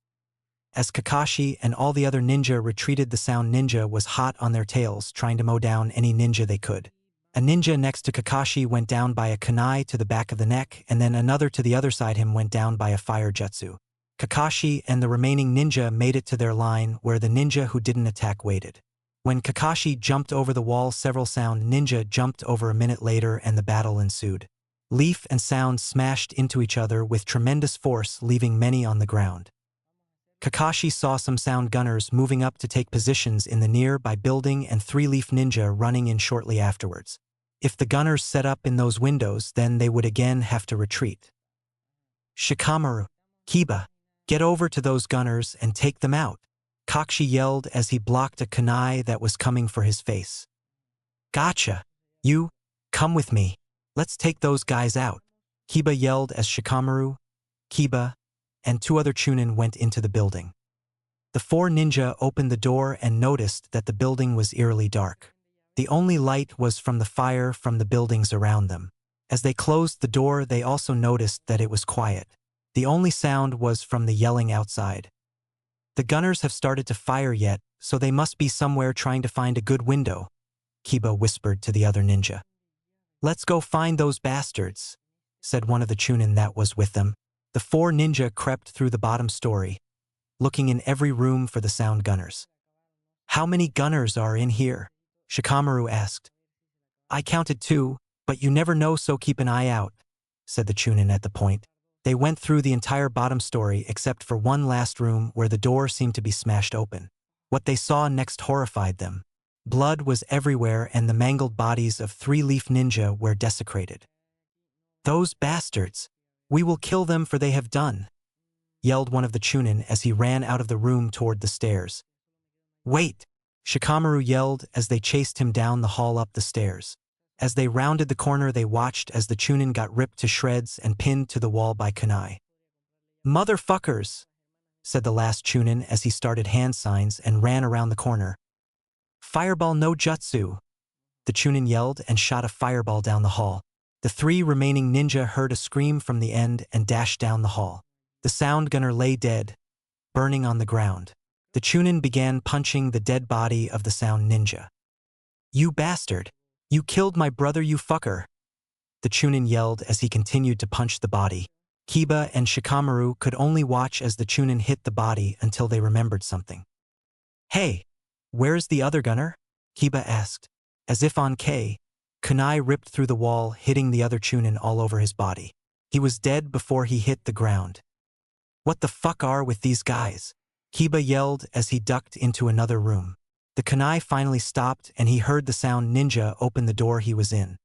S1: As Kakashi and all the other ninja retreated, the Sound Ninja was hot on their tails, trying to mow down any ninja they could. A ninja next to Kakashi went down by a kunai to the back of the neck, and then another to the other side him went down by a fire jutsu. Kakashi and the remaining ninja made it to their line, where the ninja who didn't attack waited. When Kakashi jumped over the wall, several Sound Ninja jumped over a minute later and the battle ensued. Leaf and Sound smashed into each other with tremendous force, leaving many on the ground. Kakashi saw some Sound Gunners moving up to take positions in the nearby building and 3 Leaf Ninja running in shortly afterwards. If the gunners set up in those windows, then they would again have to retreat. Shikamaru, Kiba, get over to those gunners and take them out, Kakashi yelled as he blocked a kunai that was coming for his face. Gotcha. You, come with me. Let's take those guys out, Kiba yelled as Shikamaru, Kiba, and 2 other Chunin went into the building. The 4 ninja opened the door and noticed that the building was eerily dark. The only light was from the fire from the buildings around them. As they closed the door, they also noticed that it was quiet. The only sound was from the yelling outside. The gunners have started to fire yet, so they must be somewhere trying to find a good window, Kiba whispered to the other ninja. Let's go find those bastards, said one of the Chunin that was with them. The 4 ninja crept through the bottom story, looking in every room for the Sound Gunners. How many gunners are in here? Shikamaru asked. I counted 2, but you never know, so keep an eye out, said the Chunin at the point. They went through the entire bottom story except for one last room where the door seemed to be smashed open. What they saw next horrified them. Blood was everywhere and the mangled bodies of 3 Leaf Ninja were desecrated. Those bastards! We will kill them, for they have done, yelled one of the Chunin as he ran out of the room toward the stairs. Wait! Shikamaru yelled as they chased him down the hall up the stairs. As they rounded the corner, they watched as the Chunin got ripped to shreds and pinned to the wall by kunai. Motherfuckers! Said the last Chunin as he started hand signs and ran around the corner. Fireball no jutsu! The Chunin yelled and shot a fireball down the hall. The 3 remaining ninja heard a scream from the end and dashed down the hall. The Sound Gunner lay dead, burning on the ground. The Chunin began punching the dead body of the Sound Ninja. You bastard! You killed my brother, you fucker! The Chunin yelled as he continued to punch the body. Kiba and Shikamaru could only watch as the Chunin hit the body until they remembered something. Hey! Where's the other gunner? Kiba asked. As if on kunai ripped through the wall, hitting the other Chunin all over his body. He was dead before he hit the ground. What the fuck are with these guys? Kiba yelled as he ducked into another room. The kunai finally stopped and he heard the Sound Ninja open the door he was in.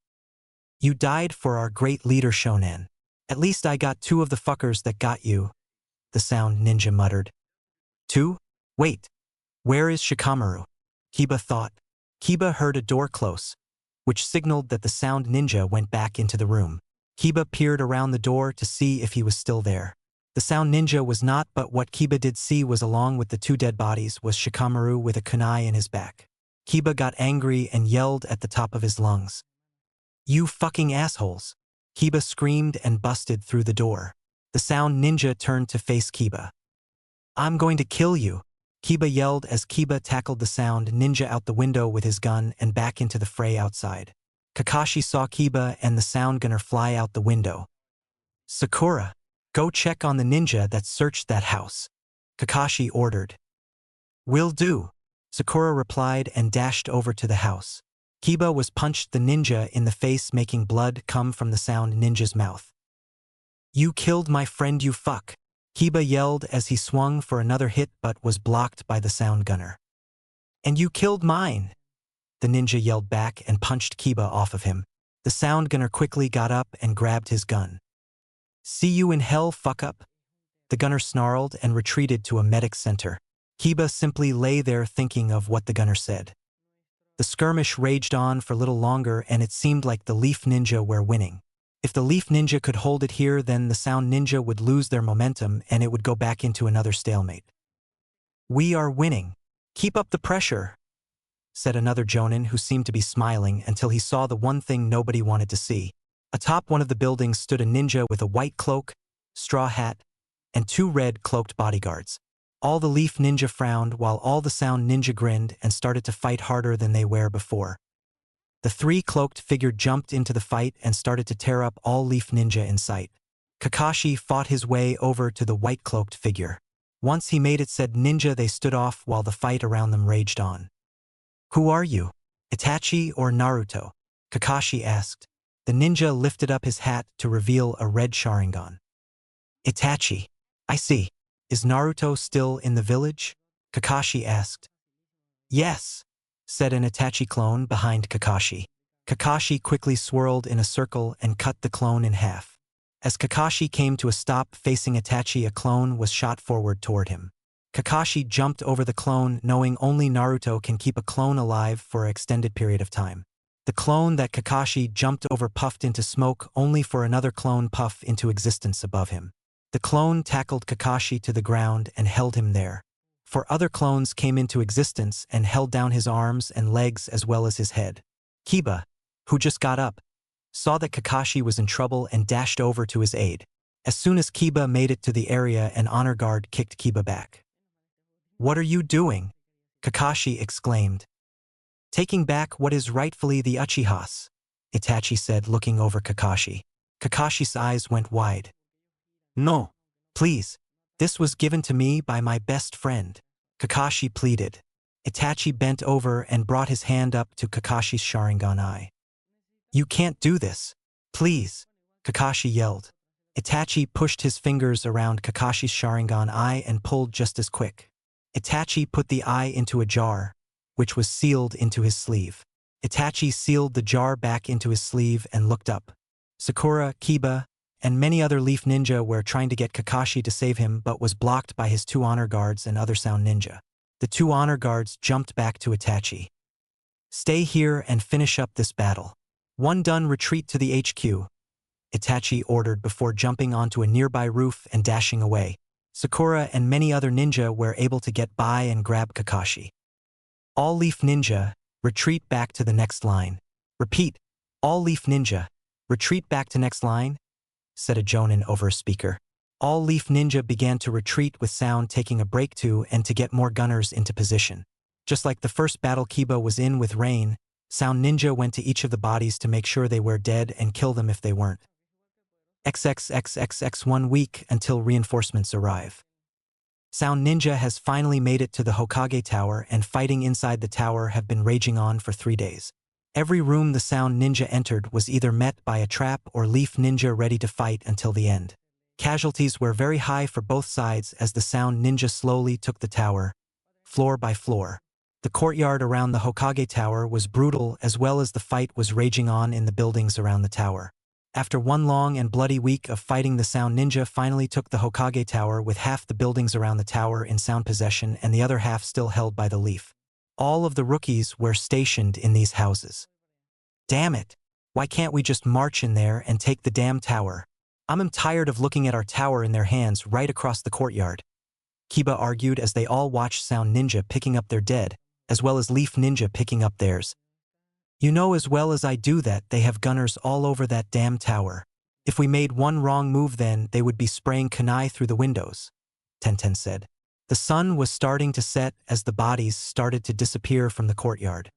S1: You died for our great leader Shonen. At least I got 2 of the fuckers that got you, the sound ninja muttered. 2? Wait. Where is Shikamaru? Kiba thought. Kiba heard a door close, which signaled that the sound ninja went back into the room. Kiba peered around the door to see if he was still there. The sound ninja was not, but what Kiba did see was, along with the 2 dead bodies, was Shikamaru with a kunai in his back. Kiba got angry and yelled at the top of his lungs. You fucking assholes! Kiba screamed and busted through the door. The sound ninja turned to face Kiba. I'm going to kill you! Kiba yelled as Kiba tackled the sound ninja out the window with his gun and back into the fray outside. Kakashi saw Kiba and the sound gunner fly out the window. Sakura, go check on the ninja that searched that house, Kakashi ordered. Will do, Sakura replied and dashed over to the house. Kiba was punched the ninja in the face, making blood come from the sound ninja's mouth. You killed my friend, you fuck! Kiba yelled as he swung for another hit but was blocked by the sound gunner. And you killed mine! The ninja yelled back and punched Kiba off of him. The sound gunner quickly got up and grabbed his gun. See you in hell, fuck up! The gunner snarled and retreated to a medic center. Kiba simply lay there thinking of what the gunner said. The skirmish raged on for a little longer and it seemed like the Leaf Ninja were winning. If the Leaf Ninja could hold it here, then the Sound Ninja would lose their momentum and it would go back into another stalemate. We are winning. Keep up the pressure, said another Jonin who seemed to be smiling until he saw the one thing nobody wanted to see. Atop one of the buildings stood a ninja with a white cloak, straw hat, and 2 red cloaked bodyguards. All the Leaf Ninja frowned while all the Sound Ninja grinned and started to fight harder than they were before. The 3 cloaked figure jumped into the fight and started to tear up all Leaf Ninja in sight. Kakashi fought his way over to the white cloaked figure. Once he made it said ninja, they stood off while the fight around them raged on. Who are you? Itachi or Naruto? Kakashi asked. The ninja lifted up his hat to reveal a red Sharingan. Itachi. I see. Is Naruto still in the village? Kakashi asked. Yes, said an Itachi clone behind Kakashi. Kakashi quickly swirled in a circle and cut the clone in half. As Kakashi came to a stop facing Itachi, a clone was shot forward toward him. Kakashi jumped over the clone, knowing only Naruto can keep a clone alive for an extended period of time. The clone that Kakashi jumped over puffed into smoke, only for another clone puff into existence above him. The clone tackled Kakashi to the ground and held him there. 4 other clones came into existence and held down his arms and legs as well as his head. Kiba, who just got up, saw that Kakashi was in trouble and dashed over to his aid. As soon as Kiba made it to the area, an honor guard kicked Kiba back. What are you doing? Kakashi exclaimed. Taking back what is rightfully the Uchihas, Itachi said, looking over Kakashi. Kakashi's eyes went wide. No, please. This was given to me by my best friend, Kakashi pleaded. Itachi bent over and brought his hand up to Kakashi's Sharingan eye. You can't do this. Please, Kakashi yelled. Itachi pushed his fingers around Kakashi's Sharingan eye and pulled just as quick. Itachi put the eye into a jar, which was sealed into his sleeve. Itachi sealed the jar back into his sleeve and looked up. Sakura, Kiba, and many other Leaf Ninja were trying to get Kakashi to save him but was blocked by his 2 honor guards and other Sound Ninja. The 2 honor guards jumped back to Itachi. Stay here and finish up this battle. One done, retreat to the HQ, Itachi ordered before jumping onto a nearby roof and dashing away. Sakura and many other ninja were able to get by and grab Kakashi. All Leaf Ninja, retreat back to the next line. Repeat, all Leaf Ninja, retreat back to next line, said a Jonin over a speaker. All Leaf Ninja began to retreat with Sound taking a break too and to get more gunners into position. Just like the first battle Kiba was in with Rain, Sound Ninja went to each of the bodies to make sure they were dead and kill them if they weren't. XXXXX 1 week until reinforcements arrive. Sound Ninja has finally made it to the Hokage Tower and fighting inside the tower have been raging on for 3 days. Every room the Sound Ninja entered was either met by a trap or Leaf Ninja ready to fight until the end. Casualties were very high for both sides as the Sound Ninja slowly took the tower, floor by floor. The courtyard around the Hokage Tower was brutal as well as the fight was raging on in the buildings around the tower. After one long and bloody week of fighting, the Sound Ninja finally took the Hokage Tower with half the buildings around the tower in Sound possession and the other half still held by the Leaf. All of the rookies were stationed in these houses. Damn it! Why can't we just march in there and take the damn tower? I'm tired of looking at our tower in their hands right across the courtyard. Kiba argued as they all watched Sound Ninja picking up their dead, as well as Leaf Ninja picking up theirs. You know as well as I do that they have gunners all over that damn tower. If we made one wrong move then they would be spraying kunai through the windows, Tenten said. The sun was starting to set as the bodies started to disappear from the courtyard.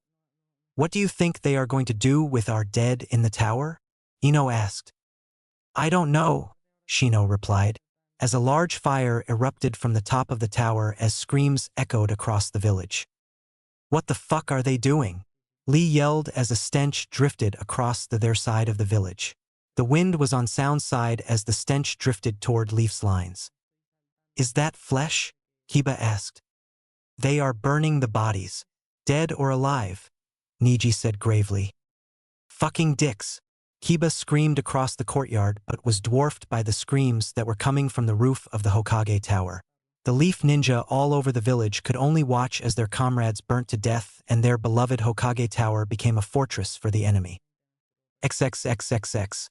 S1: What do you think they are going to do with our dead in the tower? Ino asked. I don't know, Shino replied, as a large fire erupted from the top of the tower as screams echoed across the village. What the fuck are they doing? Lee yelled as a stench drifted across their side of the village. The wind was on Sound's side as the stench drifted toward Leaf's lines. Is that flesh? Kiba asked. They are burning the bodies, dead or alive, Niji said gravely. Fucking dicks. Kiba screamed across the courtyard but was dwarfed by the screams that were coming from the roof of the Hokage Tower. The Leaf Ninja all over the village could only watch as their comrades burnt to death and their beloved Hokage Tower became a fortress for the enemy. XXXXX.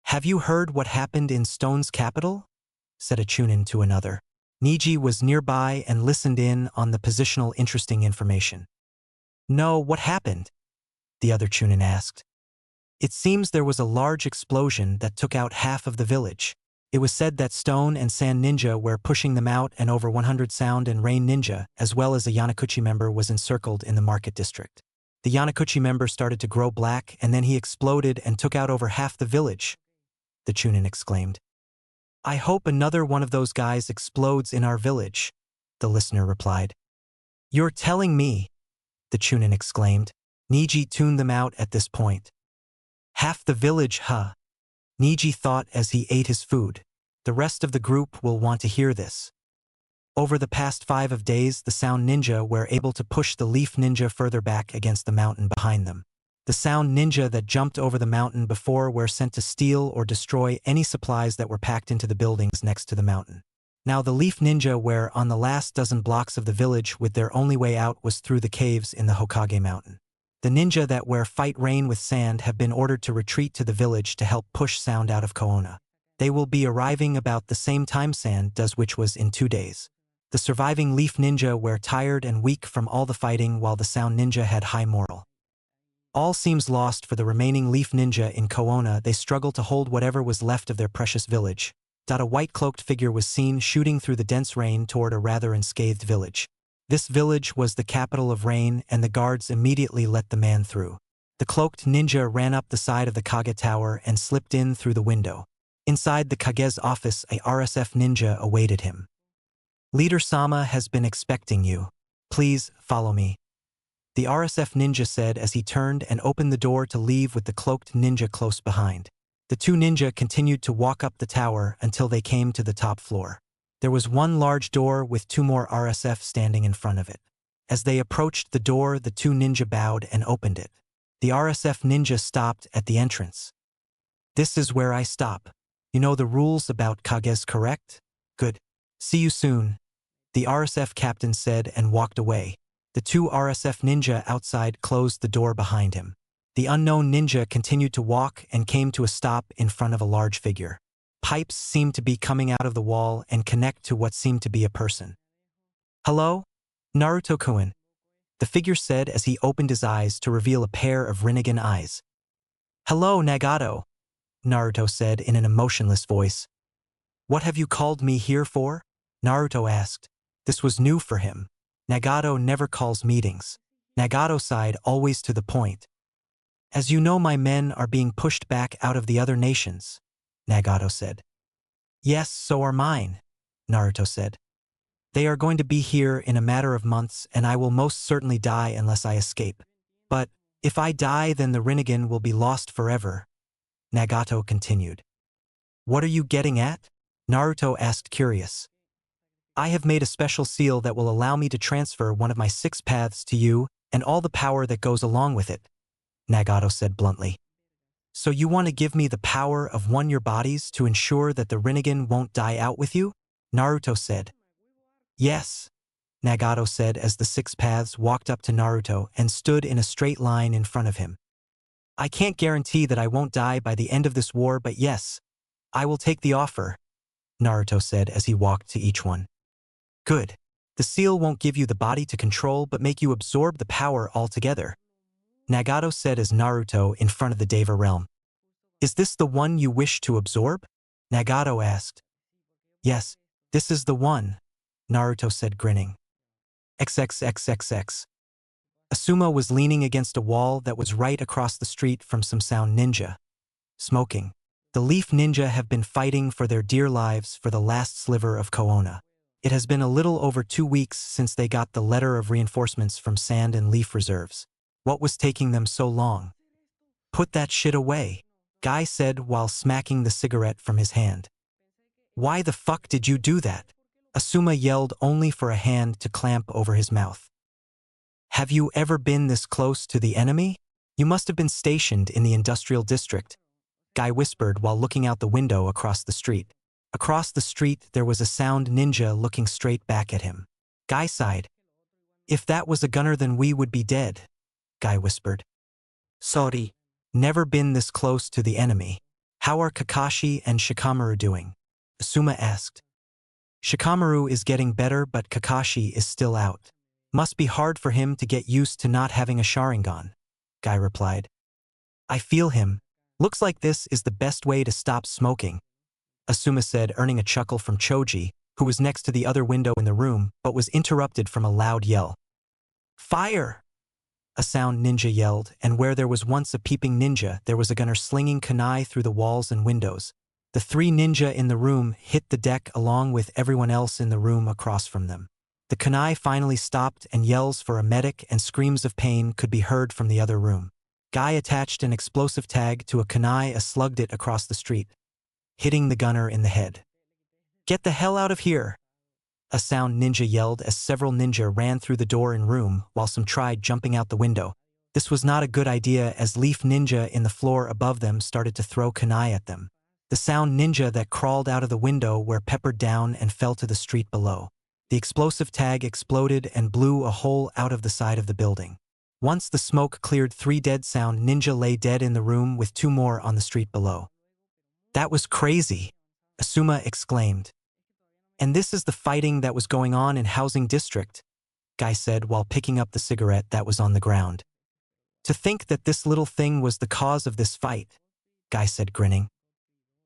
S1: Have you heard what happened in Stone's capital? Said a Chunin to another. Niji was nearby and listened in on the positional interesting information. No, what happened? The other Chunin asked. It seems there was a large explosion that took out half of the village. It was said that Stone and Sand Ninja were pushing them out and over 100 Sound and Rain Ninja, as well as a Yanakuchi member, was encircled in the market district. The Yanakuchi member started to grow black and then he exploded and took out over half the village, the Chunin exclaimed. I hope another one of those guys explodes in our village, the listener replied. You're telling me, the Chunin exclaimed. Niji tuned them out at this point. Half the village, huh? Niji thought as he ate his food. The rest of the group will want to hear this. Over the past 5 days, the Sound Ninja were able to push the Leaf Ninja further back against the mountain behind them. The Sound Ninja that jumped over the mountain before were sent to steal or destroy any supplies that were packed into the buildings next to the mountain. Now the Leaf Ninja were on the last dozen blocks of the village with their only way out was through the caves in the Hokage Mountain. The ninja that were fight Rain with Sand have been ordered to retreat to the village to help push Sound out of Koona. They will be arriving about the same time Sand does, which was in 2 days. The surviving Leaf Ninja were tired and weak from all the fighting while the Sound Ninja had high morale. All seems lost for the remaining Leaf Ninja in Koona. They struggle to hold whatever was left of their precious village. A white-cloaked figure was seen shooting through the dense rain toward a rather unscathed village. This village was the capital of Rain, and the guards immediately let the man through. The cloaked ninja ran up the side of the Kage Tower and slipped in through the window. Inside the Kage's office, a RSF ninja awaited him. Leader Sama has been expecting you. Please follow me, the RSF ninja said as he turned and opened the door to leave with the cloaked ninja close behind. The 2 ninja continued to walk up the tower until they came to the top floor. There was one large door with 2 more RSF standing in front of it. As they approached the door, the 2 ninja bowed and opened it. The RSF ninja stopped at the entrance. This is where I stop. You know the rules about Kages, correct? Good. See you soon, the RSF captain said and walked away. The 2 RSF ninja outside closed the door behind him. The unknown ninja continued to walk and came to a stop in front of a large figure. Pipes seemed to be coming out of the wall and connect to what seemed to be a person. Hello? Naruto-kun, the figure said as he opened his eyes to reveal a pair of Rinnegan eyes. Hello, Nagato, Naruto said in an emotionless voice. What have you called me here for? Naruto asked. This was new for him. Nagato never calls meetings. Nagato side always to the point. As you know, my men are being pushed back out of the other nations, Nagato said. Yes, so are mine, Naruto said. They are going to be here in a matter of months and I will most certainly die unless I escape. But if I die then the Rinnegan will be lost forever, Nagato continued. What are you getting at? Naruto asked curious. I have made a special seal that will allow me to transfer one of my 6 paths to you and all the power that goes along with it, Nagato said bluntly. So you want to give me the power of your bodies to ensure that the Rinnegan won't die out with you? Naruto said. Yes, Nagato said as the six paths walked up to Naruto and stood in a straight line in front of him. I can't guarantee that I won't die by the end of this war, but yes, I will take the offer, Naruto said as he walked to each one. Good. The seal won't give you the body to control but make you absorb the power altogether, Nagato said as Naruto in front of the Deva realm. Is this the one you wish to absorb? Nagato asked. Yes, this is the one, Naruto said grinning. XXXXX. Asuma was leaning against a wall that was right across the street from some sound ninja. Smoking. The Leaf Ninja have been fighting for their dear lives for the last sliver of Koona. It has been a little over 2 weeks since they got the letter of reinforcements from Sand and Leaf Reserves. What was taking them so long? Put that shit away, Guy said while smacking the cigarette from his hand. Why the fuck did you do that? Asuma yelled only for a hand to clamp over his mouth. Have you ever been this close to the enemy? You must have been stationed in the industrial district, Guy whispered while looking out the window across the street. Across the street there was a sound ninja looking straight back at him. Guy sighed. If that was a gunner then we would be dead, Guy whispered. Sorry. Never been this close to the enemy. How are Kakashi and Shikamaru doing? Asuma asked. Shikamaru is getting better but Kakashi is still out. Must be hard for him to get used to not having a Sharingan, Guy replied. I feel him. Looks like this is the best way to stop smoking, Asuma said, earning a chuckle from Choji, who was next to the other window in the room but was interrupted from a loud yell. Fire! A sound ninja yelled, and where there was once a peeping ninja, there was a gunner slinging kunai through the walls and windows. The 3 ninja in the room hit the deck along with everyone else in the room across from them. The kunai finally stopped and yells for a medic and screams of pain could be heard from the other room. Guy attached an explosive tag to a kunai and slugged it across the street, hitting the gunner in the head. Get the hell out of here! A sound ninja yelled as several ninja ran through the door and room while some tried jumping out the window. This was not a good idea as Leaf Ninja in the floor above them started to throw kunai at them. The sound ninja that crawled out of the window were peppered down and fell to the street below. The explosive tag exploded and blew a hole out of the side of the building. Once the smoke cleared, 3 dead sound ninja lay dead in the room with 2 more on the street below. That was crazy, Asuma exclaimed. And this is the fighting that was going on in Housing District, Guy said while picking up the cigarette that was on the ground. To think that this little thing was the cause of this fight, Guy said grinning.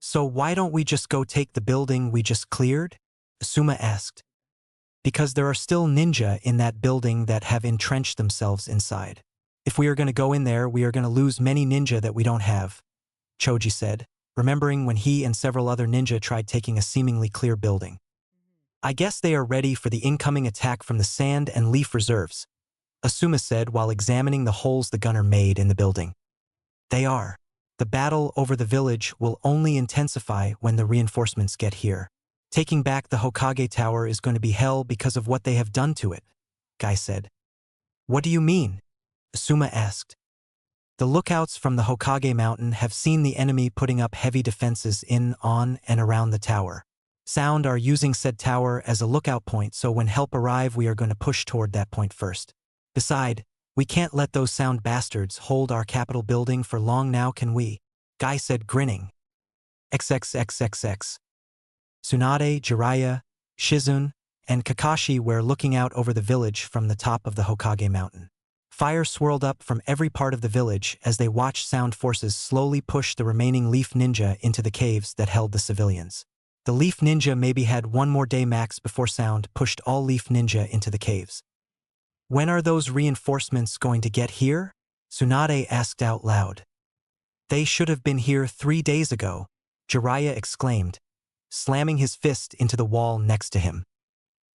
S1: So why don't we just go take the building we just cleared? Asuma asked. Because there are still ninja in that building that have entrenched themselves inside. If we are going to go in there, we are going to lose many ninja that we don't have, Choji said, remembering when he and several other ninja tried taking a seemingly clear building. I guess they are ready for the incoming attack from the Sand and Leaf Reserves, Asuma said while examining the holes the gunner made in the building. They are. The battle over the village will only intensify when the reinforcements get here. Taking back the Hokage Tower is going to be hell because of what they have done to it, Guy said. What do you mean? Asuma asked. The lookouts from the Hokage Mountain have seen the enemy putting up heavy defenses in, on, and around the tower. Sound are using said tower as a lookout point, so when help arrive we are going to push toward that point first. Beside, we can't let those sound bastards hold our capital building for long now, can we? Guy said grinning. XXXXX. Tsunade, Jiraiya, Shizune, and Kakashi were looking out over the village from the top of the Hokage Mountain. Fire swirled up from every part of the village as they watched sound forces slowly push the remaining Leaf Ninja into the caves that held the civilians. The Leaf Ninja maybe had 1 more day max before sound pushed all Leaf Ninja into the caves. When are those reinforcements going to get here? Tsunade asked out loud. They should have been here 3 days ago, Jiraiya exclaimed, slamming his fist into the wall next to him.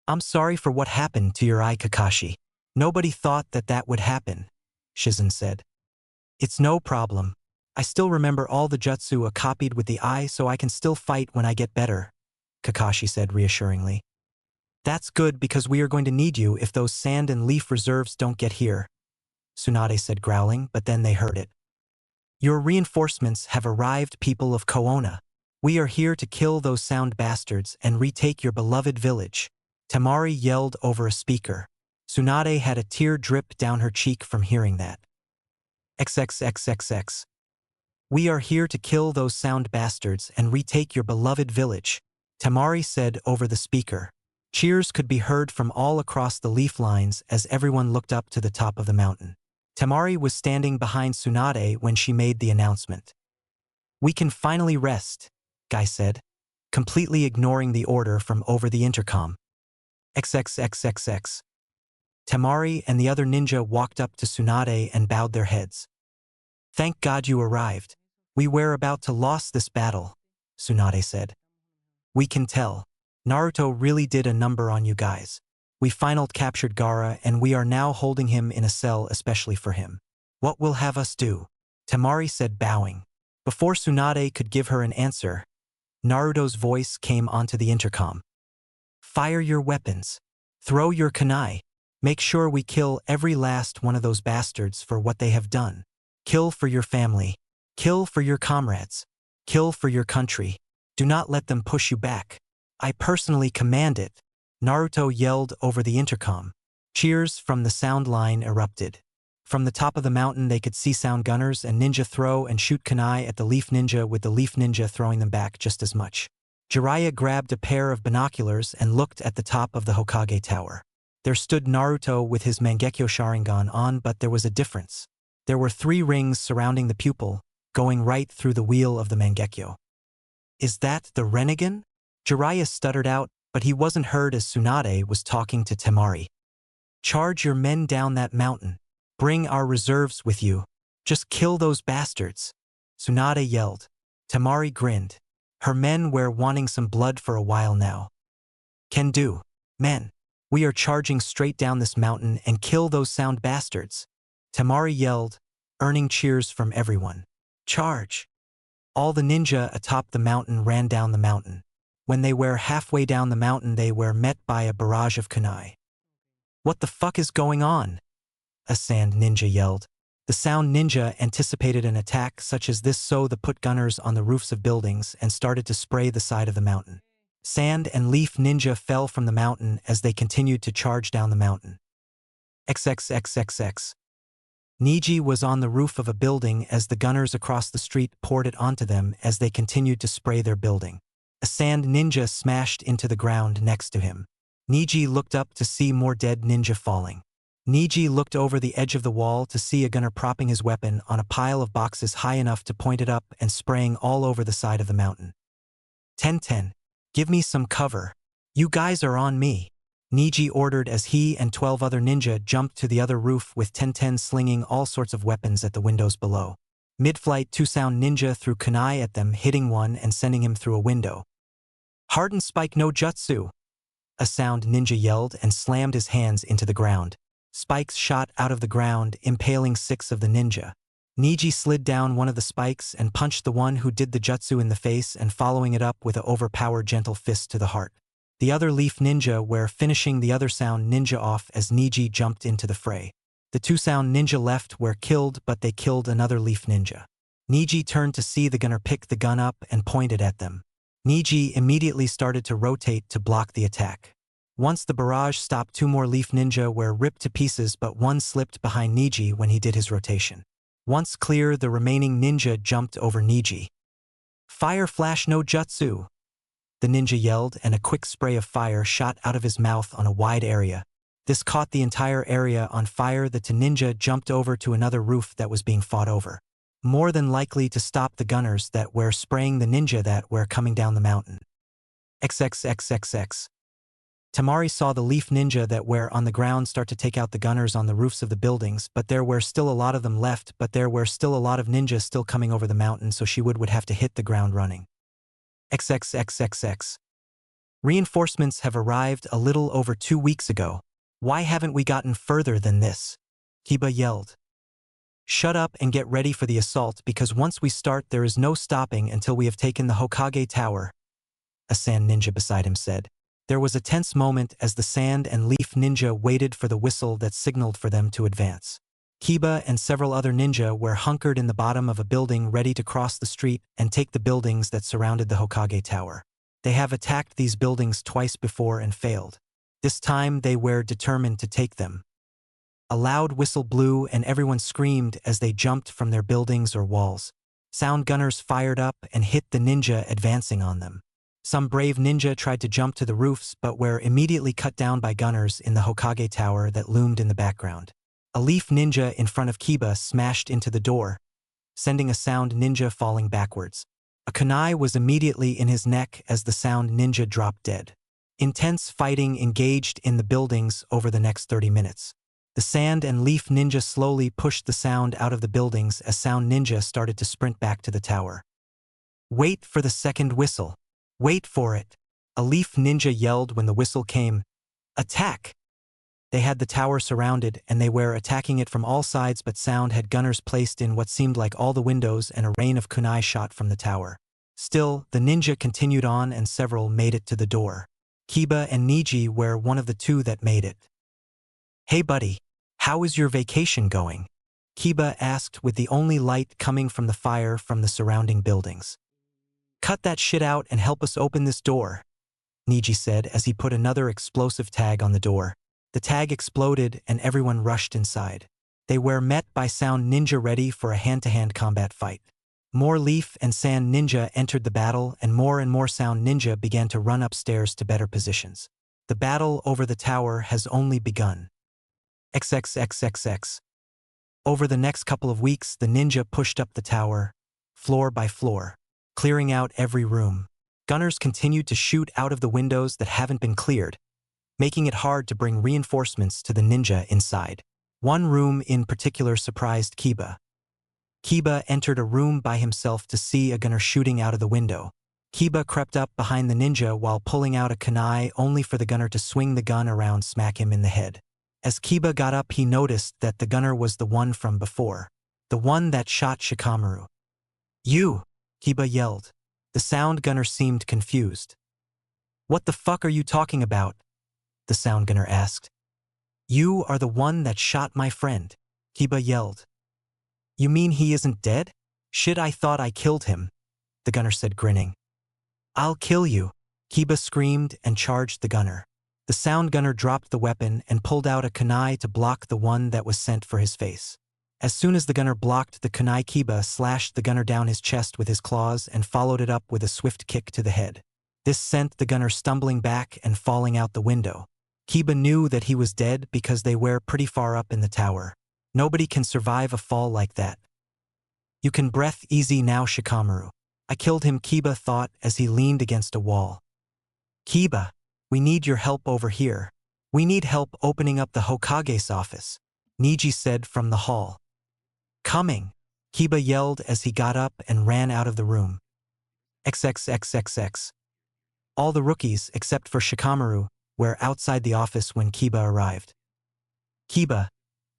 S1: I'm sorry for what happened to your eye, Kakashi. Nobody thought that that would happen, Shizune said. It's no problem. I still remember all the jutsu I copied with the eye, so I can still fight when I get better, Kakashi said reassuringly. That's good because we are going to need you if those Sand and Leaf Reserves don't get here, Tsunade said growling, but then they heard it. Your reinforcements have arrived, people of Koona. We are here to kill those sound bastards and retake your beloved village. Temari yelled over a speaker. Tsunade had a tear drip down her cheek from hearing that. XXXXX. We are here to kill those sound bastards and retake your beloved village, Temari said over the speaker. Cheers could be heard from all across the leaf lines as everyone looked up to the top of the mountain. Temari was standing behind Tsunade when she made the announcement. We can finally rest, Guy said, completely ignoring the order from over the intercom. XXXXX. Temari and the other ninja walked up to Tsunade and bowed their heads. Thank God you arrived. We were about to lose this battle, Tsunade said. We can tell. Naruto really did a number on you guys. We finally captured Gaara and we are now holding him in a cell especially for him. What will have us do? Temari said, bowing. Before Tsunade could give her an answer, Naruto's voice came onto the intercom. Fire your weapons. Throw your kunai. Make sure we kill every last one of those bastards for what they have done. Kill for your family. Kill for your comrades. Kill for your country. Do not let them push you back. I personally command it, Naruto yelled over the intercom. Cheers from the sound line erupted. From the top of the mountain they could see sound gunners and ninja throw and shoot kunai at the leaf ninja, with the leaf ninja throwing them back just as much. Jiraiya grabbed a pair of binoculars and looked at the top of the Hokage tower. There stood Naruto with his Mangekyo Sharingan on, but there was a difference. There were 3 rings surrounding the pupil, going right through the wheel of the Mangekyo. Is that the Rinnegan? Jiraiya stuttered out, but he wasn't heard as Tsunade was talking to Temari. Charge your men down that mountain. Bring our reserves with you. Just kill those bastards. Tsunade yelled. Temari grinned. Her men were wanting some blood for a while now. Can do. Men. We are charging straight down this mountain and kill those sound bastards. Temari yelled, earning cheers from everyone. Charge. All the ninja atop the mountain ran down the mountain. When they were halfway down the mountain they were met by a barrage of kunai. What the fuck is going on? A sand ninja yelled. The sound ninja anticipated an attack such as this, so they put gunners on the roofs of buildings and started to spray the side of the mountain. Sand and leaf ninja fell from the mountain as they continued to charge down the mountain. XXXXX. Niji was on the roof of a building as the gunners across the street poured it onto them as they continued to spray their building. A sand ninja smashed into the ground next to him. Niji looked up to see more dead ninja falling. Niji looked over the edge of the wall to see a gunner propping his weapon on a pile of boxes high enough to point it up and spraying all over the side of the mountain. 10-10. Give me some cover. You guys are on me. Niji ordered as he and 12 other ninja jumped to the other roof, with 10-10 slinging all sorts of weapons at the windows below. Mid-flight, 2 sound ninja threw kunai at them, hitting one and sending him through a window. Harden Spike no Jutsu! A sound ninja yelled and slammed his hands into the ground. Spikes shot out of the ground, impaling 6 of the ninja. Niji slid down one of the spikes and punched the one who did the jutsu in the face, and following it up with an overpowered gentle fist to the heart. The other leaf ninja were finishing the other sound ninja off as Niji jumped into the fray. The 2 sound ninja left were killed, but they killed another leaf ninja. Niji turned to see the gunner pick the gun up and pointed at them. Niji immediately started to rotate to block the attack. Once the barrage stopped, 2 more leaf ninja were ripped to pieces, but one slipped behind Niji when he did his rotation. Once clear, the remaining ninja jumped over Niji. Fire Flash no Jutsu! The ninja yelled, and a quick spray of fire shot out of his mouth on a wide area. This caught the entire area on fire. The 2 ninja jumped over to another roof that was being fought over, more than likely to stop the gunners that were spraying the ninja that were coming down the mountain. XXXXX. Temari saw the leaf ninja that were on the ground start to take out the gunners on the roofs of the buildings, but there were still a lot of them left, but there were still a lot of ninjas still coming over the mountain, so she would have to hit the ground running. XXXXX. Reinforcements have arrived a little over 2 weeks ago. Why haven't we gotten further than this? Kiba yelled. Shut up and get ready for the assault, because once we start there is no stopping until we have taken the Hokage Tower, a sand ninja beside him said. There was a tense moment as the sand and leaf ninja waited for the whistle that signaled for them to advance. Kiba and several other ninja were hunkered in the bottom of a building ready to cross the street and take the buildings that surrounded the Hokage Tower. They have attacked these buildings twice before and failed. This time they were determined to take them. A loud whistle blew and everyone screamed as they jumped from their buildings or walls. Sound gunners fired up and hit the ninja advancing on them. Some brave ninja tried to jump to the roofs but were immediately cut down by gunners in the Hokage Tower that loomed in the background. A leaf ninja in front of Kiba smashed into the door, sending a sound ninja falling backwards. A kunai was immediately in his neck as the sound ninja dropped dead. Intense fighting engaged in the buildings over the next 30 minutes. The sand and leaf ninja slowly pushed the sound out of the buildings as sound ninja started to sprint back to the tower. Wait for the second whistle. Wait for it. A leaf ninja yelled when the whistle came. Attack! They had the tower surrounded and they were attacking it from all sides, but sound had gunners placed in what seemed like all the windows and a rain of kunai shot from the tower. Still, the ninja continued on and several made it to the door. Kiba and Niji were one of the two that made it. Hey buddy, how is your vacation going? Kiba asked with the only light coming from the fire from the surrounding buildings. Cut that shit out and help us open this door, Niji said as he put another explosive tag on the door. The tag exploded and everyone rushed inside. They were met by sound ninja ready for a hand-to-hand combat fight. More leaf and sand ninja entered the battle and more sound ninja began to run upstairs to better positions. The battle over the tower has only begun. XXXXX. Over the next couple of weeks, the ninja pushed up the tower, floor by floor, clearing out every room. Gunners continued to shoot out of the windows that haven't been cleared, making it hard to bring reinforcements to the ninja inside. One room in particular surprised Kiba. Kiba entered a room by himself to see a gunner shooting out of the window. Kiba crept up behind the ninja while pulling out a kunai only for the gunner to swing the gun around smack him in the head. As Kiba got up, he noticed that the gunner was the one from before. The one that shot Shikamaru. You! Kiba yelled. The sound gunner seemed confused. What the fuck are you talking about? The sound gunner asked. You are the one that shot my friend, Kiba yelled. You mean he isn't dead? Shit, I thought I killed him, the gunner said, grinning. I'll kill you, Kiba screamed and charged the gunner. The sound gunner dropped the weapon and pulled out a kunai to block the one that was sent for his face. As soon as the gunner blocked the kunai, Kiba slashed the gunner down his chest with his claws and followed it up with a swift kick to the head. This sent the gunner stumbling back and falling out the window. Kiba knew that he was dead because they were pretty far up in the tower. Nobody can survive a fall like that. You can breathe easy now, Shikamaru. I killed him, Kiba thought as he leaned against a wall. Kiba, we need your help over here. We need help opening up the Hokage's office, Niji said from the hall. Coming, Kiba yelled as he got up and ran out of the room. XXXXX. All the rookies, except for Shikamaru, were outside the office when Kiba arrived. Kiba,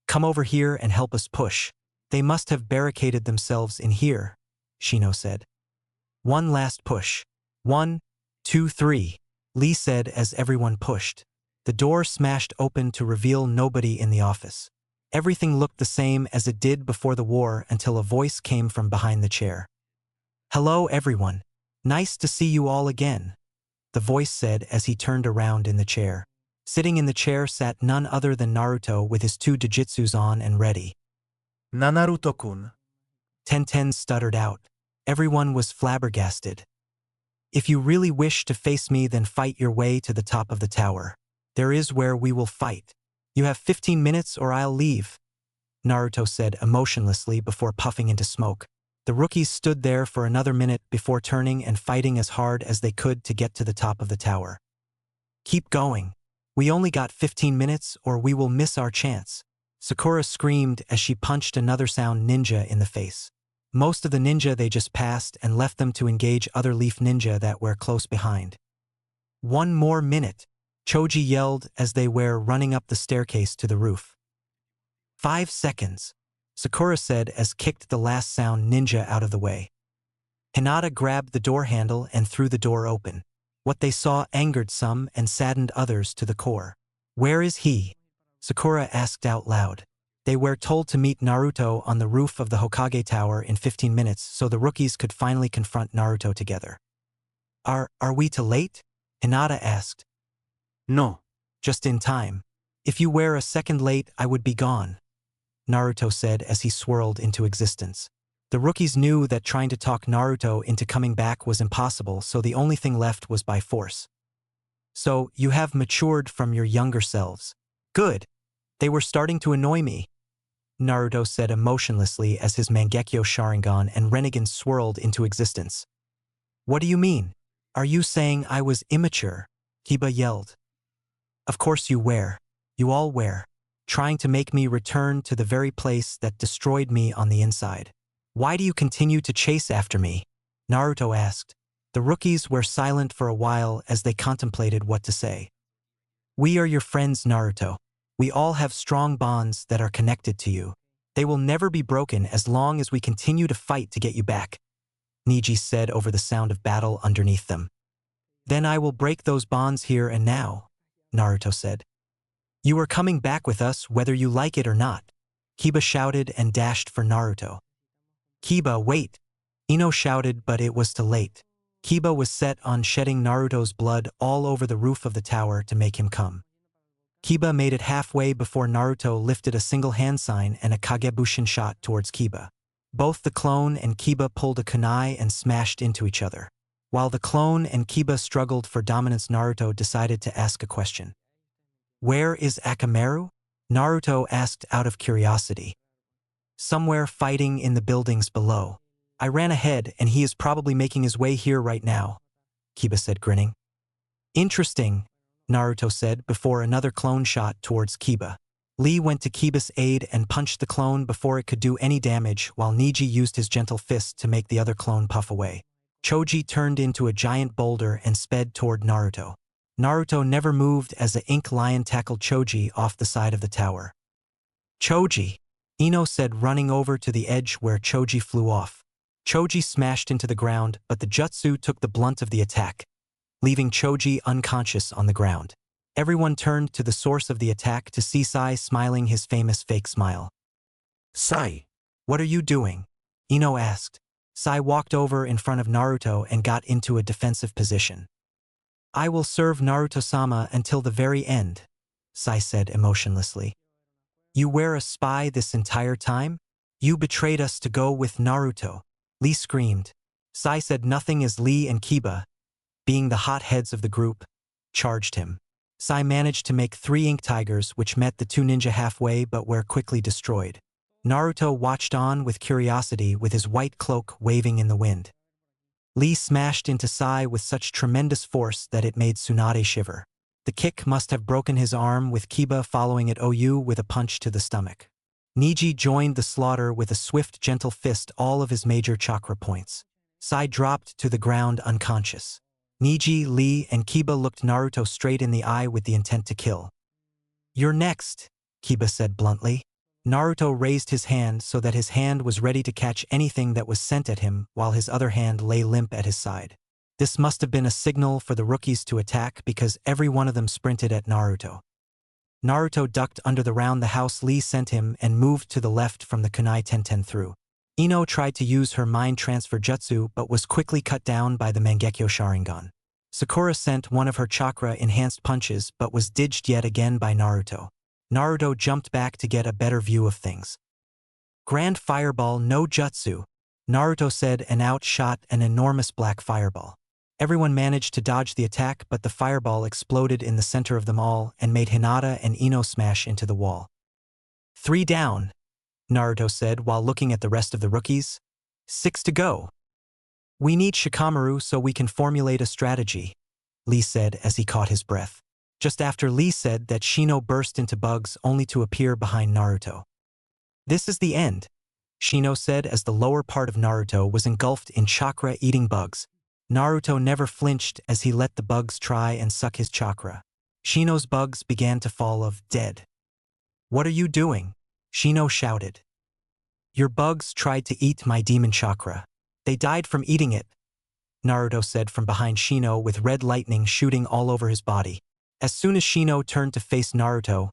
S1: come over here and help us push. They must have barricaded themselves in here, Shino said. One last push. 1, 2, 3, Lee said as everyone pushed. The door smashed open to reveal nobody in the office. Everything looked the same as it did before the war until a voice came from behind the chair. Hello everyone. Nice to see you all again, the voice said as he turned around in the chair. Sitting in the chair sat none other than Naruto with his 2 Dojutsus on and ready.
S3: Naruto-kun.
S1: Tenten stuttered out. Everyone was flabbergasted. If you really wish to face me, then fight your way to the top of the tower. There is where we will fight. You have 15 minutes or I'll leave, Naruto said emotionlessly before puffing into smoke. The rookies stood there for another minute before turning and fighting as hard as they could to get to the top of the tower. Keep going. We only got 15 minutes or we will miss our chance, Sakura screamed as she punched another sound ninja in the face. Most of the ninja they just passed and left them to engage other leaf ninja that were close behind. 1 more minute, Choji yelled as they were running up the staircase to the roof. 5 seconds, Sakura said as kicked the last sound ninja out of the way. Hinata grabbed the door handle and threw the door open. What they saw angered some and saddened others to the core. Where is he? Sakura asked out loud. They were told to meet Naruto on the roof of the Hokage Tower in 15 minutes so the rookies could finally confront Naruto together. Are we too late? Hinata asked.
S2: No.
S1: Just in time. If you were a second late, I would be gone, Naruto said as he swirled into existence. The rookies knew that trying to talk Naruto into coming back was impossible, so the only thing left was by force. So, you have matured from your younger selves. Good. They were starting to annoy me, Naruto said emotionlessly as his Mangekyo Sharingan and Rinnegan swirled into existence. What do you mean? Are you saying I was immature? Kiba yelled. Of course you were. You all were. Trying to make me return to the very place that destroyed me on the inside. Why do you continue to chase after me? Naruto asked. The rookies were silent for a while as they contemplated what to say. We are your friends, Naruto. We all have strong bonds that are connected to you. They will never be broken as long as we continue to fight to get you back, Neji said over the sound of battle underneath them. Then I will break those bonds here and now, Naruto said. You are coming back with us whether you like it or not, Kiba shouted and dashed for Naruto. Kiba, wait, Ino shouted, but it was too late. Kiba was set on shedding Naruto's blood all over the roof of the tower to make him come. Kiba made it halfway before Naruto lifted a single hand sign and a Kagebushin shot towards Kiba. Both the clone and Kiba pulled a kunai and smashed into each other. While the clone and Kiba struggled for dominance, Naruto decided to ask a question. Where is Akamaru? Naruto asked out of curiosity. Somewhere fighting in the buildings below. I ran ahead and he is probably making his way here right now, Kiba said, grinning. Interesting, Naruto said before another clone shot towards Kiba. Lee went to Kiba's aid and punched the clone before it could do any damage, while Neji used his gentle fist to make the other clone puff away. Choji turned into a giant boulder and sped toward Naruto. Naruto never moved as the ink lion tackled Choji off the side of the tower. Choji, Ino said, running over to the edge where Choji flew off. Choji smashed into the ground, but the jutsu took the blunt of the attack, leaving Choji unconscious on the ground. Everyone turned to the source of the attack to see Sai smiling his famous fake smile.
S2: Sai.
S1: What are you doing? Ino asked. Sai walked over in front of Naruto and got into a defensive position. I will serve Naruto-sama until the very end, Sai said emotionlessly. You were a spy this entire time? You betrayed us to go with Naruto, Lee screamed. Sai said nothing as Lee and Kiba, being the hotheads of the group, charged him. Sai managed to make 3 ink tigers which met the 2 ninja halfway but were quickly destroyed. Naruto watched on with curiosity with his white cloak waving in the wind. Lee smashed into Sai with such tremendous force that it made Tsunade shiver. The kick must have broken his arm, with Kiba following it with a punch to the stomach. Neji joined the slaughter with a swift, gentle fist all of his major chakra points. Sai dropped to the ground unconscious. Neji, Lee, and Kiba looked Naruto straight in the eye with the intent to kill. You're next, Kiba said bluntly. Naruto raised his hand so that his hand was ready to catch anything that was sent at him, while his other hand lay limp at his side. This must have been a signal for the rookies to attack because every one of them sprinted at Naruto. Naruto ducked under the round-the-house Lee sent him and moved to the left from the kunai Tenten through. Ino tried to use her mind transfer jutsu but was quickly cut down by the Mangekyo Sharingan. Sakura sent one of her chakra-enhanced punches but was dodged yet again by Naruto. Naruto jumped back to get a better view of things. Grand Fireball no Jutsu, Naruto said and outshot an enormous black fireball. Everyone managed to dodge the attack, but the fireball exploded in the center of them all and made Hinata and Ino smash into the wall. 3 down, Naruto said while looking at the rest of the rookies. 6 to go. We need Shikamaru so we can formulate a strategy, Lee said as he caught his breath. Just after Lee said that, Shino burst into bugs only to appear behind Naruto. This is the end, Shino said as the lower part of Naruto was engulfed in chakra-eating bugs. Naruto never flinched as he let the bugs try and suck his chakra. Shino's bugs began to fall dead. What are you doing? Shino shouted. Your bugs tried to eat my demon chakra. They died from eating it, Naruto said from behind Shino with red lightning shooting all over his body. As soon as Shino turned to face Naruto,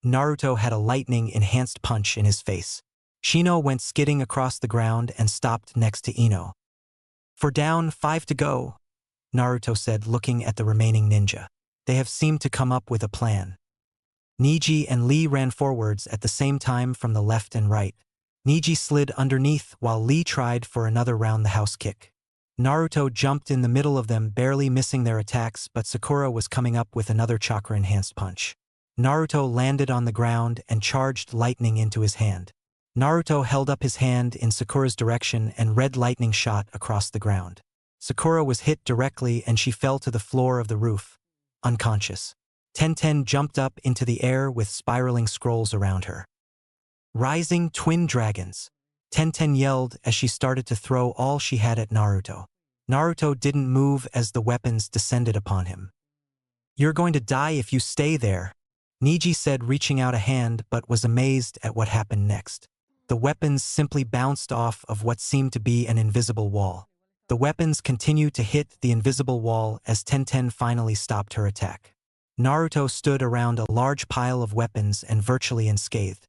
S1: Naruto had a lightning-enhanced punch in his face. Shino went skidding across the ground and stopped next to Ino. "For down, 5 to go," Naruto said, looking at the remaining ninja. "They have seemed to come up with a plan." Neji and Lee ran forwards at the same time from the left and right. Neji slid underneath while Lee tried for another round-the-house kick. Naruto jumped in the middle of them, barely missing their attacks, but Sakura was coming up with another chakra-enhanced punch. Naruto landed on the ground and charged lightning into his hand. Naruto held up his hand in Sakura's direction and red lightning shot across the ground. Sakura was hit directly and she fell to the floor of the roof, unconscious. Tenten jumped up into the air with spiraling scrolls around her. "Rising twin dragons," Tenten yelled as she started to throw all she had at Naruto. Naruto didn't move as the weapons descended upon him. "You're going to die if you stay there," Neji said, reaching out a hand, but was amazed at what happened next. The weapons simply bounced off of what seemed to be an invisible wall. The weapons continued to hit the invisible wall as Tenten finally stopped her attack. Naruto stood around a large pile of weapons and virtually unscathed.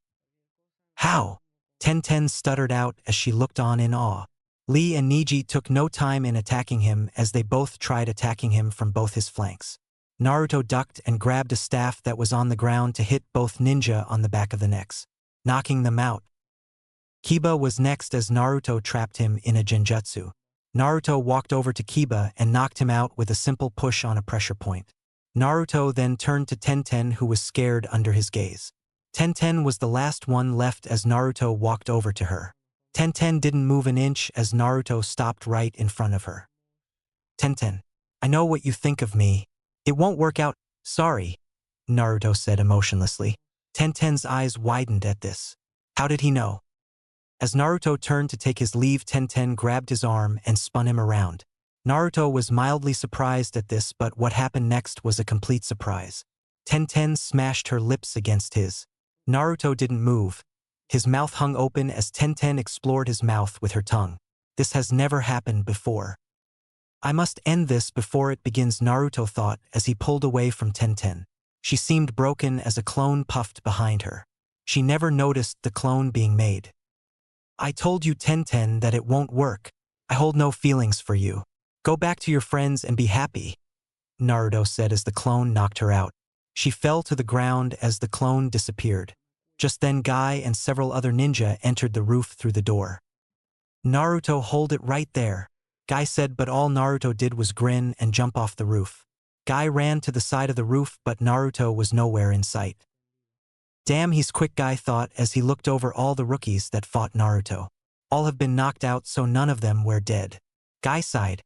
S1: "How?" Tenten stuttered out as she looked on in awe. Lee and Neji took no time in attacking him as they both tried attacking him from both his flanks. Naruto ducked and grabbed a staff that was on the ground to hit both ninja on the back of the necks, knocking them out. Kiba was next as Naruto trapped him in a genjutsu. Naruto walked over to Kiba and knocked him out with a simple push on a pressure point. Naruto then turned to Tenten, who was scared under his gaze. Tenten was the last one left as Naruto walked over to her. Tenten didn't move an inch as Naruto stopped right in front of her. "Tenten, I know what you think of me. It won't work out, sorry," Naruto said emotionlessly. Tenten's eyes widened at this. How did he know? As Naruto turned to take his leave, Tenten grabbed his arm and spun him around. Naruto was mildly surprised at this, but what happened next was a complete surprise. Tenten smashed her lips against his. Naruto didn't move. His mouth hung open as Tenten explored his mouth with her tongue. This has never happened before. "I must end this before it begins," Naruto thought as he pulled away from Tenten. She seemed broken as a clone puffed behind her. She never noticed the clone being made. "I told you, Tenten, that it won't work. I hold no feelings for you. Go back to your friends and be happy," Naruto said as the clone knocked her out. She fell to the ground as the clone disappeared. Just then Guy and several other ninja entered the roof through the door. "Naruto, hold it right there," Guy said, but all Naruto did was grin and jump off the roof. Guy ran to the side of the roof, but Naruto was nowhere in sight. "Damn, he's quick," Guy thought as he looked over all the rookies that fought Naruto. All have been knocked out, so none of them were dead. Guy sighed.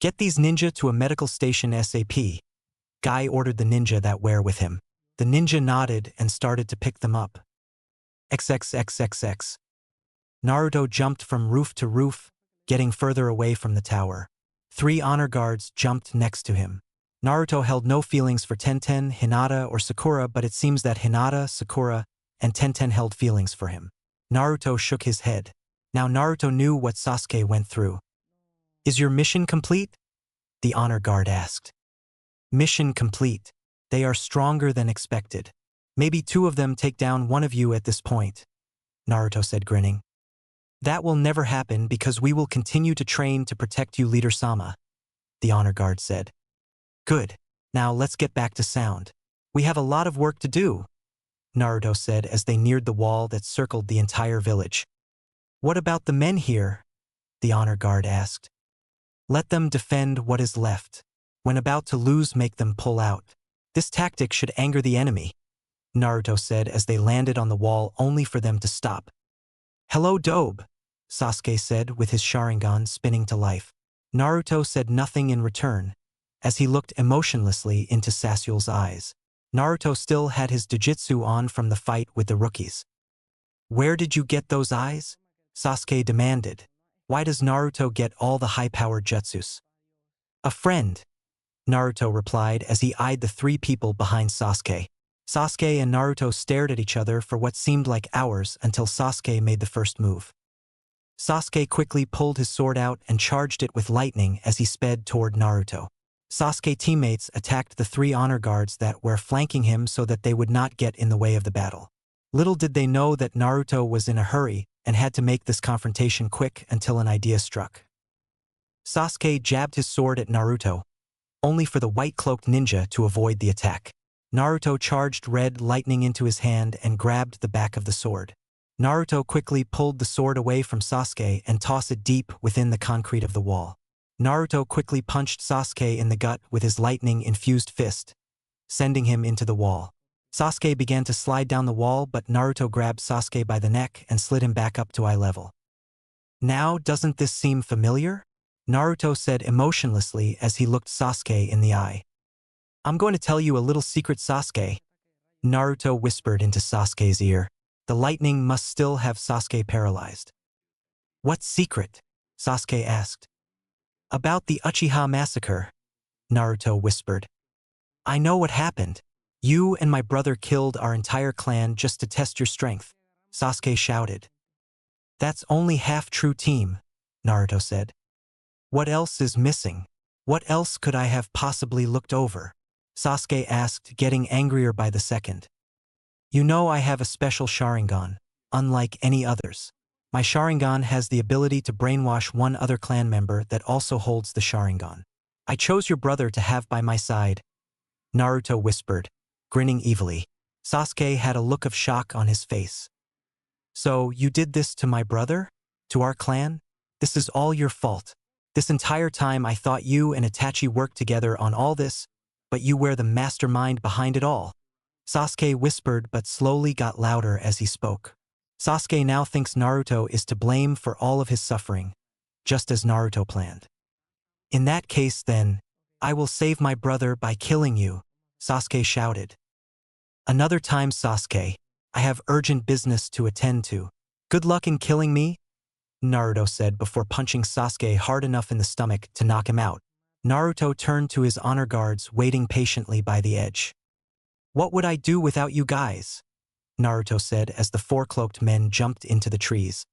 S1: "Get these ninja to a medical station ASAP." Guy ordered the ninja that were with him. The ninja nodded and started to pick them up. XXXXX. Naruto jumped from roof to roof, getting further away from the tower. 3 honor guards jumped next to him. Naruto held no feelings for Tenten, Hinata, or Sakura, but it seems that Hinata, Sakura, and Tenten held feelings for him. Naruto shook his head. Now Naruto knew what Sasuke went through. "Is your mission complete?" the honor guard asked. "Mission complete. They are stronger than expected. Maybe 2 of them take down 1 of you at this point," Naruto said, grinning. "That will never happen because we will continue to train to protect you, Leader-sama," the honor guard said. "Good. Now let's get back to sound. We have a lot of work to do," Naruto said as they neared the wall that circled the entire village. "What about the men here?" the honor guard asked. "Let them defend what is left. When about to lose, make them pull out. This tactic should anger the enemy," Naruto said as they landed on the wall only for them to stop. "Hello, Dobe," Sasuke said with his Sharingan spinning to life. Naruto said nothing in return, as he looked emotionlessly into Sasuke's eyes. Naruto still had his Dojutsu on from the fight with the rookies. "Where did you get those eyes?" Sasuke demanded. "Why does Naruto get all the high-powered jutsus?" "A friend," Naruto replied as he eyed the 3 people behind Sasuke. Sasuke and Naruto stared at each other for what seemed like hours until Sasuke made the first move. Sasuke quickly pulled his sword out and charged it with lightning as he sped toward Naruto. Sasuke teammates attacked the 3 honor guards that were flanking him so that they would not get in the way of the battle. Little did they know that Naruto was in a hurry and had to make this confrontation quick until an idea struck. Sasuke jabbed his sword at Naruto, only for the white-cloaked ninja to avoid the attack. Naruto charged red lightning into his hand and grabbed the back of the sword. Naruto quickly pulled the sword away from Sasuke and tossed it deep within the concrete of the wall. Naruto quickly punched Sasuke in the gut with his lightning-infused fist, sending him into the wall. Sasuke began to slide down the wall, but Naruto grabbed Sasuke by the neck and slid him back up to eye level. "Now, doesn't this seem familiar?" Naruto said emotionlessly as he looked Sasuke in the eye. "I'm going to tell you a little secret, Sasuke," Naruto whispered into Sasuke's ear. The lightning must still have Sasuke paralyzed. "What secret?" Sasuke asked. "About the Uchiha massacre," Naruto whispered. "I know what happened. You and my brother killed our entire clan just to test your strength," Sasuke shouted. "That's only half true, team," Naruto said. "What else is missing? What else could I have possibly looked over?" Sasuke asked, getting angrier by the second. "You know I have a special Sharingan, unlike any others. My Sharingan has the ability to brainwash one other clan member that also holds the Sharingan. I chose your brother to have by my side," Naruto whispered, grinning evilly. Sasuke had a look of shock on his face. "So, you did this to my brother? To our clan? This is all your fault. This entire time I thought you and Itachi worked together on all this, but you were the mastermind behind it all." Sasuke whispered but slowly got louder as he spoke. Sasuke now thinks Naruto is to blame for all of his suffering, just as Naruto planned. "In that case then, I will save my brother by killing you," Sasuke shouted. "Another time, Sasuke. I have urgent business to attend to. Good luck in killing me," Naruto said before punching Sasuke hard enough in the stomach to knock him out. Naruto turned to his honor guards waiting patiently by the edge. "What would I do without you guys?" Naruto said as the 4 cloaked men jumped into the trees.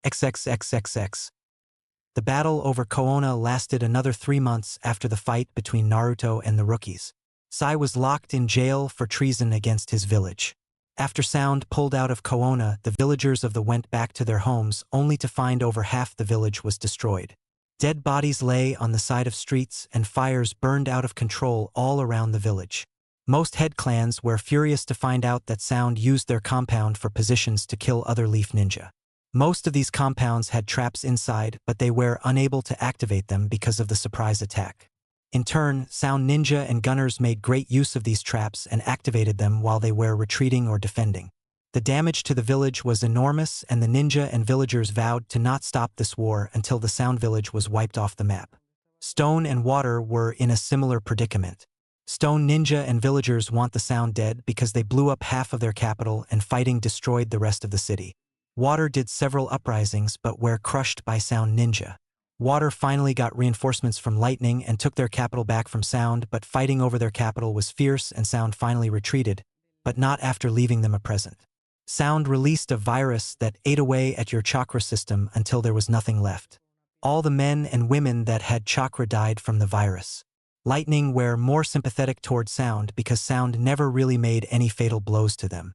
S1: XXXXX. The battle over Konoha lasted another 3 months after the fight between Naruto and the rookies. Sai was locked in jail for treason against his village. After Sound pulled out of Konoha, the villagers of the went back to their homes only to find over half the village was destroyed. Dead bodies lay on the side of streets and fires burned out of control all around the village. Most head clans were furious to find out that Sound used their compound for positions to kill other Leaf Ninja. Most of these compounds had traps inside, but they were unable to activate them because of the surprise attack. In turn, Sound Ninja and gunners made great use of these traps and activated them while they were retreating or defending. The damage to the village was enormous, and the ninja and villagers vowed to not stop this war until the Sound Village was wiped off the map. Stone and Water were in a similar predicament. Stone Ninja and villagers want the Sound dead because they blew up half of their capital and fighting destroyed the rest of the city. Water did several uprisings but were crushed by Sound Ninja. Water finally got reinforcements from Lightning and took their capital back from Sound, but fighting over their capital was fierce and Sound finally retreated, but not after leaving them a present. Sound released a virus that ate away at your chakra system until there was nothing left. All the men and women that had chakra died from the virus. Lightning were more sympathetic toward Sound because Sound never really made any fatal blows to them.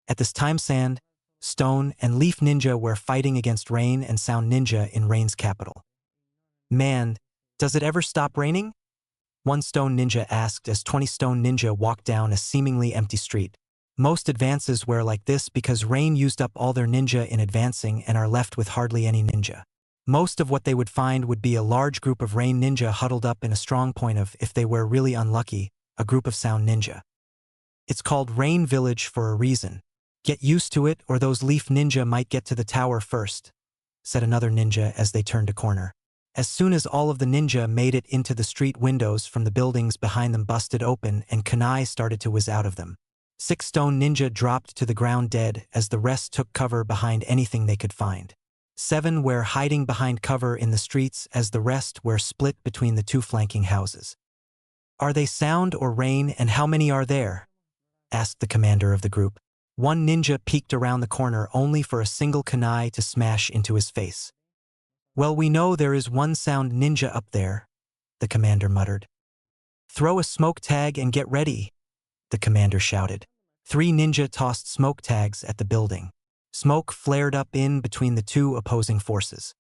S1: At this time Sand, Stone, and Leaf Ninja were fighting against Rain and Sound Ninja in Rain's capital. "Man, does it ever stop raining?" One Stone Ninja asked as 20 Stone Ninja walked down a seemingly empty street. Most advances were like this because Rain used up all their ninja in advancing and are left with hardly any ninja. Most of what they would find would be a large group of Rain Ninja huddled up in a strong point of, if they were really unlucky, a group of Sound Ninja. "It's called Rain Village for a reason. Get used to it or those Leaf Ninja might get to the tower first," said another ninja as they turned a corner. As soon as all of the ninja made it into the street, windows from the buildings behind them busted open and kunai started to whiz out of them. 6 Stone Ninja dropped to the ground dead as the rest took cover behind anything they could find. 7 were hiding behind cover in the streets as the rest were split between the 2 flanking houses. "Are they Sound or Rain, and how many are there?" asked the commander of the group. One ninja peeked around the corner only for a single kunai to smash into his face. "Well, we know there is one Sound Ninja up there," the commander muttered. Throw a smoke tag and get ready, the commander shouted. 3 ninja tossed smoke tags at the building. Smoke flared up in between the two opposing forces.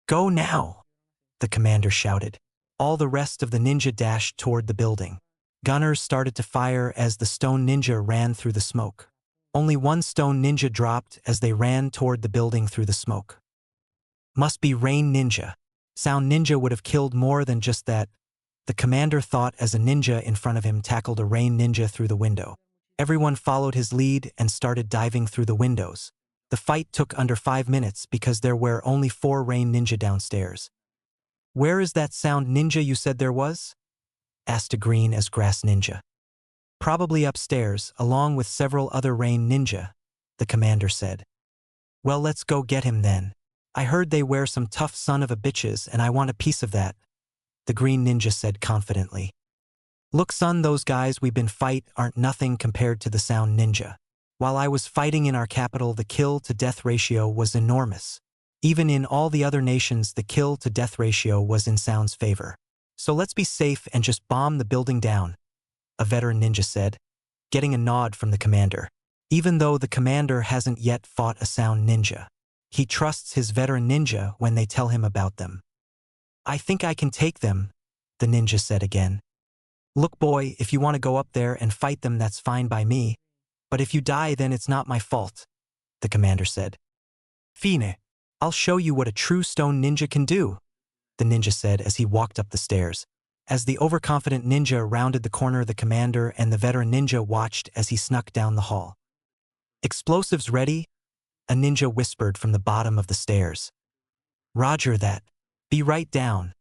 S1: Go now, the commander shouted. All the rest of the ninja dashed toward the building. Gunners started to fire as the stone ninja ran through the smoke. Only one stone ninja dropped as they ran toward the building through the smoke. Must be rain ninja. Sound ninja would have killed more than just that, the commander thought as a ninja in front of him tackled a rain ninja through the window. Everyone followed his lead and started diving through the windows. The fight took under 5 minutes because there were only 4 rain ninja downstairs. Where is that sound ninja you said there was? Asked a green as grass ninja. Probably upstairs, along with several other rain ninja, the commander said. Well, let's go get him then. I heard they wear some tough son of a bitches and I want a piece of that, the green ninja said confidently. Look son, those guys we've been fight aren't nothing compared to the sound ninja. While I was fighting in our capital, the kill-to-death ratio was enormous. Even in all the other nations, the kill-to-death ratio was in Sound's favor. So let's be safe and just bomb the building down, a veteran ninja said, getting a nod from the commander. Even though the commander hasn't yet fought a sound ninja, he trusts his veteran ninja when they tell him about them. I think I can take them, the ninja said again. Look boy, if you want to go up there and fight them, that's fine by me. But if you die, then it's not my fault, the commander said. Fine. I'll show you what a true stone ninja can do, the ninja said as he walked up the stairs. As the overconfident ninja rounded the corner, the commander and the veteran ninja watched as he snuck down the hall. Explosives ready? A ninja whispered from the bottom of the stairs. Roger that. Be right down,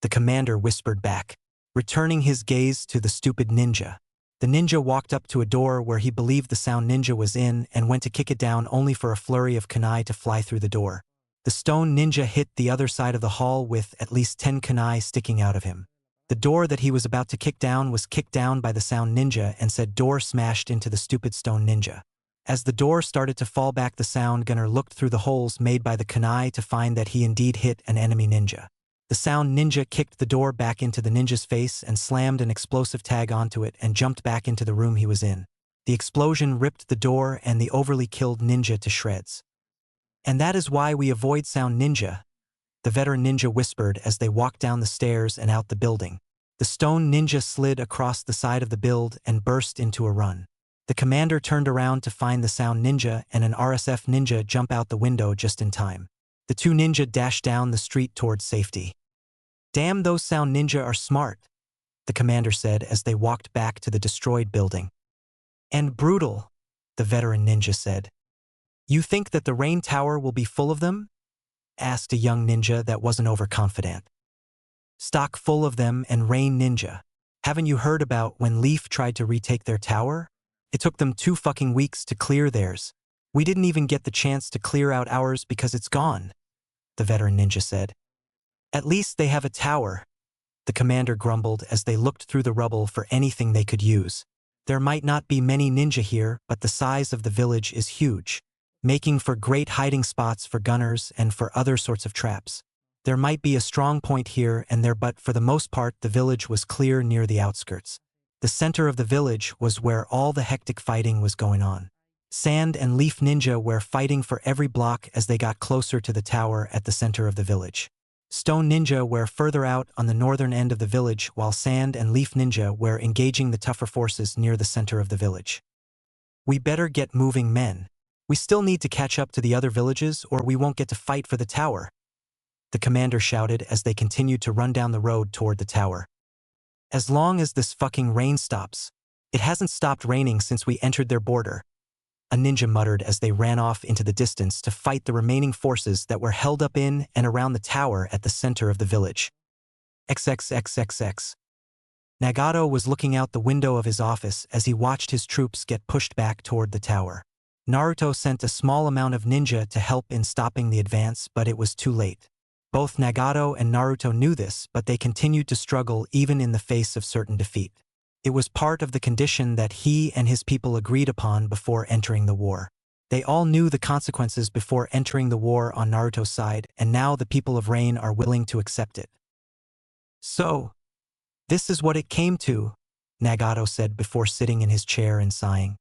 S1: the commander whispered back, returning his gaze to the stupid ninja. The ninja walked up to a door where he believed the sound ninja was in and went to kick it down only for a flurry of kunai to fly through the door. The stone ninja hit the other side of the hall with at least 10 kunai sticking out of him. The door that he was about to kick down was kicked down by the sound ninja and said door smashed into the stupid stone ninja. As the door started to fall back, the sound gunner looked through the holes made by the kunai to find that he indeed hit an enemy ninja. The sound ninja kicked the door back into the ninja's face and slammed an explosive tag onto it and jumped back into the room he was in. The explosion ripped the door and the overly killed ninja to shreds. And that is why we avoid sound ninja, the veteran ninja whispered as they walked down the stairs and out the building. The stone ninja slid across the side of the build and burst into a run. The commander turned around to find the sound ninja and an RSF ninja jump out the window just in time. The 2 ninja dashed down the street towards safety. Damn, those sound ninja are smart, the commander said as they walked back to the destroyed building. And brutal, the veteran ninja said. You think that the rain tower will be full of them? Asked a young ninja that wasn't overconfident. Stock full of them and rain ninja. Haven't you heard about when Leaf tried to retake their tower? It took them 2 fucking weeks to clear theirs. We didn't even get the chance to clear out ours because it's gone, the veteran ninja said. At least they have a tower, the commander grumbled as they looked through the rubble for anything they could use. There might not be many ninja here, but the size of the village is huge, making for great hiding spots for gunners and for other sorts of traps. There might be a strong point here and there, but for the most part the village was clear near the outskirts. The center of the village was where all the hectic fighting was going on. Sand and Leaf ninja were fighting for every block as they got closer to the tower at the center of the village. Stone ninja were further out on the northern end of the village, while Sand and Leaf ninja were engaging the tougher forces near the center of the village. We better get moving, men. We still need to catch up to the other villages or we won't get to fight for the tower, the commander shouted as they continued to run down the road toward the tower. As long as this fucking rain stops. It hasn't stopped raining since we entered their border, a ninja muttered as they ran off into the distance to fight the remaining forces that were held up in and around the tower at the center of the village. XXXXX. Nagato was looking out the window of his office as he watched his troops get pushed back toward the tower. Naruto sent a small amount of ninja to help in stopping the advance, but it was too late. Both Nagato and Naruto knew this, but they continued to struggle even in the face of certain defeat. It was part of the condition that he and his people agreed upon before entering the war. They all knew the consequences before entering the war on Naruto's side, and now the people of Rain are willing to accept it. So, this is what it came to, Nagato said before sitting in his chair and sighing.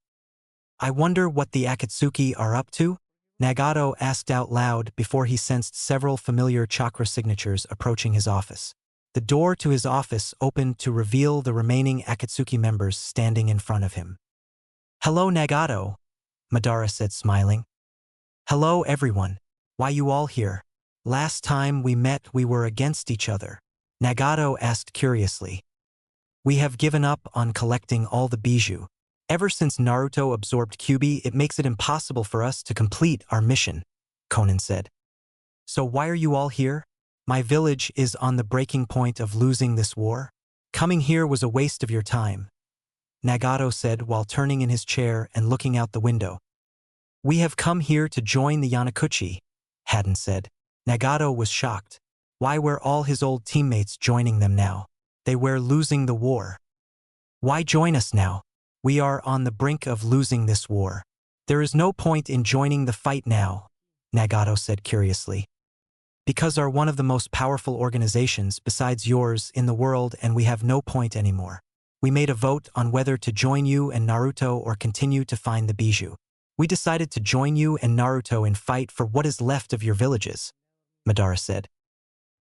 S1: I wonder what the Akatsuki are up to? Nagato asked out loud before he sensed several familiar chakra signatures approaching his office. The door to his office opened to reveal the remaining Akatsuki members standing in front of him. Hello, Nagato, Madara said, smiling. Hello, everyone. Why you all here? Last time we met we were against each other, Nagato asked curiously. We have given up on collecting all the bijou. Ever since Naruto absorbed Kyuubi, it makes it impossible for us to complete our mission, Conan said. So why are you all here? My village is on the breaking point of losing this war. Coming here was a waste of your time, Nagato said while turning in his chair and looking out the window. We have come here to join the Yanakuchi, Hadden said. Nagato was shocked. Why were all his old teammates joining them now? They were losing the war. Why join us now? We are on the brink of losing this war. There is no point in joining the fight now, Nagato said curiously. Because are one of the most powerful organizations besides yours in the world and we have no point anymore. We made a vote on whether to join you and Naruto or continue to find the bijou. We decided to join you and Naruto in fight for what is left of your villages, Madara said.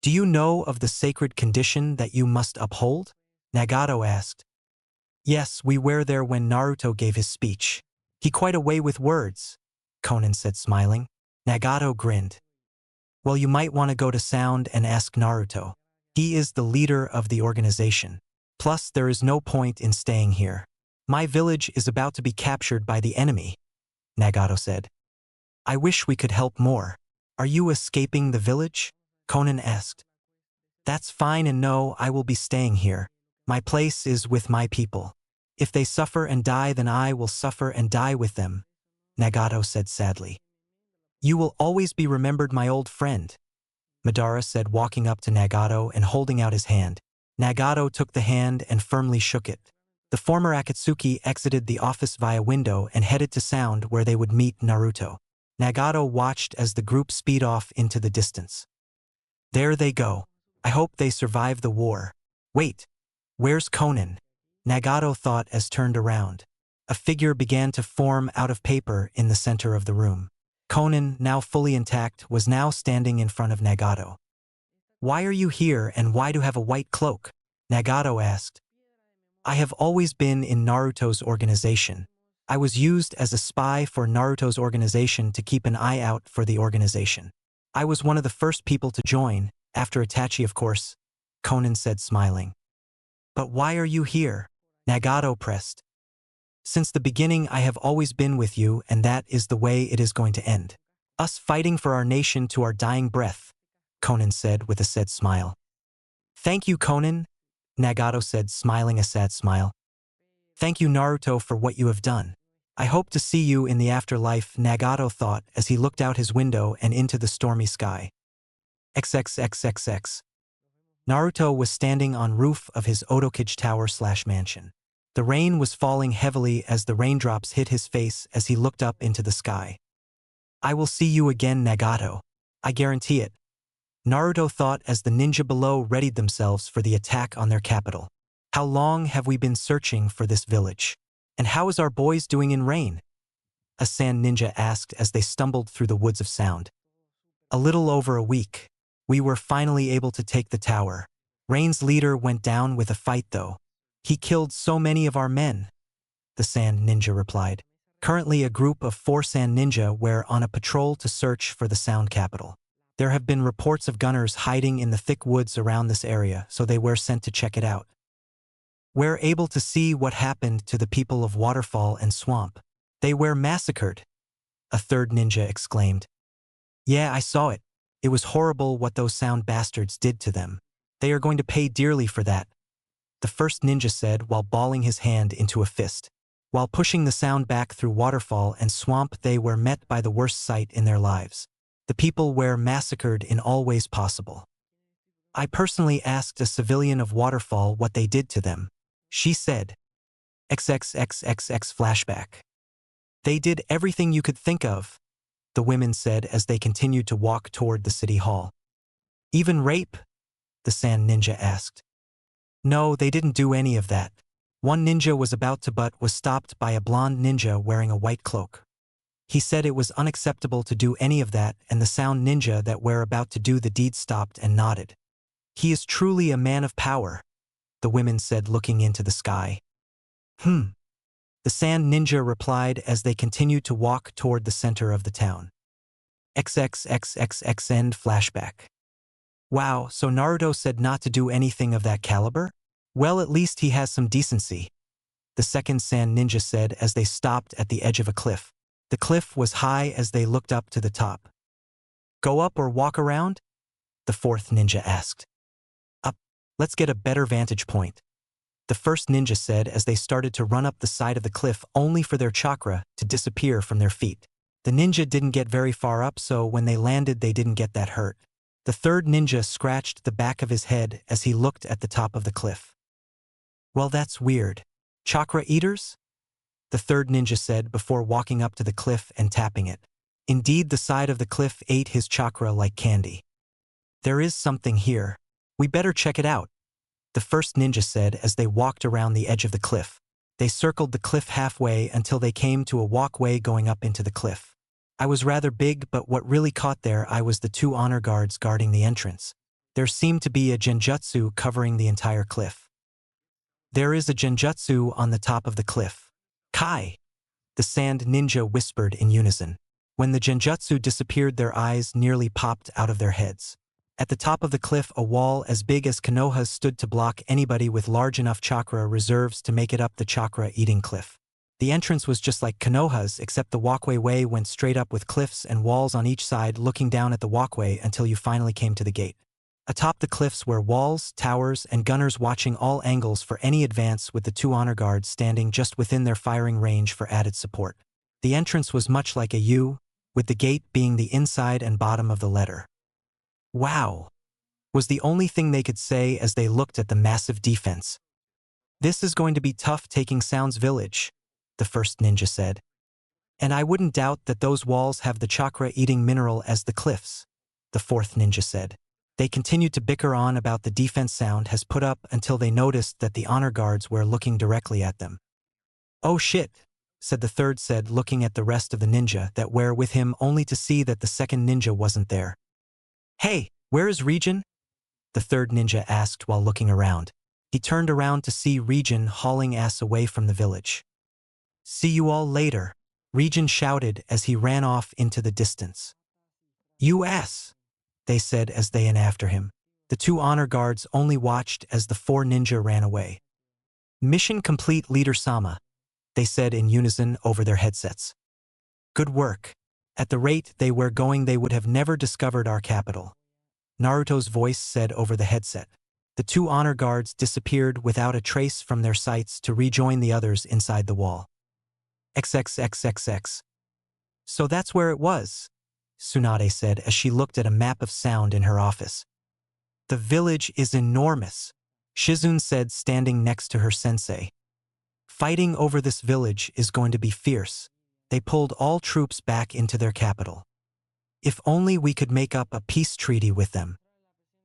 S1: Do you know of the sacred condition that you must uphold? Nagato asked. Yes, we were there when Naruto gave his speech. He quite a way with words, Conan said, smiling. Nagato grinned. Well, you might want to go to Sound and ask Naruto. He is the leader of the organization. Plus, there is no point in staying here. My village is about to be captured by the enemy, Nagato said. I wish we could help more. Are you escaping the village? Conan asked. That's fine, and no, I will be staying here. My place is with my people. If they suffer and die, then I will suffer and die with them, Nagato said sadly. You will always be remembered, my old friend, Madara said, walking up to Nagato and holding out his hand. Nagato took the hand and firmly shook it. The former Akatsuki exited the office via window and headed to Sound where they would meet Naruto. Nagato watched as the group speed off into the distance. There they go. I hope they survive the war. Wait, where's Conan? Nagato thought as turned around. A figure began to form out of paper in the center of the room. Conan, now fully intact, was now standing in front of Nagato. Why are you here and why do you have a white cloak? Nagato asked. I have always been in Naruto's organization. I was used as a spy for Naruto's organization to keep an eye out for the organization. I was one of the first people to join, after Itachi of course, Conan said, smiling. But why are you here? Nagato pressed. Since the beginning I have always been with you, and that is the way it is going to end. Us fighting for our nation to our dying breath, Conan said with a sad smile. Thank you, Conan, Nagato said, smiling a sad smile. Thank you, Naruto, for what you have done. I hope to see you in the afterlife, Nagato thought as he looked out his window and into the stormy sky. XXXXX. Naruto was standing on roof of his Otokage tower/mansion. The rain was falling heavily as the raindrops hit his face as he looked up into the sky. I will see you again, Nagato. I guarantee it, Naruto thought as the ninja below readied themselves for the attack on their capital. How long have we been searching for this village? And how is our boys doing in rain? A sand ninja asked as they stumbled through the woods of Sound. A little over a week. We were finally able to take the tower. Rain's leader went down with a fight though. He killed so many of our men, the sand ninja replied. Currently a group of 4 sand ninja were on a patrol to search for the Sound capital. There have been reports of gunners hiding in the thick woods around this area, so they were sent to check it out. We're able to see what happened to the people of Waterfall and Swamp. They were massacred, a third ninja exclaimed. Yeah, I saw it. It was horrible what those Sound bastards did to them. They are going to pay dearly for that, the first ninja said while balling his hand into a fist. While pushing the Sound back through Waterfall and Swamp, they were met by the worst sight in their lives. The people were massacred in all ways possible. I personally asked a civilian of Waterfall what they did to them. She said, XXXXX flashback. They did everything you could think of, the women said as they continued to walk toward the city hall. Even rape? The sand ninja asked. No, they didn't do any of that. One ninja was about to but was stopped by a blonde ninja wearing a white cloak. He said it was unacceptable to do any of that, and the sound ninja that were about to do the deed stopped and nodded. He is truly a man of power, the women said, looking into the sky. The sand ninja replied as they continued to walk toward the center of the town. XXXXX end flashback. Wow, so Naruto said not to do anything of that caliber? Well, at least he has some decency, the second sand ninja said as they stopped at the edge of a cliff. The cliff was high as they looked up to the top. Go up or walk around? The fourth ninja asked. Up. Let's get a better vantage point, the first ninja said as they started to run up the side of the cliff only for their chakra to disappear from their feet. The ninja didn't get very far up, so when they landed they didn't get that hurt. The third ninja scratched the back of his head as he looked at the top of the cliff. Well, that's weird. Chakra eaters? The third ninja said before walking up to the cliff and tapping it. Indeed, the side of the cliff ate his chakra like candy. There is something here. We better check it out, the first ninja said as they walked around the edge of the cliff. They circled the cliff halfway until they came to a walkway going up into the cliff. I was rather big, but what really caught their eye was the two honor guards guarding the entrance. There seemed to be a genjutsu covering the entire cliff. There is a genjutsu on the top of the cliff. Kai! The sand ninja whispered in unison. When the genjutsu disappeared, their eyes nearly popped out of their heads. At the top of the cliff, a wall as big as Konoha's stood to block anybody with large enough chakra reserves to make it up the chakra-eating cliff. The entrance was just like Konoha's, except the walkway went straight up with cliffs and walls on each side looking down at the walkway until you finally came to the gate. Atop the cliffs were walls, towers, and gunners watching all angles for any advance, with the two honor guards standing just within their firing range for added support. The entrance was much like a U, with the gate being the inside and bottom of the letter. Wow! Was the only thing they could say as they looked at the massive defense. This is going to be tough taking Sound's village, the first ninja said. And I wouldn't doubt that those walls have the chakra-eating mineral as the cliffs, the fourth ninja said. They continued to bicker on about the defense Sound has put up until they noticed that the honor guards were looking directly at them. Oh shit, said the third said, looking at the rest of the ninja that were with him only to see that the second ninja wasn't there. Hey, where is Region? The third ninja asked while looking around. He turned around to see Region hauling ass away from the village. See you all later, Region shouted as he ran off into the distance. You ass, they said as they ran after him. The two honor guards only watched as the four ninja ran away. Mission complete, Leader Sama, they said in unison over their headsets. Good work. At the rate they were going, they would have never discovered our capital, Naruto's voice said over the headset. The two honor guards disappeared without a trace from their sights to rejoin the others inside the wall. XXXXX. So that's where it was, Tsunade said as she looked at a map of Sound in her office. The village is enormous, Shizune said, standing next to her sensei. Fighting over this village is going to be fierce. They pulled all troops back into their capital. If only we could make up a peace treaty with them.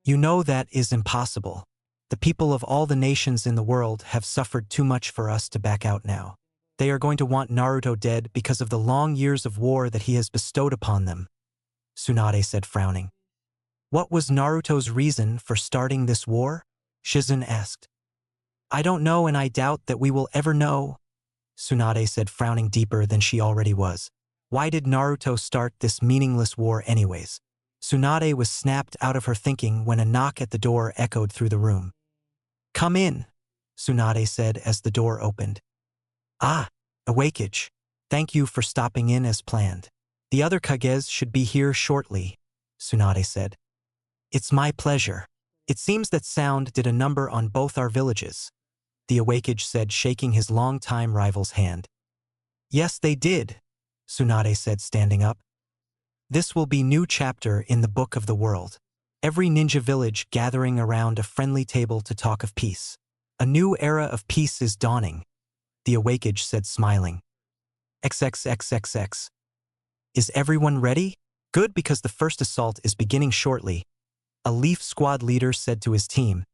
S1: You know that is impossible. The people of all the nations in the world have suffered too much for us to back out now. They are going to want Naruto dead because of the long years of war that he has bestowed upon them, Tsunade said, frowning. What was Naruto's reason for starting this war? Shizune asked. I don't know, and I doubt that we will ever know, Tsunade said, frowning deeper than she already was. Why did Naruto start this meaningless war anyways? Tsunade was snapped out of her thinking when a knock at the door echoed through the room. Come in, Tsunade said as the door opened. Ah, Awakage. Thank you for stopping in as planned. The other Kages should be here shortly, Tsunade said. It's my pleasure. It seems that Sound did a number on both our villages, the Awakage said, shaking his long-time rival's hand. Yes, they did, Tsunade said, standing up. This will be new chapter in the book of the world. Every ninja village gathering around a friendly table to talk of peace. A new era of peace is dawning, the Awakage said, smiling. XXXXX. Is everyone ready? Good, because the first assault is beginning shortly, a Leaf Squad leader said to his team.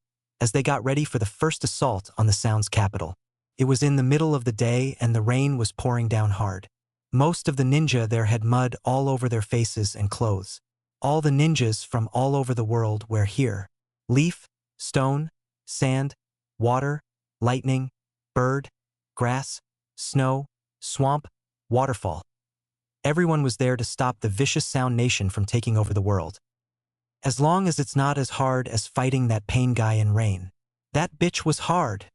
S1: as they got ready for the first assault on the Sound's capital. It was in the middle of the day and the rain was pouring down hard. Most of the ninja there had mud all over their faces and clothes. All the ninjas from all over the world were here. Leaf, stone, sand, water, lightning, bird, grass, snow, swamp, waterfall. Everyone was there to stop the vicious Sound Nation from taking over the world. As long as it's not as hard as fighting that pain guy in rain. That bitch was hard,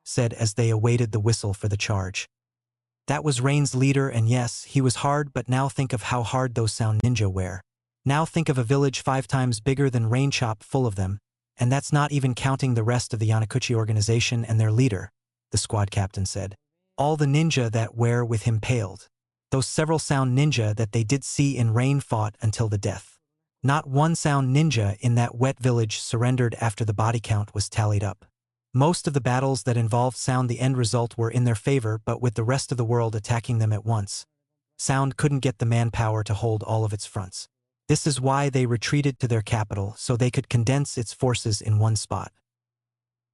S1: said as they awaited the whistle for the charge. That was Rain's leader, and yes, he was hard, but now think of how hard those Sound ninja were. Now think of a village 5 times bigger than Rain Chop full of them, and that's not even counting the rest of the Yanakuchi organization and their leader, the squad captain said. All the ninja that were with him paled. Those several Sound ninja that they did see in Rain fought until the death. Not one Sound ninja in that wet village surrendered after the body count was tallied up. Most of the battles that involved Sound, the end result were in their favor, but with the rest of the world attacking them at once, Sound couldn't get the manpower to hold all of its fronts. This is why they retreated to their capital, so they could condense its forces in one spot.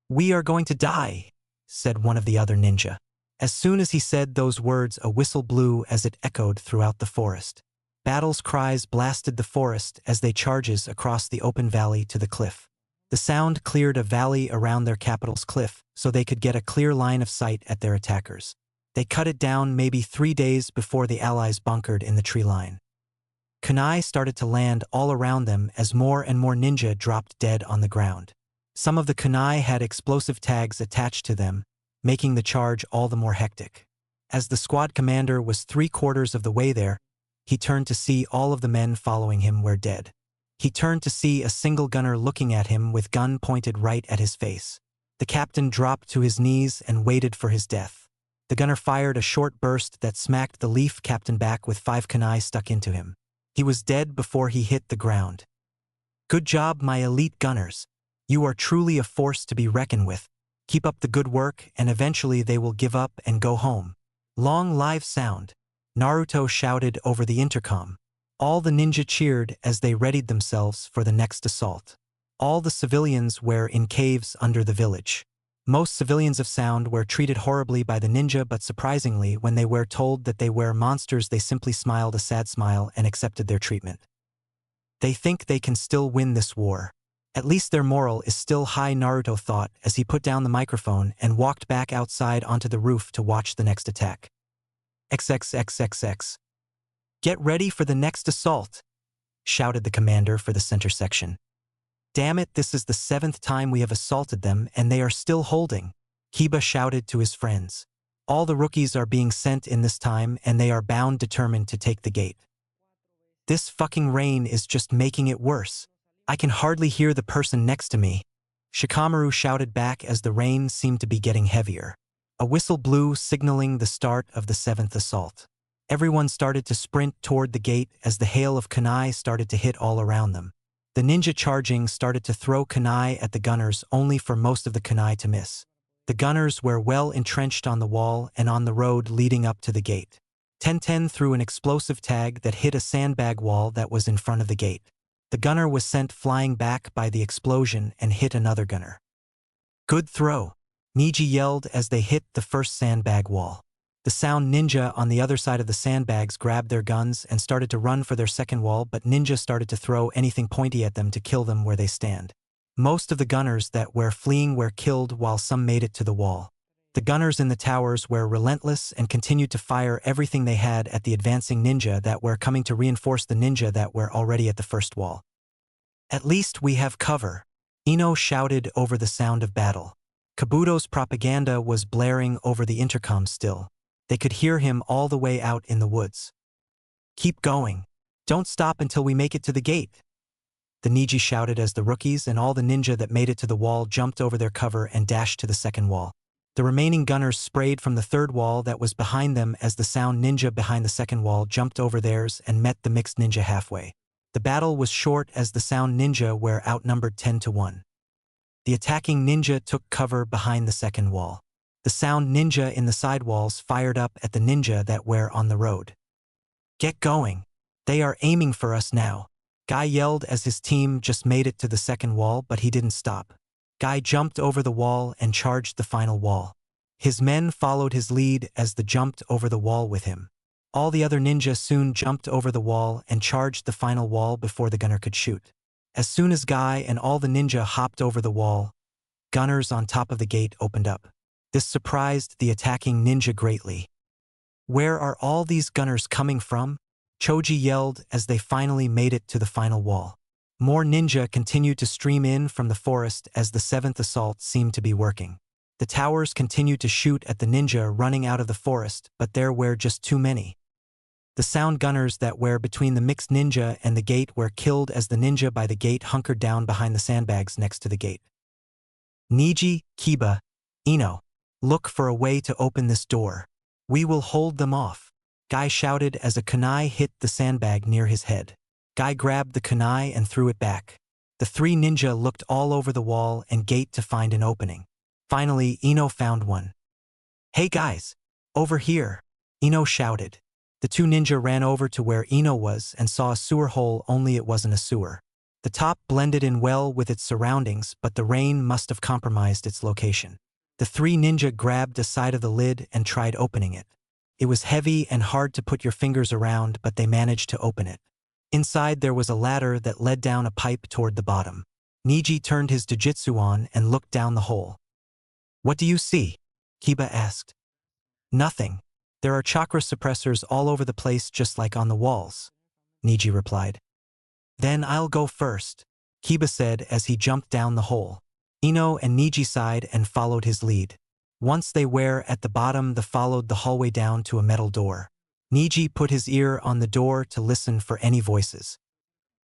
S1: "We are going to die," said one of the other ninja. As soon as he said those words, a whistle blew as it echoed throughout the forest. Battle's cries blasted the forest as they charges across the open valley to the cliff. The Sound cleared a valley around their capital's cliff so they could get a clear line of sight at their attackers. They cut it down maybe 3 days before the allies bunkered in the tree line. Kunai started to land all around them as more and more ninja dropped dead on the ground. Some of the kunai had explosive tags attached to them, making the charge all the more hectic. As the squad commander was 3/4 of the way there, he turned to see all of the men following him were dead. He turned to see a single gunner looking at him with gun pointed right at his face. The captain dropped to his knees and waited for his death. The gunner fired a short burst that smacked the Leaf captain back with 5 kunai stuck into him. He was dead before he hit the ground. "Good job, my elite gunners. You are truly a force to be reckoned with. Keep up the good work and eventually they will give up and go home. Long live Sound," Naruto shouted over the intercom. All the ninja cheered as they readied themselves for the next assault. All the civilians were in caves under the village. Most civilians of Sound were treated horribly by the ninja, but surprisingly, when they were told that they were monsters, they simply smiled a sad smile and accepted their treatment. They think they can still win this war. At least their moral is still high, Naruto thought as he put down the microphone and walked back outside onto the roof to watch the next attack. XXXXX. "Get ready for the next assault," shouted the commander for the center section. "Damn it, this is the 7th time we have assaulted them and they are still holding," Kiba shouted to his friends. "All the rookies are being sent in this time and they are bound determined to take the gate. This fucking rain is just making it worse. I can hardly hear the person next to me," Shikamaru shouted back as the rain seemed to be getting heavier. A whistle blew, signaling the start of the 7th assault. Everyone started to sprint toward the gate as the hail of kunai started to hit all around them. The ninja charging started to throw kunai at the gunners, only for most of the kunai to miss. The gunners were well entrenched on the wall and on the road leading up to the gate. Tenten threw an explosive tag that hit a sandbag wall that was in front of the gate. The gunner was sent flying back by the explosion and hit another gunner. "Good throw," Niji yelled as they hit the first sandbag wall. The Sound ninja on the other side of the sandbags grabbed their guns and started to run for their second wall, but ninja started to throw anything pointy at them to kill them where they stand. Most of the gunners that were fleeing were killed while some made it to the wall. The gunners in the towers were relentless and continued to fire everything they had at the advancing ninja that were coming to reinforce the ninja that were already at the first wall. "At least we have cover," Ino shouted over the sound of battle. Kabuto's propaganda was blaring over the intercom still. They could hear him all the way out in the woods. "Keep going. Don't stop until we make it to the gate," the Niji shouted as the rookies and all the ninja that made it to the wall jumped over their cover and dashed to the second wall. The remaining gunners sprayed from the third wall that was behind them as the Sound ninja behind the second wall jumped over theirs and met the mixed ninja halfway. The battle was short as the Sound ninja were outnumbered 10-1. The attacking ninja took cover behind the second wall. The Sound ninja in the side walls fired up at the ninja that were on the road. "Get going. They are aiming for us now," Guy yelled as his team just made it to the second wall, but he didn't stop. Guy jumped over the wall and charged the final wall. His men followed his lead as they jumped over the wall with him. All the other ninja soon jumped over the wall and charged the final wall before the gunner could shoot. As soon as Guy and all the ninja hopped over the wall, gunners on top of the gate opened up. This surprised the attacking ninja greatly. "Where are all these gunners coming from?" Choji yelled as they finally made it to the final wall. More ninja continued to stream in from the forest as the seventh assault seemed to be working. The towers continued to shoot at the ninja running out of the forest, but there were just too many. The sound gunners that were between the mixed ninja and the gate were killed as the ninja by the gate hunkered down behind the sandbags next to the gate. "Niji, Kiba, Ino, look for a way to open this door. We will hold them off," Guy shouted as a kunai hit the sandbag near his head. Guy grabbed the kunai and threw it back. The three ninja looked all over the wall and gate to find an opening. Finally, Ino found one. "Hey guys, over here," Ino shouted. The two ninja ran over to where Ino was and saw a sewer hole, only it wasn't a sewer. The top blended in well with its surroundings, but the rain must have compromised its location. The three ninja grabbed a side of the lid and tried opening it. It was heavy and hard to put your fingers around, but they managed to open it. Inside there was a ladder that led down a pipe toward the bottom. Niji turned his Dojutsu on and looked down the hole. "What do you see?" Kiba asked. "Nothing. There are chakra suppressors all over the place just like on the walls," Niji replied. "Then I'll go first," Kiba said as he jumped down the hole. Ino and Niji sighed and followed his lead. Once they were at the bottom, they followed the hallway down to a metal door. Niji put his ear on the door to listen for any voices.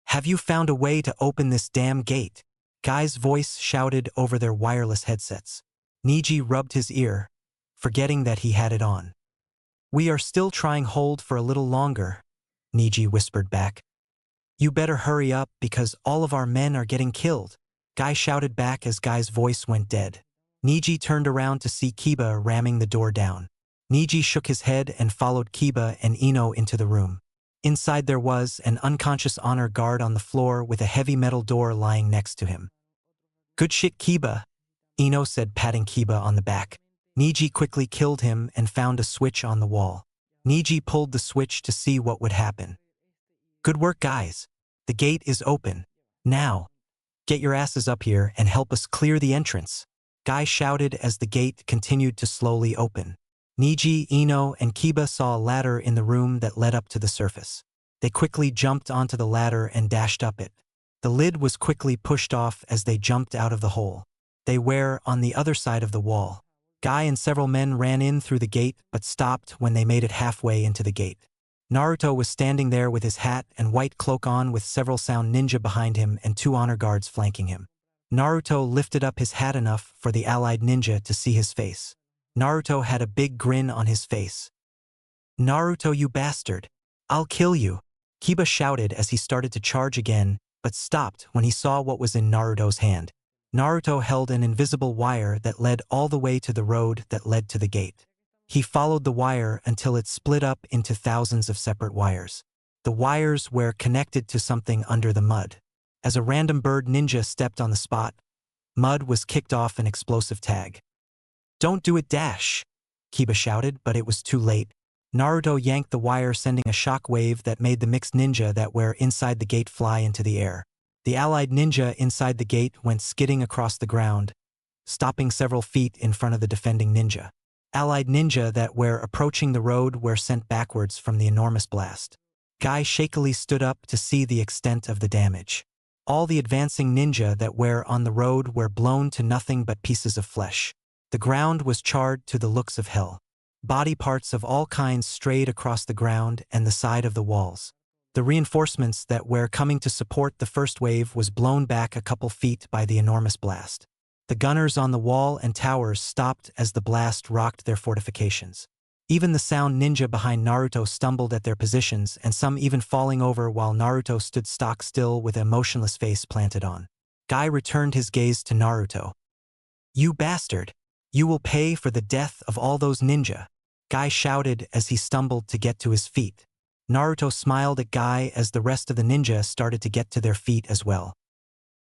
S1: "Have you found a way to open this damn gate?" Guy's voice shouted over their wireless headsets. Niji rubbed his ear, forgetting that he had it on. "We are still trying, hold for a little longer," Niji whispered back. "You better hurry up because all of our men are getting killed," Guy shouted back as Guy's voice went dead. Niji turned around to see Kiba ramming the door down. Niji shook his head and followed Kiba and Ino into the room. Inside there was an unconscious honor guard on the floor with a heavy metal door lying next to him. "Good shit, Kiba," Ino said, patting Kiba on the back. Niji quickly killed him and found a switch on the wall. Niji pulled the switch to see what would happen. "Good work, guys. The gate is open. Now, get your asses up here and help us clear the entrance," Guy shouted as the gate continued to slowly open. Niji, Ino, and Kiba saw a ladder in the room that led up to the surface. They quickly jumped onto the ladder and dashed up it. The lid was quickly pushed off as they jumped out of the hole. They were on the other side of the wall. Guy and several men ran in through the gate but stopped when they made it halfway into the gate. Naruto was standing there with his hat and white cloak on with several sound ninja behind him and two honor guards flanking him. Naruto lifted up his hat enough for the allied ninja to see his face. Naruto had a big grin on his face. "Naruto, you bastard. I'll kill you," Kiba shouted as he started to charge again, but stopped when he saw what was in Naruto's hand. Naruto held an invisible wire that led all the way to the road that led to the gate. He followed the wire until it split up into thousands of separate wires. The wires were connected to something under the mud. As a random bird ninja stepped on the spot, mud was kicked off an explosive tag. "Don't do it, dash," Kiba shouted, but it was too late. Naruto yanked the wire, sending a shock wave that made the mixed ninja that were inside the gate fly into the air. The allied ninja inside the gate went skidding across the ground, stopping several feet in front of the defending ninja. Allied ninja that were approaching the road were sent backwards from the enormous blast. Guy shakily stood up to see the extent of the damage. All the advancing ninja that were on the road were blown to nothing but pieces of flesh. The ground was charred to the looks of hell. Body parts of all kinds strayed across the ground and the side of the walls. The reinforcements that were coming to support the first wave was blown back a couple feet by the enormous blast. The gunners on the wall and towers stopped as the blast rocked their fortifications. Even the sound ninja behind Naruto stumbled at their positions, and some even falling over while Naruto stood stock still with a motionless face planted on. Guy returned his gaze to Naruto. "You bastard! You will pay for the death of all those ninja," Guy shouted as he stumbled to get to his feet. Naruto smiled at Guy as the rest of the ninja started to get to their feet as well.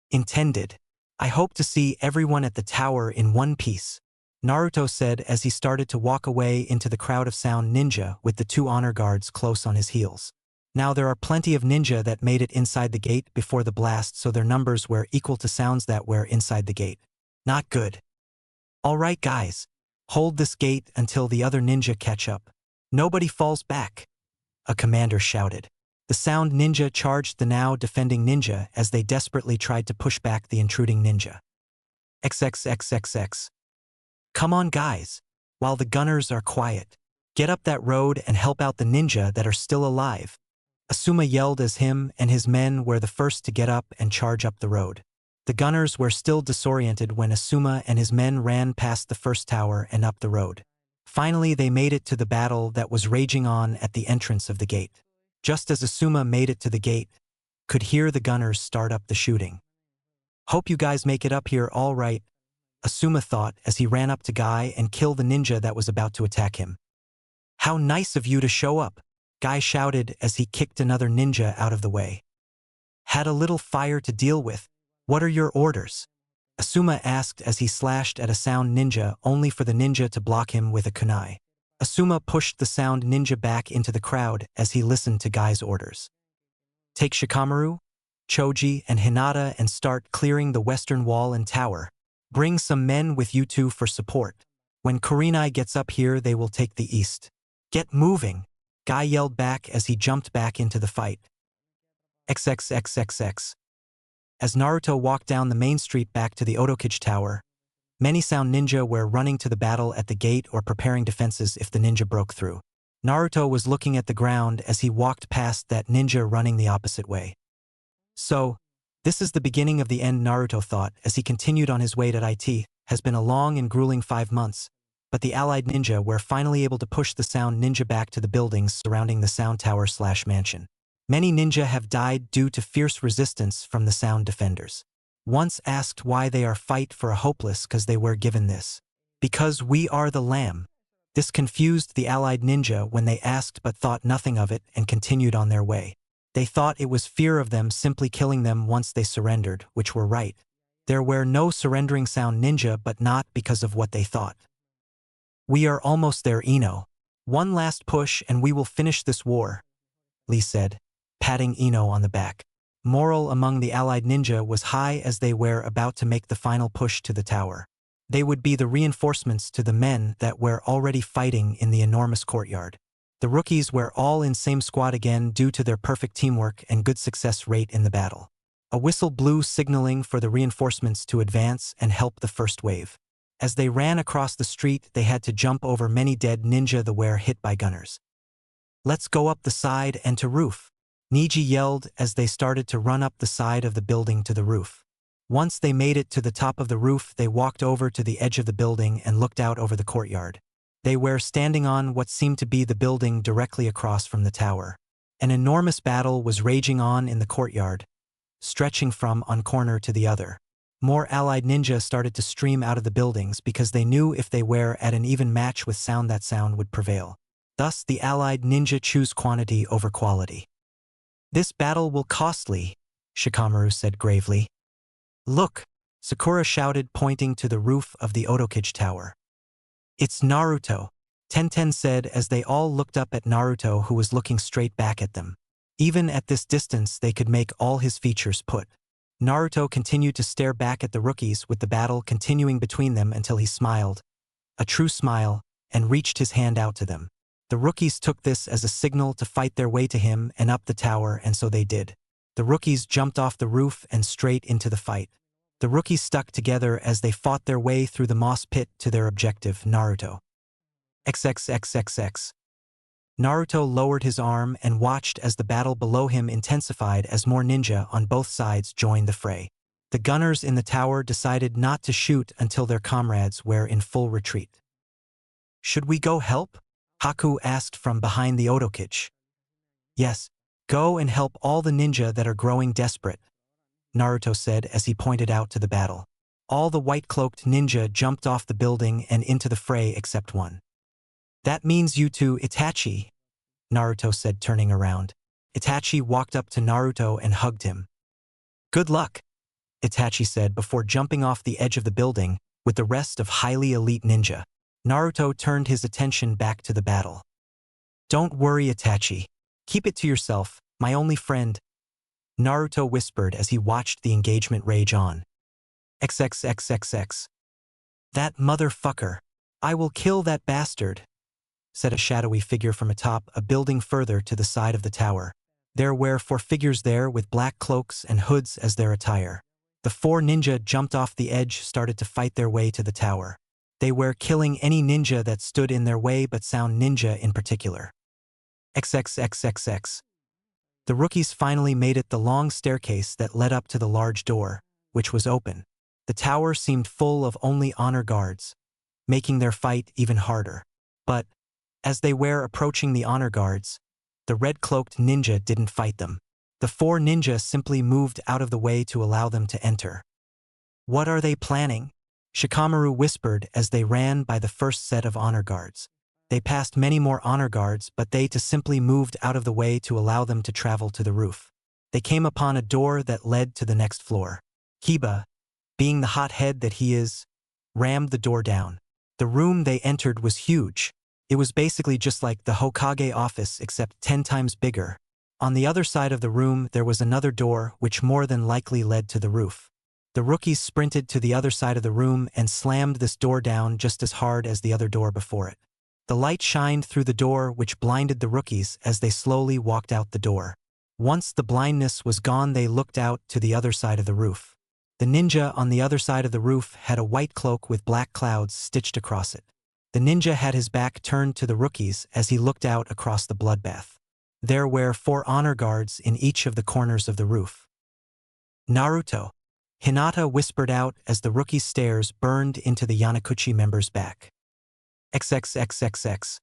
S1: "Intended. I hope to see everyone at the tower in one piece, Naruto said as he started to walk away into the crowd of sound ninja with the 2 honor guards close on his heels. Now there are plenty of ninja that made it inside the gate before the blast, so their numbers were equal to sounds that were inside the gate. Not good. Alright guys, hold this gate until the other ninja catch up. Nobody falls back, a commander shouted. The sound ninja charged the now defending ninja as they desperately tried to push back the intruding ninja. XXXXX. Come on guys, while the gunners are quiet. Get up that road and help out the ninja that are still alive. Asuma yelled as him and his men were the first to get up and charge up the road. The gunners were still disoriented when Asuma and his men ran past the first tower and up the road. Finally they made it to the battle that was raging on at the entrance of the gate. Just as Asuma made it to the gate, could hear the gunners start up the shooting. Hope you guys make it up here all right, Asuma thought as he ran up to Guy and killed the ninja that was about to attack him. How nice of you to show up, Guy shouted as he kicked another ninja out of the way. Had a little fire to deal with. What are your orders? Asuma asked as he slashed at a sound ninja only for the ninja to block him with a kunai. Asuma pushed the sound ninja back into the crowd as he listened to Guy's orders. Take Shikamaru, Choji, and Hinata and start clearing the western wall and tower. Bring some men with you two for support. When Kurenai gets up here they will take the east. Get moving, Guy yelled back as he jumped back into the fight. XXXXX. As Naruto walked down the main street back to the Otokichi Tower, many sound ninja were running to the battle at the gate or preparing defenses if the ninja broke through. Naruto was looking at the ground as he walked past that ninja running the opposite way. So, this is the beginning of the end, Naruto thought as he continued on his way to IT. Has been a long and grueling 5 months, but the allied ninja were finally able to push the sound ninja back to the buildings surrounding the sound tower/mansion. Many ninja have died due to fierce resistance from the sound defenders. Once asked why they are fight for a hopeless cause they were given this. Because we are the lamb. This confused the allied ninja when they asked but thought nothing of it and continued on their way. They thought it was fear of them simply killing them once they surrendered, which were right. There were no surrendering sound ninja but not because of what they thought. We are almost there, Ino. One last push and we will finish this war, Lee said, patting Ino on the back. Morale among the allied ninja was high as they were about to make the final push to the tower. They would be the reinforcements to the men that were already fighting in the enormous courtyard. The rookies were all in same squad again due to their perfect teamwork and good success rate in the battle. A whistle blew signaling for the reinforcements to advance and help the first wave. As they ran across the street they had to jump over many dead ninja that were hit by gunners. Let's go up the side and to roof, Niji yelled as they started to run up the side of the building to the roof. Once they made it to the top of the roof they walked over to the edge of the building and looked out over the courtyard. They were standing on what seemed to be the building directly across from the tower. An enormous battle was raging on in the courtyard, stretching from one corner to the other. More allied ninja started to stream out of the buildings because they knew if they were at an even match with sound that sound would prevail. Thus the allied ninja choose quantity over quality. This battle will costly, Shikamaru said gravely. Look, Sakura shouted pointing to the roof of the Otokichi Tower. It's Naruto, Tenten said as they all looked up at Naruto who was looking straight back at them. Even at this distance they could make all his features put. Naruto continued to stare back at the rookies with the battle continuing between them until he smiled, a true smile, and reached his hand out to them. The rookies took this as a signal to fight their way to him and up the tower, and so they did. The rookies jumped off the roof and straight into the fight. The rookies stuck together as they fought their way through the moss pit to their objective, Naruto. XXXXX. Naruto lowered his arm and watched as the battle below him intensified as more ninja on both sides joined the fray. The gunners in the tower decided not to shoot until their comrades were in full retreat. Should we go help? Haku asked from behind the Otokichi. Yes, go and help all the ninja that are growing desperate, Naruto said as he pointed out to the battle. All the white-cloaked ninja jumped off the building and into the fray except one. That means you two, Itachi, Naruto said turning around. Itachi walked up to Naruto and hugged him. Good luck. Itachi said before jumping off the edge of the building with the rest of highly elite ninja. Naruto turned his attention back to the battle. Don't worry, Itachi. Keep it to yourself, my only friend, Naruto whispered as he watched the engagement rage on. XXXXX. That motherfucker. I will kill that bastard, said a shadowy figure from atop a building further to the side of the tower. There were 4 figures there with black cloaks and hoods as their attire. The 4 ninja jumped off the edge, started to fight their way to the tower. They were killing any ninja that stood in their way, but Sound Ninja in particular. XXXXX. The rookies finally made it the long staircase that led up to the large door, which was open. The tower seemed full of only honor guards, making their fight even harder. But, as they were approaching the honor guards, the red-cloaked ninja didn't fight them. The 4 ninja simply moved out of the way to allow them to enter. What are they planning? Shikamaru whispered as they ran by the first set of honor guards. They passed many more honor guards, but they just simply moved out of the way to allow them to travel to the roof. They came upon a door that led to the next floor. Kiba, being the hothead that he is, rammed the door down. The room they entered was huge. It was basically just like the Hokage office except 10 times bigger. On the other side of the room there was another door which more than likely led to the roof. The rookies sprinted to the other side of the room and slammed this door down just as hard as the other door before it. The light shined through the door which blinded the rookies as they slowly walked out the door. Once the blindness was gone, they looked out to the other side of the roof. The ninja on the other side of the roof had a white cloak with black clouds stitched across it. The ninja had his back turned to the rookies as he looked out across the bloodbath. There were 4 honor guards in each of the corners of the roof. Naruto, Hinata whispered out as the rookie's stares burned into the Yanakuchi member's back. XXXXX.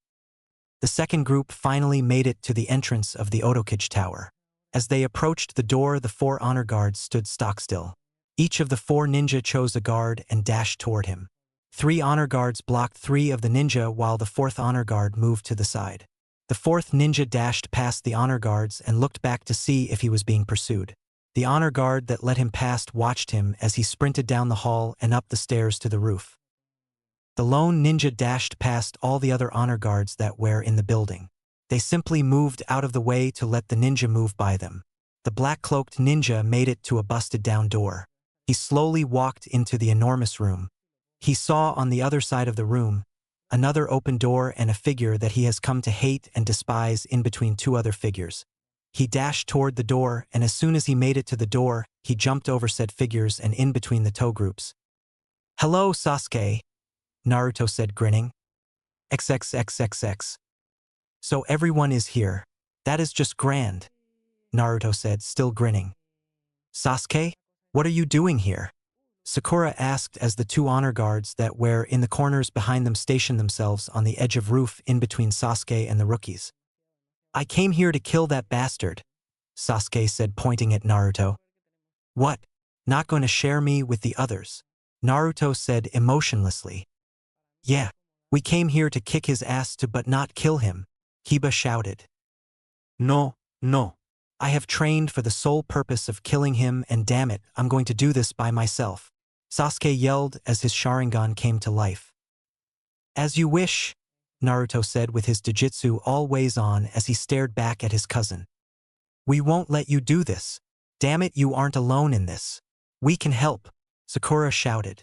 S1: The second group finally made it to the entrance of the Otokage Tower. As they approached the door, the 4 honor guards stood stock still. Each of the 4 ninja chose a guard and dashed toward him. 3 honor guards blocked 3 of the ninja while the 4th honor guard moved to the side. The 4th ninja dashed past the honor guards and looked back to see if he was being pursued. The honor guard that let him past watched him as he sprinted down the hall and up the stairs to the roof. The lone ninja dashed past all the other honor guards that were in the building. They simply moved out of the way to let the ninja move by them. The black-cloaked ninja made it to a busted-down door. He slowly walked into the enormous room. He saw on the other side of the room another open door and a figure that he has come to hate and despise in between 2 other figures. He dashed toward the door, and as soon as he made it to the door, he jumped over said figures and in between the toe groups. "Hello, Sasuke," Naruto said, grinning. XXXXX. So everyone is here. That is just grand, Naruto said, still grinning. Sasuke, what are you doing here? Sakura asked as the 2 honor guards that were in the corners behind them stationed themselves on the edge of roof in between Sasuke and the rookies. I came here to kill that bastard, Sasuke said, pointing at Naruto. What? Not going to share me with the others? Naruto said emotionlessly. Yeah, we came here to kick his ass but not kill him, Kiba shouted. No, no. I have trained for the sole purpose of killing him, and damn it, I'm going to do this by myself, Sasuke yelled as his Sharingan came to life. As you wish, Naruto said with his Dojutsu always on as he stared back at his cousin. We won't let you do this. Damn it, you aren't alone in this. We can help, Sakura shouted.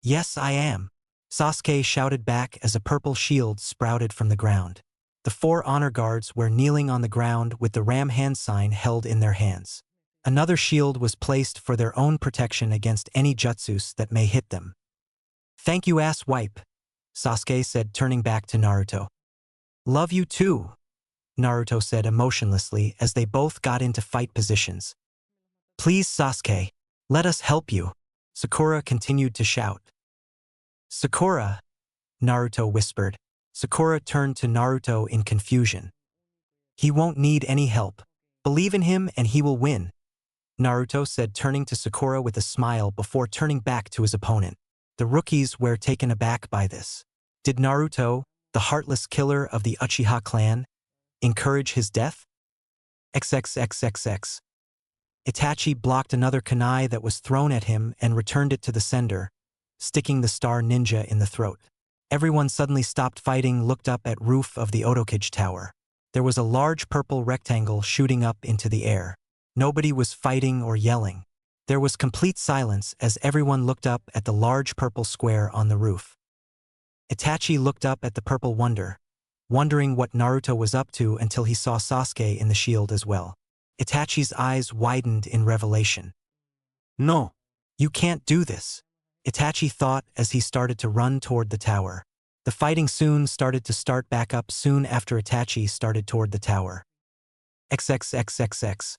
S1: Yes, I am, Sasuke shouted back as a purple shield sprouted from the ground. The 4 honor guards were kneeling on the ground with the ram hand sign held in their hands. Another shield was placed for their own protection against any jutsus that may hit them. Thank you, ass wipe, Sasuke said, turning back to Naruto. Love you too, Naruto said emotionlessly as they both got into fight positions. Please, Sasuke, let us help you, Sakura continued to shout. Sakura, Naruto whispered. Sakura turned to Naruto in confusion. He won't need any help. Believe in him and he will win, Naruto said, turning to Sakura with a smile before turning back to his opponent. The rookies were taken aback by this. Did Naruto, the heartless killer of the Uchiha clan, encourage his death? XXXXX. Itachi blocked another kunai that was thrown at him and returned it to the sender, sticking the star ninja in the throat. Everyone suddenly stopped fighting, looked up at roof of the Otokage tower. There was a large purple rectangle shooting up into the air. Nobody was fighting or yelling. There was complete silence as everyone looked up at the large purple square on the roof. Itachi looked up at the purple wondering what Naruto was up to until he saw Sasuke in the shield as well. Itachi's eyes widened in revelation.
S3: No.
S1: You can't do this, Itachi thought as he started to run toward the tower. The fighting soon started to start back up soon after Itachi started toward the tower. XXXXX.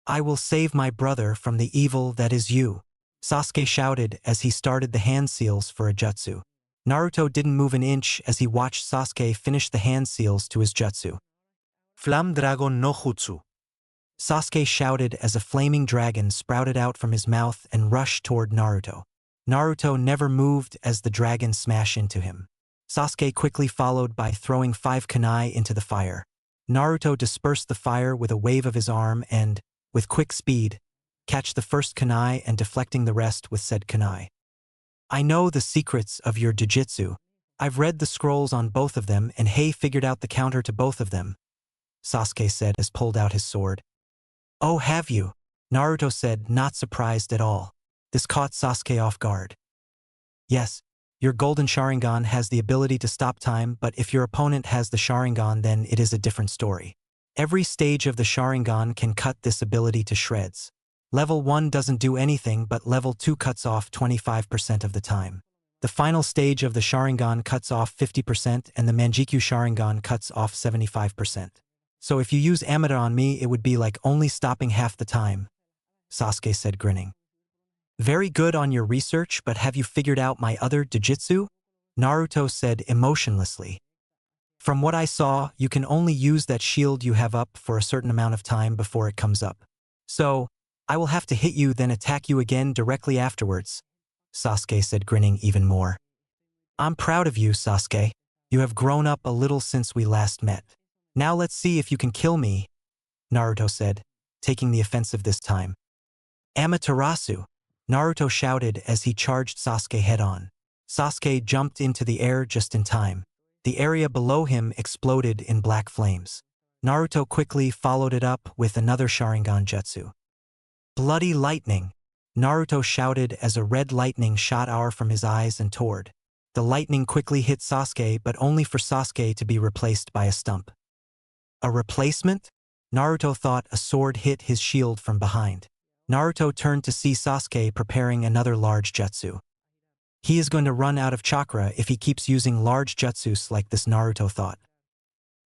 S1: I will save my brother from the evil that is you, Sasuke shouted as he started the hand seals for a jutsu. Naruto didn't move an inch as he watched Sasuke finish the hand seals to his jutsu.
S3: Flam Dragon no Jutsu.
S1: Sasuke shouted as a flaming dragon sprouted out from his mouth and rushed toward Naruto. Naruto never moved as the dragon smashed into him. Sasuke quickly followed by throwing 5 kunai into the fire. Naruto dispersed the fire with a wave of his arm and, with quick speed, catch the first kunai and deflecting the rest with said kunai. I know the secrets of your Dojutsu. I've read the scrolls on both of them and figured out the counter to both of them, Sasuke said as pulled out his sword. Oh, have you? Naruto said, not surprised at all. This caught Sasuke off guard. Yes, your golden Sharingan has the ability to stop time, but if your opponent has the Sharingan, then it is a different story. Every stage of the Sharingan can cut this ability to shreds. Level 1 doesn't do anything, but level 2 cuts off 25% of the time. The final stage of the Sharingan cuts off 50% and the Manjikyu Sharingan cuts off 75%. So if you use Amida on me, it would be like only stopping half the time, Sasuke said grinning. Very good on your research, but have you figured out my other Dojutsu? Naruto said emotionlessly. From what I saw, you can only use that shield you have up for a certain amount of time before it comes up. So, I will have to hit you then attack you again directly afterwards, Sasuke said grinning even more. I'm proud of you, Sasuke. You have grown up a little since we last met. Now let's see if you can kill me, Naruto said, taking the offensive this time. Amaterasu, Naruto shouted as he charged Sasuke head-on. Sasuke jumped into the air just in time. The area below him exploded in black flames. Naruto quickly followed it up with another Sharingan jutsu. Bloody lightning, Naruto shouted as a red lightning shot out from his eyes and toward. The lightning quickly hit Sasuke, but only for Sasuke to be replaced by a stump. A replacement? Naruto thought a sword hit his shield from behind. Naruto turned to see Sasuke preparing another large jutsu. He is going to run out of chakra if he keeps using large jutsus like this, Naruto thought.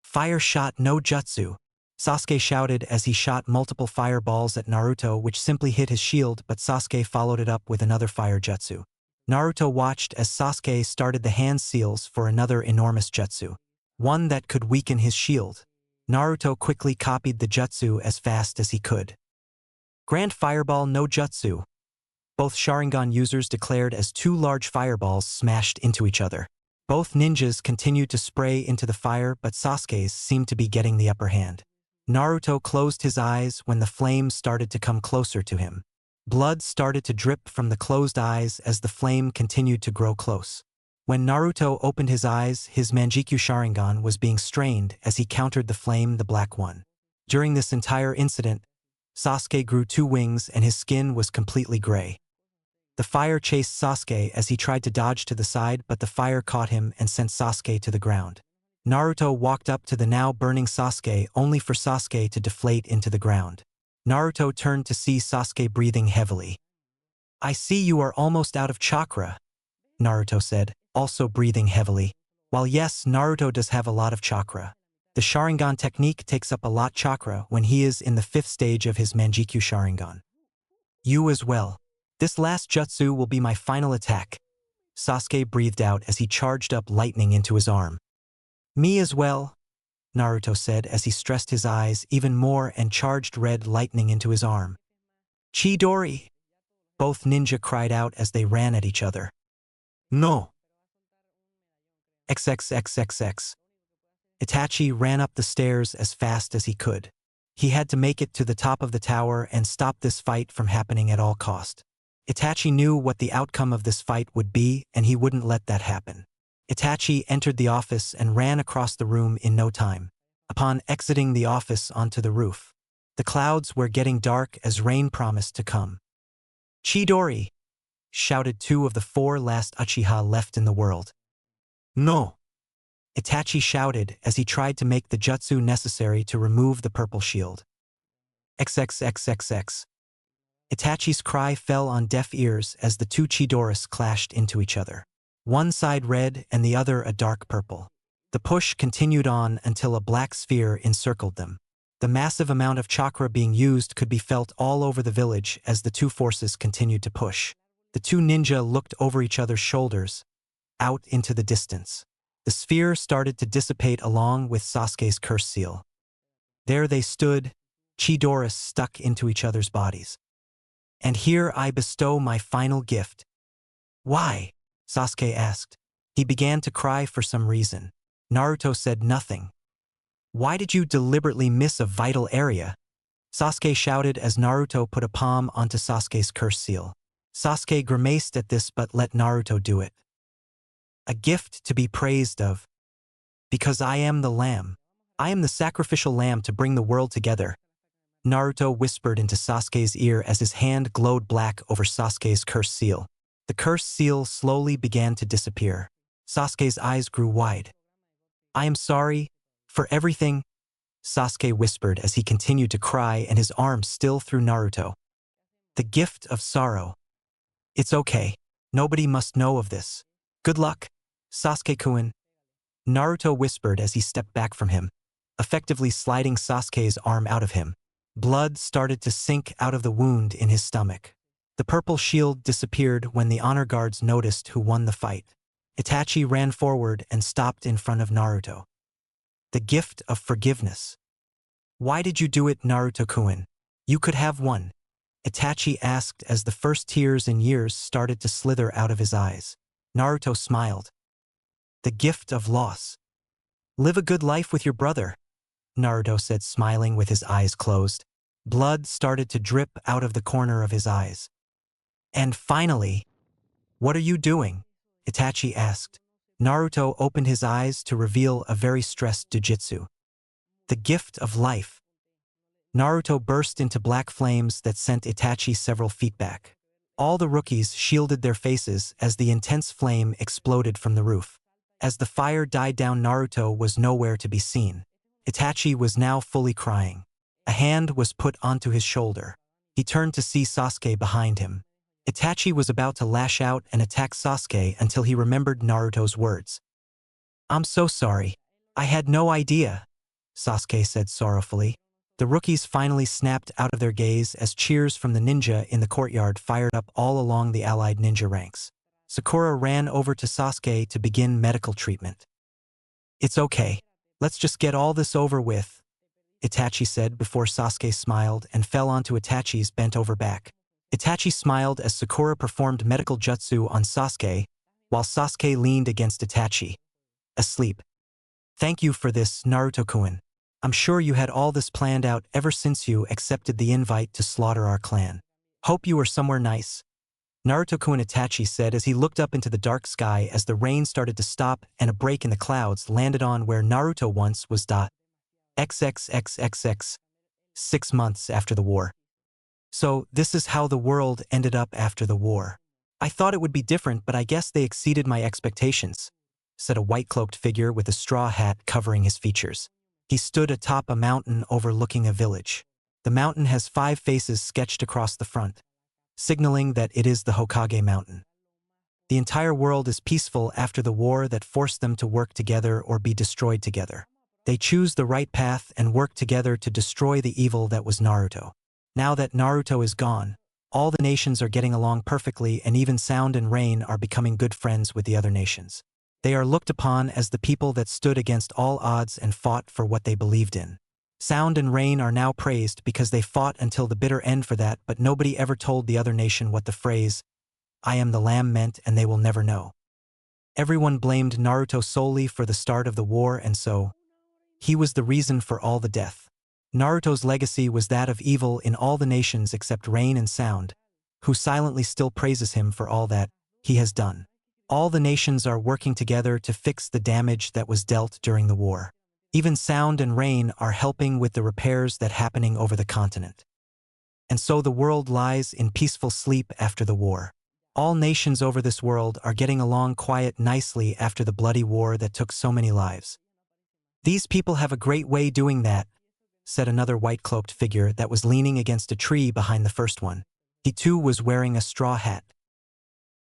S1: Fire shot no jutsu, Sasuke shouted as he shot multiple fireballs at Naruto which simply hit his shield, but Sasuke followed it up with another fire jutsu. Naruto watched as Sasuke started the hand seals for another enormous jutsu, one that could weaken his shield. Naruto quickly copied the jutsu as fast as he could. Grand Fireball no Jutsu. Both Sharingan users declared as 2 large fireballs smashed into each other. Both ninjas continued to spray into the fire, but Sasuke's seemed to be getting the upper hand. Naruto closed his eyes when the flames started to come closer to him. Blood started to drip from the closed eyes as the flame continued to grow close. When Naruto opened his eyes, his Manjikyu Sharingan was being strained as he countered the flame, the black one. During this entire incident, Sasuke grew 2 wings and his skin was completely gray. The fire chased Sasuke as he tried to dodge to the side, but the fire caught him and sent Sasuke to the ground. Naruto walked up to the now burning Sasuke only for Sasuke to deflate into the ground. Naruto turned to see Sasuke breathing heavily. I see you are almost out of chakra, Naruto said, also breathing heavily. While yes, Naruto does have a lot of chakra. The Sharingan technique takes up a lot chakra when he is in the 5th stage of his Manjikyu Sharingan. You as well. This last jutsu will be my final attack, Sasuke breathed out as he charged up lightning into his arm. Me as well, Naruto said as he stressed his eyes even more and charged red lightning into his arm. Chidori! Both ninja cried out as they ran at each other.
S3: No.
S1: XXXXX. Itachi ran up the stairs as fast as he could. He had to make it to the top of the tower and stop this fight from happening at all cost. Itachi knew what the outcome of this fight would be, and he wouldn't let that happen. Itachi entered the office and ran across the room in no time. Upon exiting the office onto the roof, the clouds were getting dark as rain promised to come. "Chidori!" shouted two of the four last Uchiha left in the world.
S3: No.
S1: Itachi shouted as he tried to make the jutsu necessary to remove the purple shield. XXXXX. Itachi's cry fell on deaf ears as the two Chidoras clashed into each other. One side red and the other a dark purple. The push continued on until a black sphere encircled them. The massive amount of chakra being used could be felt all over the village as the two forces continued to push. The two ninja looked over each other's shoulders, out into the distance. The sphere started to dissipate along with Sasuke's curse seal. There they stood, Chidoras stuck into each other's bodies. "And here I bestow my final gift." "Why?" Sasuke asked. He began to cry for some reason. Naruto said nothing. "Why did you deliberately miss a vital area?" Sasuke shouted as Naruto put a palm onto Sasuke's curse seal. Sasuke grimaced at this but let Naruto do it. "A gift to be praised of. Because I am the lamb. I am the sacrificial lamb to bring the world together." Naruto whispered into Sasuke's ear as his hand glowed black over Sasuke's curse seal. The curse seal slowly began to disappear. Sasuke's eyes grew wide. "I am sorry for everything," Sasuke whispered as he continued to cry and his arm still through Naruto. "The gift of sorrow. It's okay. Nobody must know of this. Good luck, Sasuke-kun," Naruto whispered as he stepped back from him, effectively sliding Sasuke's arm out of him. Blood started to sink out of the wound in his stomach. The purple shield disappeared when the honor guards noticed who won the fight. Itachi ran forward and stopped in front of Naruto. "The gift of forgiveness. Why did you do it, Naruto-kun? You could have one," Itachi asked as the first tears in years started to slither out of his eyes. Naruto smiled. "The gift of loss. Live a good life with your brother," Naruto said, smiling with his eyes closed. Blood started to drip out of the corner of his eyes. "And finally, what are you doing?" Itachi asked. Naruto opened his eyes to reveal a very stressed Dojutsu. "The gift of life." Naruto burst into black flames that sent Itachi several feet back. All the rookies shielded their faces as the intense flame exploded from the roof. As the fire died down, Naruto was nowhere to be seen. Itachi was now fully crying. A hand was put onto his shoulder. He turned to see Sasuke behind him. Itachi was about to lash out and attack Sasuke until he remembered Naruto's words. "I'm so sorry. I had no idea," Sasuke said sorrowfully. The rookies finally snapped out of their gaze as cheers from the ninja in the courtyard fired up all along the allied ninja ranks. Sakura ran over to Sasuke to begin medical treatment. "It's okay. Let's just get all this over with," Itachi said before Sasuke smiled and fell onto Itachi's bent-over back. Itachi smiled as Sakura performed medical jutsu on Sasuke, while Sasuke leaned against Itachi, asleep. "Thank you for this, Naruto-kun. I'm sure you had all this planned out ever since you accepted the invite to slaughter our clan. Hope you were somewhere nice," Naruto-kun Itachi said as he looked up into the dark sky as the rain started to stop and a break in the clouds landed on where Naruto once was. XXXXX. 6 months after the war. "So this is how the world ended up after the war. I thought it would be different, but I guess they exceeded my expectations," said a white-cloaked figure with a straw hat covering his features. He stood atop a mountain overlooking a village. The mountain has 5 faces sketched across the front, signaling that it is the Hokage Mountain. The entire world is peaceful after the war that forced them to work together or be destroyed together. They choose the right path and work together to destroy the evil that was Naruto. Now that Naruto is gone, all the nations are getting along perfectly, and even Sound and Rain are becoming good friends with the other nations. They are looked upon as the people that stood against all odds and fought for what they believed in. Sound and Rain are now praised because they fought until the bitter end for that, but nobody ever told the other nation what the phrase, "I am the lamb" meant, and they will never know. Everyone blamed Naruto solely for the start of the war, and so he was the reason for all the death. Naruto's legacy was that of evil in all the nations except Rain and Sound, who silently still praises him for all that he has done. All the nations are working together to fix the damage that was dealt during the war. Even Sound and Rain are helping with the repairs that happening over the continent. And so the world lies in peaceful sleep after the war. All nations over this world are getting along quiet nicely after the bloody war that took so many lives. These people have a great way doing that, said another white-cloaked figure that was leaning against a tree behind the first one. He too was wearing a straw hat.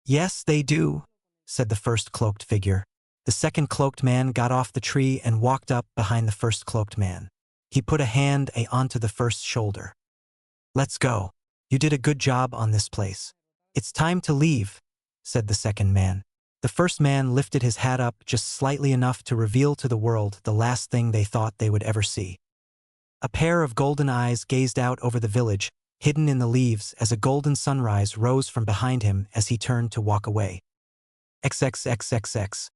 S1: Yes, they do, said the first cloaked figure. The second cloaked man got off the tree and walked up behind the first cloaked man. He put a hand onto the first shoulder. Let's go. You did a good job on this place. It's time to leave, said the second man. The first man lifted his hat up just slightly enough to reveal to the world the last thing they thought they would ever see. A pair of golden eyes gazed out over the village, hidden in the leaves as a golden sunrise rose from behind him as he turned to walk away. XXXXX.